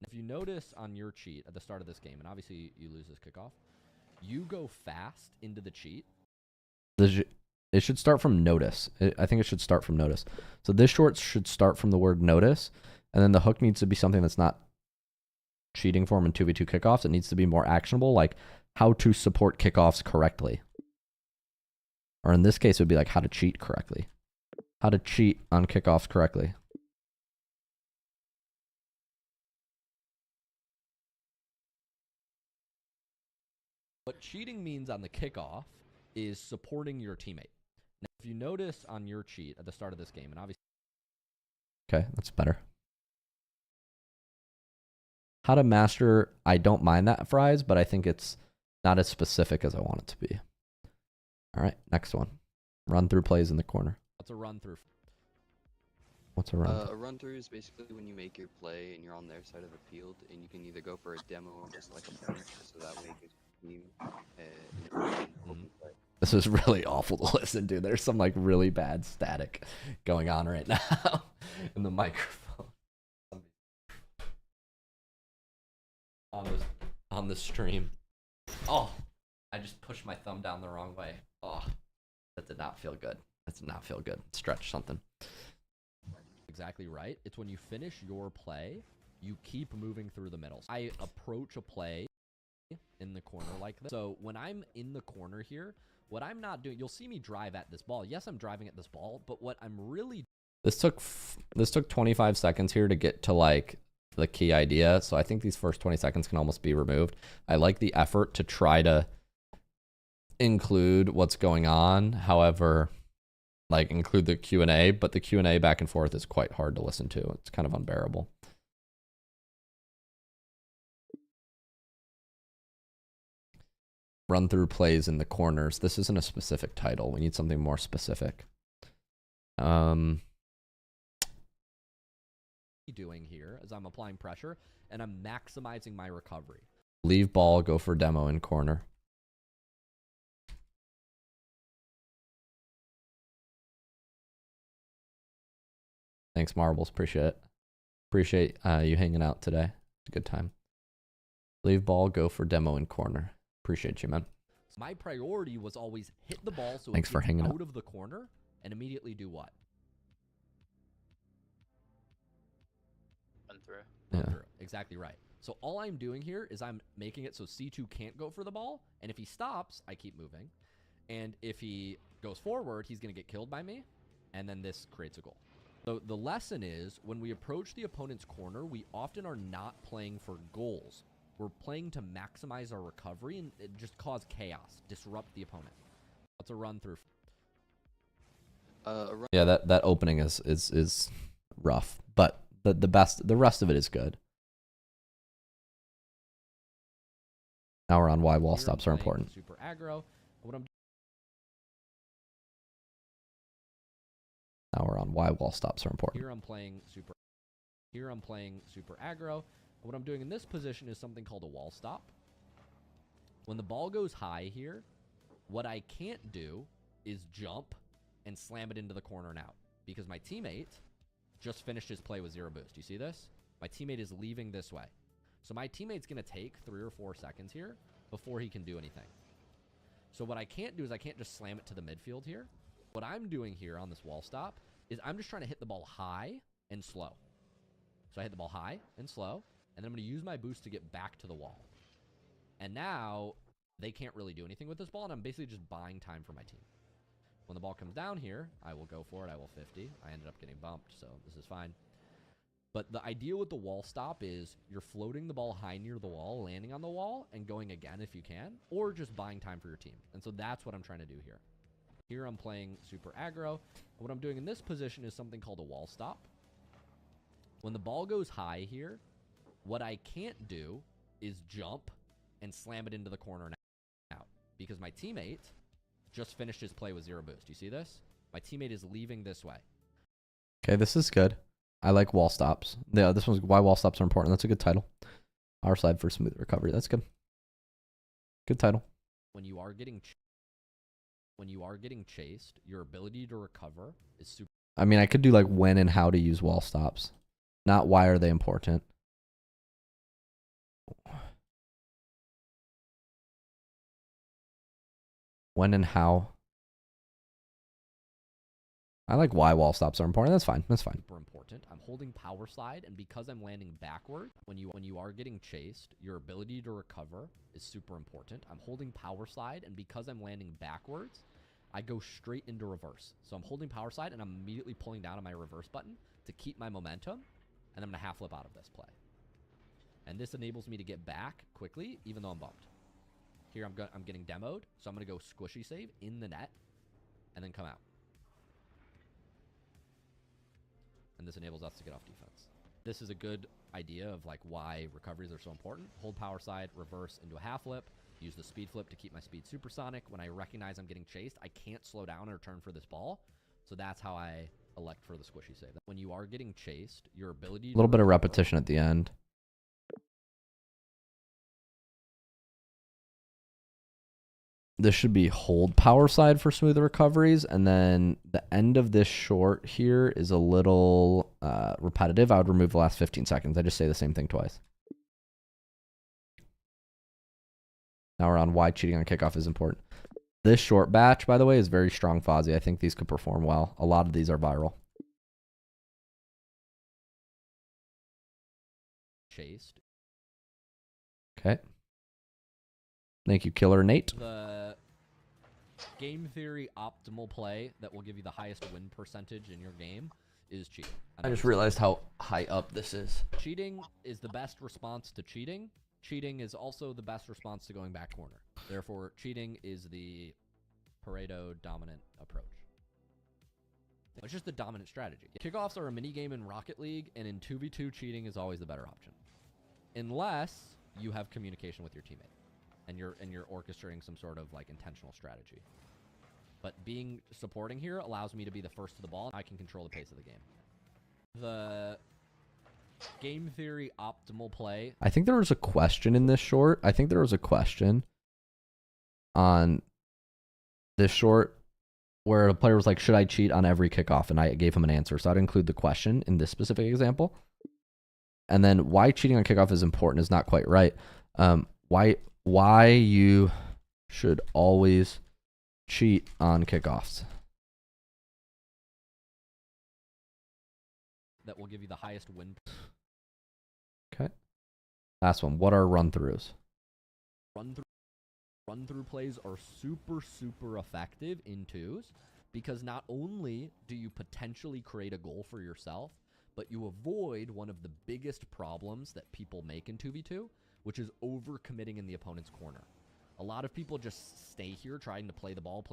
If you notice on your cheat at the start of this game, and obviously you lose this kickoff, you go fast into the cheat. It should start from notice. I think it should start from notice. So this short should start from the word notice, and then the hook needs to be something that's not cheating form in 2v2 kickoffs. It needs to be more actionable, like how to support kickoffs correctly. Or in this case, it would be like how to cheat correctly. How to cheat on kickoffs correctly. What cheating means on the kickoff is supporting your teammate. Now, if you notice on your cheat at the start of this game, and obviously... Okay, that's better. How to master, I don't mind that, Fries, but I think it's not as specific as I want it to be. All right, next one. Run through plays in the corner. What's a run through? What's a run? A run through is basically when you make your play and you're on their side of the field, and you can either go for a demo or just like a punch, so that way it gives your team an open play. This is really awful to listen to. There's some like really bad static going on right now in the microphone. On the stream. Oh, I just pushed my thumb down the wrong way. Oh, that did not feel good. That did not feel good. Stretch something. Exactly right. It's when you finish your play, you keep moving through the middle. I approach a play in the corner like this. So when I'm in the corner here, what I'm not doing, you'll see me drive at this ball. Yes, I'm driving at this ball, but what I'm really... This took 25 seconds here to get to like the key idea. So I think these first 20 seconds can almost be removed. I like the effort to try to include what's going on. However, like include the Q&A, but the Q&A back and forth is quite hard to listen to. It's kind of unbearable. Run through plays in the corners. This isn't a specific title. We need something more specific. doing here is I'm applying pressure and I'm maximizing my recovery. Leave ball, go for demo in corner. Thanks, Marbles. Appreciate it. Appreciate you hanging out today. It's a good time. Leave ball, go for demo in corner. Appreciate you, man. My priority was always hit the ball so Thanks it for gets hanging out out. of the corner and immediately do what? Run through. Yeah. Through. Exactly right. So all I'm doing here is I'm making it so C2 can't go for the ball, and if he stops, I keep moving. And if he goes forward, he's going to get killed by me, and then this creates a goal. So the lesson is, when we approach the opponent's corner, we often are not playing for goals. We're playing to maximize our recovery and just cause chaos, disrupt the opponent. What's a run through? Yeah, that opening is rough, but the rest of it is good. Now we're on why wall stops are important. Super aggro. What I'm Now we're on why wall stops are important. Here I'm playing super aggro. What I'm doing in this position is something called a wall stop. When the ball goes high here, what I can't do is jump and slam it into the corner and out, because my teammate just finished his play with 0 boost. You see this? My teammate is leaving this way. So my teammate's going to take 3 or 4 seconds here before he can do anything. So what I can't do is I can't just slam it to the midfield here. What I'm doing here on this wall stop is I'm just trying to hit the ball high and slow. So I hit the ball high and slow, and then I'm going to use my boost to get back to the wall. And now they can't really do anything with this ball, and I'm basically just buying time for my team. When the ball comes down here, I will go for it. I will 50. I ended up getting bumped, so this is fine. But the idea with the wall stop is you're floating the ball high near the wall, landing on the wall, and going again if you can, or just buying time for your team. And so that's what I'm trying to do here. Here I'm playing super aggro. What I'm doing in this position is something called a wall stop. When the ball goes high here, what I can't do is jump and slam it into the corner and out, because my teammate just finished his play with 0 boost. You see this? My teammate is leaving this way. Okay, this is good. I like wall stops. Yeah, this one's why wall stops are important. That's a good title. Our side for smooth recovery. That's good. Good title. When you are getting chased, your ability to recover is super. I mean, I could do like when and how to use wall stops, not why are they important. When and how. I like why wall stops are important. That's fine. That's fine. Super important. I'm holding power slide, and because I'm landing backward, when you are getting chased, your ability to recover is super important. I'm holding power slide, and because I'm landing backwards, I go straight into reverse. So I'm holding power slide, and I'm immediately pulling down on my reverse button to keep my momentum, and I'm going to half flip out of this play. And this enables me to get back quickly, even though I'm bumped. Here I'm getting demoed, so I'm going to go squishy save in the net, and then come out. And this enables us to get off defense. This is a good idea of like why recoveries are so important. Hold power side, reverse into a half flip, use the speed flip to keep my speed supersonic. When I recognize I'm getting chased, I can't slow down or turn for this ball. So that's how I elect for the squishy save. When you are getting chased, your ability A little bit of repetition at the end. This should be hold power side for smoother recoveries, and then the end of this short here is a little repetitive. I would remove the last 15 seconds. I just say the same thing twice. Now we're on why cheating on kickoff is important. This short batch, by the way, is very strong Fozzie. I think these could perform well. A lot of these are viral. chased. Okay. Thank you, Killer Nate. The game theory optimal play that will give you the highest win percentage in your game is cheating. I just realized how high up this is. Cheating is the best response to cheating. Cheating is also the best response to going back corner. Therefore, cheating is the Pareto dominant approach. It's just the dominant strategy. Kickoffs are a mini game in Rocket League, and in 2v2, cheating is always the better option. Unless you have communication with your teammate and you're orchestrating some sort of like intentional strategy. But supporting here allows me to be the first to the ball, and I can control the pace of the game. The game theory optimal play. I think there was a question in this short. I think there was a question on this short. where a player was like, should I cheat on every kickoff? And I gave him an answer. So I'd include the question in this specific example. And then why cheating on kickoff is important is not quite right. Why you should always cheat on kickoffs. That will give you the highest win. Okay. Last one. What are run-throughs? Run-through plays are super effective in twos because not only do you potentially create a goal for yourself, but you avoid one of the biggest problems that people make in 2v2, which is overcommitting in the opponent's corner. A lot of people just stay here trying to play the ball,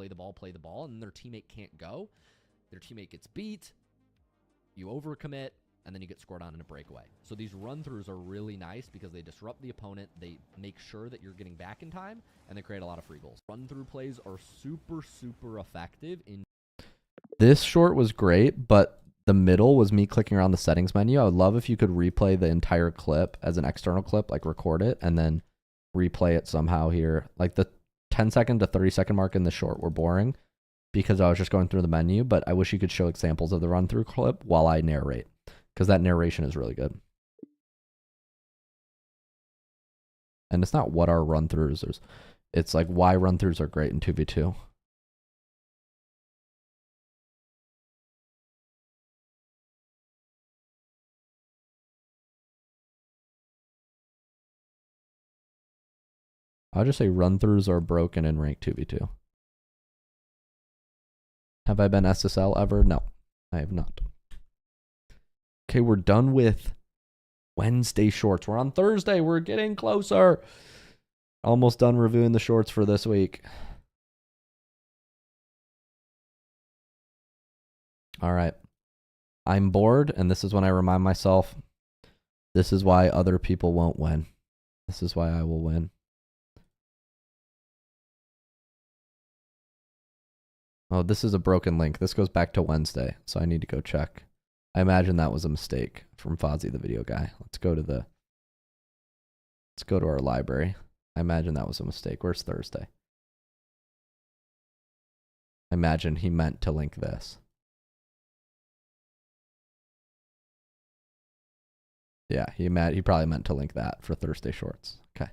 and their teammate can't go. Their teammate gets beat, you overcommit, and then you get scored on in a breakaway. So these run-throughs are really nice because they disrupt the opponent, they make sure that you're getting back in time, and they create a lot of free goals. Run-through plays are super effective in... This short was great, but the middle was me clicking around the settings menu. I would love if you could replay the entire clip as an external clip, like record it, and then replay it somehow here. Like the 10-second to 30-second mark in the short were boring because I was just going through the menu, but I wish you could show examples of the run-through clip while I narrate, because that narration is really good. And it's not what are run-throughs, it's like why run-throughs are great in 2v2. I'll just say run-throughs are broken in rank 2v2. Have I been SSL ever? No, I have not. Okay, we're done with Wednesday shorts. We're on Thursday. We're getting closer. Almost done reviewing the shorts for this week. All right. I'm bored, and this is when I remind myself, this is why other people won't win. This is why I will win. Oh, this is a broken link. This goes back to Wednesday, so I need to go check. I imagine that was a mistake from Fozzie, the video guy. Let's go to our library. I imagine that was a mistake. Where's Thursday? I imagine he meant to link this. Yeah, he probably meant to link that for Thursday shorts. Okay.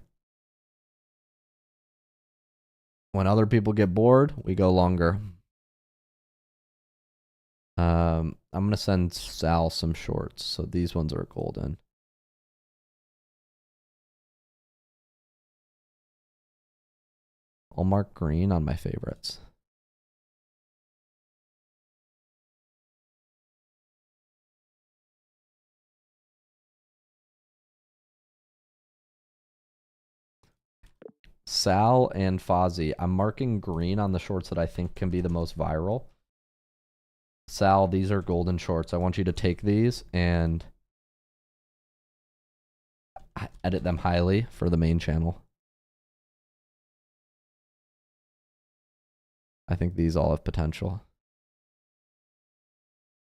When other people get bored, we go longer. I'm going to send Sal some shorts. So these ones are golden. I'll mark green on my favorites. Sal and Fozzie, I'm marking green on the shorts that I think can be the most viral. Sal, these are golden shorts. I want you to take these and edit them highly for the main channel. I think these all have potential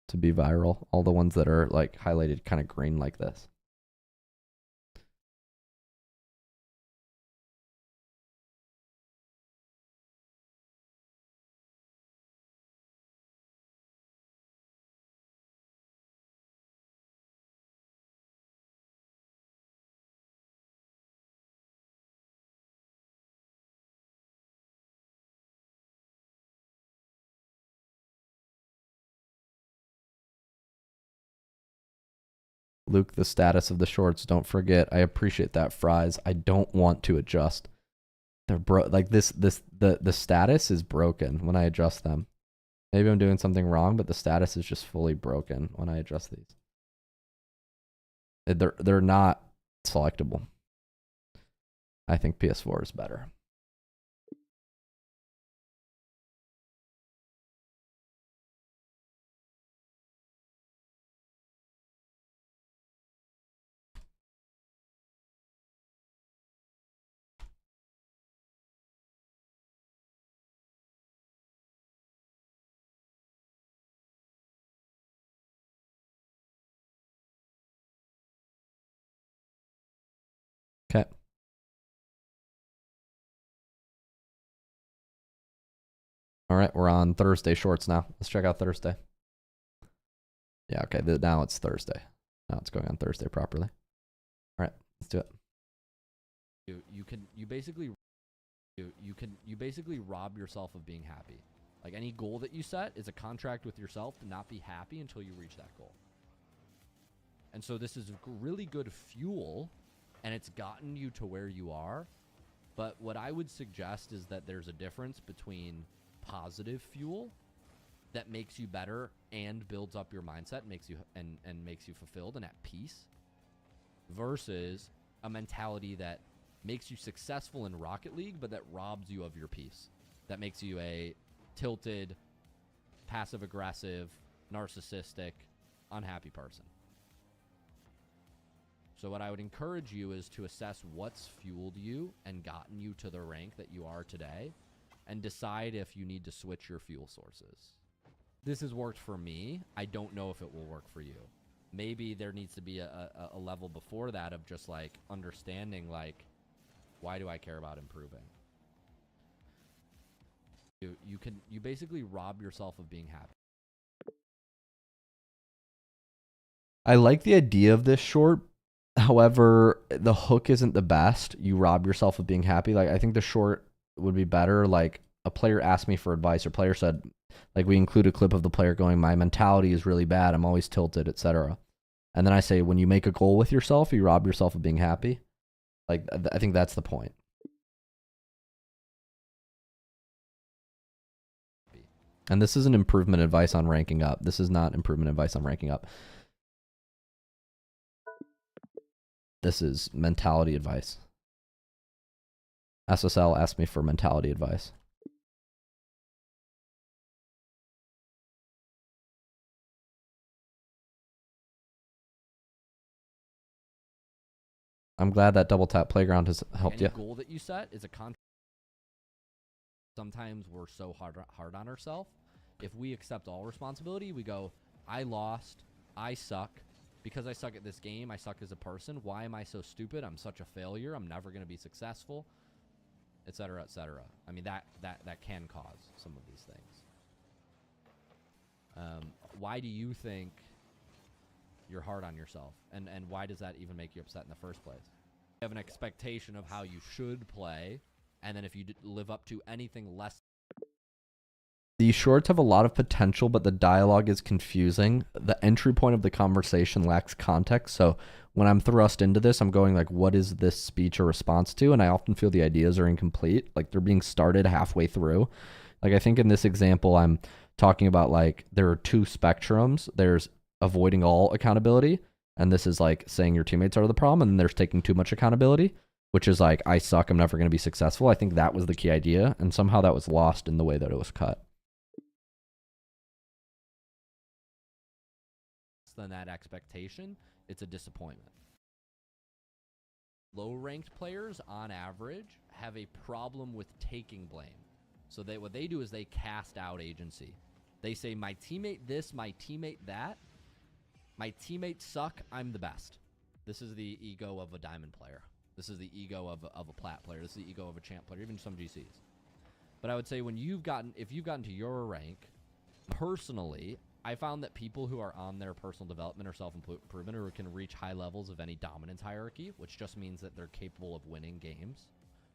to be viral. All the ones that are like highlighted kind of green like this. Luke, the status of the shorts, don't forget. I appreciate that, Fries. I don't want to adjust. They're like the status is broken when I adjust them. Maybe I'm doing something wrong, but the status is just fully broken when I adjust these. They're not selectable. I think PS4 is better. Okay. All right, we're on Thursday shorts now. Let's check out Thursday. Yeah, okay. Now it's Thursday. Now it's going on Thursday properly. All right, let's do it. You basically rob yourself of being happy. Like any goal that you set is a contract with yourself to not be happy until you reach that goal. And so this is really good fuel, and it's gotten you to where you are. But what I would suggest is that there's a difference between positive fuel that makes you better and builds up your mindset, makes you and makes you fulfilled and at peace, versus a mentality that makes you successful in Rocket League, but that robs you of your peace. That makes you a tilted, passive-aggressive, narcissistic, unhappy person. So what I would encourage you is to assess what's fueled you and gotten you to the rank that you are today, and decide if you need to switch your fuel sources. This has worked for me. I don't know if it will work for you. Maybe there needs to be a level before that of just like understanding, like, why do I care about improving? You basically rob yourself of being happy. I like the idea of this short. However, the hook isn't the best. You rob yourself of being happy. Like, I think the short would be better. Like, a player asked me for advice, or player said, like, we include a clip of the player going, my mentality is really bad, I'm always tilted, etc. And then I say, when you make a goal with yourself, you rob yourself of being happy. Like, I think that's the point. And this isn't improvement advice on ranking up. This is not improvement advice on ranking up. This is mentality advice. SSL asked me for mentality advice. I'm glad that double tap playground has helped you. Any goal that you set is a contract. Sometimes we're so hard on ourselves. If we accept all responsibility, we go, I lost, I suck. Because I suck at this game, I suck as a person. Why am I so stupid? I'm such a failure. I'm never going to be successful, etc., etc. I mean, that can cause some of these things. Why do you think you're hard on yourself? And why does that even make you upset in the first place? You have an expectation of how you should play, and then if you live up to anything less. These shorts have a lot of potential, but the dialogue is confusing. The entry point of the conversation lacks context. So when I'm thrust into this, I'm going like, what is this speech a response to? And I often feel the ideas are incomplete. Like they're being started halfway through. Like I think in this example, I'm talking about like there are two spectrums. There's avoiding all accountability. And this is like saying your teammates are the problem. And then there's taking too much accountability, which is like, I suck, I'm never going to be successful. I think that was the key idea. And somehow that was lost in the way that it was cut. Than that expectation, it's a disappointment. Low-ranked players, on average, have a problem with taking blame. So what they do is they cast out agency. They say, my teammate this, my teammate that. My teammates suck, I'm the best. This is the ego of a diamond player. This is the ego of a plat player. This is the ego of a champ player, even some GCs. But I would say if you've gotten to your rank, personally, I found that people who are on their personal development or self-improvement or can reach high levels of any dominance hierarchy, which just means that they're capable of winning games.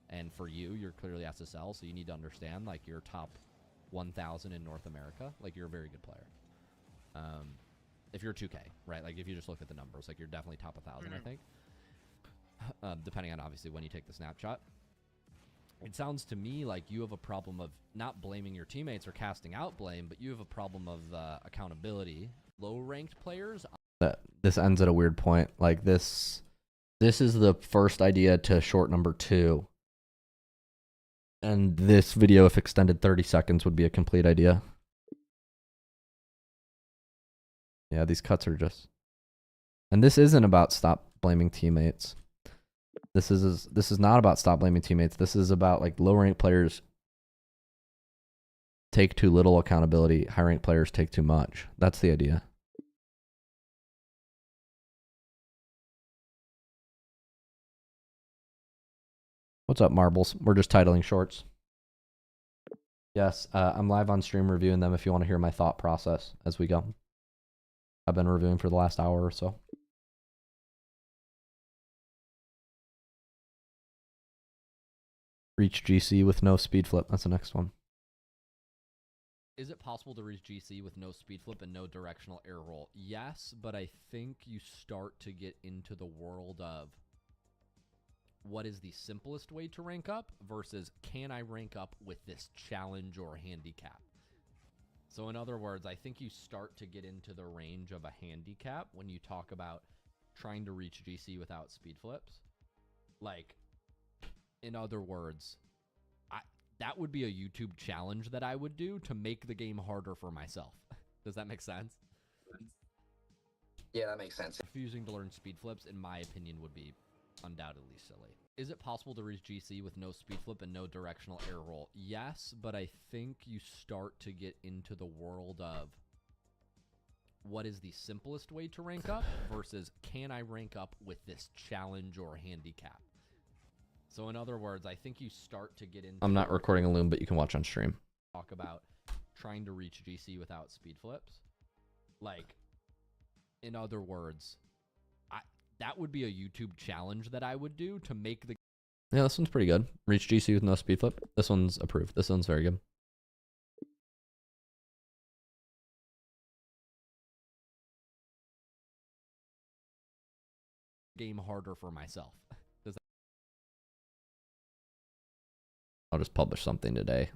And for you're clearly SSL, so you need to understand, like, you're top 1,000 in North America. Like, you're a very good player. If you're 2K, right? Like, if you just look at the numbers, like, you're definitely top 1,000, I think. Depending on, obviously, when you take the snapshot. It sounds to me like you have a problem of not blaming your teammates or casting out blame, but you have a problem of accountability. Low-ranked players. This ends at a weird point. Like this is the first idea to short number 2. And this video, if extended 30 seconds, would be a complete idea. Yeah, these cuts are just... And this isn't about stop blaming teammates. This is not about stop blaming teammates. This is about like low ranked players take too little accountability. High ranked players take too much. That's the idea. What's up, Marbles? We're just titling shorts. Yes, I'm live on stream reviewing them if you want to hear my thought process as we go. I've been reviewing for the last hour or so. Reach GC with no speed flip. That's the next one. Is it possible to reach GC with no speed flip and no directional air roll? Yes, but I think you start to get into the world of what is the simplest way to rank up versus can I rank up with this challenge or handicap? So in other words, I think you start to get into the range of a handicap when you talk about trying to reach GC without speed flips. Like, in other words, that would be a YouTube challenge that I would do to make the game harder for myself. Does that make sense? Yeah, that makes sense. Refusing to learn speed flips, in my opinion, would be undoubtedly silly. Is it possible to reach GC with no speed flip and no directional air roll? Yes, but I think you start to get into the world of what is the simplest way to rank up versus can I rank up with this challenge or handicap? So in other words, I think you start to get into... I'm not recording a loom, but you can watch on stream. Talk about trying to reach GC without speed flips. Like, in other words, that would be a YouTube challenge that I would do to make the... Yeah, this one's pretty good. Reach GC with no speed flip. This one's approved. This one's very good. game harder for myself. Does that... I'll just publish something today.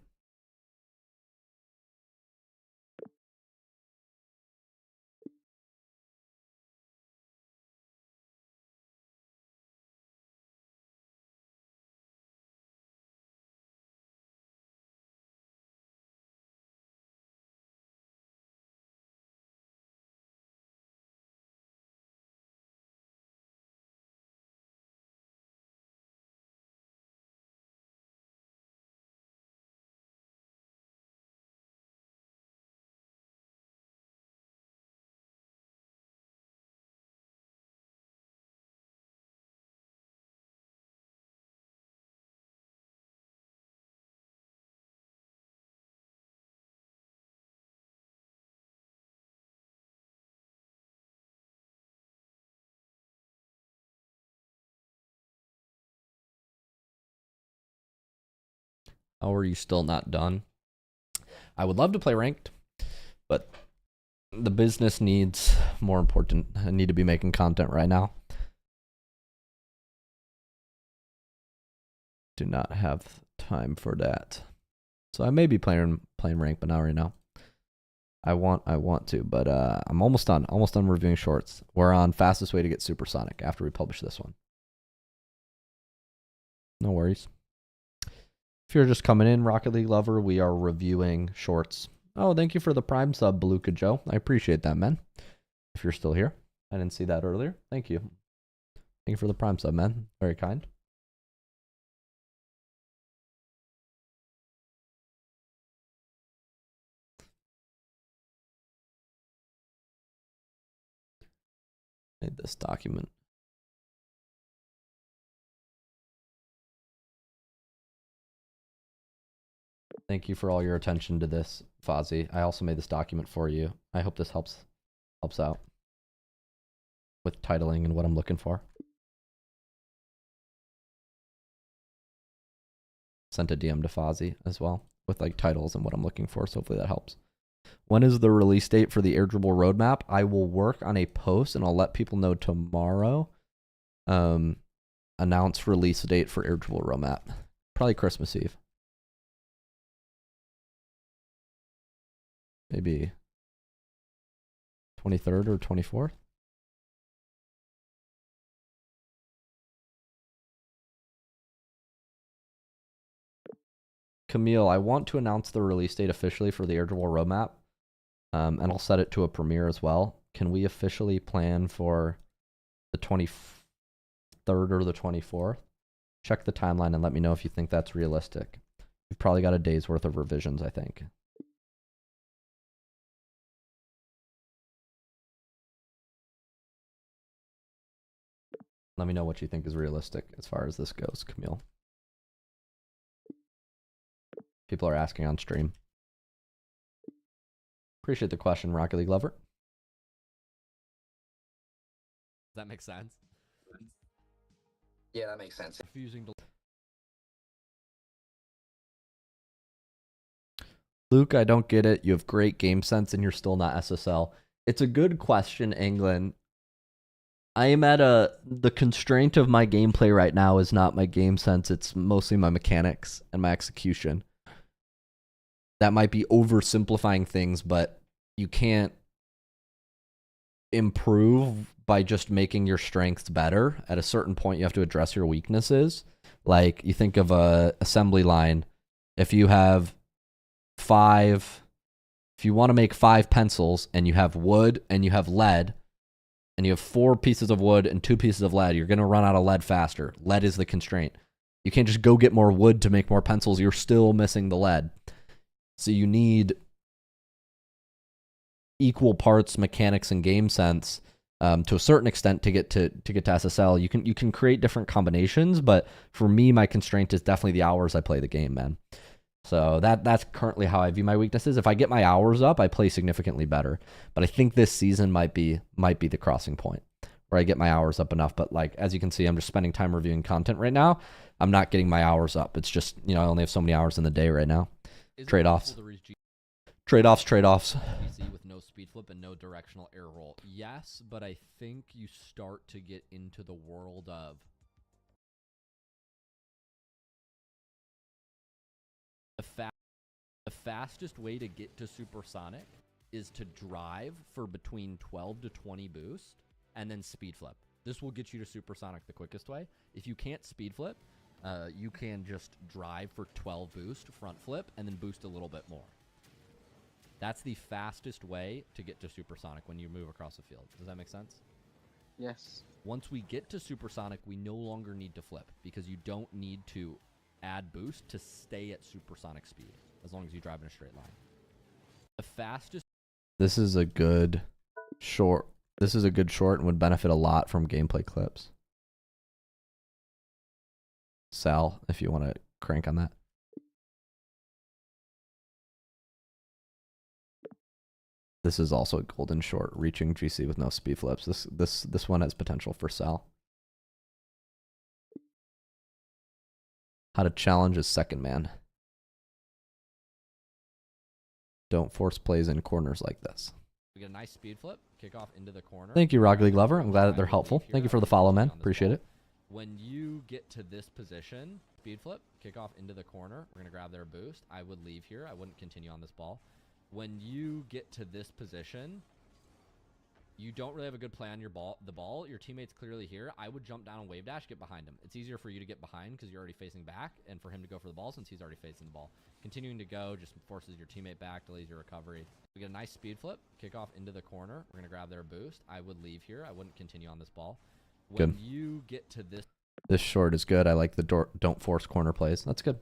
How are you still not done? I would love to play ranked, but the business needs more important. I need to be making content right now. Do not have time for that. So I may be playing ranked, but not right now. I want to, but I'm almost done reviewing shorts. We're on fastest way to get supersonic after we publish this one. No worries. If you're just coming in, Rocket League lover, we are reviewing shorts. Oh, thank you for the Prime sub, Beluga Joe. I appreciate that, man. If you're still here. I didn't see that earlier. Thank you. Thank you for the Prime sub, man. Very kind. Made this document. Thank you for all your attention to this, Fozzie. I also made this document for you. I hope this helps out with titling and what I'm looking for. Sent a DM to Fozzie as well with like titles and what I'm looking for, so hopefully that helps. When is the release date for the air dribble roadmap? I will work on a post and I'll let people know tomorrow. Announce release date for air dribble roadmap. Probably Christmas Eve. Maybe 23rd or 24th. Camille, I want to announce the release date officially for the air dribble roadmap. And I'll set it to a premiere as well. Can we officially plan for the 23rd or the 24th? Check the timeline and let me know if you think that's realistic. We've probably got a day's worth of revisions, I think. Let me know what you think is realistic as far as this goes, Camille. People are asking on stream. Appreciate the question, Rocket League lover. Does that make sense? Yeah, that makes sense. Refusing to. Luke, I don't get it. You have great game sense and you're still not SSL. It's a good question, England. I am at the constraint of my gameplay right now is not my game sense. It's mostly my mechanics and my execution. That might be oversimplifying things, but you can't improve by just making your strengths better. At a certain point, you have to address your weaknesses. Like, you think of a assembly line. If you have if you want to make 5 pencils and you have wood and you have lead and you have 4 pieces of wood and 2 pieces of lead, you're going to run out of lead faster. Lead is the constraint. You can't just go get more wood to make more pencils. You're still missing the lead. So you need equal parts mechanics and game sense to a certain extent to get to SSL. You can create different combinations, but for me, my constraint is definitely the hours I play the game, man. So that's currently how I view my weaknesses. If I get my hours up, I play significantly better. But I think this season might be the crossing point where I get my hours up enough. But like, as you can see, I'm just spending time reviewing content right now. I'm not getting my hours up. It's just, I only have so many hours in the day right now. Trade-offs. Trade-offs. With no speed flip and no directional air roll. Yes, but I think you start to get into the world of the fastest way to get to supersonic is to drive for between 12 to 20 boost and then speed flip. This will get you to supersonic the quickest way. If you can't speed flip, you can just drive for 12 boost, front flip, and then boost a little bit more. That's the fastest way to get to supersonic when you move across the field. Does that make sense? Yes. Once we get to supersonic, we no longer need to flip because you don't need to add boost to stay at supersonic speed as long as you drive in a straight line. The fastest. This is a good short. And would benefit a lot from gameplay clips. Sal, if you want to crank on that. This is also a golden short, reaching GC with no speed flips. This one has potential for Sal. How to challenge a second man. Don't force plays in corners like this. We get a nice speed flip, kick off into the corner. Thank you, Rocket League lover. I'm glad that they're helpful. Thank you for the follow, man. Appreciate it. When you get to this position, speed flip, kick off into the corner. We're going to grab their boost. I would leave here. I wouldn't continue on this ball. When you get to this position, you don't really have a good play on the ball. Your teammate's clearly here. I would jump down and wave dash, get behind him. It's easier for you to get behind because you're already facing back, and for him to go for the ball since he's already facing the ball. Continuing to go just forces your teammate back, delays your recovery. We get a nice speed flip, kick off into the corner. We're going to grab their boost. I would leave here. I wouldn't continue on this ball. When you get to this... This short is good. I like the don't force corner plays. That's good.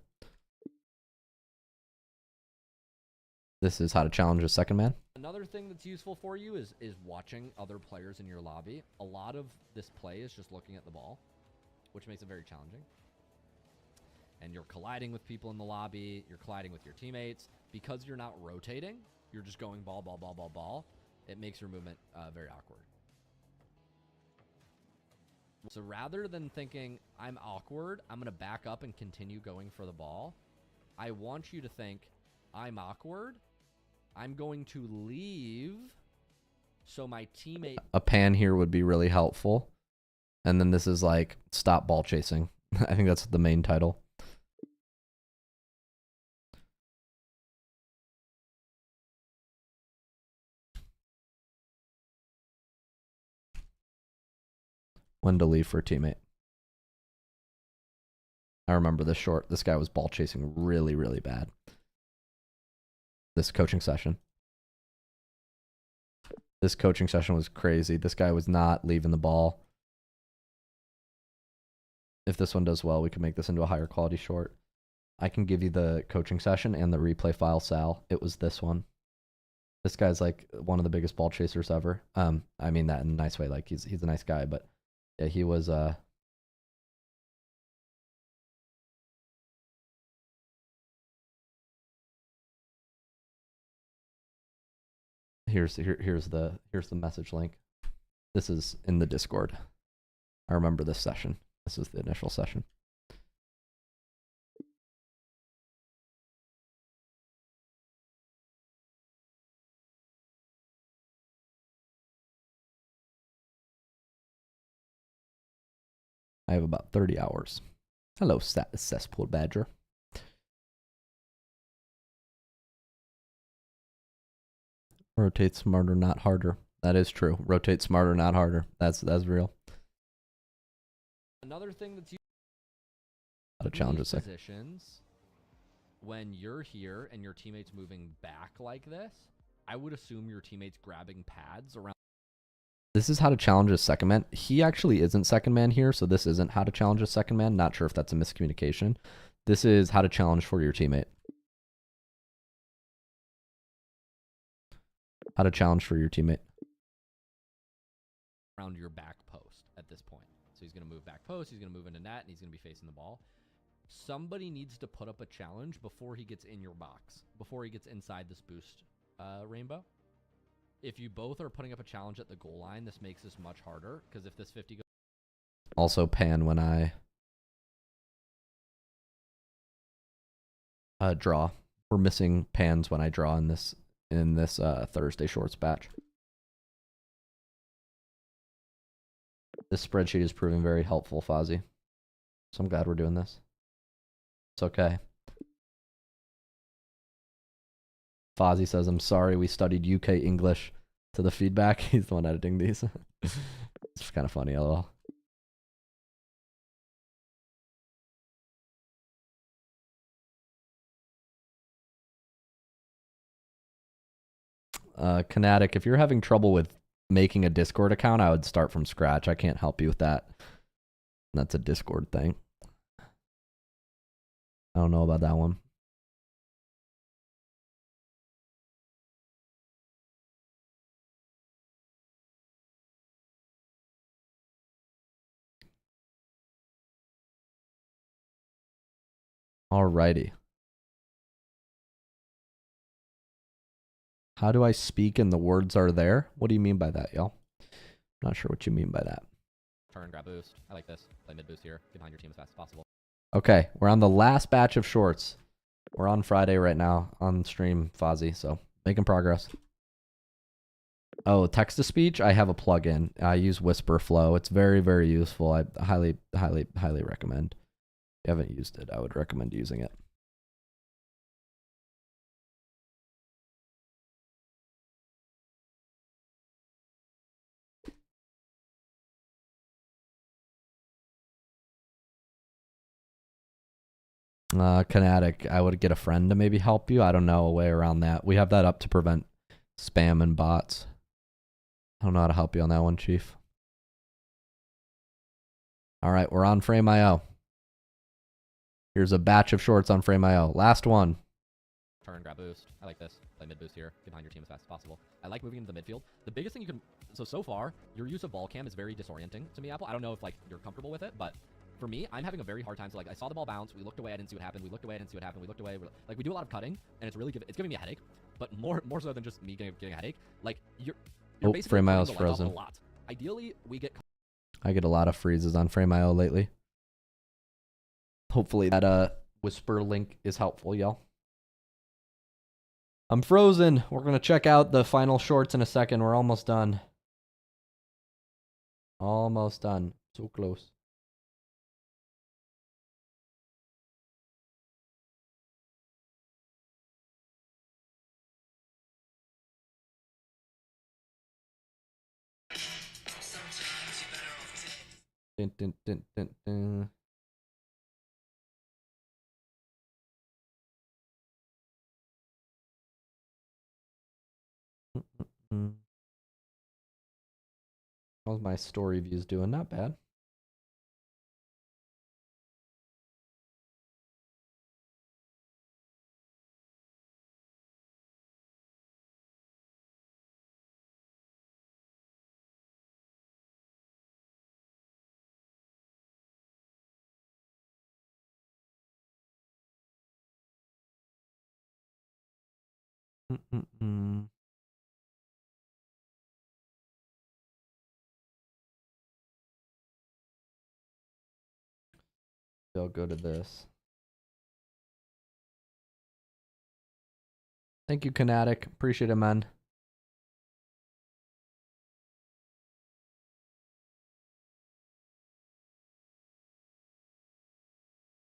This is how to challenge a second man. Another thing that's useful for you is watching other players in your lobby. A lot of this play is just looking at the ball, which makes it very challenging. And you're colliding with people in the lobby. You're colliding with your teammates. Because you're not rotating, you're just going ball, ball, ball, ball, ball. It makes your movement very awkward. So rather than thinking, I'm awkward, I'm going to back up and continue going for the ball, I want you to think, I'm awkward, I'm going to leave so my teammate... A pan here would be really helpful. And then this is like, stop ball chasing. I think that's the main title. When to leave for a teammate. I remember this short. This guy was ball chasing really, really bad. This coaching session. This coaching session was crazy. This guy was not leaving the ball. If this one does well, we can make this into a higher quality short. I can give you the coaching session and the replay file, Sal. It was this one. This guy's like one of the biggest ball chasers ever. I mean that in a nice way. Like he's a nice guy, but yeah, he was Here's the message link. This is in the Discord. I remember this session. This is the initial session. I have about 30 hours. Hello, cesspool badger. Rotate smarter, not harder. That is true. Rotate smarter, not harder. That's real. Another thing that's How to challenge a second. positions, when you're here and your teammate's moving back like this, I would assume your teammate's grabbing pads around. This is how to challenge a second man. He actually isn't second man here, so this isn't how to challenge a second man. Not sure if that's a miscommunication. This is how to challenge for your teammate. How to challenge for your teammate. Around your back post at this point. So he's going to move back post, he's going to move into net, and he's going to be facing the ball. Somebody needs to put up a challenge before he gets in your box, before he gets inside this boost rainbow. If you both are putting up a challenge at the goal line, this makes this much harder, because if this 50 goes... Also pan when I draw. We're missing pans when I draw in this Thursday shorts batch. This spreadsheet is proving very helpful, Fozzie. So I'm glad we're doing this. It's okay. Fozzie says, I'm sorry, we studied UK English to the feedback. He's the one editing these. It's kind of funny, lol. Kinetic, if you're having trouble with making a Discord account, I would start from scratch. I can't help you with that. That's a Discord thing. I don't know about that one. Alrighty. How do I speak and the words are there? What do you mean by that, y'all? Not sure what you mean by that. Turn, grab boost. I like this. Play mid boost here. Get behind your team as fast as possible. Okay, we're on the last batch of shorts. We're on Friday right now on stream, Fozzie, so making progress. Oh, text-to-speech? I have a plugin. I use Whisper Flow. It's very, very useful. I highly, highly, highly recommend. If you haven't used it, I would recommend using it. Kinetic, I would get a friend to maybe help you. I don't know a way around that. We have that up to prevent spam and bots. I don't know how to help you on that one, Chief. All right, we're on Frame.io. Here's a batch of shorts on Frame.io. Last one. Turn, grab boost. I like this. Play mid boost here. Get behind your team as fast as possible. I like moving into the midfield. The biggest thing you can... So far, your use of ball cam is very disorienting to me, Apple. I don't know if, like, you're comfortable with it, but for me, I'm having a very hard time. So, like, I saw the ball bounce. We looked away. I didn't see what happened. We looked away. I didn't see what happened. We looked away. Like, we do a lot of cutting, and it's really it's giving me a headache. But more so than just me getting a headache, like, you're basically Frame.io's turning the light off frozen. a lot. Ideally, we get... I get a lot of freezes on Frame.io lately. Hopefully that Whisper link is helpful, y'all. I'm frozen. We're going to check out the final shorts in a second. We're almost done. Almost done. So close. Dun, dun, dun, dun, dun. How's my story views doing? Not bad. I'll go to this. Thank you, Kinetic. Appreciate it, man.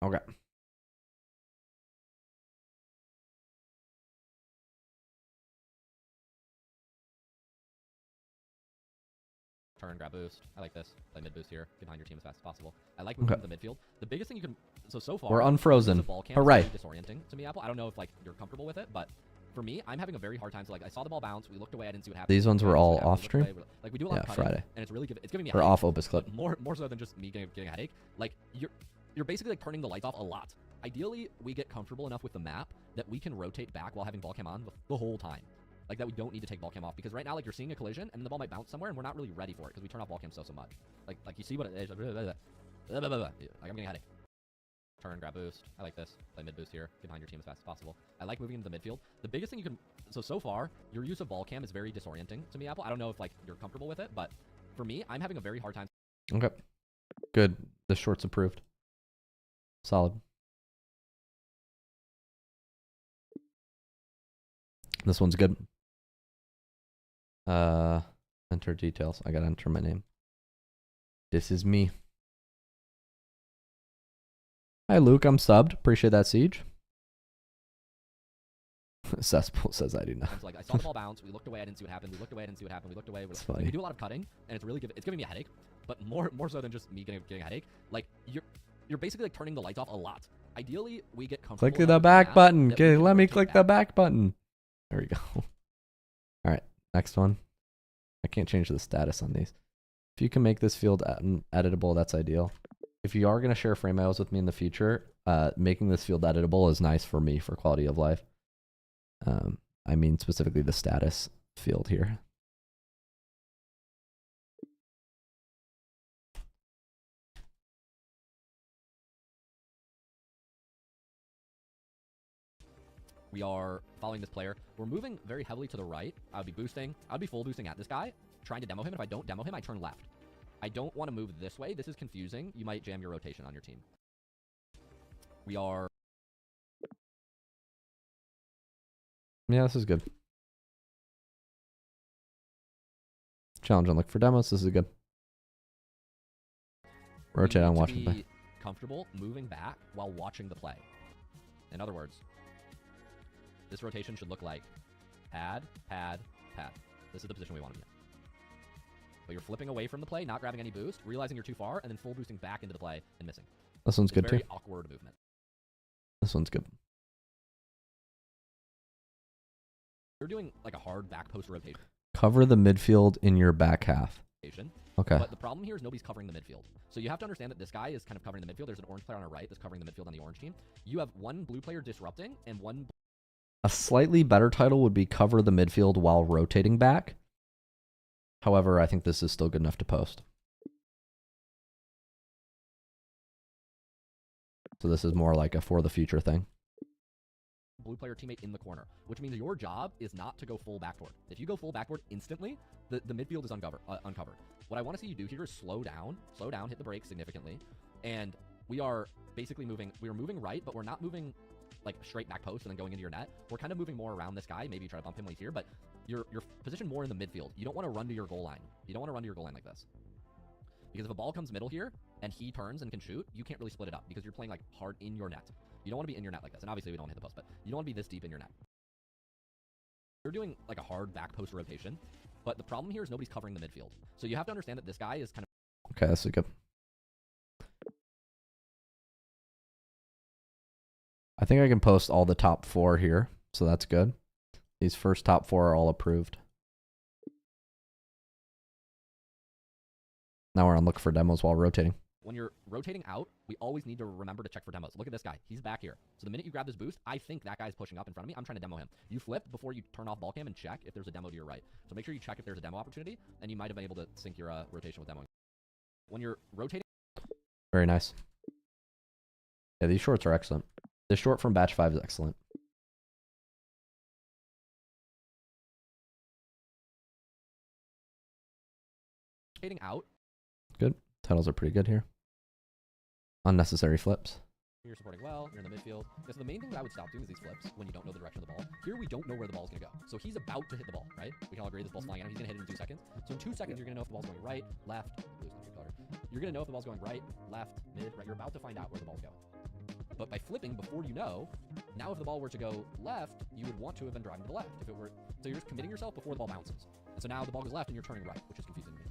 Okay. Turn, grab boost. I like this. Play mid boost here. Get behind your team as fast as possible. I like moving to the midfield. The biggest thing you can... So far... We're unfrozen. The ball camp Hooray. is very disorienting to me, Apple. I don't know if, like, you're comfortable with it, but for me, I'm having a very hard time. So, like, I saw the ball bounce. We looked away. I didn't see what happened. These ones were all off stream? Like, we do a lot of cutting, Friday. and it's really it's giving me a Or headache. off Opus Clip. More so than just me getting a headache. Like, you're basically, like, turning the lights off a lot. Ideally, we get comfortable enough with the map that we can rotate back while having ball cam on the whole time. Like, that we don't need to take ball cam off, because right now, like, you're seeing a collision, and the ball might bounce somewhere, and we're not really ready for it, because we turn off ball cam so much. Like you see what it is. Like, I'm getting a headache. Turn, grab boost. I like this. Play mid boost here. Get behind your team as fast as possible. I like moving into the midfield. The biggest thing you can... So far, your use of ball cam is very disorienting to me, Apple. I don't know if, like, you're comfortable with it, but for me, I'm having a very hard time... Okay. Good. The short's approved. Solid. This one's good. Enter details. I gotta enter my name. This is me. Hi, Luke. I'm subbed. Appreciate that, Siege. Cesspool says I do not. Like, I saw the ball bounce. We looked away. I didn't see what happened. We looked away. I didn't see what happened. We looked away. It's Like, funny. we do a lot of cutting, and it's really it's giving me a headache. But more so than just me getting a headache, like, you're basically, like, turning the lights off a lot. Ideally, we get comfortable. Click the back button. Okay, let me click the back button. There we go. All right, next one. I can't change the status on these. If you can make this field editable, that's ideal. If you are going to share frame IOs with me in the future, making this field editable is nice for me for quality of life. I mean specifically the status field here. We are following this player. We're moving very heavily to the right. I would be boosting. I would be full boosting at this guy, trying to demo him. If I don't demo him, I turn left. I don't want to move this way. This is confusing. You might jam your rotation on your team. We are... Yeah, this is good. Challenge and look for demos. This is good. Rotate on watching play. Comfortable moving back while watching the play. In other words, this rotation should look like pad, pad, pad. This is the position we want to be in. But you're flipping away from the play, not grabbing any boost, realizing you're too far, and then full boosting back into the play and missing. This one's good very too. Awkward movement. This one's good. You're doing like a hard back post rotation. Cover the midfield in your back half. Okay. But the problem here is nobody's covering the midfield. So you have to understand that this guy is kind of covering the midfield. There's an orange player on our right that's covering the midfield on the orange team. You have one blue player disrupting and one... A slightly better title would be cover the midfield while rotating back. However, I think this is still good enough to post. So this is more like a for the future thing. Blue player teammate in the corner, which means your job is not to go full backboard. If you go full backboard instantly, the midfield is uncovered. What I want to see you do here is slow down, hit the brakes significantly, and we are basically moving. We are moving right, but we're not moving like straight back post and then going into your net. We're kind of moving more around this guy. Maybe you try to bump him when he's here, but you're positioned more in the midfield. You don't want to run to your goal line. You don't want to run to your goal line like this. Because if a ball comes middle here and he turns and can shoot, you can't really split it up because you're playing like hard in your net. You don't want to be in your net like this. And obviously we don't hit the post, but you don't want to be this deep in your net. You're doing like a hard back post rotation, but the problem here is nobody's covering the midfield. So you have to understand that this guy is kind of... Okay, this is good. I think I can post all the top 4 here, so that's good. These first top 4 are all approved. Now we're on look for demos while rotating. When you're rotating out, we always need to remember to check for demos. Look at this guy. He's back here. So the minute you grab this boost, I think that guy's pushing up in front of me. I'm trying to demo him. You flip before you turn off ball cam and check if there's a demo to your right. So make sure you check if there's a demo opportunity, and you might have been able to sync your rotation with demoing. When you're rotating... Very nice. Yeah, these shorts are excellent. The short from batch 5 is excellent. Rotating out. Good. Titles are pretty good here. unnecessary flips. You're supporting well, you're in the midfield. Yeah, so the main thing that I would stop doing is these flips when you don't know the direction of the ball. Here we don't know where the ball's gonna go. So he's about to hit the ball, right? We can all agree this ball's flying at him. He's gonna hit it in 2 seconds. So in 2 seconds, you're gonna know if the ball's going right, left, blue's not your color. You're gonna know if the ball's going right, left, mid, right. You're about to find out where the ball's going. But by flipping before you know, now if the ball were to go left, you would want to have been driving to the left. If it were, so you're just committing yourself before the ball bounces. And so now the ball goes left and you're turning right, which is confusing to me.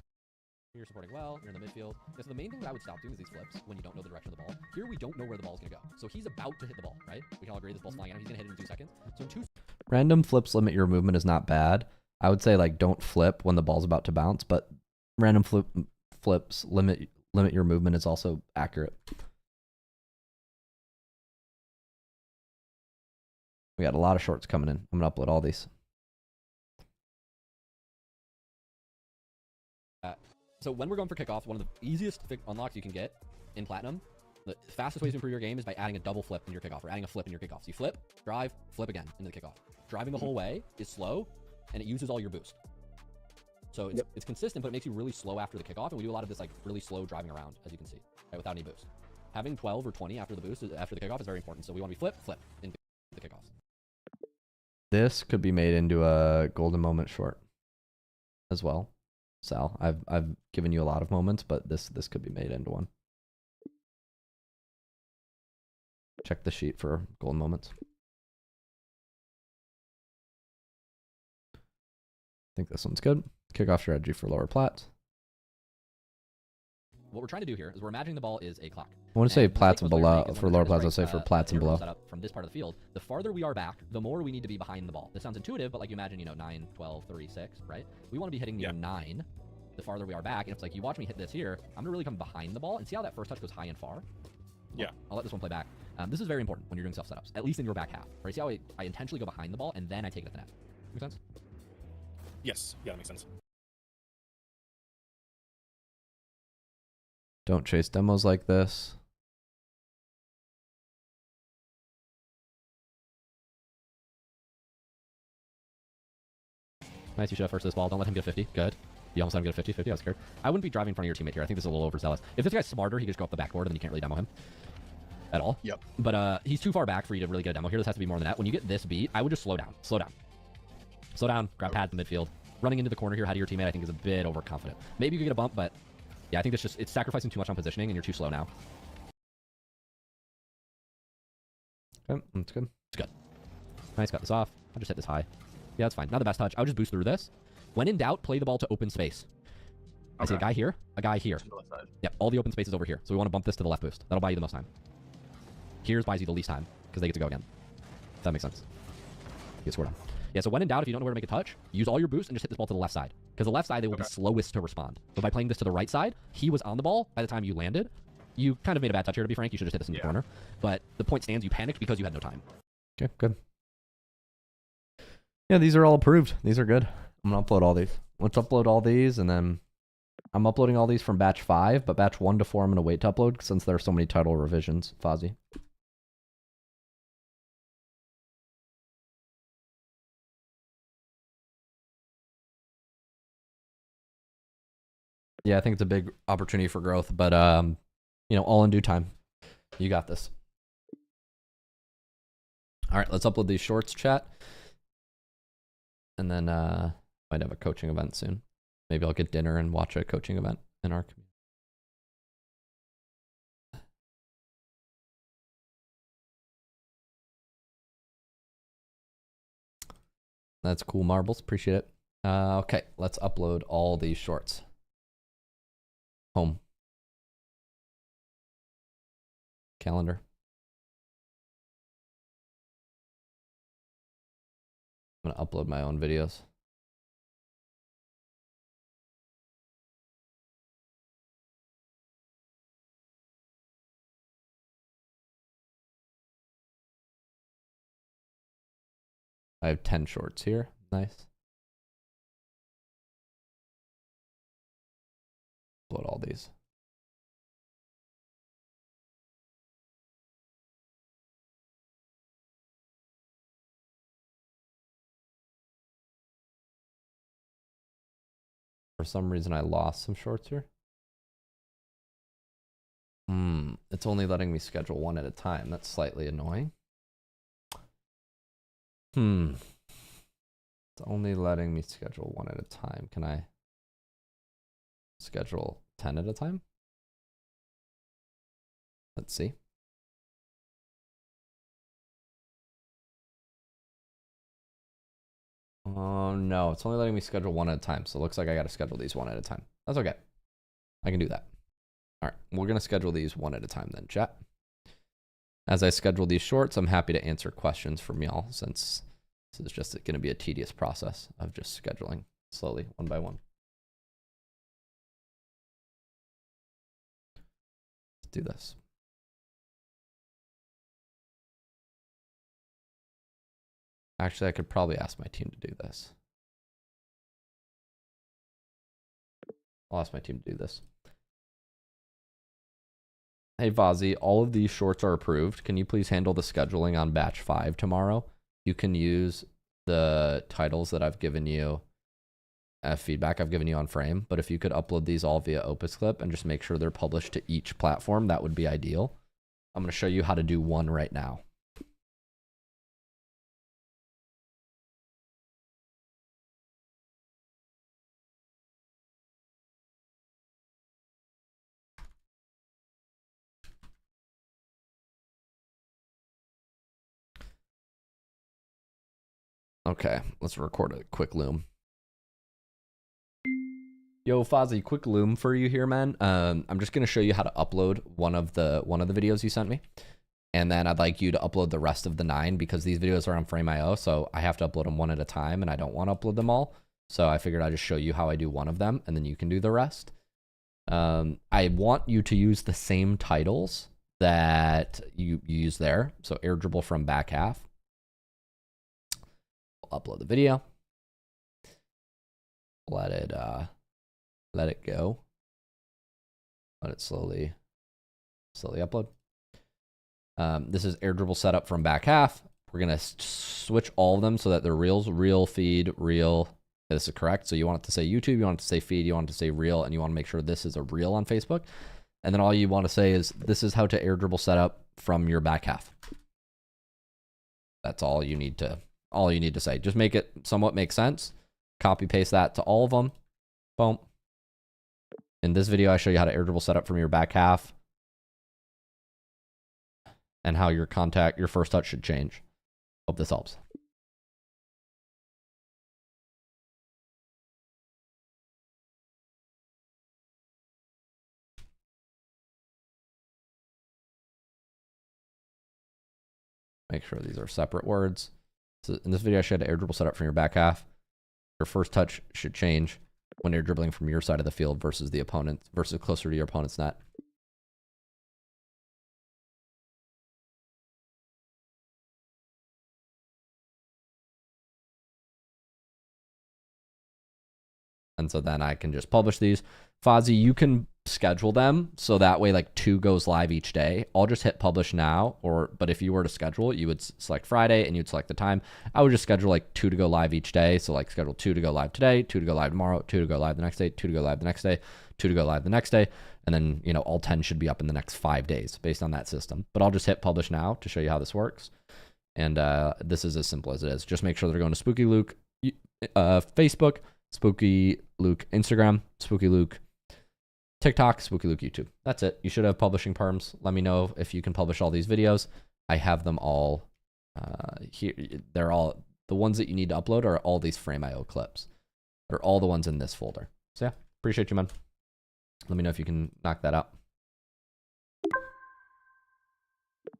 You're supporting well, you're in the midfield. Yeah, so the main thing that I would stop doing is these flips when you don't know the direction of the ball. Here we don't know where the ball's gonna go. So he's about to hit the ball, right? We can all agree this ball's flying at him. He's gonna hit it in 2 seconds. So in 2 Random flips limit your movement is not bad. I would say like don't flip when the ball's about to bounce, but random flips limit your movement is also accurate. We got a lot of shorts coming in. I'm gonna upload all these. So when we're going for kickoff, one of the easiest unlocks you can get in Platinum, the fastest way to improve your game is by adding a double flip in your kickoff, or adding a flip in your kickoff. So you flip, drive, flip again into the kickoff. Driving the whole way is slow, and it uses all your boost. So it's consistent, but it makes you really slow after the kickoff, and we do a lot of this like really slow driving around, as you can see, right, without any boost. Having 12 or 20 after the boost, after the kickoff, is very important. So we want to be flip into the kickoffs. This could be made into a golden moment short as well. Sal, I've given you a lot of moments, but this could be made into one. Check the sheet for golden moments. I think this one's good. Kickoff strategy for lower plats. What we're trying to do here is we're imagining the ball is a clock. I want to say plats and below. For lower plats, I'll say for plats and below. From this part of the field, the farther we are back, the more we need to be behind the ball. This sounds intuitive, but like you imagine, 9, 12, 36, right? We want to be hitting 9 the farther we are back. And it's like, you watch me hit this here, I'm going to really come behind the ball and see how that first touch goes high and far. Yeah. I'll let this one play back. This is very important when you're doing self setups, at least in your back half. Right? See how I intentionally go behind the ball and then I take it at the net. Make sense? Yes. Yeah, that makes sense. Don't chase demos like this. Nice, you should have first this ball. Don't let him get 50. Good. You almost let him get a 50. 50, I was scared. I wouldn't be driving in front of your teammate here. I think this is a little overzealous. If this guy's smarter, he could just go up the backboard and then you can't really demo him at all. Yep. But he's too far back for you to really get a demo here. This has to be more than that. When you get this beat, I would just slow down. Slow down. Slow down. Grab pads in the midfield. Running into the corner here ahead of your teammate, I think, is a bit overconfident. Maybe you could get a bump, but yeah, I think it's sacrificing too much on positioning and you're too slow now. Okay, that's good. It's good. Nice, got this off. I'll just hit this high. Yeah, that's fine. Not the best touch. I would just boost through this. When in doubt, play the ball to open space. I see a guy here, a guy here. Yep, all the open space is over here. So we want to bump this to the left boost. That'll buy you the most time. Here's buys you the least time, because they get to go again. If that makes sense. Get scored on. Yeah, so when in doubt, if you don't know where to make a touch, use all your boost and just hit this ball to the left side. Because the left side, they will be slowest to respond. But by playing this to the right side, he was on the ball by the time you landed. You kind of made a bad touch here, to be frank. You should just hit this in the corner. But the point stands, you panicked because you had no time. Okay, good. Yeah, these are all approved. These are good. I'm going to upload all these. Let's upload all these, and then I'm uploading all these from batch 5, but batch 1 to 4 I'm going to wait to upload since there are so many title revisions. Fozzie. Yeah, I think it's a big opportunity for growth, but all in due time. You got this. All right, let's upload these shorts, chat. And then might have a coaching event soon. Maybe I'll get dinner and watch a coaching event in our community. That's cool, Marbles. Appreciate it. Okay, let's upload all these shorts. Home. Calendar. I'm going to upload my own videos. I have 10 shorts here. Nice. Upload all these. For some reason, I lost some shorts here. It's It's only letting me schedule one at a time. That's slightly annoying. It's only letting me schedule one at a time. Can I schedule 10 at a time? Let's see. Oh no, it's only letting me schedule one at a time. So it looks like I got to schedule these one at a time. That's okay. I can do that. All right, we're going to schedule these one at a time then, chat. As I schedule these shorts, I'm happy to answer questions from y'all, since this is just going to be a tedious process of just scheduling slowly, one by one. Let's do this. Actually, I could probably ask my team to do this. I'll ask my team to do this. Hey, Vazi, all of these shorts are approved. Can you please handle the scheduling on batch 5 tomorrow? You can use the titles that I've given you, feedback I've given you on Frame, but if you could upload these all via Opus Clip and just make sure they're published to each platform, that would be ideal. I'm going to show you how to do one right now. Okay, let's record a quick loom. Yo, Fozzie, quick loom for you here, man. I'm just gonna show you how to upload one of the videos you sent me, and then I'd like you to upload the rest of the 9 because these videos are on Frame.io, so I have to upload them one at a time, and I don't want to upload them all. So I figured I'd just show you how I do one of them, and then you can do the rest. I want you to use the same titles that you use there. So air dribble from back half. Upload the video, let it go, let it slowly upload. This is air dribble setup from back half. We're gonna switch all of them so that they're reels, reel, feed, reel. This is correct. So you want it to say YouTube, you want it to say feed, you want it to say reel, and you want to make sure this is a reel on Facebook. And then all you want to say is this is how to air dribble setup from your back half. That's all you need to. All you need to say. Just make it somewhat make sense. Copy paste that to all of them. Boom. In this video, I show you how to air dribble setup from your back half and how your first touch should change. Hope this helps. Make sure these are separate words. So in this video, I showed air dribble setup from your back half. Your first touch should change when you're dribbling from your side of the field versus the opponent, versus closer to your opponent's net. And so then I can just publish these. Fozzie, you can schedule them so that way like 2 goes live each day. I'll just hit publish now, but if you were to schedule it, you would select Friday and you'd select the time. I would just schedule like 2 to go live each day. So like schedule 2 to go live today, 2 to go live tomorrow, 2 to go live the next day, 2 to go live the next day, 2 to go live the next day. And then, you know, all 10 should be up in the next 5 days based on that system. But I'll just hit publish now to show you how this works. And this is as simple as it is. Just make sure they're going to SpookyLuke Facebook, SpookyLuke Instagram, SpookyLuke TikTok, SpookyLuke YouTube. That's it. You should have publishing perms. Let me know if you can publish all these videos. I have them all here. They're all the ones that you need to upload are all these Frame.io clips. They're all the ones in this folder. So yeah, appreciate you, man. Let me know if you can knock that out.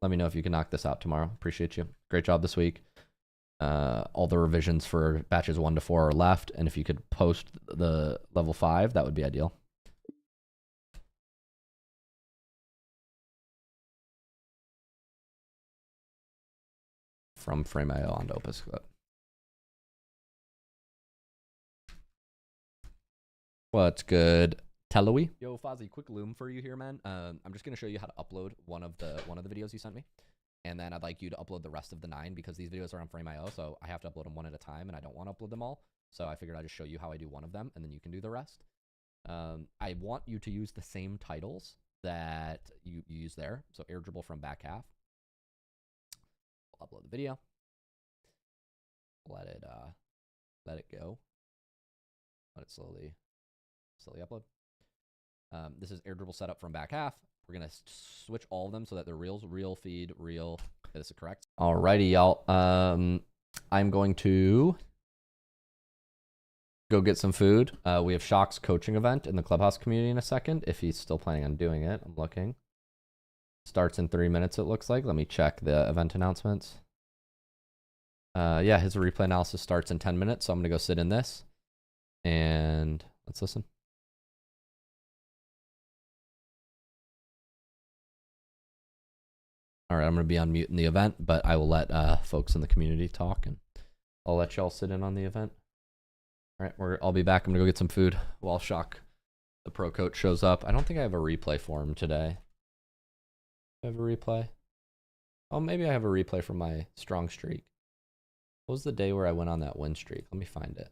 Let me know if you can knock this out tomorrow. Appreciate you. Great job this week. All the revisions for batches 1 to 4 are left, and if you could post the level 5, that would be ideal. From Frame.io onto Opus Clip. What's good, Telowy? Yo, Fozzie, quick loom for you here, man. I'm just gonna show you how to upload one of the videos you sent me. And then I'd like you to upload the rest of the 9 because these videos are on Frame.io, so I have to upload them one at a time, and I don't want to upload them all. So I figured I'd just show you how I do one of them, and then you can do the rest. I want you to use the same titles that you use there. So air dribble from back half. We'll upload the video. Let it go. Let it slowly upload. This is air dribble setup from back half. We're gonna switch all of them so that they're reels, real feed, real. Okay, this is correct. Alrighty, y'all. I'm going to go get some food. We have Shock's coaching event in the Clubhouse community in a second. If he's still planning on doing it, I'm looking. Starts in 3 minutes, it looks like. Let me check the event announcements. Yeah, his replay analysis starts in 10 minutes, so I'm gonna go sit in this. And let's listen. All right, I'm going to be on mute in the event, but I will let folks in the community talk, and I'll let y'all sit in on the event. All right, I'll be back. I'm going to go get some food while Shock, the pro coach, shows up. I don't think I have a replay for him today. Do I have a replay? Oh, maybe I have a replay from my strong streak. What was the day where I went on that win streak? Let me find it.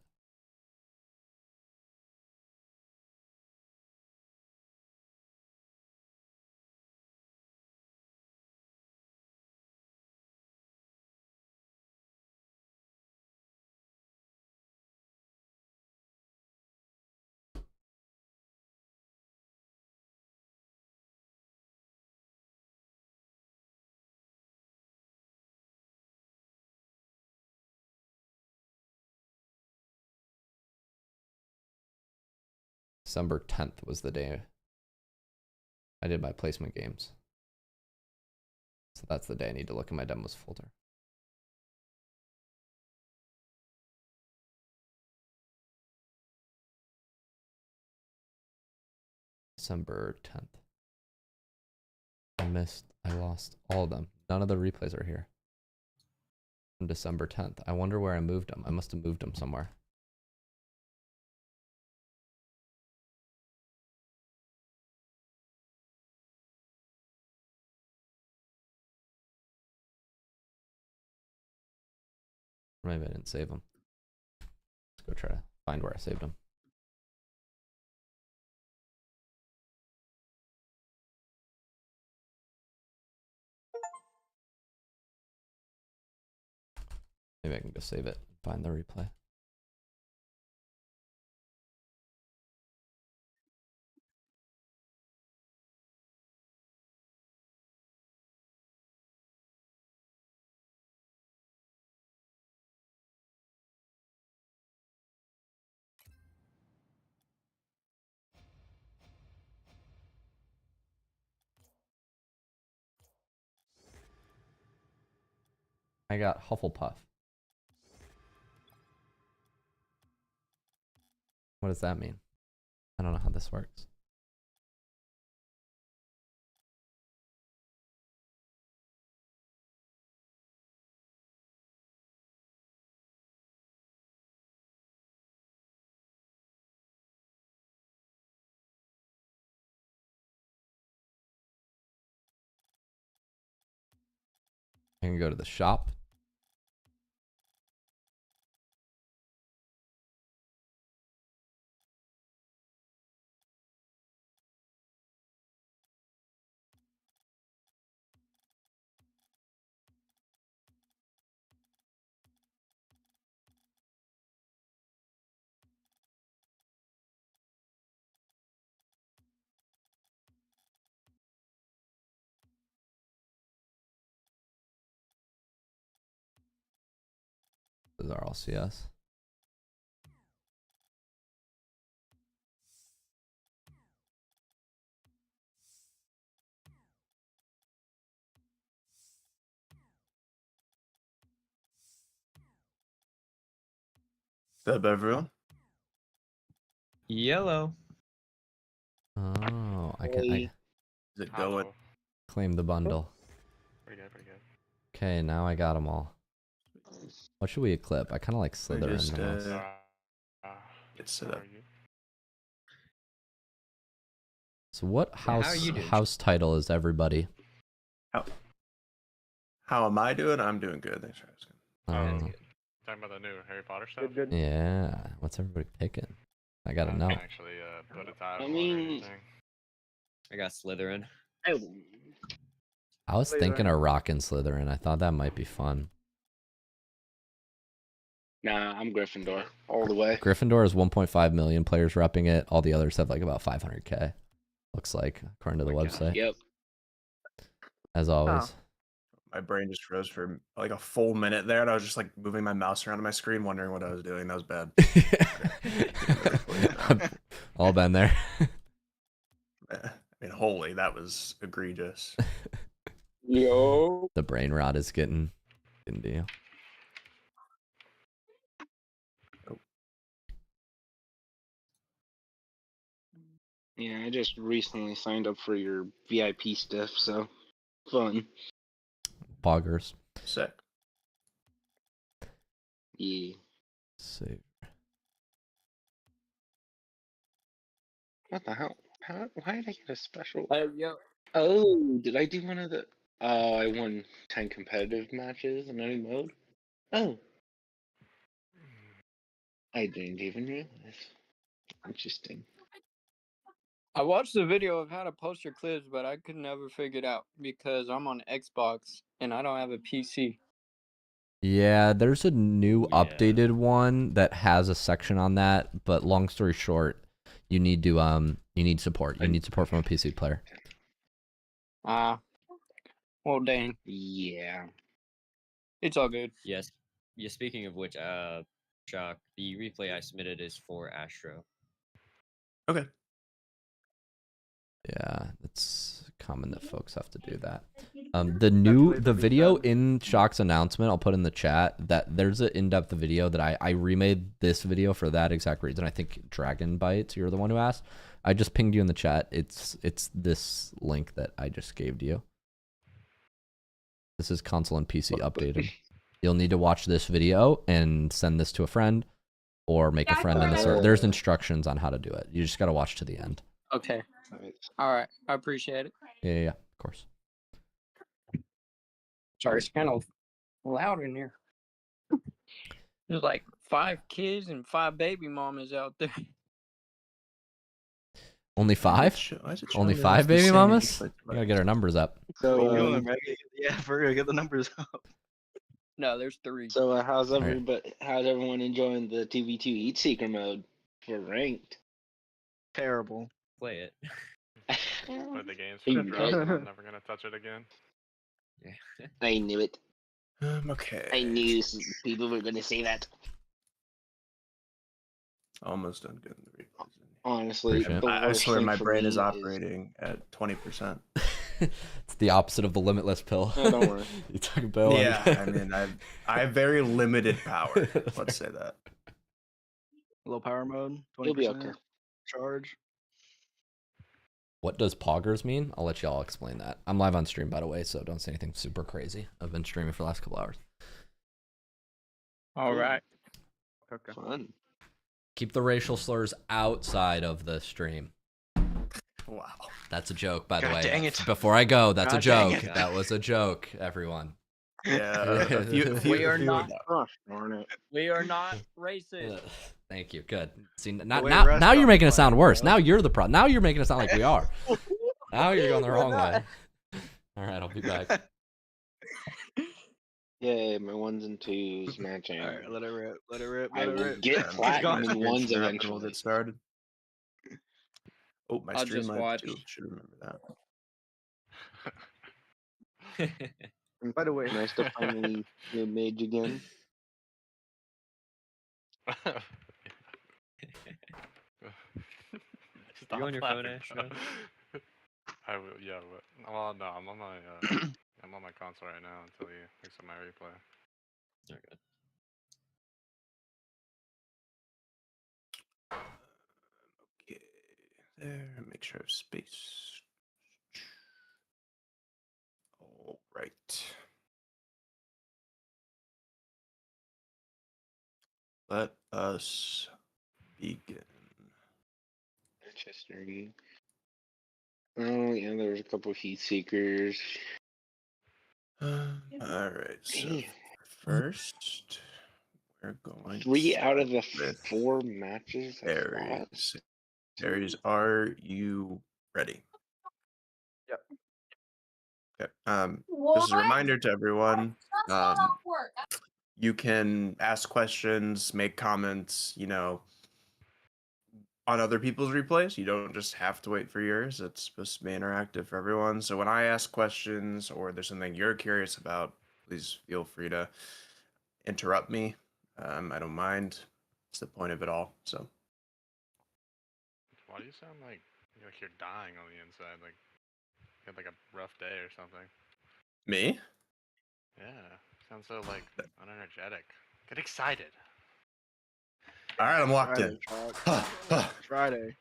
December 10th was the day I did my placement games. So that's the day I need to look in my demos folder. December 10th. I lost all of them. None of the replays are here. On December 10th. I wonder where I moved them. I must have moved them somewhere. Maybe I didn't save them. Let's go try to find where I saved them. Maybe I can go save it and find the replay. I got Hufflepuff. What does that mean? I don't know how this works. I can go to the shop. Those are all CS. What's up, everyone? Yellow. Oh, I can. Is it going? Claim the bundle. Pretty good, pretty good. Okay, now I got them all. What should we equip? I kind of like Slytherin Just, the most. It's set up. So what how are you doing? house title is everybody? How am I doing? I'm doing good. Thanks for asking. Talking about the new Harry Potter stuff? Yeah. What's everybody picking? I gotta know. Actually, put a title I mean, I got Slytherin. I was thinking of rocking Slytherin. I thought that might be fun. Nah, I'm Gryffindor all the way. Gryffindor has 1.5 million players repping it. All the others have like about 500K. Looks like, according to the website. Yep. As always. My brain just froze for like a full minute there, and I was just like moving my mouse around on my screen, wondering what I was doing. That was bad. All been there. I mean, holy, that was egregious. Yo. The brain rot is getting to you. Yeah, I just recently signed up for your VIP stuff, so fun. Poggers. Sick. Yeah. Save. What the hell? Why did I get a special? Yo. Oh, did I do one of the? Oh, I won 10 competitive matches in any mode. Oh, I didn't even realize. Interesting. I watched the video of how to post your clips, but I could never figure it out because I'm on Xbox and I don't have a PC. Yeah, there's a new updated one that has a section on that, but long story short, you need to you need support. You need support from a PC player. Well, dang. Yeah. It's all good. Yes. Yeah. Speaking of which, Shock, the replay I submitted is for Astro. Okay. Yeah, it's common that folks have to do that. The video in Shock's announcement, I'll put in the chat, that there's an in-depth video that I remade this video for that exact reason. I think Dragon Bites, you're the one who asked. I just pinged you in the chat. It's this link that I just gave to you. This is console and PC updated. You'll need to watch this video and send this to a friend or make a friend in the server. There's instructions on how to do it. You just got to watch to the end. Okay. All right. I appreciate it. Yeah, of course. Sorry, it's kind of loud in here. There's like 5 kids and 5 baby mamas out there. Only 5? Only 5 baby mamas? We gotta get our numbers up. So, yeah, for real, get the numbers up. No, there's 3. So how's right. how's everyone enjoying the 2v2 Eat Seeker mode for ranked? Terrible. Play it. Play the game's You for guys- I'm never gonna touch it again. Yeah. I knew it. Okay. I knew people were gonna say that. Almost done getting the replays. Honestly, Appreciate it. the I worst swear thing my for brain me is operating at 20%. It's the opposite of the limitless pill. No, don't worry. You took a pill. Yeah, I mean, I have very limited power. Let's say that. Low power mode. 20% You'll be okay. charge. What does poggers mean? I'll let y'all explain that. I'm live on stream, by the way, so don't say anything super crazy. I've been streaming for the last couple hours. All right. Okay. Fun. Keep the racial slurs outside of the stream. Wow. That's a joke, by the God way. dang it. Before I go, that's a God dang joke. it. That was a joke, everyone. Yeah. We are not. Gosh darn it. We are not racist. Thank you. Good. See, now way now restaurants you're making it sound play, worse. bro. Now you're the problem. Now you're making it sound like we are. Now you're going the wrong way. All right, I'll be back. Yay, my 1s and 2s matching. Alright, let it rip. Let it rip. I Let it will rip. get platinum in 1s We'll eventually. get started. Oh, my I'll stream just live watch. too. Should remember that. And by the way, Nice to finally get made again. You on your phone, laughing, Ash? bro. I will, yeah. But, well, no, I'm on my I'm on my console right now until you fix up my replay. Okay. Okay. There. Make sure I have space. All right. Let us begin. Manchester. Oh, yeah, there was a couple heat seekers. All right. So Damn. first, we're going 3 to out of the start with 4 matches I've Aries. lost. Aries, are you ready? Just a reminder to everyone. You can ask questions, make comments, you know, on other people's replays. You don't just have to wait for yours. It's supposed to be interactive for everyone. So when I ask questions or there's something you're curious about, please feel free to interrupt me. I don't mind. It's the point of it all. So. Why do you sound like you're dying on the inside? Like you had like a rough day or something. Me? Yeah. Sounds so like unenergetic. Get excited. All right, I'm locked in. Friday.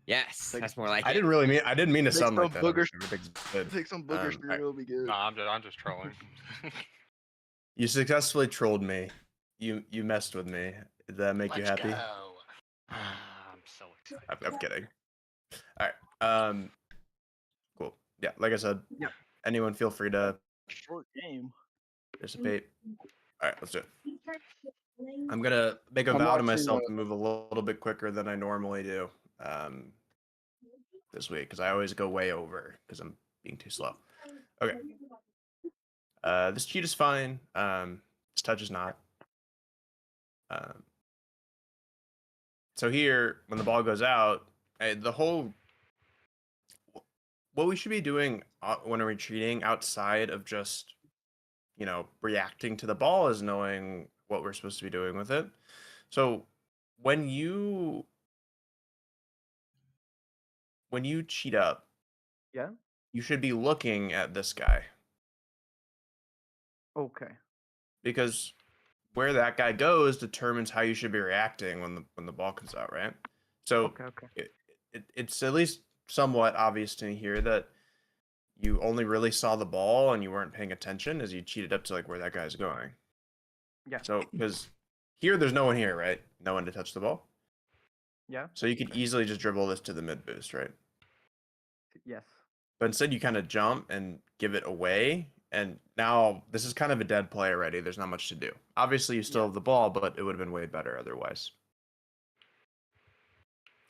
Yes, that's more like I it. didn't mean to Take sound some like that. booger- Everything's good. Take some booger Alright. stream, it'll be good. No, I'm just trolling. You successfully trolled me. You messed with me. Did that make you happy? I'm so excited. I'm kidding. All right. Cool. Yeah. Like I said, Yeah. anyone feel free to Short game. participate. All right, let's do it. I'm gonna make a I'm vow to watching, myself to move a little bit quicker than I normally do this week because I always go way over because I'm being too slow. Okay. This cheat is fine. This touch is not. So here, when the ball goes out, what we should be doing when we're retreating outside of just, you know, reacting to the ball is knowing what we're supposed to be doing with it. So when you cheat up, Yeah. you should be looking at this guy Okay. because where that guy goes determines how you should be reacting when the ball comes out, right? So Okay. it's at least somewhat obvious to me here that you only really saw the ball and you weren't paying attention as you cheated up to like where that guy's going. Yeah. So because here there's no one here, right? No one to touch the ball. Yeah. So you could easily just dribble this to the mid boost, right? Yes. But instead you kind of jump and give it away. And now this is kind of a dead play already. There's not much to do. Obviously you still have the ball, but it would have been way better otherwise.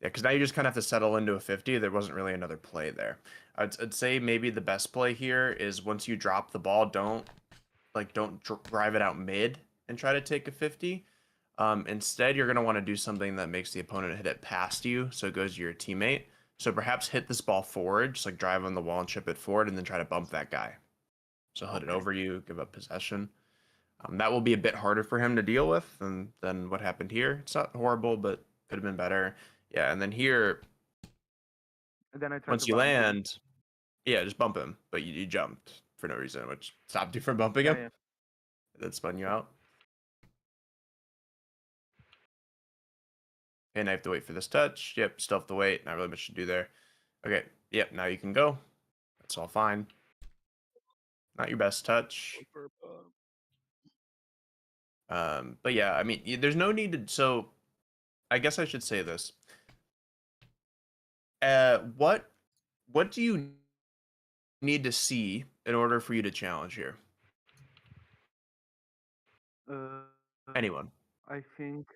Yeah, because now you just kind of have to settle into a 50. There wasn't really another play there. I'd say maybe the best play here is once you drop the ball, don't drive it out mid and try to take a 50. Instead, you're going to want to do something that makes the opponent hit it past you, so it goes to your teammate. So perhaps hit this ball forward, just like drive on the wall and chip it forward, and then try to bump that guy. So hit it over you, give up possession. That will be a bit harder for him to deal with than what happened here. It's not horrible, but could have been better. Yeah, and then here, And then I try once to you bump him. land, yeah, just bump him. But you jumped for no reason, which stopped you from bumping him. Yeah. That spun you out. And I have to wait for this touch. Yep, still have to wait. Not really much to do there. Okay, yep, now you can go. That's all fine. Not your best touch. But yeah, I mean, there's no need to. So, I guess I should say this. What do you need to see in order for you to challenge here? Anyone? I think.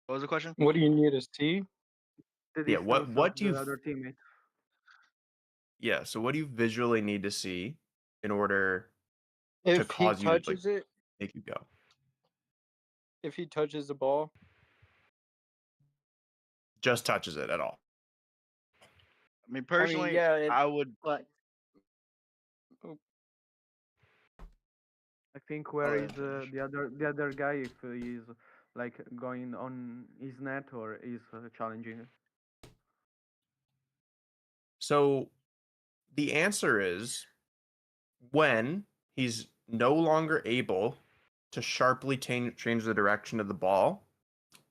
What was the question? What do you need to see? The Yeah, what distance of do you the other teammate. Yeah, so what do you visually need to see in order to If he cause you to like touches it, make you go? if he touches the ball, Just touches it at all. I mean, personally, yeah, I would. like. I think where is the other guy if he's like going on his net or is challenging it. So the answer is when he's no longer able to sharply change the direction of the ball,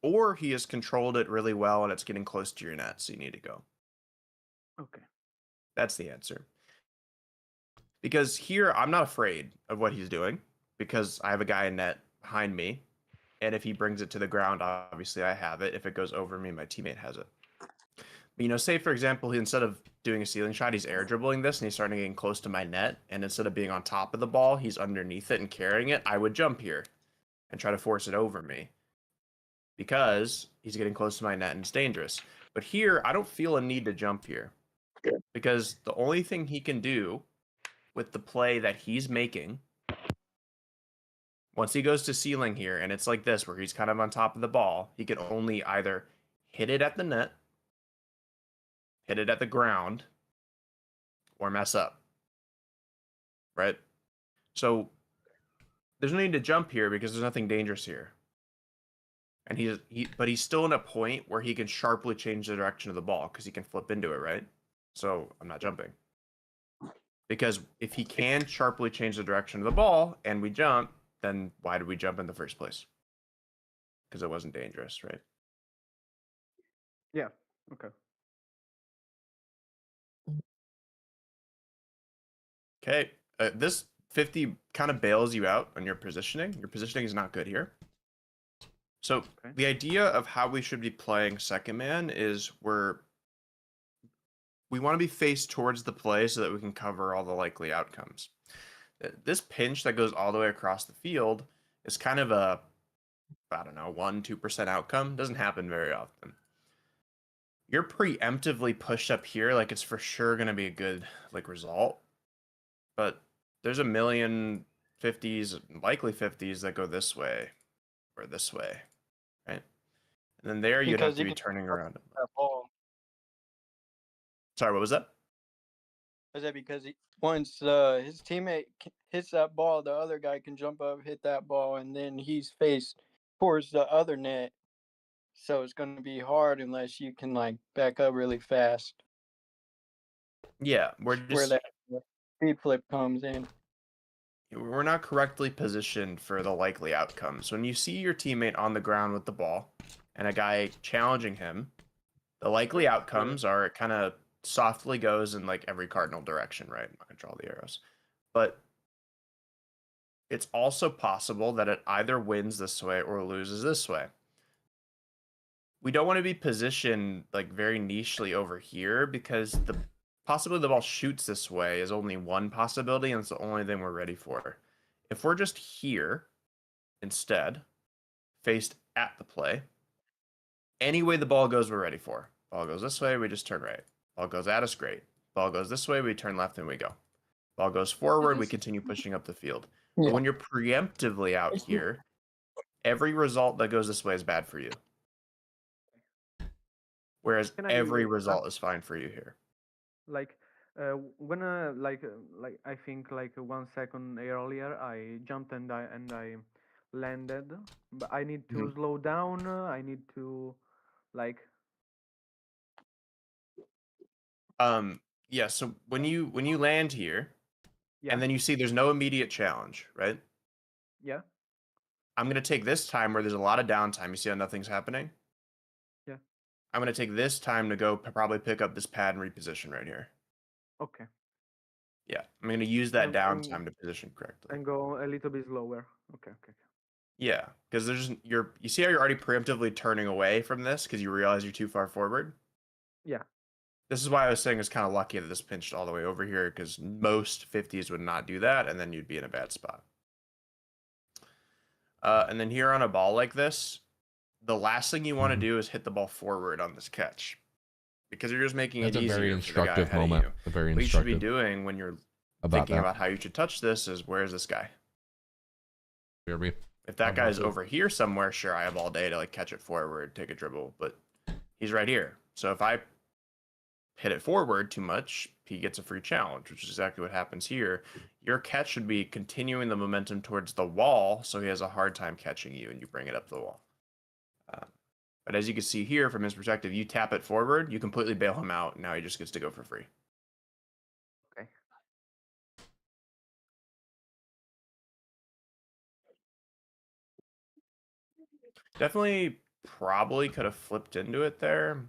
or he has controlled it really well and it's getting close to your net, so you need to go. Okay. That's the answer. Because here, I'm not afraid of what he's doing because I have a guy in net behind me. And if he brings it to the ground, obviously I have it. If it goes over me, my teammate has it. But, you know, say, for example, instead of doing a ceiling shot, he's air dribbling this and he's starting getting close to my net. And instead of being on top of the ball, he's underneath it and carrying it. I would jump here and try to force it over me because he's getting close to my net and it's dangerous. But here, I don't feel a need to jump here because the only thing he can do with the play that he's making, once he goes to ceiling here, and it's like this, where he's kind of on top of the ball, he can only either hit it at the net, hit it at the ground, or mess up. Right? So there's no need to jump here because there's nothing dangerous here. And but he's still in a point where he can sharply change the direction of the ball because he can flip into it, right? So I'm not jumping. Because if he can sharply change the direction of the ball and we jump, then why did we jump in the first place? Because it wasn't dangerous, right? Yeah. Okay. Okay. This 50 kind of bails you out on your positioning. Your positioning is not good here. So the idea of how we should be playing second man is we want to be faced towards the play so that we can cover all the likely outcomes. This pinch that goes all the way across the field is kind of a, I don't know, 1-2% outcome. Doesn't happen very often. You're preemptively pushed up here, like it's for sure going to be a good result. But there's a million 50s, likely 50s that go this way or this way, right? And then there you'd have to be turning around. That ball. Sorry, what was that? Is that because once his teammate hits that ball, the other guy can jump up, hit that ball, and then he's faced towards the other net. So it's going to be hard unless you can back up really fast. Yeah, where that speed flip comes in. We're not correctly positioned for the likely outcomes. When you see your teammate on the ground with the ball and a guy challenging him, the likely outcomes are it kind of softly goes in every cardinal direction, right? I'm not gonna draw the arrows. But it's also possible that it either wins this way or loses this way. We don't want to be positioned very nichely over here because the possibility the ball shoots this way is only one possibility, and it's the only thing we're ready for. If we're just here instead, faced at the play, any way the ball goes, we're ready for. Ball goes this way, we just turn right. Ball goes at us, great. Ball goes this way, we turn left and we go. Ball goes forward, we continue pushing up the field. Yeah. But when you're preemptively out here, every result that goes this way is bad for you. Whereas every result is fine for you here. When I think 1 second earlier I jumped and I landed, but I need to slow down. I need to Yeah, so when you land here and then you see there's no immediate challenge, right? Yeah. I'm going to take this time where there's a lot of downtime. You see how nothing's happening? Yeah. I'm going to take this time to go probably pick up this pad and reposition right here. Okay. Yeah, I'm going to use that downtime to position correctly. And go a little bit slower. Okay. Yeah, because you see how you're already preemptively turning away from this because you realize you're too far forward? Yeah. This is why I was saying it's kind of lucky that this pinched all the way over here because most 50s would not do that, and then you'd be in a bad spot. And then here on a ball like this, the last thing you want to do is hit the ball forward on this catch because you're just making it easier. That's a very instructive for the guy moment. ahead of you. Very What you should be instructive. doing when you're thinking about how you should touch this is where's this guy? If that guy's over here somewhere, sure, I have all day to catch it forward, take a dribble, but he's right here. So if I hit it forward too much, he gets a free challenge, which is exactly what happens here. Your catch should be continuing the momentum towards the wall, so he has a hard time catching you, and you bring it up the wall. But as you can see here, from his perspective, you tap it forward, you completely bail him out, and now he just gets to go for free. Okay. Definitely probably could have flipped into it there.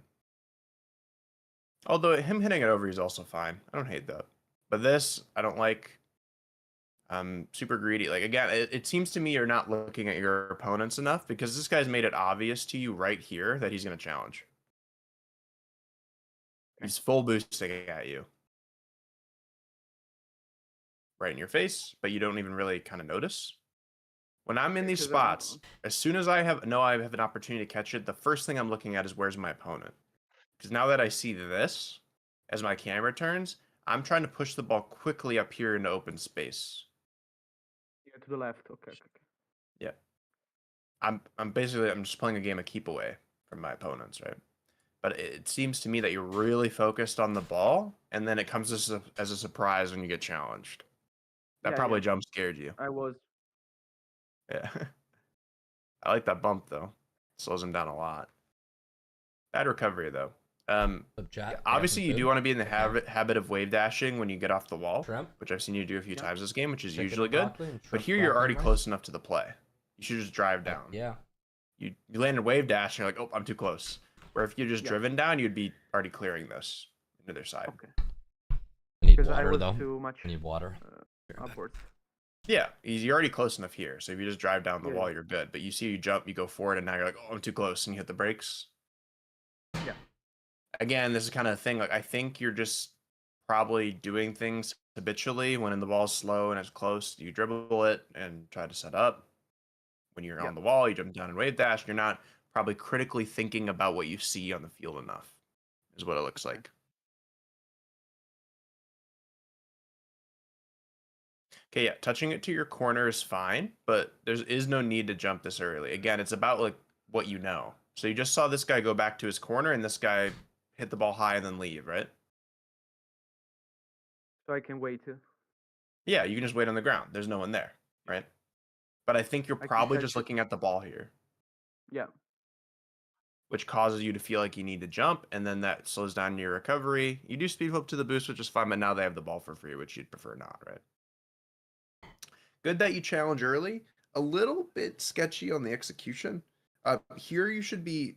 Although him hitting it over is also fine. I don't hate that. But this, I don't like. Super greedy. Again, it seems to me you're not looking at your opponents enough because this guy's made it obvious to you right here that he's going to challenge. He's full boosting at you. Right in your face, but you don't even really kind of notice. When I'm in these spots, as soon as I have an opportunity to catch it, the first thing I'm looking at is where's my opponent. Because now that I see this, as my camera turns, I'm trying to push the ball quickly up here into open space. Yeah, to the left. Okay. Yeah. I'm just playing a game of keep away from my opponents, right? But it seems to me that you're really focused on the ball, and then it comes as a surprise when you get challenged. That probably jump scared you. I was. Yeah. I like that bump though. Slows him down a lot. Bad recovery though. Obviously, you do want to be in the habit of wave dashing when you get off the wall, which I've seen you do a few times this game, which is usually good. But here you're already close enough to the play. You should just drive down. Yeah. You landed wave dash, and you're like, oh, I'm too close. Where if you just driven down, you'd be already clearing this into their side. Okay. I need Because I water was though. too much I need water. upwards. Yeah, you're already close enough here. So if you just drive down the wall, you're good. But you see you jump, you go forward, and now you're like, oh, I'm too close, and you hit the brakes. Yeah. Again, this is kind of a thing. Like I think you're just probably doing things habitually when the ball's slow and it's close. You dribble it and try to set up. When you're on the wall, you jump down and wave dash. You're not probably critically thinking about what you see on the field enough, is what it looks like. Okay, yeah, touching it to your corner is fine, but there is no need to jump this early. Again, it's about like what you know. So you just saw this guy go back to his corner, and this guy hit the ball high and then leave, right? So I can wait. Yeah, you can just wait on the ground. There's no one there, right? But I think you're probably just looking at the ball here. Yeah. Which causes you to feel like you need to jump, and then that slows down your recovery. You do speed flip to the boost, which is fine, but now they have the ball for free, which you'd prefer not, right? Good that you challenge early. A little bit sketchy on the execution. Here you should be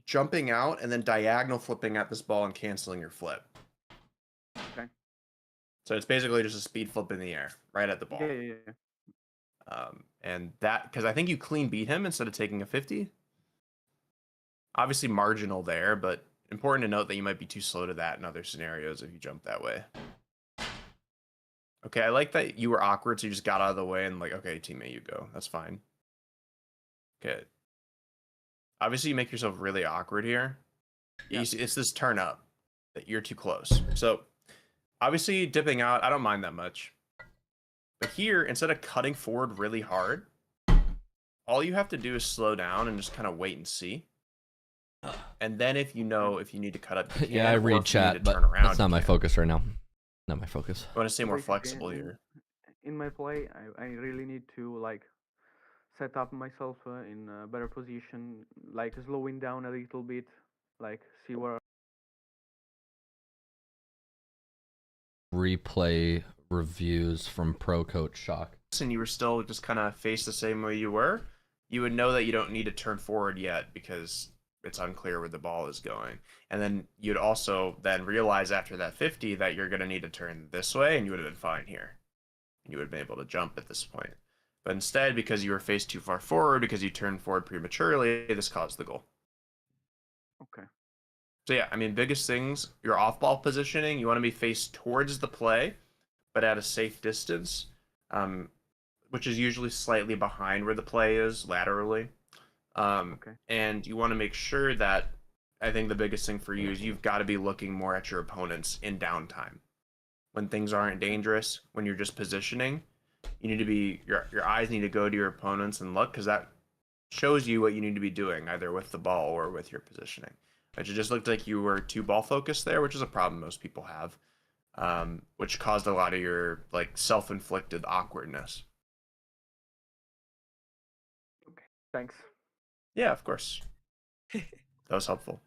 jumping out and then diagonal flipping at this ball and canceling your flip. Okay. So it's basically just a speed flip in the air, right at the ball. Yeah. And that, because I think you clean beat him instead of taking a 50. Obviously marginal there, but important to note that you might be too slow to that in other scenarios if you jump that way. Okay, I like that you were awkward, so you just got out of the way and like, okay, teammate, you go. That's fine. Okay. Obviously, you make yourself really awkward here. Yeah. You see, it's this turn up that you're too close. So, obviously, dipping out, I don't mind that much. But here, instead of cutting forward really hard, all you have to do is slow down and just kind of wait and see. And then if you know if you need to cut up, you can, yeah, I read chat, but that's not my focus right now. Not my focus. I want to stay more flexible here. In my play, I really need to like set up myself in a better position, like slowing down a little bit, like see where. Replay reviews from Pro Coach Shock. And you were still just kind of faced the same way you were, you would know that you don't need to turn forward yet because it's unclear where the ball is going. And then you'd also then realize after that 50 that you're going to need to turn this way, and you would have been fine here. And you would have been able to jump at this point. But instead, because you were faced too far forward, because you turned forward prematurely, this caused the goal. Okay. So yeah, I mean, biggest things, your off-ball positioning, you want to be faced towards the play, but at a safe distance, which is usually slightly behind where the play is laterally. And you want to make sure that, I think the biggest thing for you is you've got to be looking more at your opponents in downtime. When things aren't dangerous, when you're just positioning, you need to be, your eyes need to go to your opponents and look, because that shows you what you need to be doing, either with the ball or with your positioning. But it just looked like you were too ball focused there, which is a problem most people have, which caused a lot of your like self-inflicted awkwardness. Okay, thanks. Yeah, of course. That was helpful.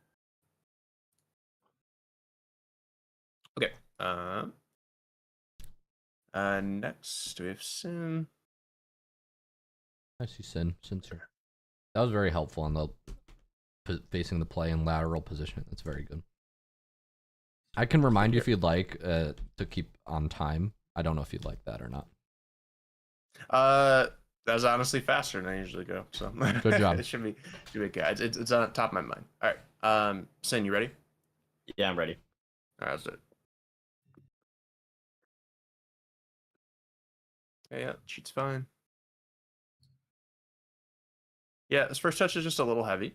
Okay. Next we have Sin. I see Sin. Sin's here. That was very helpful on the facing the play in lateral position. That's very good. I can remind you if you'd like to keep on time. I don't know if you'd like that or not. That was honestly faster than I usually go. So good job. It should be good. It's on top of my mind. All right. Sin, you ready? Yeah, I'm ready. All right, let's do it. Okay, yeah, cheat's fine. Yeah, this first touch is just a little heavy.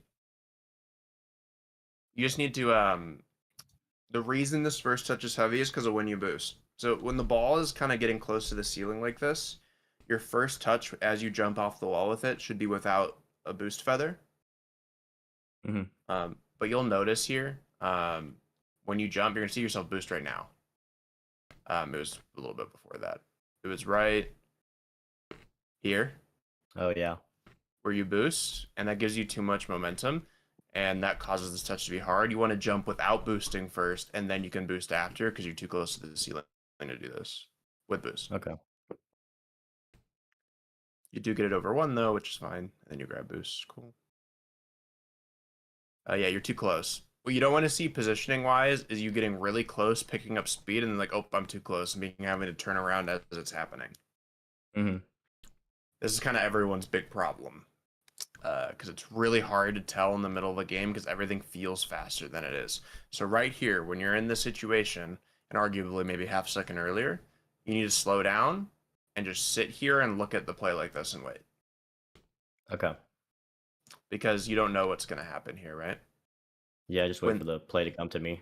You just need to The reason this first touch is heavy is because of when you boost. So when the ball is kind of getting close to the ceiling like this, your first touch as you jump off the wall with it should be without a boost feather. But you'll notice here, when you jump, you're gonna see yourself boost right now. It was a little bit before that. It was right here. Oh yeah. Where you boost, and that gives you too much momentum, and that causes this touch to be hard. You want to jump without boosting first, and then you can boost after because you're too close to the ceiling to do this with boost. Okay. You do get it over 1 though, which is fine. And then you grab boost. Cool. Yeah, you're too close. What you don't want to see positioning wise is you getting really close, picking up speed, and then like, oh, I'm too close, and having to turn around as it's happening. This is kind of everyone's big problem, because it's really hard to tell in the middle of a game because everything feels faster than it is. So right here, when you're in this situation, and arguably maybe half a second earlier, you need to slow down and just sit here and look at the play like this and wait. Okay. Because you don't know what's going to happen here, right? Yeah, just wait for the play to come to me.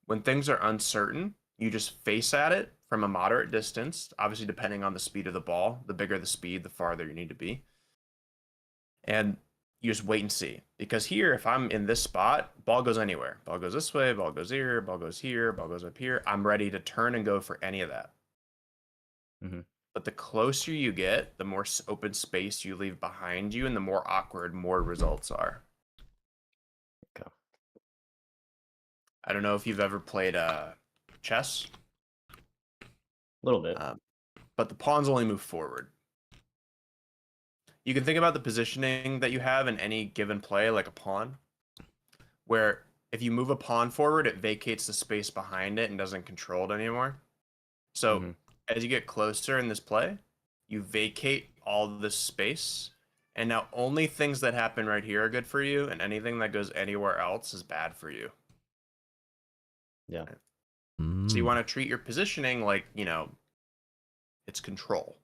When things are uncertain, you just face at it from a moderate distance, obviously depending on the speed of the ball. The bigger the speed, the farther you need to be. And you just wait and see. Because here, if I'm in this spot, ball goes anywhere. Ball goes this way, ball goes here, ball goes here, ball goes up here. I'm ready to turn and go for any of that. But the closer you get, the more open space you leave behind you, and the more awkward more results are. Okay. I don't know if you've ever played chess. A little bit. But the pawns only move forward. You can think about the positioning that you have in any given play like a pawn, where if you move a pawn forward, it vacates the space behind it and doesn't control it anymore. So as you get closer in this play, you vacate all this space, and now only things that happen right here are good for you, and anything that goes anywhere else is bad for you. Yeah. So you want to treat your positioning like, it's control.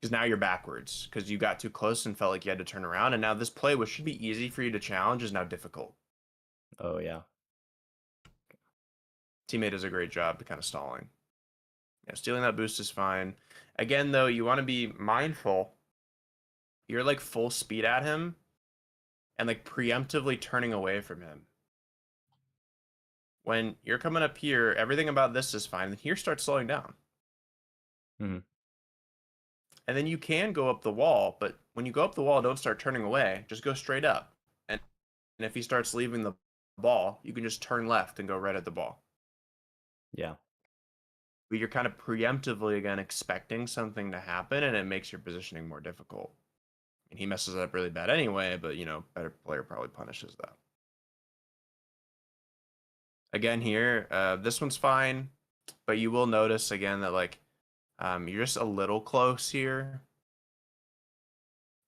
Because now you're backwards, because you got too close and felt like you had to turn around, and now this play, which should be easy for you to challenge, is now difficult. Oh yeah. Teammate does a great job to kind of stalling. Yeah, stealing that boost is fine. Again, though, you want to be mindful. You're like full speed at him and like preemptively turning away from him. When you're coming up here, everything about this is fine. And here starts slowing down. And then you can go up the wall, but when you go up the wall, don't start turning away. Just go straight up. And if he starts leaving the ball, you can just turn left and go right at the ball. Yeah. But you're kind of preemptively, again, expecting something to happen, and it makes your positioning more difficult. And he messes up really bad anyway, but, better player probably punishes that. Again here, this one's fine, but you will notice, again, that, you're just a little close here.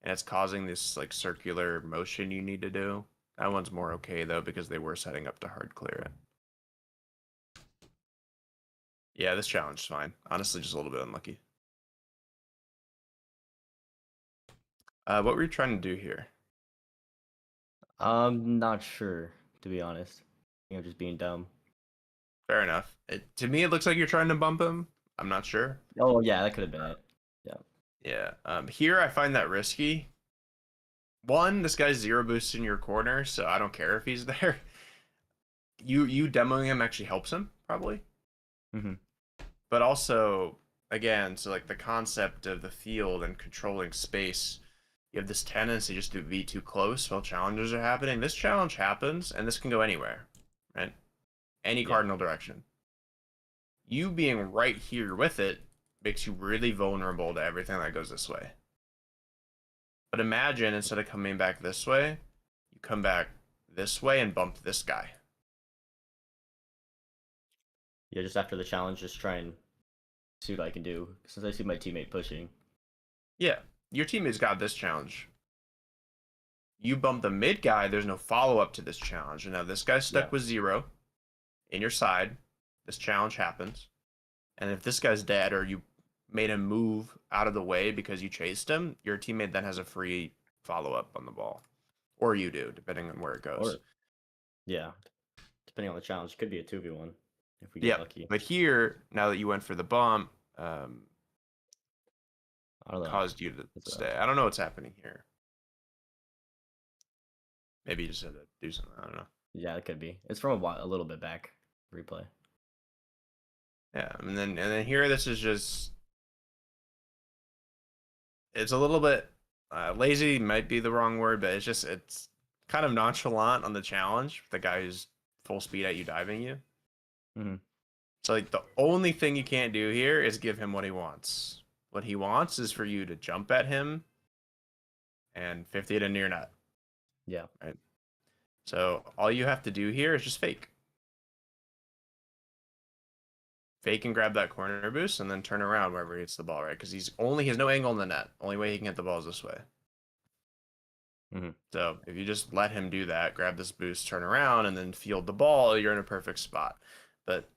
And it's causing this, circular motion you need to do. That one's more okay, though, because they were setting up to hard clear it. Yeah, this challenge is fine. Honestly, just a little bit unlucky. What were you trying to do here? I'm not sure, to be honest. I think I'm just being dumb. Fair enough. To me, it looks like you're trying to bump him. I'm not sure. Oh, yeah, that could have been it. Yeah. Yeah. Here, I find that risky. One, this guy's 0 boost in your corner, so I don't care if he's there. You demoing him actually helps him, probably. But also, again, so the concept of the field and controlling space, you have this tendency just to be too close while challenges are happening. This challenge happens, and this can go anywhere, right? Any cardinal direction. You being right here with it makes you really vulnerable to everything that goes this way. But imagine, instead of coming back this way, you come back this way and bump this guy. Yeah, just after the challenge, just try and see what I can do, since I see my teammate pushing. Yeah, your teammate's got this challenge. You bump the mid guy, there's no follow-up to this challenge. And now this guy's stuck with 0 in your side. This challenge happens. And if this guy's dead, or you made him move out of the way because you chased him, your teammate then has a free follow-up on the ball. or you do, depending on where it goes. Or, yeah, depending on the challenge, it could be a 2v1 if we get Yeah, lucky. but here, now that you went for the bump, I don't know. caused you to stay. I don't know what's happening here. Maybe you just had to do something. I don't know. Yeah, it could be. It's from a little bit back replay. Yeah, and then here, this is just, it's a little bit lazy. Might be the wrong word, but it's kind of nonchalant on the challenge. The guy who's full speed at you, diving you. Mm-hmm. So like the only thing you can't do here is give him what he wants. What he wants is for you to jump at him and 50 it into your net. Yeah. Right. So all you have to do here is just fake. Fake and grab that corner boost and then turn around wherever he hits the ball, right? Because he has no angle in the net. Only way he can hit the ball is this way. Mm-hmm. So if you just let him do that, grab this boost, turn around, and then field the ball, you're in a perfect spot. But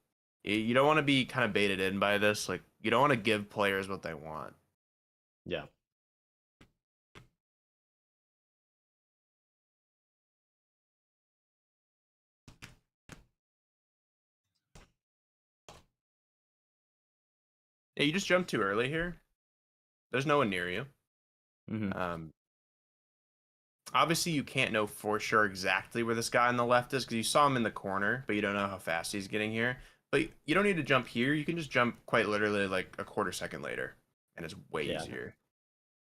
you don't want to be kind of baited in by this. Like, you don't want to give players what they want. Yeah. Yeah, you just jumped too early here. There's no one near you. Mm-hmm. Obviously, you can't know for sure exactly where this guy on the left is because you saw him in the corner, but you don't know how fast he's getting here. But you don't need to jump here. You can just jump quite literally like a quarter second later, and it's way easier.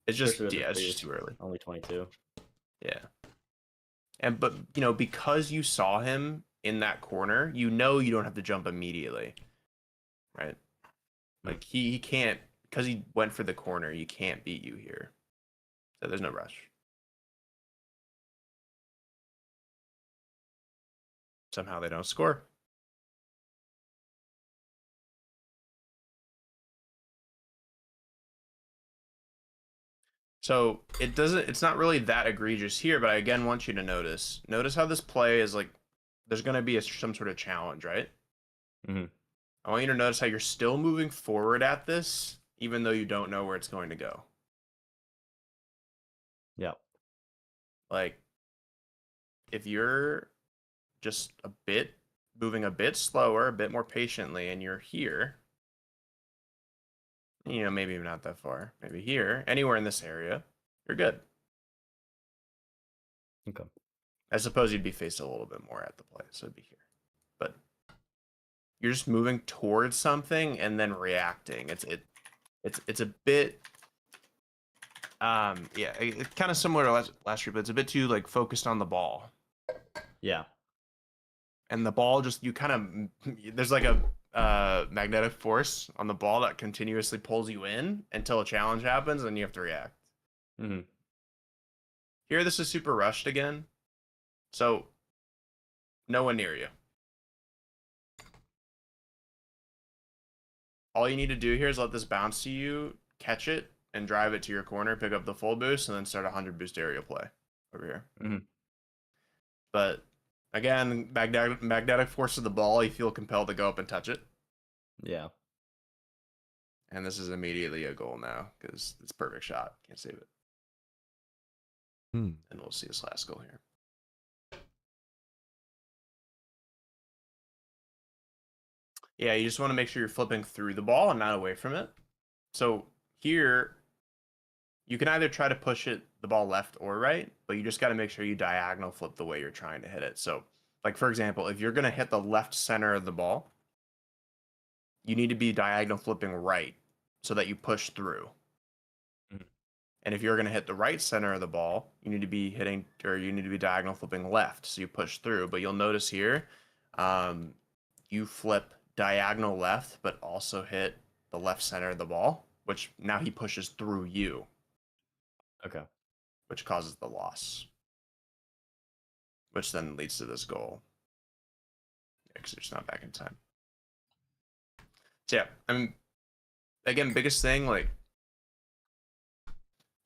It's just, it's just too early. Only 22. Yeah. But because you saw him in that corner, you don't have to jump immediately, right? Like he can't, because he went for the corner. You can't beat you here, so there's no rush. Somehow they don't score. So it's not really that egregious here, but I again want you to notice how this play is like, there's going to be some sort of challenge, right? Mm-hmm. I want you to notice how you're still moving forward at this, even though you don't know where it's going to go. Yeah. Like, if you're just moving a bit slower, a bit more patiently, and you're here, maybe not that far, maybe here, anywhere in this area, you're good. Okay. I suppose you'd be faced a little bit more at the play, so it'd be here. But you're just moving towards something and then reacting. It's a bit it's kind of similar to last year, but it's a bit too like focused on the ball. Yeah. And the ball just, there's like a magnetic force on the ball that continuously pulls you in until a challenge happens and you have to react. Mm-hmm. Here, this is super rushed again. So, no one near you. All you need to do here is let this bounce to you, catch it, and drive it to your corner, pick up the full boost, and then start a 100 boost aerial play over here. Mm-hmm. But again, magnetic force of the ball, you feel compelled to go up and touch it. Yeah. And this is immediately a goal now because it's a perfect shot. Can't save it. And we'll see his last goal here. Yeah, you just want to make sure you're flipping through the ball and not away from it. So here, you can either try to push the ball left or right, but you just got to make sure you diagonal flip the way you're trying to hit it. So, like, for example, if you're going to hit the left center of the ball, you need to be diagonal flipping right so that you push through. Mm-hmm. And if you're going to hit the right center of the ball, you need to be diagonal flipping left so you push through. But you'll notice here, you flip diagonal left, but also hit the left center of the ball, which now he pushes through you. Okay. Which causes the loss. Which then leads to this goal. Because it's not back in time. So yeah, I mean, again, biggest thing, like,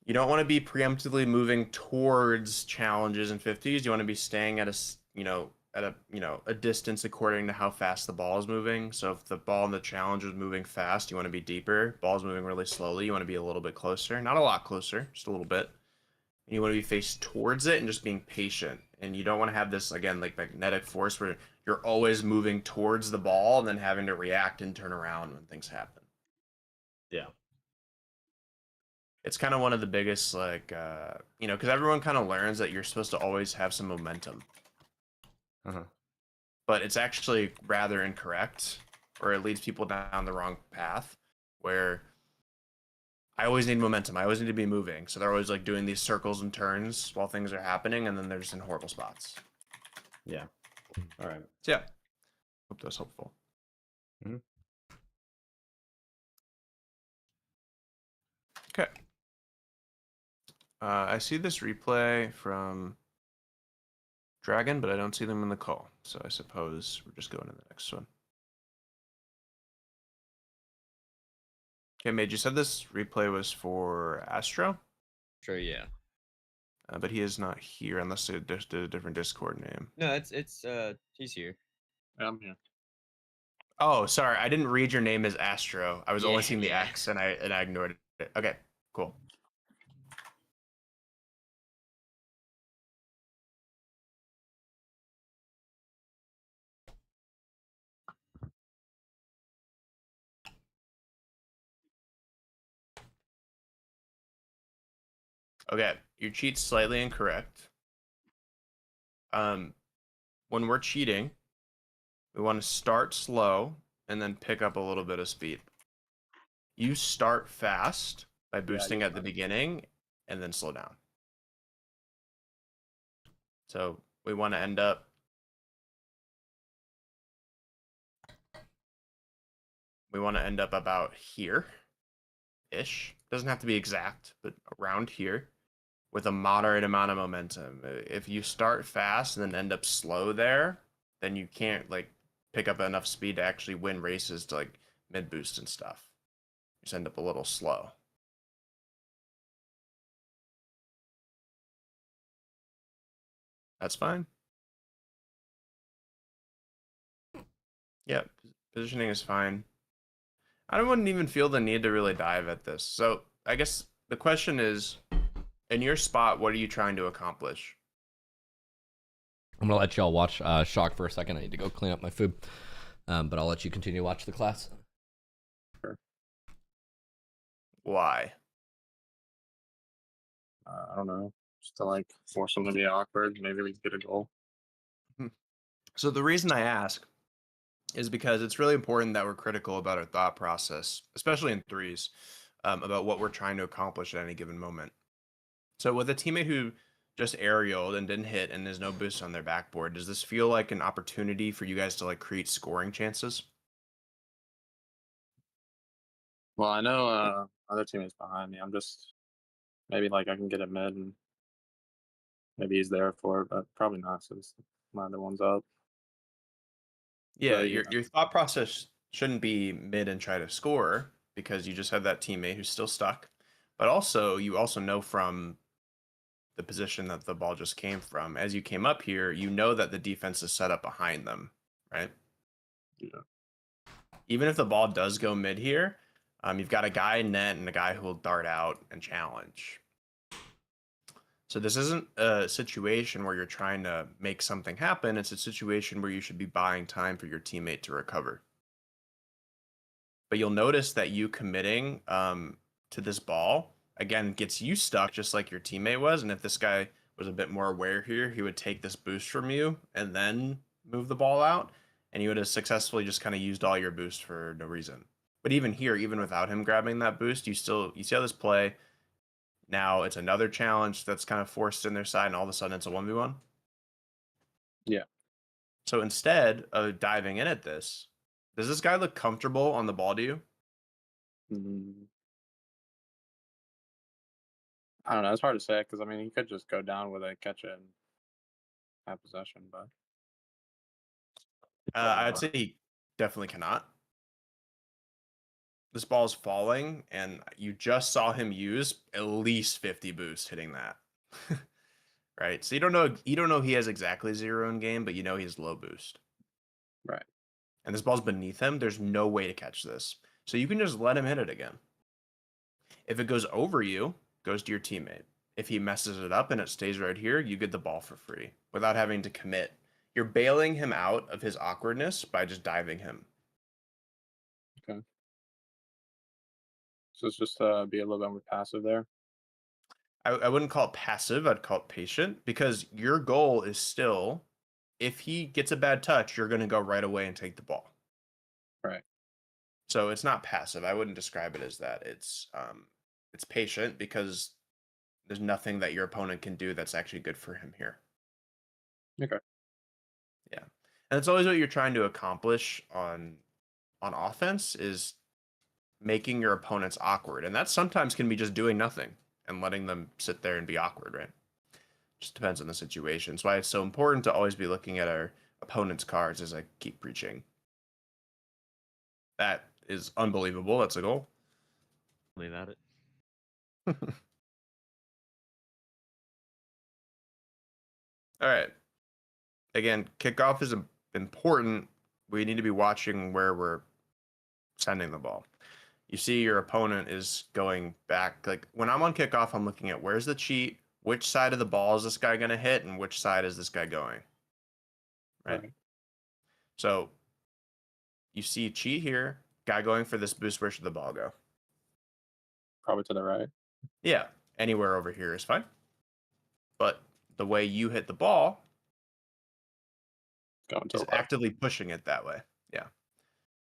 you don't want to be preemptively moving towards challenges and 50s. You want to be staying at a distance according to how fast the ball is moving. So if the ball in the challenge is moving fast, you want to be deeper. Ball's moving really slowly, you want to be a little bit closer. Not a lot closer, just a little bit. and you want to be faced towards it and just being patient. And you don't want to have this, again, like magnetic force where you're always moving towards the ball and then having to react and turn around when things happen. Yeah. It's kind of one of the biggest, like, you know, because everyone kind of learns that you're supposed to always have some momentum. But it's actually rather incorrect, or it leads people down the wrong path, where I always need momentum. I always need to be moving. So they're always like doing these circles and turns while things are happening, and then they're just in horrible spots. Yeah. All right. So yeah. Hope that was helpful. Okay. I see this replay from Dragon, but I don't see them in the call. So I suppose we're just going to the next one. Okay, Mage, you said this replay was for Astro? Sure, yeah. But he is not here unless they just did a different Discord name. No, he's here. I'm here. Oh, sorry. I didn't read your name as Astro. I was only Yeah, seeing the yeah. X and I ignored it. Okay, cool. Okay, your cheat's slightly incorrect. When we're cheating, we want to start slow and then pick up a little bit of speed. You start fast by boosting at the beginning and then slow down. So we want to end up about here-ish. Doesn't have to be exact, but around here with a moderate amount of momentum. If you start fast and then end up slow there, then you can't like pick up enough speed to actually win races to like mid boost and stuff. You just end up a little slow. That's fine. Yeah, positioning is fine. I wouldn't even feel the need to really dive at this. So I guess the question is, in your spot, what are you trying to accomplish? I'm gonna let y'all watch Shock for a second. I need to go clean up my food, but I'll let you continue to watch the class. Why? I don't know. Just to like force them to be awkward. Maybe we can get a goal. So the reason I ask is because it's really important that we're critical about our thought process, especially in threes, about what we're trying to accomplish at any given moment. So with a teammate who just aerialed and didn't hit and there's no boost on their backboard, does this feel like an opportunity for you guys to like create scoring chances? Well, I know other teammates behind me. I'm just maybe like I can get a mid and maybe he's there for it, but probably not since my other one's up. Yeah, But, you your thought process shouldn't be mid and try to score because you just have that teammate who's still stuck. But also, you also know from the position that the ball just came from, as you came up here, you know that the defense is set up behind them, right? Yeah. Even if the ball does go mid here, you've got a guy in net and a guy who will dart out and challenge. So this isn't a situation where you're trying to make something happen. It's a situation where you should be buying time for your teammate to recover. But you'll notice that you committing to this ball, again, gets you stuck just like your teammate was. And if this guy was a bit more aware here, he would take this boost from you and then move the ball out. And you would have successfully just kind of used all your boost for no reason. But even here, even without him grabbing that boost, you see how this play. Now it's another challenge that's kind of forced in their side, and all of a sudden it's a 1v1. Yeah. So instead of diving in at this, does this guy look comfortable on the ball to you? I don't know. It's hard to say because I mean he could just go down with it, catch it, and have possession. But I'd say he definitely cannot. This ball is falling, and you just saw him use at least 50 boost hitting that. Right? So you don't know he has exactly 0 in game, but you know he has low boost. Right. And this ball's beneath him. There's no way to catch this. So you can just let him hit it again. If it goes over you, it goes to your teammate. If he messes it up and it stays right here, you get the ball for free without having to commit. You're bailing him out of his awkwardness by just diving him. Okay. So it's just be a little bit more passive there. I wouldn't call it passive. I'd call it patient, because your goal is still, if he gets a bad touch, you're going to go right away and take the ball. Right. So it's not passive. I wouldn't describe it as that. It's patient because there's nothing that your opponent can do that's actually good for him here. Okay. Yeah. And it's always what you're trying to accomplish on offense, is making your opponents awkward. And that sometimes can be just doing nothing and letting them sit there and be awkward, right? Just depends on the situation. That's why it's so important to always be looking at our opponent's cards, as I keep preaching. That is unbelievable. That's a goal. Leave at it. All right. Again, kickoff is important. We need to be watching where we're sending the ball. You see your opponent is going back. Like when I'm on kickoff, I'm looking at where's the cheat, which side of the ball is this guy going to hit, and which side is this guy going. Right? So you see cheat here, guy going for this boost. Where should the ball go? Probably to the right. Yeah, anywhere over here is fine. But the way you hit the ball is actively pushing it that way. Yeah.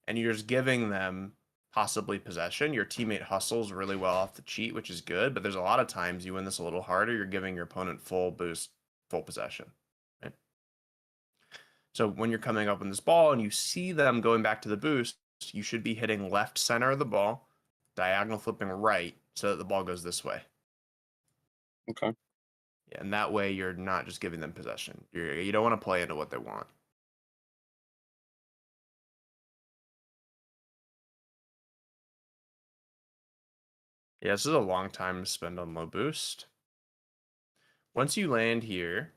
And you're just giving them possibly possession. Your teammate hustles really well off the cheat, which is good, but there's a lot of times you win this a little harder. You're giving your opponent full boost, full possession. Right? So when you're coming up on this ball and you see them going back to the boost, you should be hitting left center of the ball, diagonal flipping right, so that the ball goes this way. Okay. Yeah, and that way you're not just giving them possession. You don't want to play into what they want. Yeah, this is a long time to spend on low boost. Once you land here,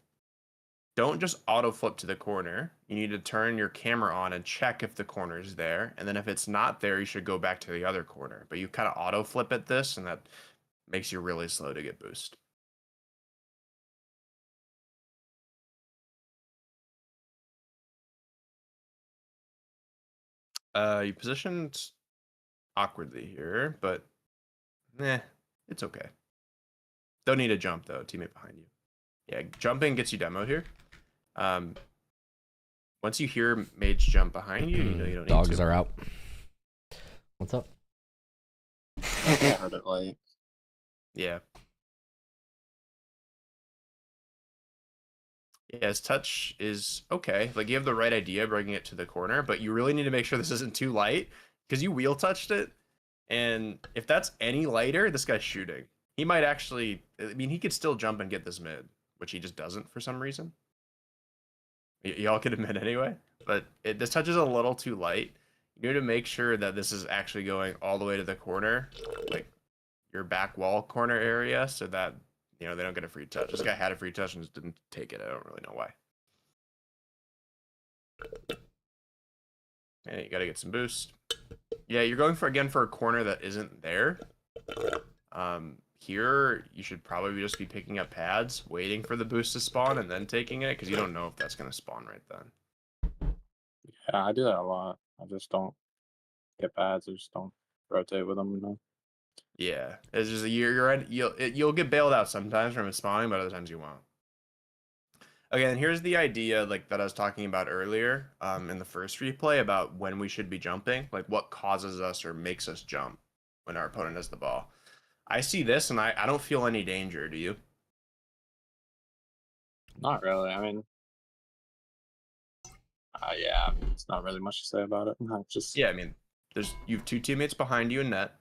don't just auto flip to the corner. You need to turn your camera on and check if the corner is there. And then if it's not there, you should go back to the other corner. But you kind of auto flip at this, and that makes you really slow to get boost. You positioned awkwardly here, but it's okay. Don't need to jump though, teammate behind you. Yeah, jumping gets you demoed here. Once you hear mage jump behind you, you know you don't Dogs need to. are out. What's up? I heard it late. Yeah. Yeah, his touch is okay. Like you have the right idea bringing it to the corner, but you really need to make sure this isn't too light because you wheel touched it. And if that's any lighter, this guy's shooting. He might actually, I mean, he could still jump and get this mid, which he just doesn't for some reason. Y'all could admit anyway, but this touch is a little too light. You need to make sure that this is actually going all the way to the corner, like your back wall corner area, so that they don't get a free touch. This guy had a free touch and just didn't take it. I don't really know why. And you got to get some boost. Yeah, you're going for a corner that isn't there. Here, you should probably just be picking up pads, waiting for the boost to spawn, and then taking it, because you don't know if that's going to spawn right then. Yeah, I do that a lot. I just don't get pads. I just don't rotate with them. No. Yeah, it's just you'll get bailed out sometimes from it spawning, but other times you won't. Okay, and here's the idea that I was talking about earlier in the first replay about when we should be jumping, like what causes us or makes us jump when our opponent has the ball. I see this and I don't feel any danger. Do you? Not really. I mean, yeah, it's not really much to say about it. Just yeah, I mean, you have two teammates behind you in net,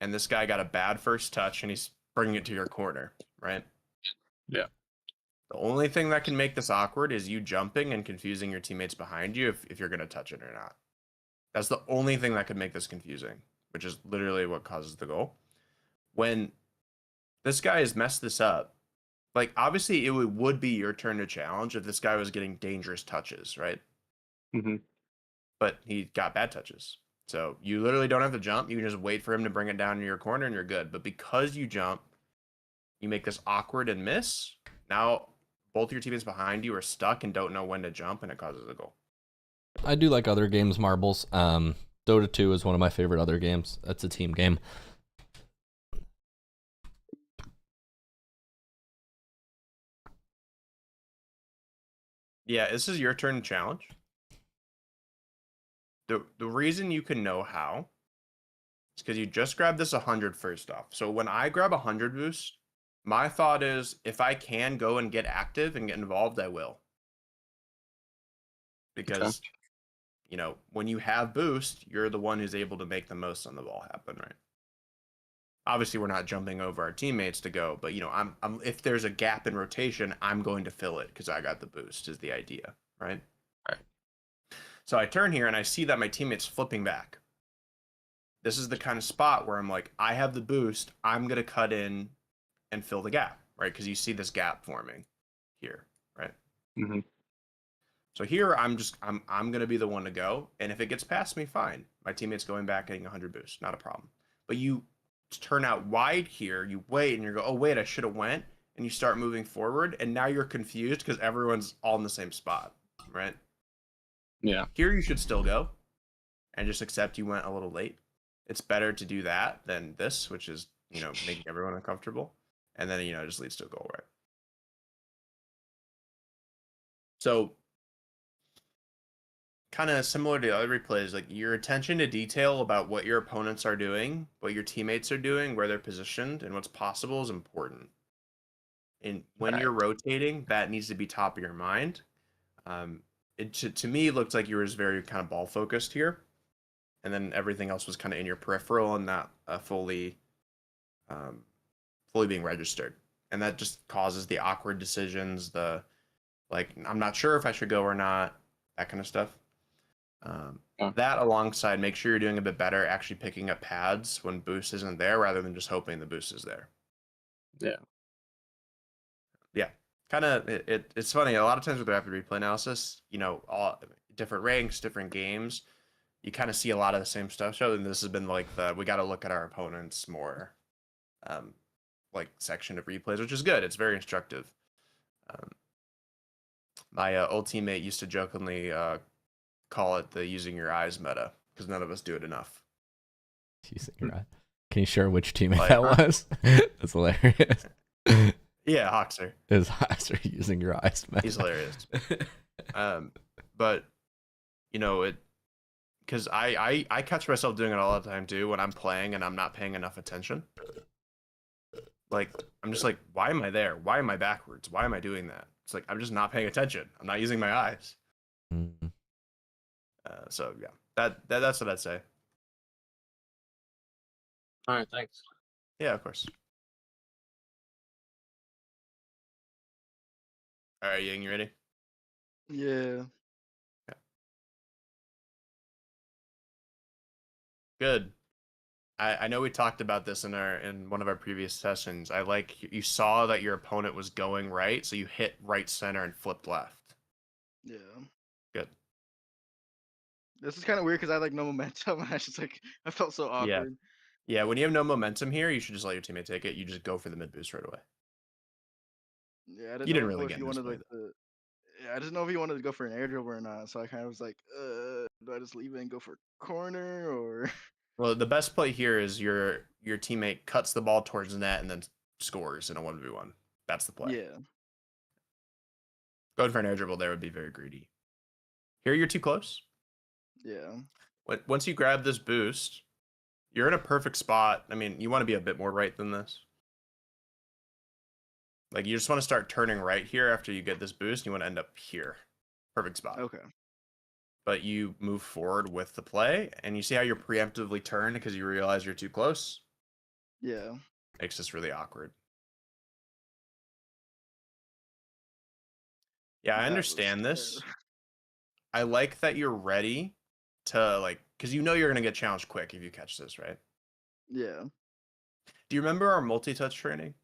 and this guy got a bad first touch and he's bringing it to your corner, right? Yeah. The only thing that can make this awkward is you jumping and confusing your teammates behind you if you're going to touch it or not. That's the only thing that could make this confusing, which is literally what causes the goal. When this guy has messed this up, like obviously it would be your turn to challenge if this guy was getting dangerous touches, right? Mm-hmm. But he got bad touches. So you literally don't have to jump. You can just wait for him to bring it down to your corner and you're good. But because you jump, You make this awkward and miss. Now both your teammates behind you are stuck and don't know when to jump, and it causes a goal. I do like other games, marbles. Dota 2 is one of my favorite other games. That's a team game. Yeah, this is your turn to challenge. The reason you can know how is because you just grabbed this 100 first off. So when I grab 100 boost, my thought is if I can go and get active and get involved, I will. Because, you know, when you have boost, you're the one who's able to make the most on the ball happen, right? Obviously, we're not jumping over our teammates to go, but, you know, I'm if there's a gap in rotation, I'm going to fill it because I got the boost is the idea, right? Right. So I turn here and I see that my teammate's flipping back. This is the kind of spot where I'm like, I have the boost. I'm going to cut in and fill the gap, right? Because you see this gap forming here, right? Mm-hmm. So here I'm going to be the one to go. And if it gets past me, fine. My teammate's going back getting 100 boost. Not a problem. But you turn out wide here. You wait and you go, oh, wait, I should have went. And you start moving forward. And now you're confused because everyone's all in the same spot, right? Yeah. Here you should still go and just accept you went a little late. It's better to do that than this, which is, you know, making everyone uncomfortable. And then, you know, it just leads to a goal, right? So kind of similar to the other replays, like your attention to detail about what your opponents are doing, what your teammates are doing, where they're positioned, and what's possible is important. And when you're rotating, that needs to be top of your mind. It to me looked like you were just very kind of ball focused here, and then everything else was kind of in your peripheral and not fully being registered. And that just causes the awkward decisions, the like, I'm not sure if I should go or not, that kind of stuff. That alongside, make sure you're doing a bit better actually picking up pads when boost isn't there rather than just hoping the boost is there. Yeah. Yeah. Kind of, it's funny. A lot of times with rapid replay analysis, you know, all different ranks, different games, you kind of see a lot of the same stuff. So, and this has been like we got to look at our opponents more, like section of replays, which is good. It's very instructive. My old teammate used to jokingly call it the using your eyes meta because none of us do it enough. Using your eyes. Can you share which teammate that was? That's hilarious. Yeah, Hoxer. Is Hoxer using your eyes meta? He's hilarious. But you know it because I catch myself doing it all the time too when I'm playing and I'm not paying enough attention. Like I'm just like, why am I there? Why am I backwards? Why am I doing that? It's like I'm just not paying attention. I'm not using my eyes. Mm-hmm. So yeah, that's what I'd say. All right, thanks. Yeah, of course. All right, Ying, you ready? Yeah. Good. I know we talked about this in one of our previous sessions. I like you saw that your opponent was going right, so you hit right center and flipped left. Yeah. Good. This is kind of weird because I like no momentum. I just like I felt so awkward. Yeah. When you have no momentum here, you should just let your teammate take it. You just go for the mid boost right away. Yeah, You didn't really get if you wanted like yeah, I didn't know if he wanted to go for an air dribble or not. So I kind of was like, do I just leave it and go for corner or? Well, the best play here is your teammate cuts the ball towards the net and then scores in a 1v1. That's the play. Yeah. Going for an air dribble there would be very greedy. Here you're too close. Yeah. Once you grab this boost, you're in a perfect spot. I mean, you want to be a bit more right than this. Like, you just want to start turning right here after you get this boost. You want to end up here. Perfect spot. Okay. But you move forward with the play, and you see how you're preemptively turned because you realize you're too close? Yeah. Makes this really awkward. Yeah, I understand this. I like that you're ready to, like, because you know you're going to get challenged quick if you catch this, right? Yeah. Do you remember our multi-touch training?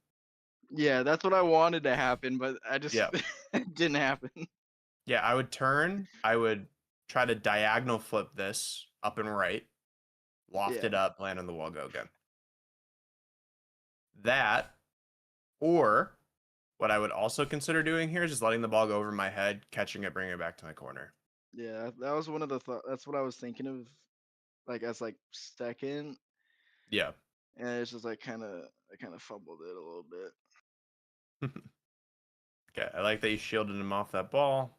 Yeah, that's what I wanted to happen, but I just it didn't happen. Yeah, I would turn. I would try to diagonal flip this up and right, loft it up, land on the wall, go again. That Or what I would also consider doing here is just letting the ball go over my head, catching it, bringing it back to my corner. Yeah, that was one of the that's what I was thinking of, like as like second, Yeah. and it's just like I kind of fumbled it a little bit. Okay, I like that you shielded him off that ball.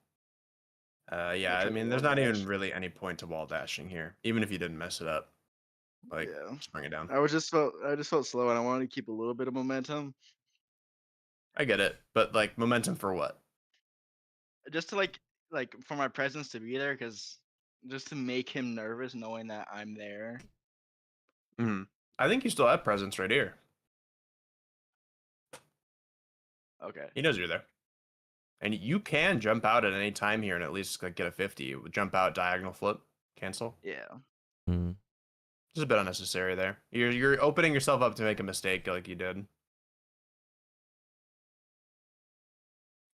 Yeah, I tried to mean, wall there's not even dash. really any point to wall dashing here, even if you didn't mess it up. Like, Yeah, just bring it down. I just felt slow, and I wanted to keep a little bit of momentum, I get it, but like momentum for what? just to like for my presence to be there, because just to make him nervous, knowing that I'm there. I think you still have presence right here. Okay. He knows you're there. And you can jump out at any time here and at least like get a 50. Jump out, diagonal flip, cancel. Yeah. Just a bit unnecessary there. You're opening yourself up to make a mistake like you did.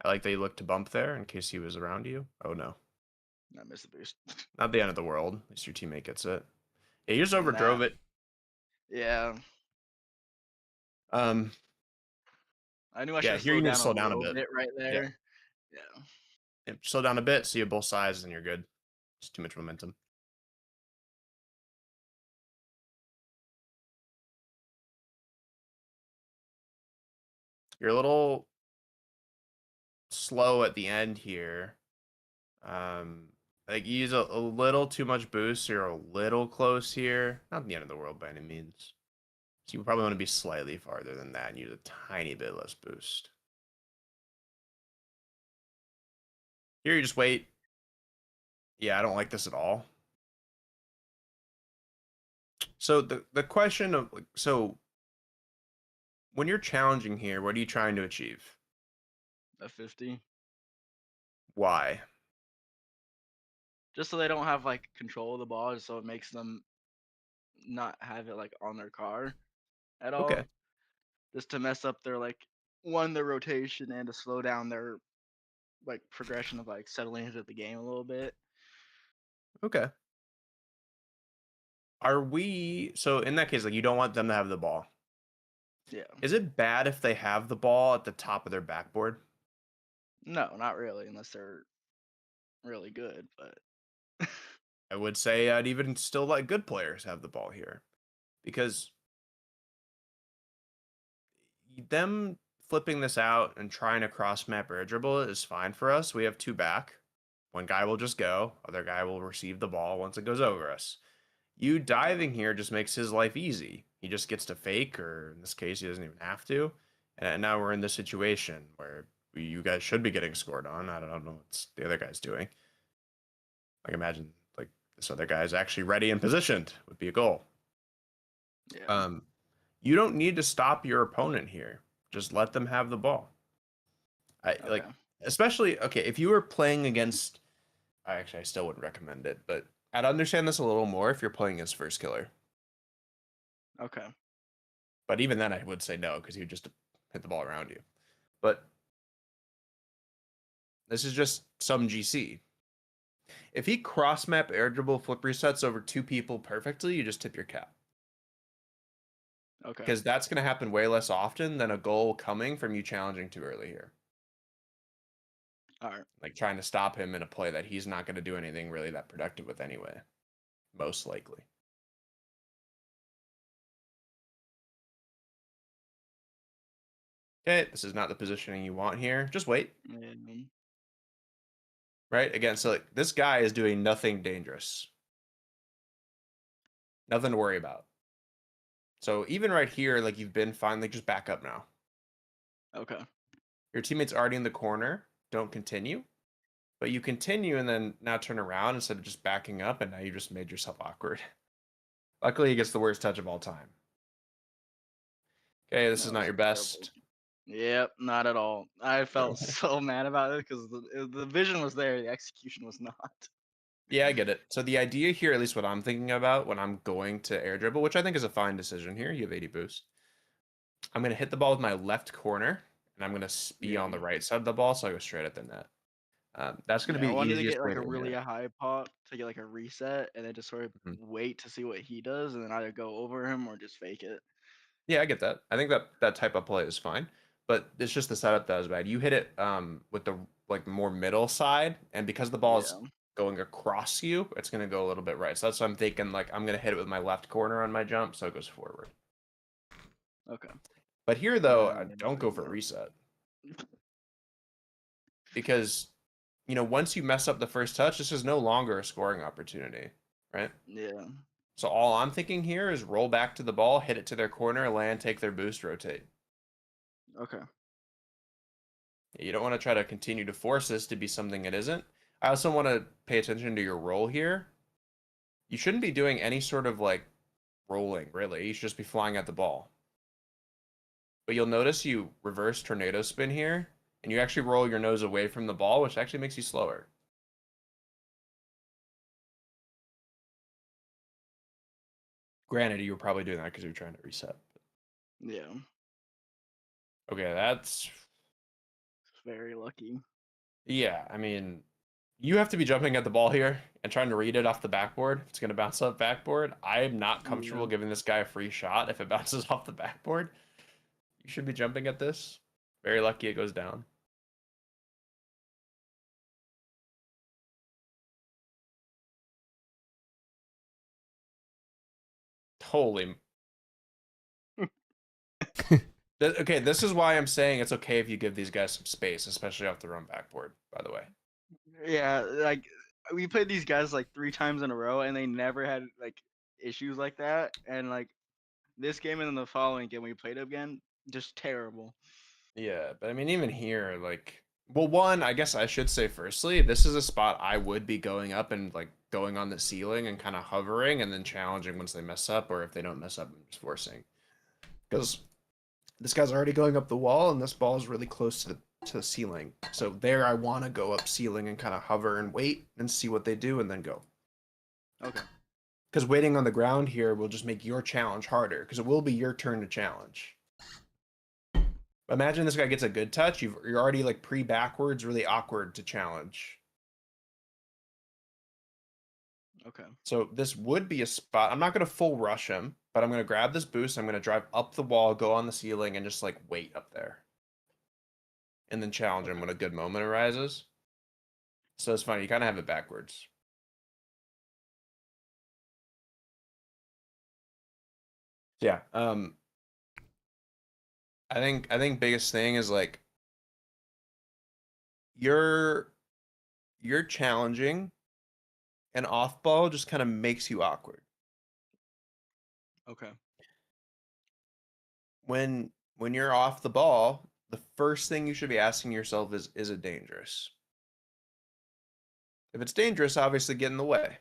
I like that you looked to bump there in case he was around you. Oh no. I missed the boost. Not the end of the world. At least your teammate gets it. Yeah, you just overdrove it. Yeah. I knew I should Yeah, have here you slowed need down to slow a down a little bit. bit right Yeah. there. Yeah. Yeah, slow down a bit so you have both sides and you're good. Just too much momentum. You're a little slow at the end here. Like you use a little too much boost, so you're a little close here. Not the end of the world by any means. So you probably want to be slightly farther than that and use a tiny bit less boost. Here you just wait. Yeah, I don't like this at all. So the question of when you're challenging here, what are you trying to achieve? A 50. Why? Just so they don't have like control of the ball, so it makes them not have it like on their car at all. Okay. Just to mess up their their rotation and to slow down their like progression of like settling into the game a little bit. Okay. Are we so in that case, like you don't want them to have the ball? Yeah. Is it bad if they have the ball at the top of their backboard? No, not really, unless they're really good, but I would say I'd even still let good players have the ball here. Because them flipping this out and trying to cross map air dribble is fine for us. We have two back. One guy will just go, other guy will receive the ball once it goes over us. You diving here just makes his life easy. He just gets to fake, or in this case, he doesn't even have to. And now we're in this situation where you guys should be getting scored on. I don't know what the other guy's doing. Like imagine like this other guy is actually ready and positioned would be a goal. Yeah. You don't need to stop your opponent here. Just let them have the ball. Like especially if you were playing against I still wouldn't recommend it, but I'd understand this a little more if you're playing against First Killer. Okay. But even then I would say no, because he would just hit the ball around you. But this is just some GC. If he cross map air dribble flip resets over two people perfectly, you just tip your cap. Okay. Because that's going to happen way less often than a goal coming from you challenging too early here. All right. Like trying to stop him in a play that he's not going to do anything really that productive with anyway. Most likely. Okay, this is not the positioning you want here. Just wait. Right? Again, so like this guy is doing nothing dangerous. Nothing to worry about. So even right here, like you've been fine, like just back up now. Okay. Your teammate's already in the corner. Don't continue. But you continue and then now turn around instead of just backing up, and now you just made yourself awkward. Luckily, he gets the worst touch of all time. Okay, this is not your best. Yep, not at all. I felt so mad about it because the vision was there, the execution was not. Yeah, I get it. So the idea here, at least what I'm thinking about when I'm going to air dribble, which I think is a fine decision here. You have 80 boost. I'm going to hit the ball with my left corner, and I'm going to be on the right side of the ball, so I go straight at the net. That's going to be I the wanted to easiest get way like to a win really it. high pop to get like a reset, and then just sort of wait to see what he does, and then either go over him or just fake it. Yeah, I get that. I think that type of play is fine. but it's just the setup that was bad. You hit it with the like more middle side, and because the ball is going across you, it's gonna go a little bit right. So that's what I'm thinking. Like I'm gonna hit it with my left corner on my jump, so it goes forward. Okay. But here though, I don't go for a reset because once you mess up the first touch, this is no longer a scoring opportunity, right? Yeah. So all I'm thinking here is roll back to the ball, hit it to their corner, land, take their boost, rotate. Okay. You don't want to try to continue to force this to be something it isn't. I also want to pay attention to your roll here. You shouldn't be doing any sort of like rolling, really. You should just be flying at the ball. But you'll notice you reverse tornado spin here, and you actually roll your nose away from the ball, which actually makes you slower. Granted, you were probably doing that because you were trying to reset. Yeah. Okay, that's very lucky. Yeah, I mean, you have to be jumping at the ball here and trying to read it off the backboard. It's going to bounce off backboard. I am not comfortable giving this guy a free shot if it bounces off the backboard. You should be jumping at this. Very lucky it goes down. Holy. Okay, this is why I'm saying it's okay if you give these guys some space, especially off their own backboard, by the way. Yeah, like we played these guys like 3 times in a row, and they never had like issues like that. And like this game and then the following game we played again, just terrible. Yeah, but I mean, even here, like, well, one, I guess I should say firstly, this is a spot I would be going up and like going on the ceiling and kind of hovering and then challenging once they mess up, or if they don't mess up, I'm just forcing. Because this guy's already going up the wall, and this ball is really close to the ceiling. So there, I want to go up ceiling and kind of hover and wait and see what they do, and then go. Okay. Because waiting on the ground here will just make your challenge harder, because it will be your turn to challenge. Imagine this guy gets a good touch. You're already like pre-backwards, really awkward to challenge. Okay. So this would be a spot. I'm not going to full rush him, but I'm going to grab this boost. I'm going to drive up the wall, go on the ceiling, and just like wait up there. And then challenge him when a good moment arises. So it's funny. You kind of have it backwards. Yeah. I think biggest thing is like you're challenging, and off ball just kind of makes you awkward. Okay. When you're off the ball, the first thing you should be asking yourself is it dangerous? If it's dangerous, obviously get in the way,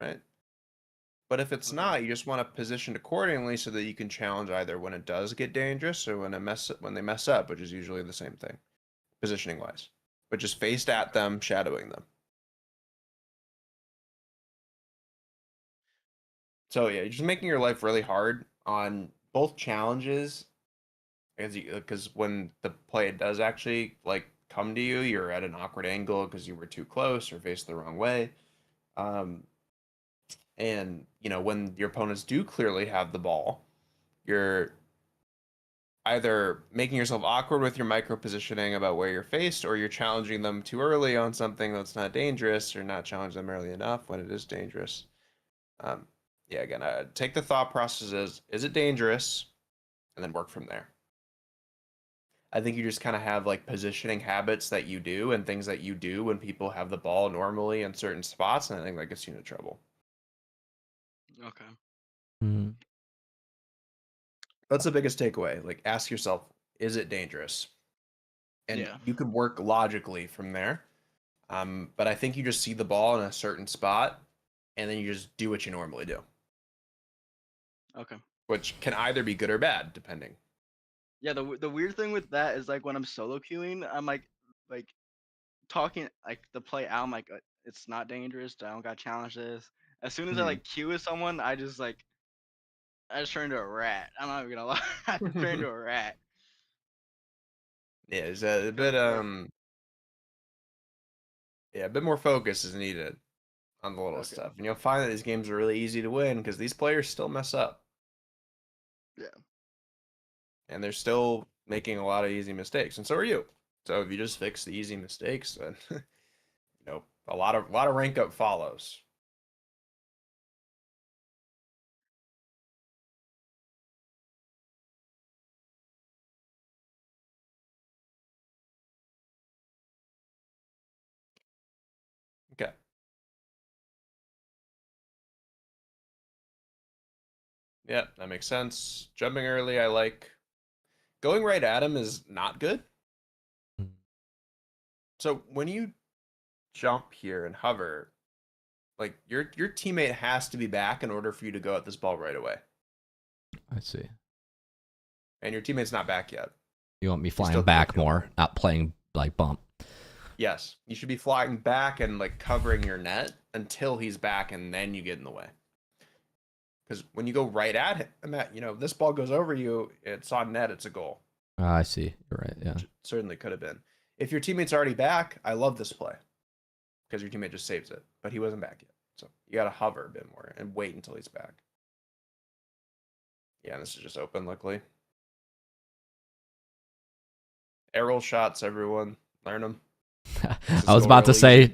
right? But if it's not, you just want to position accordingly so that you can challenge either when it does get dangerous or when they mess up, which is usually the same thing, positioning wise, but just faced at them, shadowing them. So yeah, you're just making your life really hard on both challenges, because when the play does actually like come to you, you're at an awkward angle because you were too close or faced the wrong way. And when your opponents do clearly have the ball, you're either making yourself awkward with your micro positioning about where you're faced, or you're challenging them too early on something that's not dangerous, or not challenge them early enough when it is dangerous. Yeah, again, take the thought process as, is it dangerous? And then work from there. I think you just kind of have like positioning habits that you do and things that you do when people have the ball normally in certain spots, and I think that gets you into trouble. Okay. That's the biggest takeaway. Like, ask yourself, is it dangerous? And you could work logically from there. But I think you just see the ball in a certain spot, and then you just do what you normally do. Okay. Which can either be good or bad, depending. Yeah, the weird thing with that is like when I'm solo queuing, I'm like talking like the play out. I'm like, it's not dangerous. I don't got to challenge this. As soon as I like queue with someone, I just turn into a rat. I'm not even gonna lie. I just turn into a rat. Yeah, it's a bit yeah, a bit more focus is needed on the little stuff, and you'll find that these games are really easy to win because these players still mess up. Yeah. And they're still making a lot of easy mistakes, and so are you. So if you just fix the easy mistakes, then a lot of rank up follows. Okay. Yeah, that makes sense. Jumping early, I like. Going right at him is not good. So when you jump here and hover, like your teammate has to be back in order for you to go at this ball right away. I see. And your teammate's not back yet. You want me still flying back more, not playing like bump. Yes, you should be flying back and like covering your net until he's back, and then you get in the way. Because when you go right at him, this ball goes over you, it's on net, it's a goal. I see. You're right. Yeah. Which certainly could have been. If your teammate's already back, I love this play because your teammate just saves it, but he wasn't back yet. So you got to hover a bit more and wait until he's back. Yeah, this is just open, luckily. Arrow shots, everyone. Learn them. I was about to say,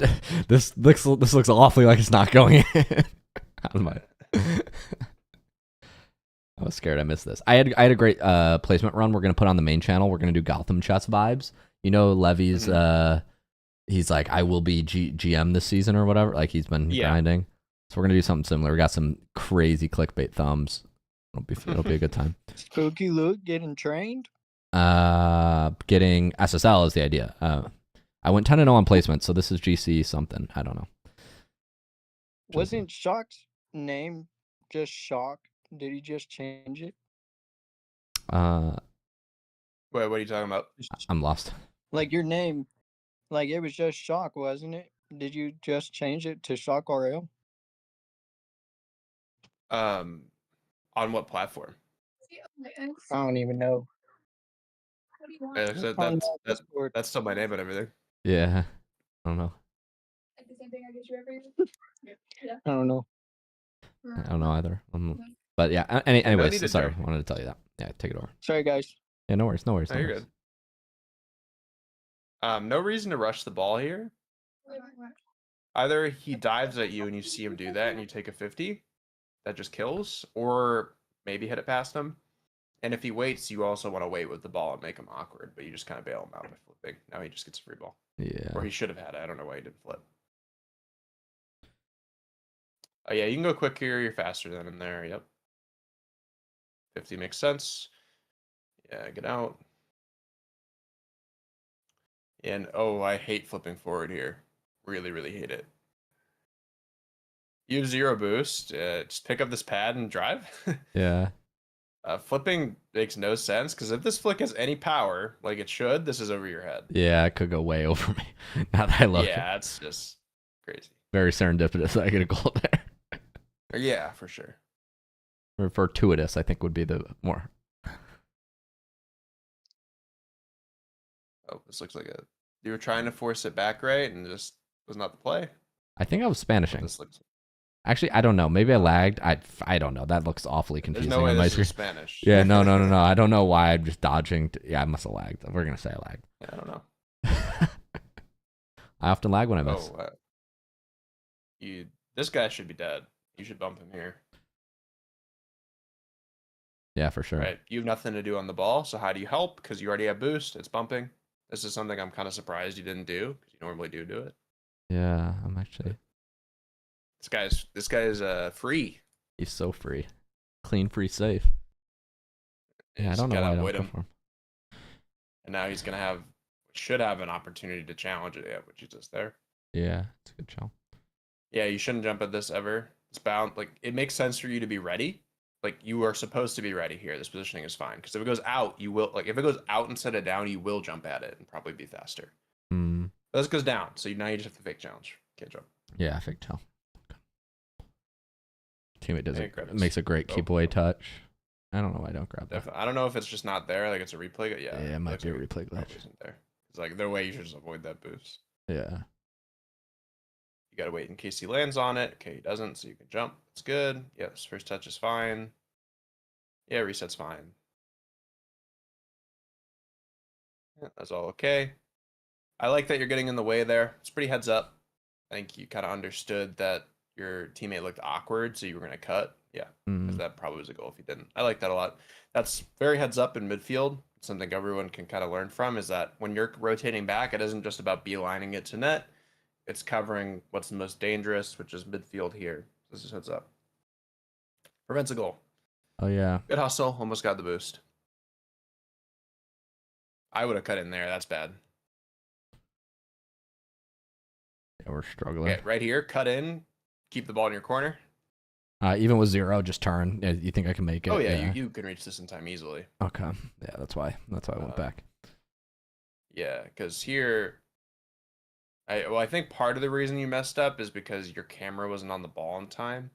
this looks awfully like it's not going in. I was scared I missed this. I had a great placement run we're going to put on the main channel. We're going to do Gotham Chess vibes. Levy's, he's like, I will be GM this season or whatever. Like, he's been grinding. So we're going to do something similar. We got some crazy clickbait thumbs. It'll be a good time. SpookyLuke getting trained? Getting SSL is the idea. I went 10-0 on placement, so this is GC something. I don't know. Wasn't Shock's name just Shock? Did he just change it? Wait, what are you talking about? I'm lost. Like your name, like it was just Shock, wasn't it? Did you just change it to Shock RL? On what platform? I don't even know. That's still my name and everything. Yeah. I don't know. I don't know. I don't know either. But yeah, anyways, sorry. I wanted to tell you that. Yeah, take it over. Sorry, guys. Yeah, no worries. No worries. No, you're good. No reason to rush the ball here. Either he dives at you and you see him do that and you take a 50, that just kills, or maybe hit it past him. And if he waits, you also want to wait with the ball and make him awkward, but you just kind of bail him out by flipping. Now he just gets a free ball. Yeah. Or he should have had it. I don't know why he didn't flip. Oh yeah, you can go quick here. You're faster than him there. Yep. 50 makes sense. Yeah, get out. And oh, I hate flipping forward here. Really, really hate it. You have 0 boost. Just pick up this pad and drive. Yeah. Flipping makes no sense because if this flick has any power, like it should, this is over your head. Yeah, it could go way over me. Now that I look. Yeah, it's just crazy. Very serendipitous that I get a goal there. Yeah, for sure. Or fortuitous, I think would be the more. Oh, this looks like you were trying to force it back right and just was not the play. I think I was Spanishing. This looks... Actually, I don't know. Maybe I lagged. I don't know. That looks awfully confusing. There's no way on my this screen. is Spanish. Yeah, no. I don't know why I'm just dodging. Yeah, I must have lagged. We're gonna say I lagged. Yeah, I don't know. I often lag when I miss. This guy should be dead. You should bump him here. Yeah, for sure. Right. You have nothing to do on the ball, so how do you help? Because you already have boost. It's bumping. This is something I'm kind of surprised you didn't do, because you normally do it. Yeah, I'm actually. This guy is free. He's so free, clean, free, safe. Yeah, I don't know why I don't go for him. And now he's gonna should have an opportunity to challenge it. Yeah, which is just there. Yeah, it's a good show. Yeah, you shouldn't jump at this ever. It's bound. Like it makes sense for you to be ready. Like you are supposed to be ready here. This positioning is fine because if it goes out, you will. Like if it goes out instead of down, you will jump at it and probably be faster. Mm. But this goes down, so now you just have to fake challenge. Can't jump. Yeah, fake challenge. Teammate makes a great keep away touch. I don't know why I don't grab that. I don't know if it's just not there, like it's a replay. Yeah, it might be a replay glitch. Isn't there? It's like their way you should just avoid that boost. Yeah. You gotta wait in case he lands on it. Okay, he doesn't, so you can jump. It's good. Yes, first touch is fine. Yeah, reset's fine. Yeah, that's all okay. I like that you're getting in the way there. It's pretty heads up. I think you kind of understood that your teammate looked awkward, so you were going to cut. Yeah, because that probably was a goal if you didn't. I like that a lot. That's very heads up in midfield. Something everyone can kind of learn from is that when you're rotating back, it isn't just about beelining it to net. It's covering what's the most dangerous, which is midfield here. This is heads up. Prevents a goal. Oh, yeah. Good hustle. Almost got the boost. I would have cut in there. That's bad. Yeah, we're struggling. Okay, right here, cut in. Keep the ball in your corner. Even with 0, just turn. Yeah, you think I can make it? Oh, yeah, you can reach this in time easily. Okay. Yeah, that's why I went back. Yeah, because here, I think part of the reason you messed up is because your camera wasn't on the ball in time.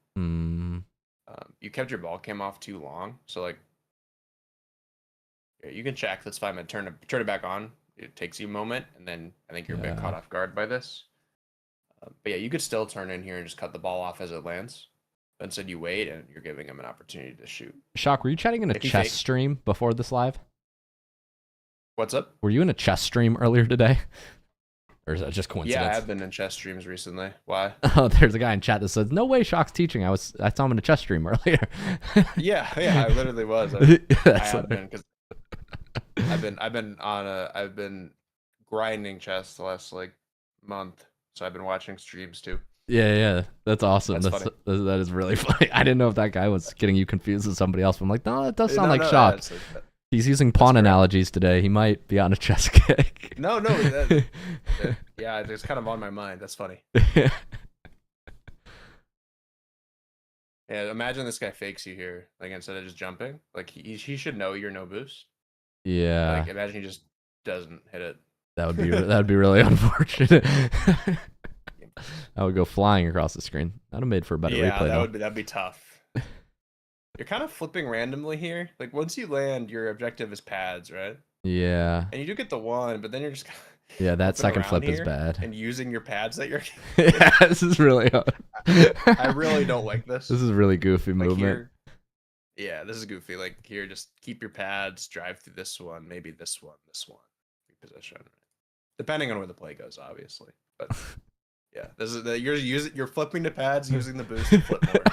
You kept your ball cam off too long, so like, yeah, you can check. That's fine. But turn it back on. It takes you a moment, and then I think you're a bit caught off guard by this. But yeah, you could still turn in here and just cut the ball off as it lands. But instead, you wait, and you're giving him an opportunity to shoot. Shock, were you chatting in a chess stream before this live? What's up? Were you in a chess stream earlier today? Or is that just coincidence? Yeah, I've been in chess streams recently. Why? Oh, there's a guy in chat that says, "No way, Shock's teaching." I saw him in a chess stream earlier. yeah, I literally was. I have been because I've been grinding chess the last like month, so I've been watching streams too. Yeah, that's awesome. That's that is really funny. I didn't know if that guy was getting you confused with somebody else. But I'm like, no, that does sound like Shock. He's using pawn analogies today. He might be on a chess kick. No, yeah, it's kind of on my mind. That's funny. Yeah, imagine this guy fakes you here, like instead of just jumping. Like he should know you're no boost. Yeah. Like imagine he just doesn't hit it. That would be really unfortunate. I would go flying across the screen. That'd have made for a better replay. Yeah, that'd be tough. You're kind of flipping randomly here. Like once you land, your objective is pads, right? Yeah. And you do get the 1, but then you're just yeah, that second flip is bad. And using your pads that you're yeah, this is really hard. I really don't like this. This is really goofy movement. Here, yeah, this is goofy. Like here, just keep your pads, drive through this one, maybe this one, reposition. Depending on where the play goes, obviously. But yeah, this is you're flipping the pads using the boost to flip more.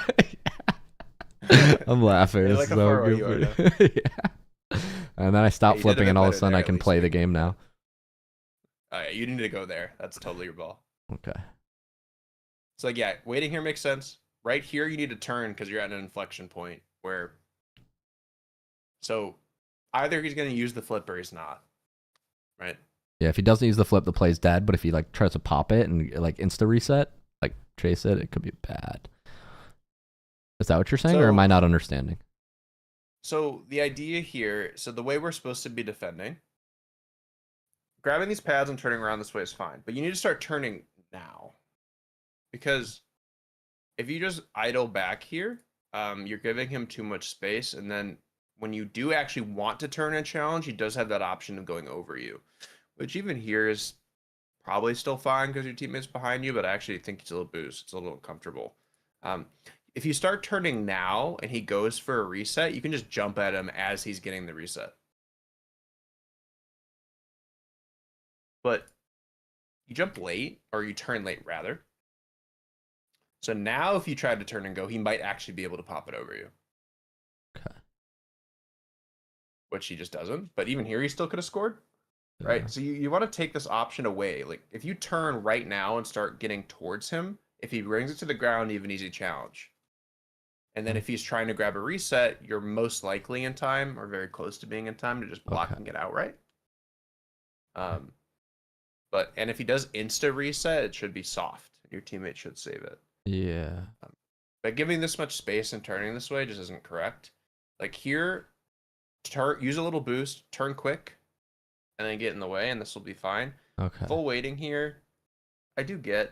I'm laughing. It's like so goofy. Yeah. And then I stop flipping, and all of a sudden I can play the game now. Oh, yeah, you need to go there. That's totally your ball. Okay. So like, yeah, waiting here makes sense. Right here, you need to turn because you're at an inflection point where. So, either he's going to use the flip or he's not. Right. Yeah, if he doesn't use the flip, the play's dead. But if he like tries to pop it and like insta reset, like chase it, it could be bad. Is that what you're saying, or am I not understanding? So the idea here, so the way we're supposed to be defending, grabbing these pads and turning around this way is fine, but you need to start turning now. Because if you just idle back here, you're giving him too much space, and then when you do actually want to turn and challenge, he does have that option of going over you, which even here is probably still fine because your teammate's behind you, but I actually think it's a little boost. It's a little uncomfortable. If you start turning now and he goes for a reset, you can just jump at him as he's getting the reset. But you jump late, or you turn late rather. So now if you try to turn and go, he might actually be able to pop it over you. Okay. Which he just doesn't. But even here, he still could have scored. Right? So you want to take this option away. Like if you turn right now and start getting towards him, if he brings it to the ground, you have an easy challenge. And then if he's trying to grab a reset, you're most likely in time or very close to being in time to just blocking it outright. And if he does insta reset, it should be soft. Your teammate should save it. Yeah. But giving this much space and turning this way just isn't correct. Like here, use a little boost, turn quick, and then get in the way, and this will be fine. Okay. Full waiting here, I do get.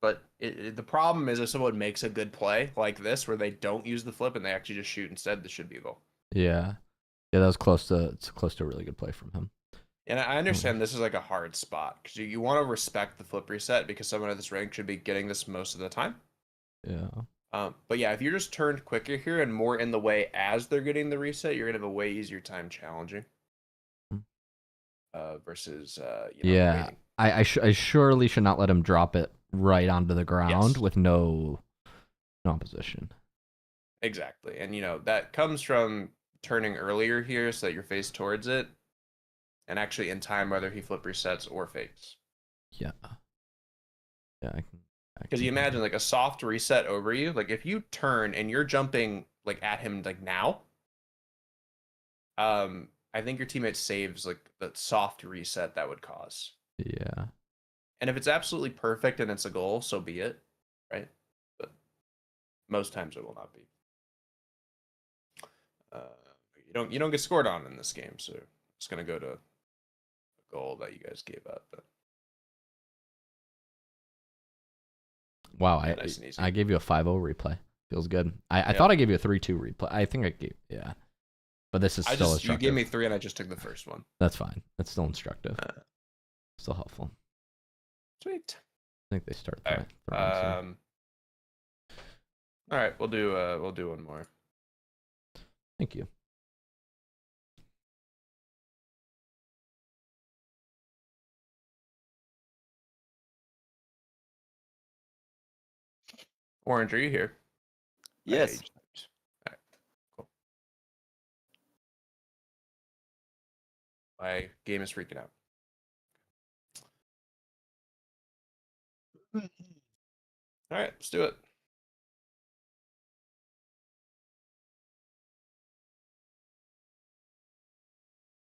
But the problem is if someone makes a good play like this, where they don't use the flip and they actually just shoot instead, this should be a goal. Yeah. Yeah, that was close to a really good play from him. And I understand this is like a hard spot because you want to respect the flip reset because someone at this rank should be getting this most of the time. Yeah. But yeah, if you're just turned quicker here and more in the way as they're getting the reset, you're gonna have a way easier time challenging. versus yeah, waiting. I surely should not let him drop it right onto the ground with no opposition. Exactly, and that comes from turning earlier here so that you're faced towards it, and actually in time whether he flip resets or fakes. Yeah. Yeah, I can. Because you imagine like a soft reset over you, like if you turn and you're jumping like at him like now, I think your teammate saves like the soft reset that would cause. Yeah. And if it's absolutely perfect and it's a goal, so be it, right? But most times it will not be. You don't get scored on in this game, so it's gonna go to a goal that you guys gave up. But Wow, yeah, nice and easy. I gave you a 5-0 replay. Feels good. I thought I gave you a 3-2 replay. I think I gave but this is still instructive. You gave me 3 and I just took the first one. That's fine. That's still instructive. Still helpful. Sweet. I think they start. All right, we'll do one more. Thank you. Orange, are you here? Yes. All right, cool. My game is freaking out. All right, let's do it.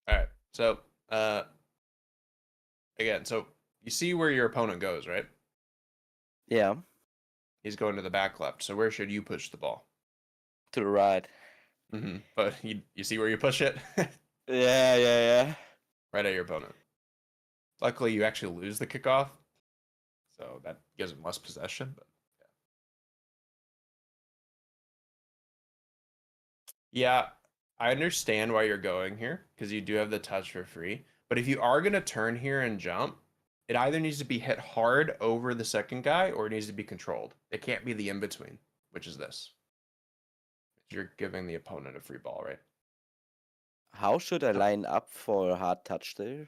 All right, so again, so you see where your opponent goes, right? Yeah. He's going to the back left. So where should you push the ball? To the right. Mm-hmm. But you see where you push it? Yeah. Right at your opponent. Luckily, you actually lose the kickoff, so that gives him less possession. But yeah, I understand why you're going here because you do have the touch for free. But if you are going to turn here and jump, it either needs to be hit hard over the second guy or it needs to be controlled. It can't be the in-between, which is this. You're giving the opponent a free ball, right? How should I line up for a hard touch there?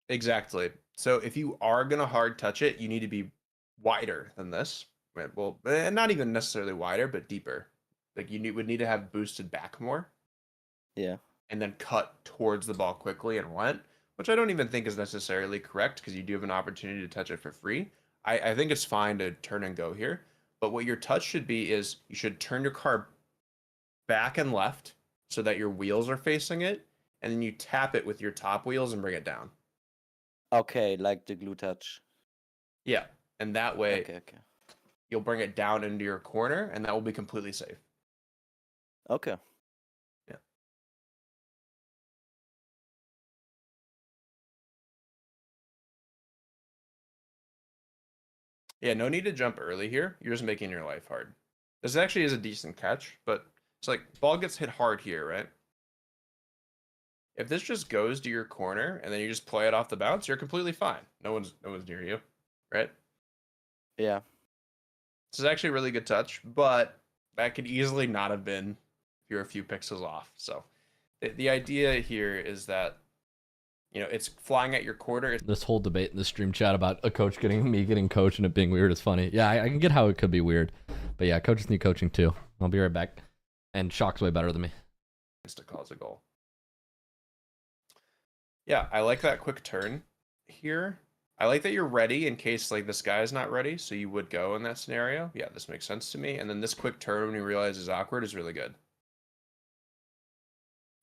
Exactly. So if you are going to hard touch it, you need to be wider than this. Well, not even necessarily wider, but deeper. Like would need to have boosted back more. Yeah. And then cut towards the ball quickly and went, which I don't even think is necessarily correct because you do have an opportunity to touch it for free. I think it's fine to turn and go here. But what your touch should be is you should turn your car back and left so that your wheels are facing it. And then you tap it with your top wheels and bring it down. Okay, like the glue touch. Yeah. And that way Okay. you'll bring it down into your corner and that will be completely safe. Okay. Yeah. Yeah, no need to jump early here. You're just making your life hard. This actually is a decent catch, but it's like ball gets hit hard here, right? If this just goes to your corner and then you just play it off the bounce, you're completely fine. No one's near you, right? Yeah. This is actually a really good touch, but that could easily not have been if you're a few pixels off. So the idea here is that it's flying at your quarter. This whole debate in the stream chat about me getting coached and it being weird is funny. Yeah, I can get how it could be weird. But yeah, coaches need coaching too. I'll be right back. And Shock's way better than me. To cause a goal. Yeah, I like that quick turn here. I like that you're ready in case like this guy is not ready, so you would go in that scenario. Yeah, this makes sense to me. And then this quick turn when you realize is awkward is really good.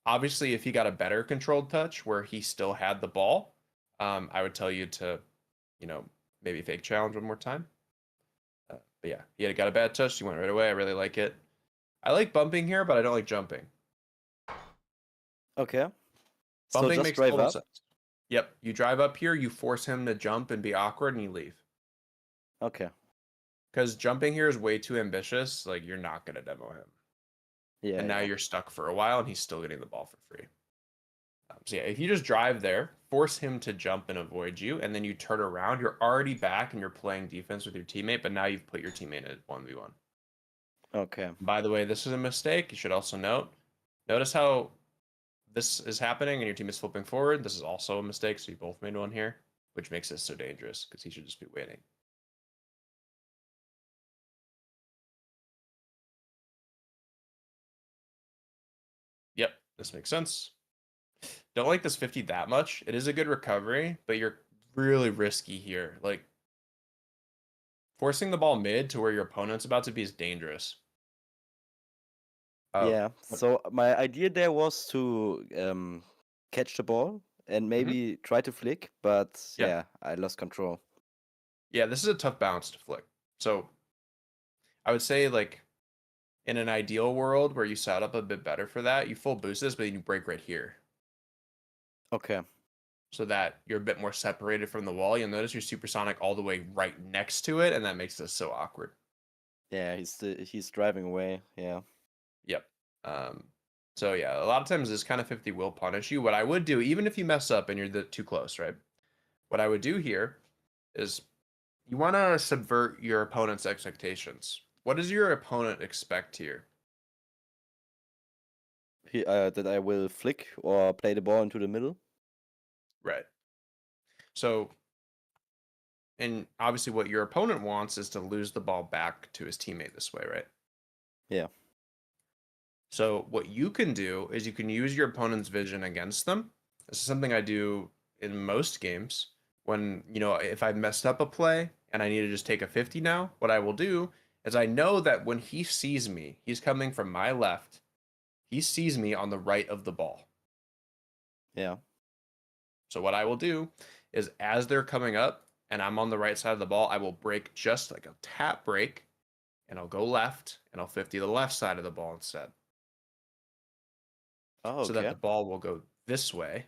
Obviously, if he got a better controlled touch where he still had the ball, I would tell you to, maybe fake challenge one more time. But yeah, he had got a bad touch. He went right away. I really like it. I like bumping here, but I don't like jumping. Okay. Bumping so makes just drive total up? sense. Yep, you drive up here, you force him to jump and be awkward, and you leave. Okay. Because jumping here is way too ambitious. Like, you're not going to demo him. Yeah. And now you're stuck for a while, and he's still getting the ball for free. So yeah, if you just drive there, force him to jump and avoid you, and then you turn around, you're already back, and you're playing defense with your teammate, but now you've put your teammate at 1v1. Okay. By the way, this is a mistake. You should also notice how this is happening and your team is flipping forward, this is also a mistake. So you both made one here, which makes this so dangerous because he should just be waiting. Yep, this makes sense. Don't like this 50 that much. It is a good recovery, but you're really risky here. Like, forcing the ball mid to where your opponent's about to be is dangerous. Yeah. So my idea there was to catch the ball and maybe try to flick, but yeah, I lost control. Yeah, this is a tough bounce to flick. So I would say, like, in an ideal world where you set up a bit better for that, you full boost this, but you break right here. Okay. So that you're a bit more separated from the wall. You'll notice you're supersonic all the way right next to it, and that makes this so awkward. Yeah, he's driving away. Yeah. Yep. So yeah, a lot of times this kind of 50 will punish you. What I would do, even if you mess up and you're too close, right? What I would do here is you want to subvert your opponent's expectations. What does your opponent expect here? That I will flick or play the ball into the middle. Right. So, and obviously what your opponent wants is to lose the ball back to his teammate this way, right? Yeah. So what you can do is you can use your opponent's vision against them. This is something I do in most games. When, if I messed up a play and I need to just take a 50 now, what I will do is I know that when he sees me, he's coming from my left. He sees me on the right of the ball. Yeah. So what I will do is as they're coming up and I'm on the right side of the ball, I will break just like a tap break and I'll go left and I'll 50 the left side of the ball instead. Oh, okay. So that the ball will go this way.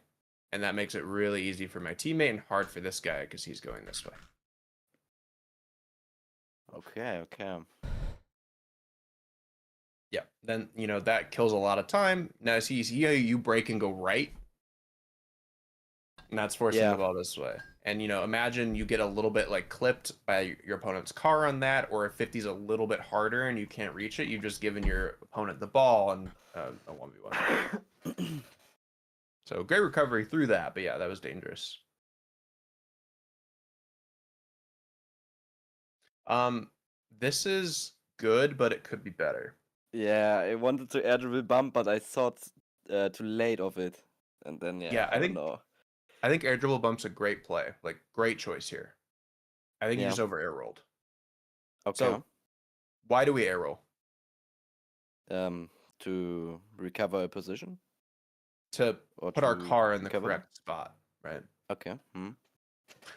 And that makes it really easy for my teammate and hard for this guy because he's going this way. Okay. Yeah. Then, that kills a lot of time. Now, see you break and go right. And that's forcing the ball this way. And, imagine you get a little bit like clipped by your opponent's car on that, or if 50 is a little bit harder and you can't reach it, you've just given your opponent the ball and a 1v1. So great recovery through that, but yeah, that was dangerous. This is good, but it could be better. Yeah, I wanted to air dribble bump, but I thought too late of it, and then I don't know. I think air dribble bump's a great play, like great choice here. I think you just over air rolled. Okay. So why do we air roll? To recover a position. To put our car in the correct spot, right? Okay.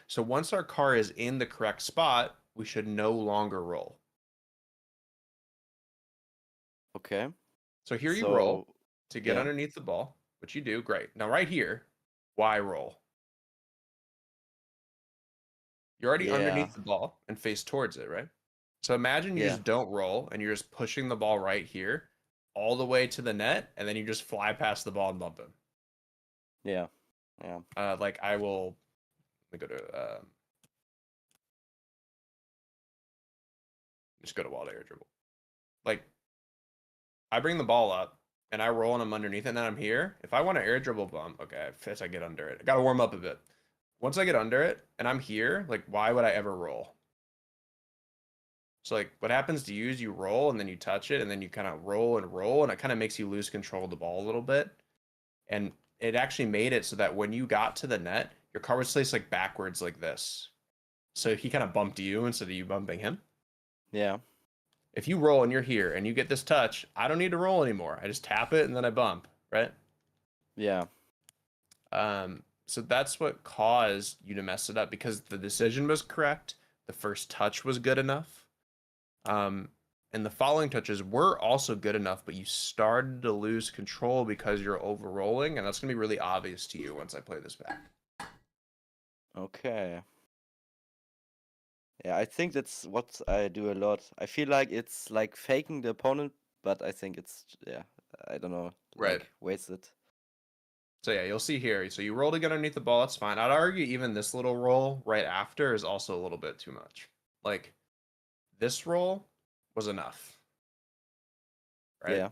So once our car is in the correct spot, we should no longer roll. Okay. So here you roll to get underneath the ball, which you do, great. Now right here, why roll? You're already underneath the ball and face towards it, right? So imagine you just don't roll and you're just pushing the ball right here all the way to the net, and then you just fly past the ball and bump him. Yeah. Like I will. Let me go to. Just go to wild air dribble. Like, I bring the ball up and I roll and I'm underneath it, and then I'm here. If I want to air dribble bump, okay, as I get under it, I gotta warm up a bit. Once I get under it and I'm here, like, why would I ever roll? So like, what happens to you is you roll and then you touch it and then you kind of roll, and it kind of makes you lose control of the ball a little bit. And it actually made it so that when you got to the net, your car was placed like backwards like this. So he kind of bumped you instead of you bumping him. Yeah. If you roll and you're here and you get this touch, I don't need to roll anymore. I just tap it and then I bump, right? Yeah. So that's what caused you to mess it up, because the decision was correct. The first touch was good enough. And the following touches were also good enough, but you started to lose control because you're over rolling, and that's going to be really obvious to you once I play this back. Okay. Yeah, I think that's what I do a lot. I feel like it's like faking the opponent, but I think it's, I don't know, Right. wasted. So yeah, you'll see here. So you roll to get underneath the ball, that's fine. I'd argue even this little roll right after is also a little bit too much. Like, this roll was enough. Right? Yeah.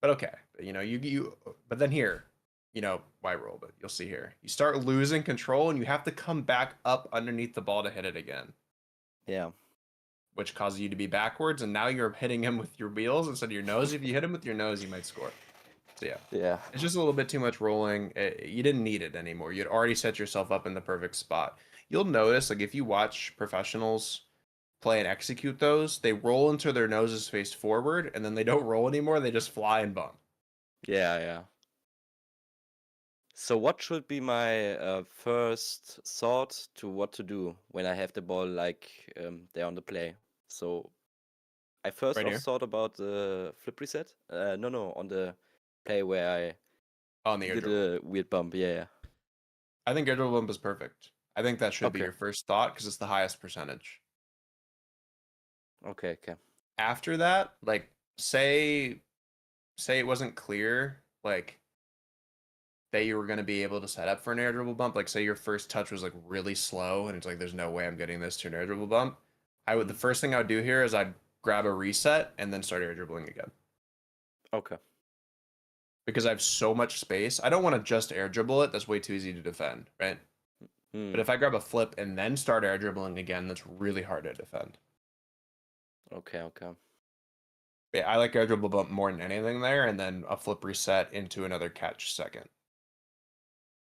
But okay, but then here, why roll? But you'll see here, you start losing control, and you have to come back up underneath the ball to hit it again. Yeah. Which causes you to be backwards, and now you're hitting him with your wheels instead of your nose. If you hit him with your nose, you might score. So yeah. Yeah. It's just a little bit too much rolling. You didn't need it anymore. You'd already set yourself up in the perfect spot. You'll notice, like, if you watch professionals play and execute those, they roll until their noses face forward, and then they don't roll anymore. They just fly and bump. Yeah, yeah. So what should be my first thought to what to do when I have the ball like there on the play? So I first Right off here? thought about the flip reset. No, on the play where I On the air did dribble. a weird bump. Yeah. I think air dribble bump is perfect. I think that should be Okay. your first thought because it's the highest percentage. Okay. After that, like, say it wasn't clear, like, that you were going to be able to set up for an air dribble bump. Like, say your first touch was like really slow, and it's like, there's no way I'm getting this to an air dribble bump. The first thing I would do here is I'd grab a reset and then start air dribbling again. Okay. Because I have so much space. I don't want to just air dribble it. That's way too easy to defend, right? But if I grab a flip and then start air dribbling again, that's really hard to defend. Okay. Yeah, I like air dribble bump more than anything there, and then a flip reset into another catch second.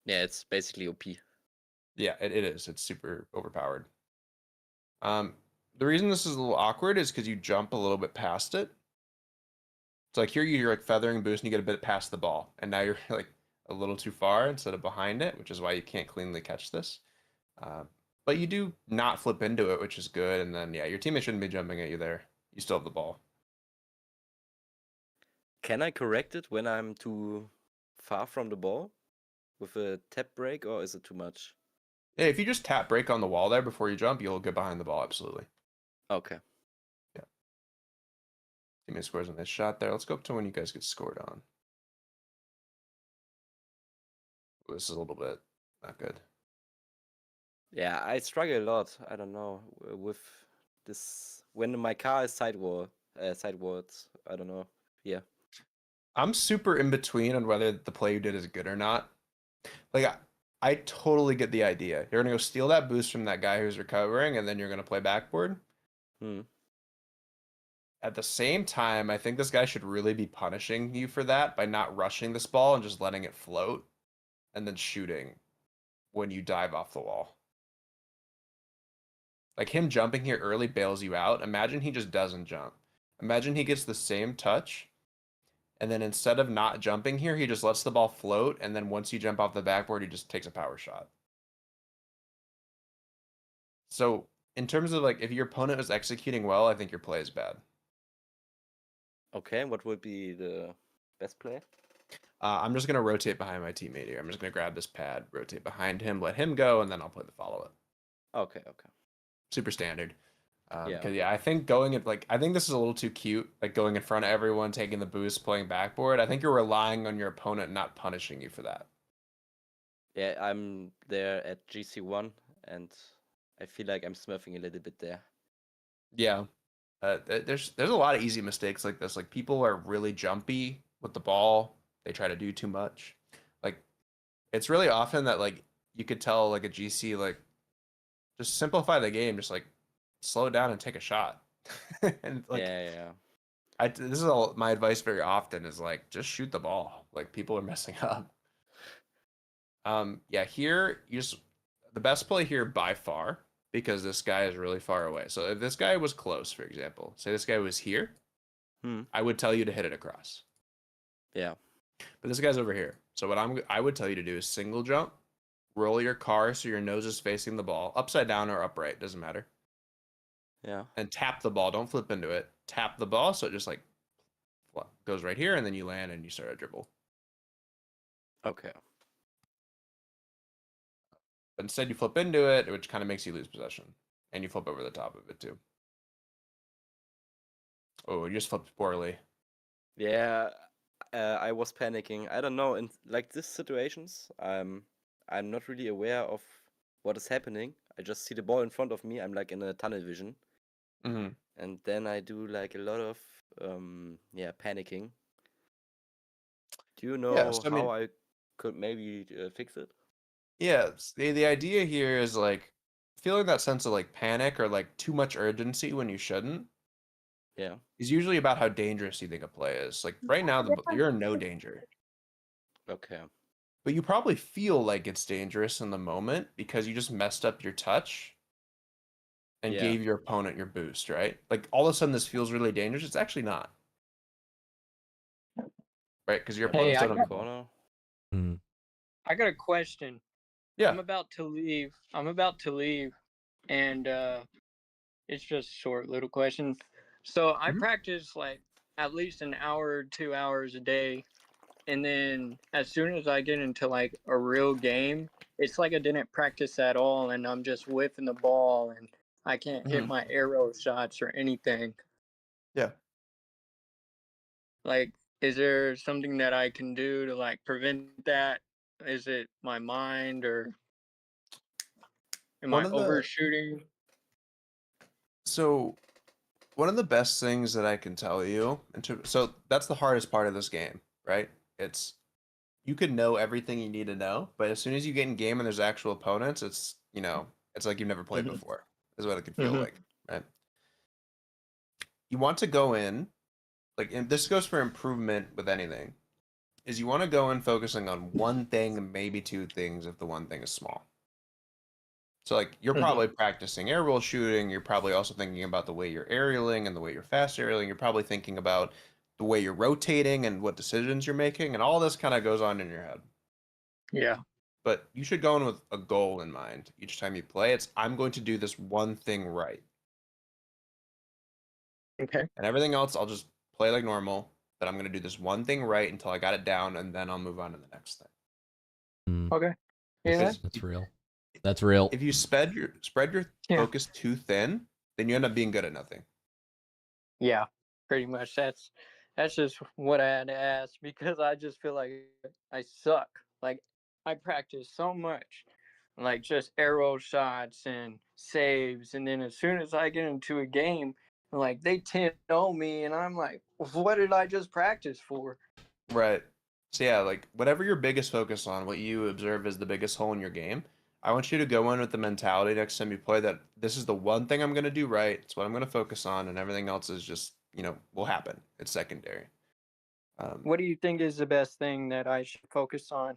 Yeah, it's basically OP. Yeah, it is. It's super overpowered. The reason this is a little awkward is because you jump a little bit past it. So like here you're like feathering boost and you get a bit past the ball, and now you're like a little too far instead of behind it, which is why you can't cleanly catch this. But you do not flip into it, which is good. And then yeah, your teammate shouldn't be jumping at you there. You still have the ball. Can I correct it when I'm too far from the ball with a tap break, or is it too much? Yeah, if you just tap break on the wall there before you jump, you'll get behind the ball, absolutely. Okay. Yeah. Teammate scores on this shot there. Let's go up to when you guys get scored on. Ooh, this is a little bit not good. Yeah, I struggle a lot. I don't know with this when my car is sidewards. I don't know. Yeah. I'm super in between on whether the play you did is good or not. Like, I totally get the idea. You're gonna go steal that boost from that guy who's recovering, and then you're gonna play backboard. At the same time, I think this guy should really be punishing you for that by not rushing this ball and just letting it float, and then shooting when you dive off the wall. Like, him jumping here early bails you out. Imagine he just doesn't jump. Imagine he gets the same touch, and then instead of not jumping here, he just lets the ball float, and then once you jump off the backboard, he just takes a power shot. So, in terms of, like, if your opponent is executing well, I think your play is bad. Okay, what would be the best play? I'm just going to rotate behind my teammate here. I'm just going to grab this pad, rotate behind him, let him go, and then I'll play the follow-up. Okay. Super standard. Yeah. Because I think I think this is a little too cute, like going in front of everyone, taking the boost, playing backboard. I think you're relying on your opponent not punishing you for that. Yeah, I'm there at GC1, and I feel like I'm smurfing a little bit there. Yeah. There's a lot of easy mistakes like this. Like, people are really jumpy with the ball. They try to do too much. Like, it's really often that, like, you could tell, like, a GC, like, just simplify the game. Just, like, slow down and take a shot. And, like, yeah. This is my advice very often is, like, just shoot the ball. Like, people are messing up. Yeah, here, the best play here by far, because this guy is really far away. So if this guy was close, for example, say this guy was here, I would tell you to hit it across. Yeah. But this guy's over here. So what I would tell you to do is single jump, roll your car so your nose is facing the ball, upside down or upright, doesn't matter. Yeah. And tap the ball. Don't flip into it. Tap the ball so it just like goes right here, and then you land and you start a dribble. Okay. But instead you flip into it, which kind of makes you lose possession. And you flip over the top of it too. Oh, you just flipped poorly. Yeah, I was panicking. I don't know. In like these situations, I'm not really aware of what is happening. I just see the ball in front of me. I'm like in a tunnel vision, and then I do like a lot of panicking. Do you Yeah, know so, I how mean- I could maybe fix it? Yeah, the idea here is like feeling that sense of like panic or like too much urgency when you shouldn't Yeah. is usually about how dangerous you think a play is. Like right now, you're in no danger, Okay. but you probably feel like it's dangerous in the moment because you just messed up your touch and Yeah. gave your opponent your boost, right? Like all of a sudden this feels really dangerous. It's actually not, right? Because your Hey, opponent's I done got, a ball. I got a question. Yeah. I'm about to leave. And it's just a short little question. So I practice like at least an hour, 2 hours a day, and then as soon as I get into like a real game, it's like I didn't practice at all, and I'm just whiffing the ball, and I can't hit my arrow shots or anything. Yeah. Like, is there something that I can do to like prevent that? Is it my mind, or am One I of the overshooting? So one of the best things that I can tell you, so that's the hardest part of this game, right? It's you could know everything you need to know, but as soon as you get in game and there's actual opponents, it's it's like you've never played before. Is what it could feel like, right? You want to go in, like, and this goes for improvement with anything, is you want to go in focusing on one thing and maybe two things if the one thing is small. So like you're probably practicing air roll shooting. You're probably also thinking about the way you're aerialing and the way you're fast aerialing. You're probably thinking about the way you're rotating and what decisions you're making, and all this kind of goes on in your head. Yeah. But you should go in with a goal in mind each time you play. It's I'm going to do this one thing right. Okay. And everything else I'll just play like normal. But I'm going to do this one thing right until I got it down, and then I'll move on to the next thing. Okay. Yeah. That's real. That's real. If you spread your focus too thin, then you end up being good at nothing. Yeah, pretty much. That's just what I had to ask, because I just feel like I suck. Like I practice so much, like just arrow shots and saves, and then as soon as I get into a game, like they 10-0 me, and I'm like, what did I just practice for? Right. So yeah, like whatever your biggest focus on, what you observe as the biggest hole in your game, I want you to go in with the mentality next time you play that this is the one thing I'm going to do right. It's what I'm going to focus on, and everything else is just, will happen. It's secondary. What do you think is the best thing that I should focus on?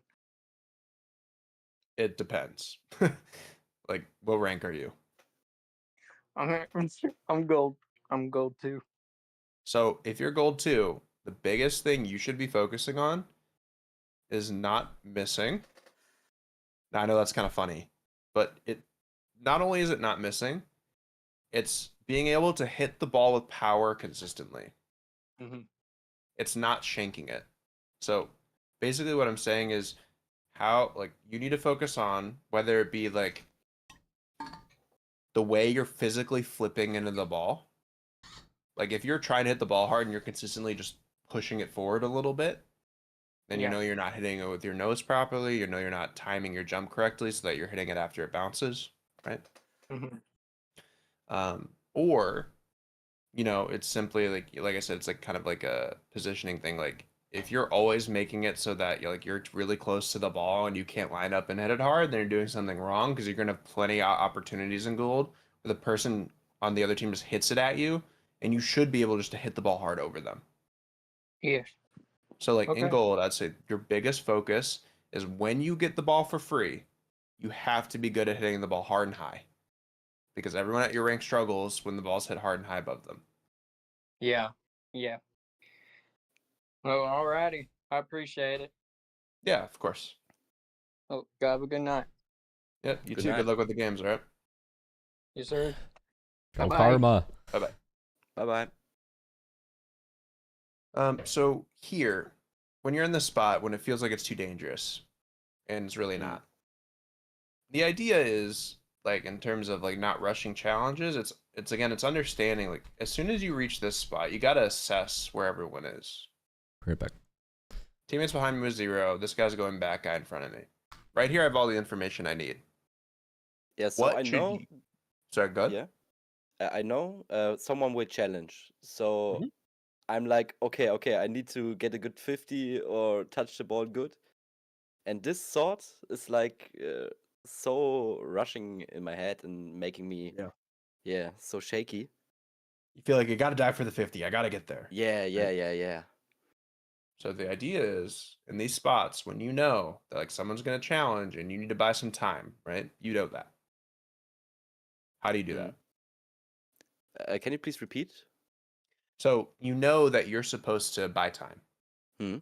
It depends. Like, what rank are you? I'm gold. I'm gold 2. So if you're gold 2, the biggest thing you should be focusing on is not missing. Now, I know that's kind of funny, but it not only is it not missing, it's being able to hit the ball with power consistently. It's not shanking it. So basically what I'm saying is you need to focus on whether it be like the way you're physically flipping into the ball. Like if you're trying to hit the ball hard and you're consistently just pushing it forward a little bit, then you know you're not hitting it with your nose properly. You know you're not timing your jump correctly so that you're hitting it after it bounces, right? Or, it's simply like I said, it's like kind of like a positioning thing. Like if you're always making it so that you're really close to the ball and you can't line up and hit it hard, then you're doing something wrong, because you're gonna have plenty of opportunities in gold where the person on the other team just hits it at you, and you should be able just to hit the ball hard over them. Yes. So in Okay. gold, I'd say your biggest focus is when you get the ball for free, you have to be good at hitting the ball hard and high, because everyone at your rank struggles when the ball's hit hard and high above them. Yeah. Yeah. Well, alrighty. I appreciate it. Yeah, of course. Oh, have a good night. Yeah, you Good too. night. Good luck with the games, all right? Yes, sir. Go Bye-bye. Karma. Bye-bye. Bye-bye. So here, when you're in the spot when it feels like it's too dangerous, and it's really not. The idea is, like, in terms of like not rushing challenges, it's understanding, like, as soon as you reach this spot, you gotta assess where everyone is. Perfect. Teammates behind me was 0. This guy's going back, guy in front of me. Right here, I have all the information I need. Yeah, so I know. Sorry, go ahead. Yeah, I know someone will challenge. So I'm like, okay, I need to get a good 50 or touch the ball good. And this thought is like so rushing in my head and making me, so shaky. You feel like you got to dive for the 50. I got to get there. Yeah. So the idea is in these spots, when you know that like someone's going to challenge and you need to buy some time, right? You know that. How do you do that? Can you please repeat? So you know that you're supposed to buy time. Hmm.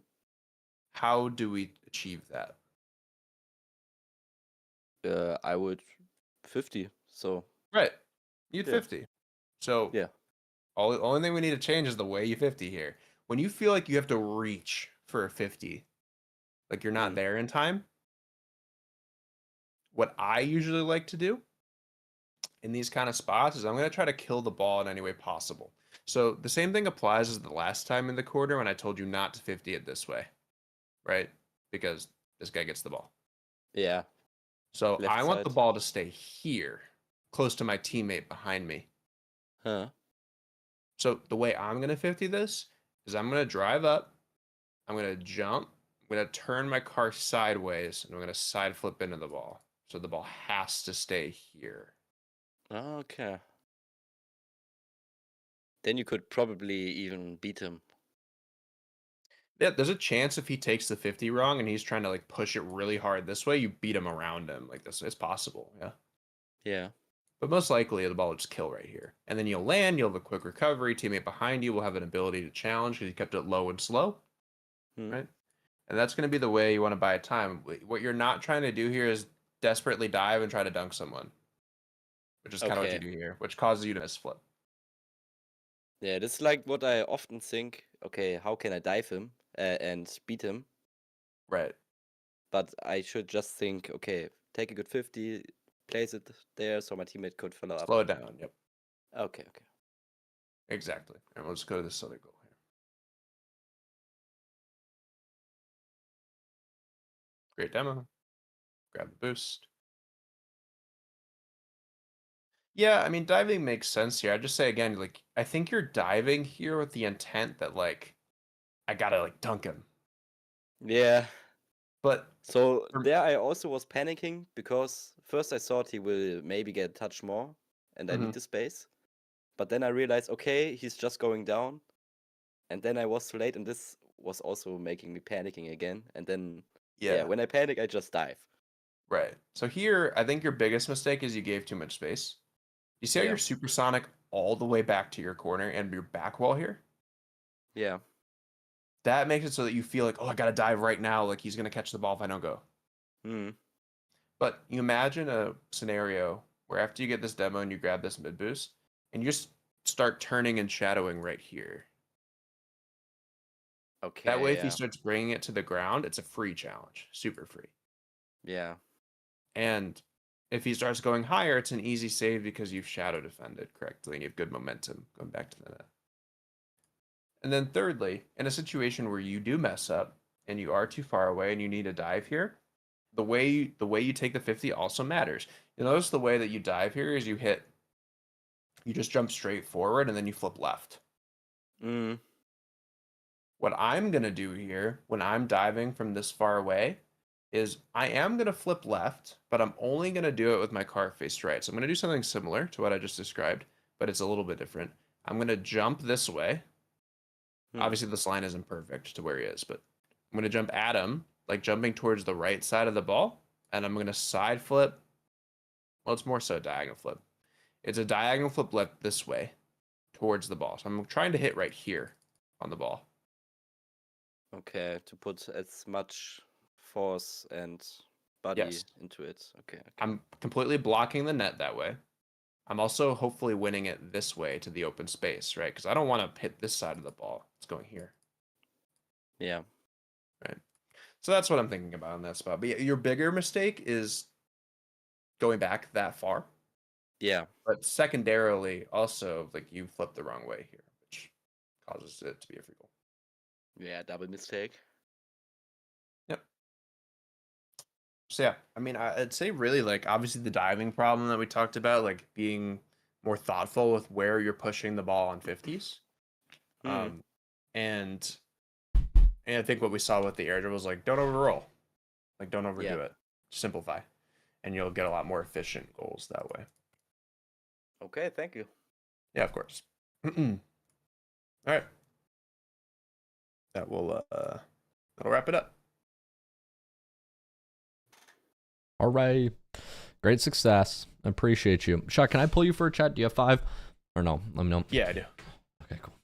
How do we achieve that? I would 50. So Right. You'd Yeah. 50. So Yeah. only thing we need to change is the way you 50 here. When you feel like you have to reach for a 50, like you're not there in time, what I usually like to do in these kind of spots is I'm going to try to kill the ball in any way possible. So the same thing applies as the last time in the quarter when I told you not to 50 it this way, right? Because this guy gets the ball. Yeah. So Left I want the side. ball to stay here, close to my teammate behind me. Huh. So the way I'm going to 50 this is I'm going to drive up, I'm going to jump, I'm going to turn my car sideways, and I'm going to side flip into the ball. So the ball has to stay here. Okay. Then you could probably even beat him. Yeah, there's a chance if he takes the 50 wrong and he's trying to like push it really hard this way, you beat him around him like this. It's possible, yeah. Yeah. But most likely the ball will just kill right here. And then you'll land, you'll have a quick recovery, teammate behind you will have an ability to challenge because you kept it low and slow. Right? And that's going to be the way you want to buy time. What you're not trying to do here is desperately dive and try to dunk someone, which is kind of what you Okay. do here, which causes you to misflip. Yeah, this is like what I often think. Okay, how can I dive him and beat him? Right. But I should just think, okay, take a good 50, place it there so my teammate could follow up. Slow it down. Yep. Okay. Exactly. And we'll just go to this other goal here. Great demo. Grab the boost. Yeah, I mean, diving makes sense here. I just say again, like, I think you're diving here with the intent that, like, I gotta, like, dunk him. Yeah. But so there I also was panicking because first I thought he will maybe get a touch more and I need the space. But then I realized, okay, he's just going down. And then I was too late and this was also making me panicking again. And then, Yeah. when I panic, I just dive. Right. So here, I think your biggest mistake is you gave too much space. You see how Yeah. you're supersonic all the way back to your corner and your back wall here? Yeah. That makes it so that you feel like, oh, I gotta dive right now. Like he's gonna catch the ball if I don't go. But you imagine a scenario where after you get this demo and you grab this mid boost and you just start turning and shadowing right here. Okay. That way, if he yeah. starts bringing it to the ground, it's a free challenge, super free. Yeah. And if he starts going higher, it's an easy save because you've shadow defended correctly and you have good momentum going back to the net. And then thirdly, in a situation where you do mess up and you are too far away and you need a dive here, the way you take the 50 also matters. You notice the way that you dive here is you just jump straight forward and then you flip left. What I'm going to do here when I'm diving from this far away is I am going to flip left, but I'm only going to do it with my car faced right. So I'm going to do something similar to what I just described, but it's a little bit different. I'm going to jump this way. Obviously, this line isn't perfect to where he is, but I'm going to jump at him, like jumping towards the right side of the ball, and I'm going to side flip. Well, it's more so a diagonal flip. It's a diagonal flip left this way towards the ball. So I'm trying to hit right here on the ball. Okay, to put as much force and body into it. Okay. I'm completely blocking the net that way. I'm also hopefully winning it this way to the open space, right? Because I don't want to hit this side of the ball. It's going here. Yeah. Right. So that's what I'm thinking about in that spot. But your bigger mistake is going back that far. Yeah. But secondarily, also, like you flipped the wrong way here, which causes it to be a free goal. Yeah, double mistake. Yep. So yeah, I mean, I'd say really like obviously the diving problem that we talked about, like being more thoughtful with where you're pushing the ball on 50s. And I think what we saw with the air dribble was like, don't overroll. Like, don't overdo it. Simplify. And you'll get a lot more efficient goals that way. Okay, thank you. Yeah, of course. All right. That will that'll wrap it up. All right. Great success. I appreciate you. Shot, can I pull you for a chat? Do you have 5? Or no? Let me know. Yeah, I do. Okay, cool.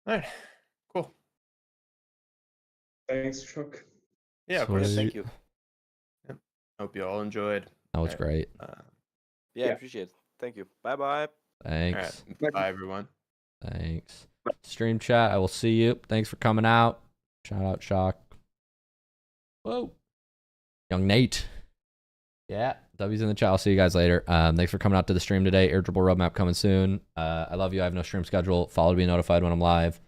All right. Cool. Thanks, Chuck. Yeah, of course. Sweet. Thank you. Yep. Hope you all enjoyed. That was All great. Yeah, I appreciate it. Thank you. Bye-bye. Thanks. All right. Bye, everyone. Thanks. Stream chat. I will see you. Thanks for coming out. Shout out, Shock. Whoa. Young Nate. Yeah. W's in the chat. I'll see you guys later. Thanks for coming out to the stream today. Air dribble roadmap coming soon. I love you. I have no stream schedule. Follow to be notified when I'm live.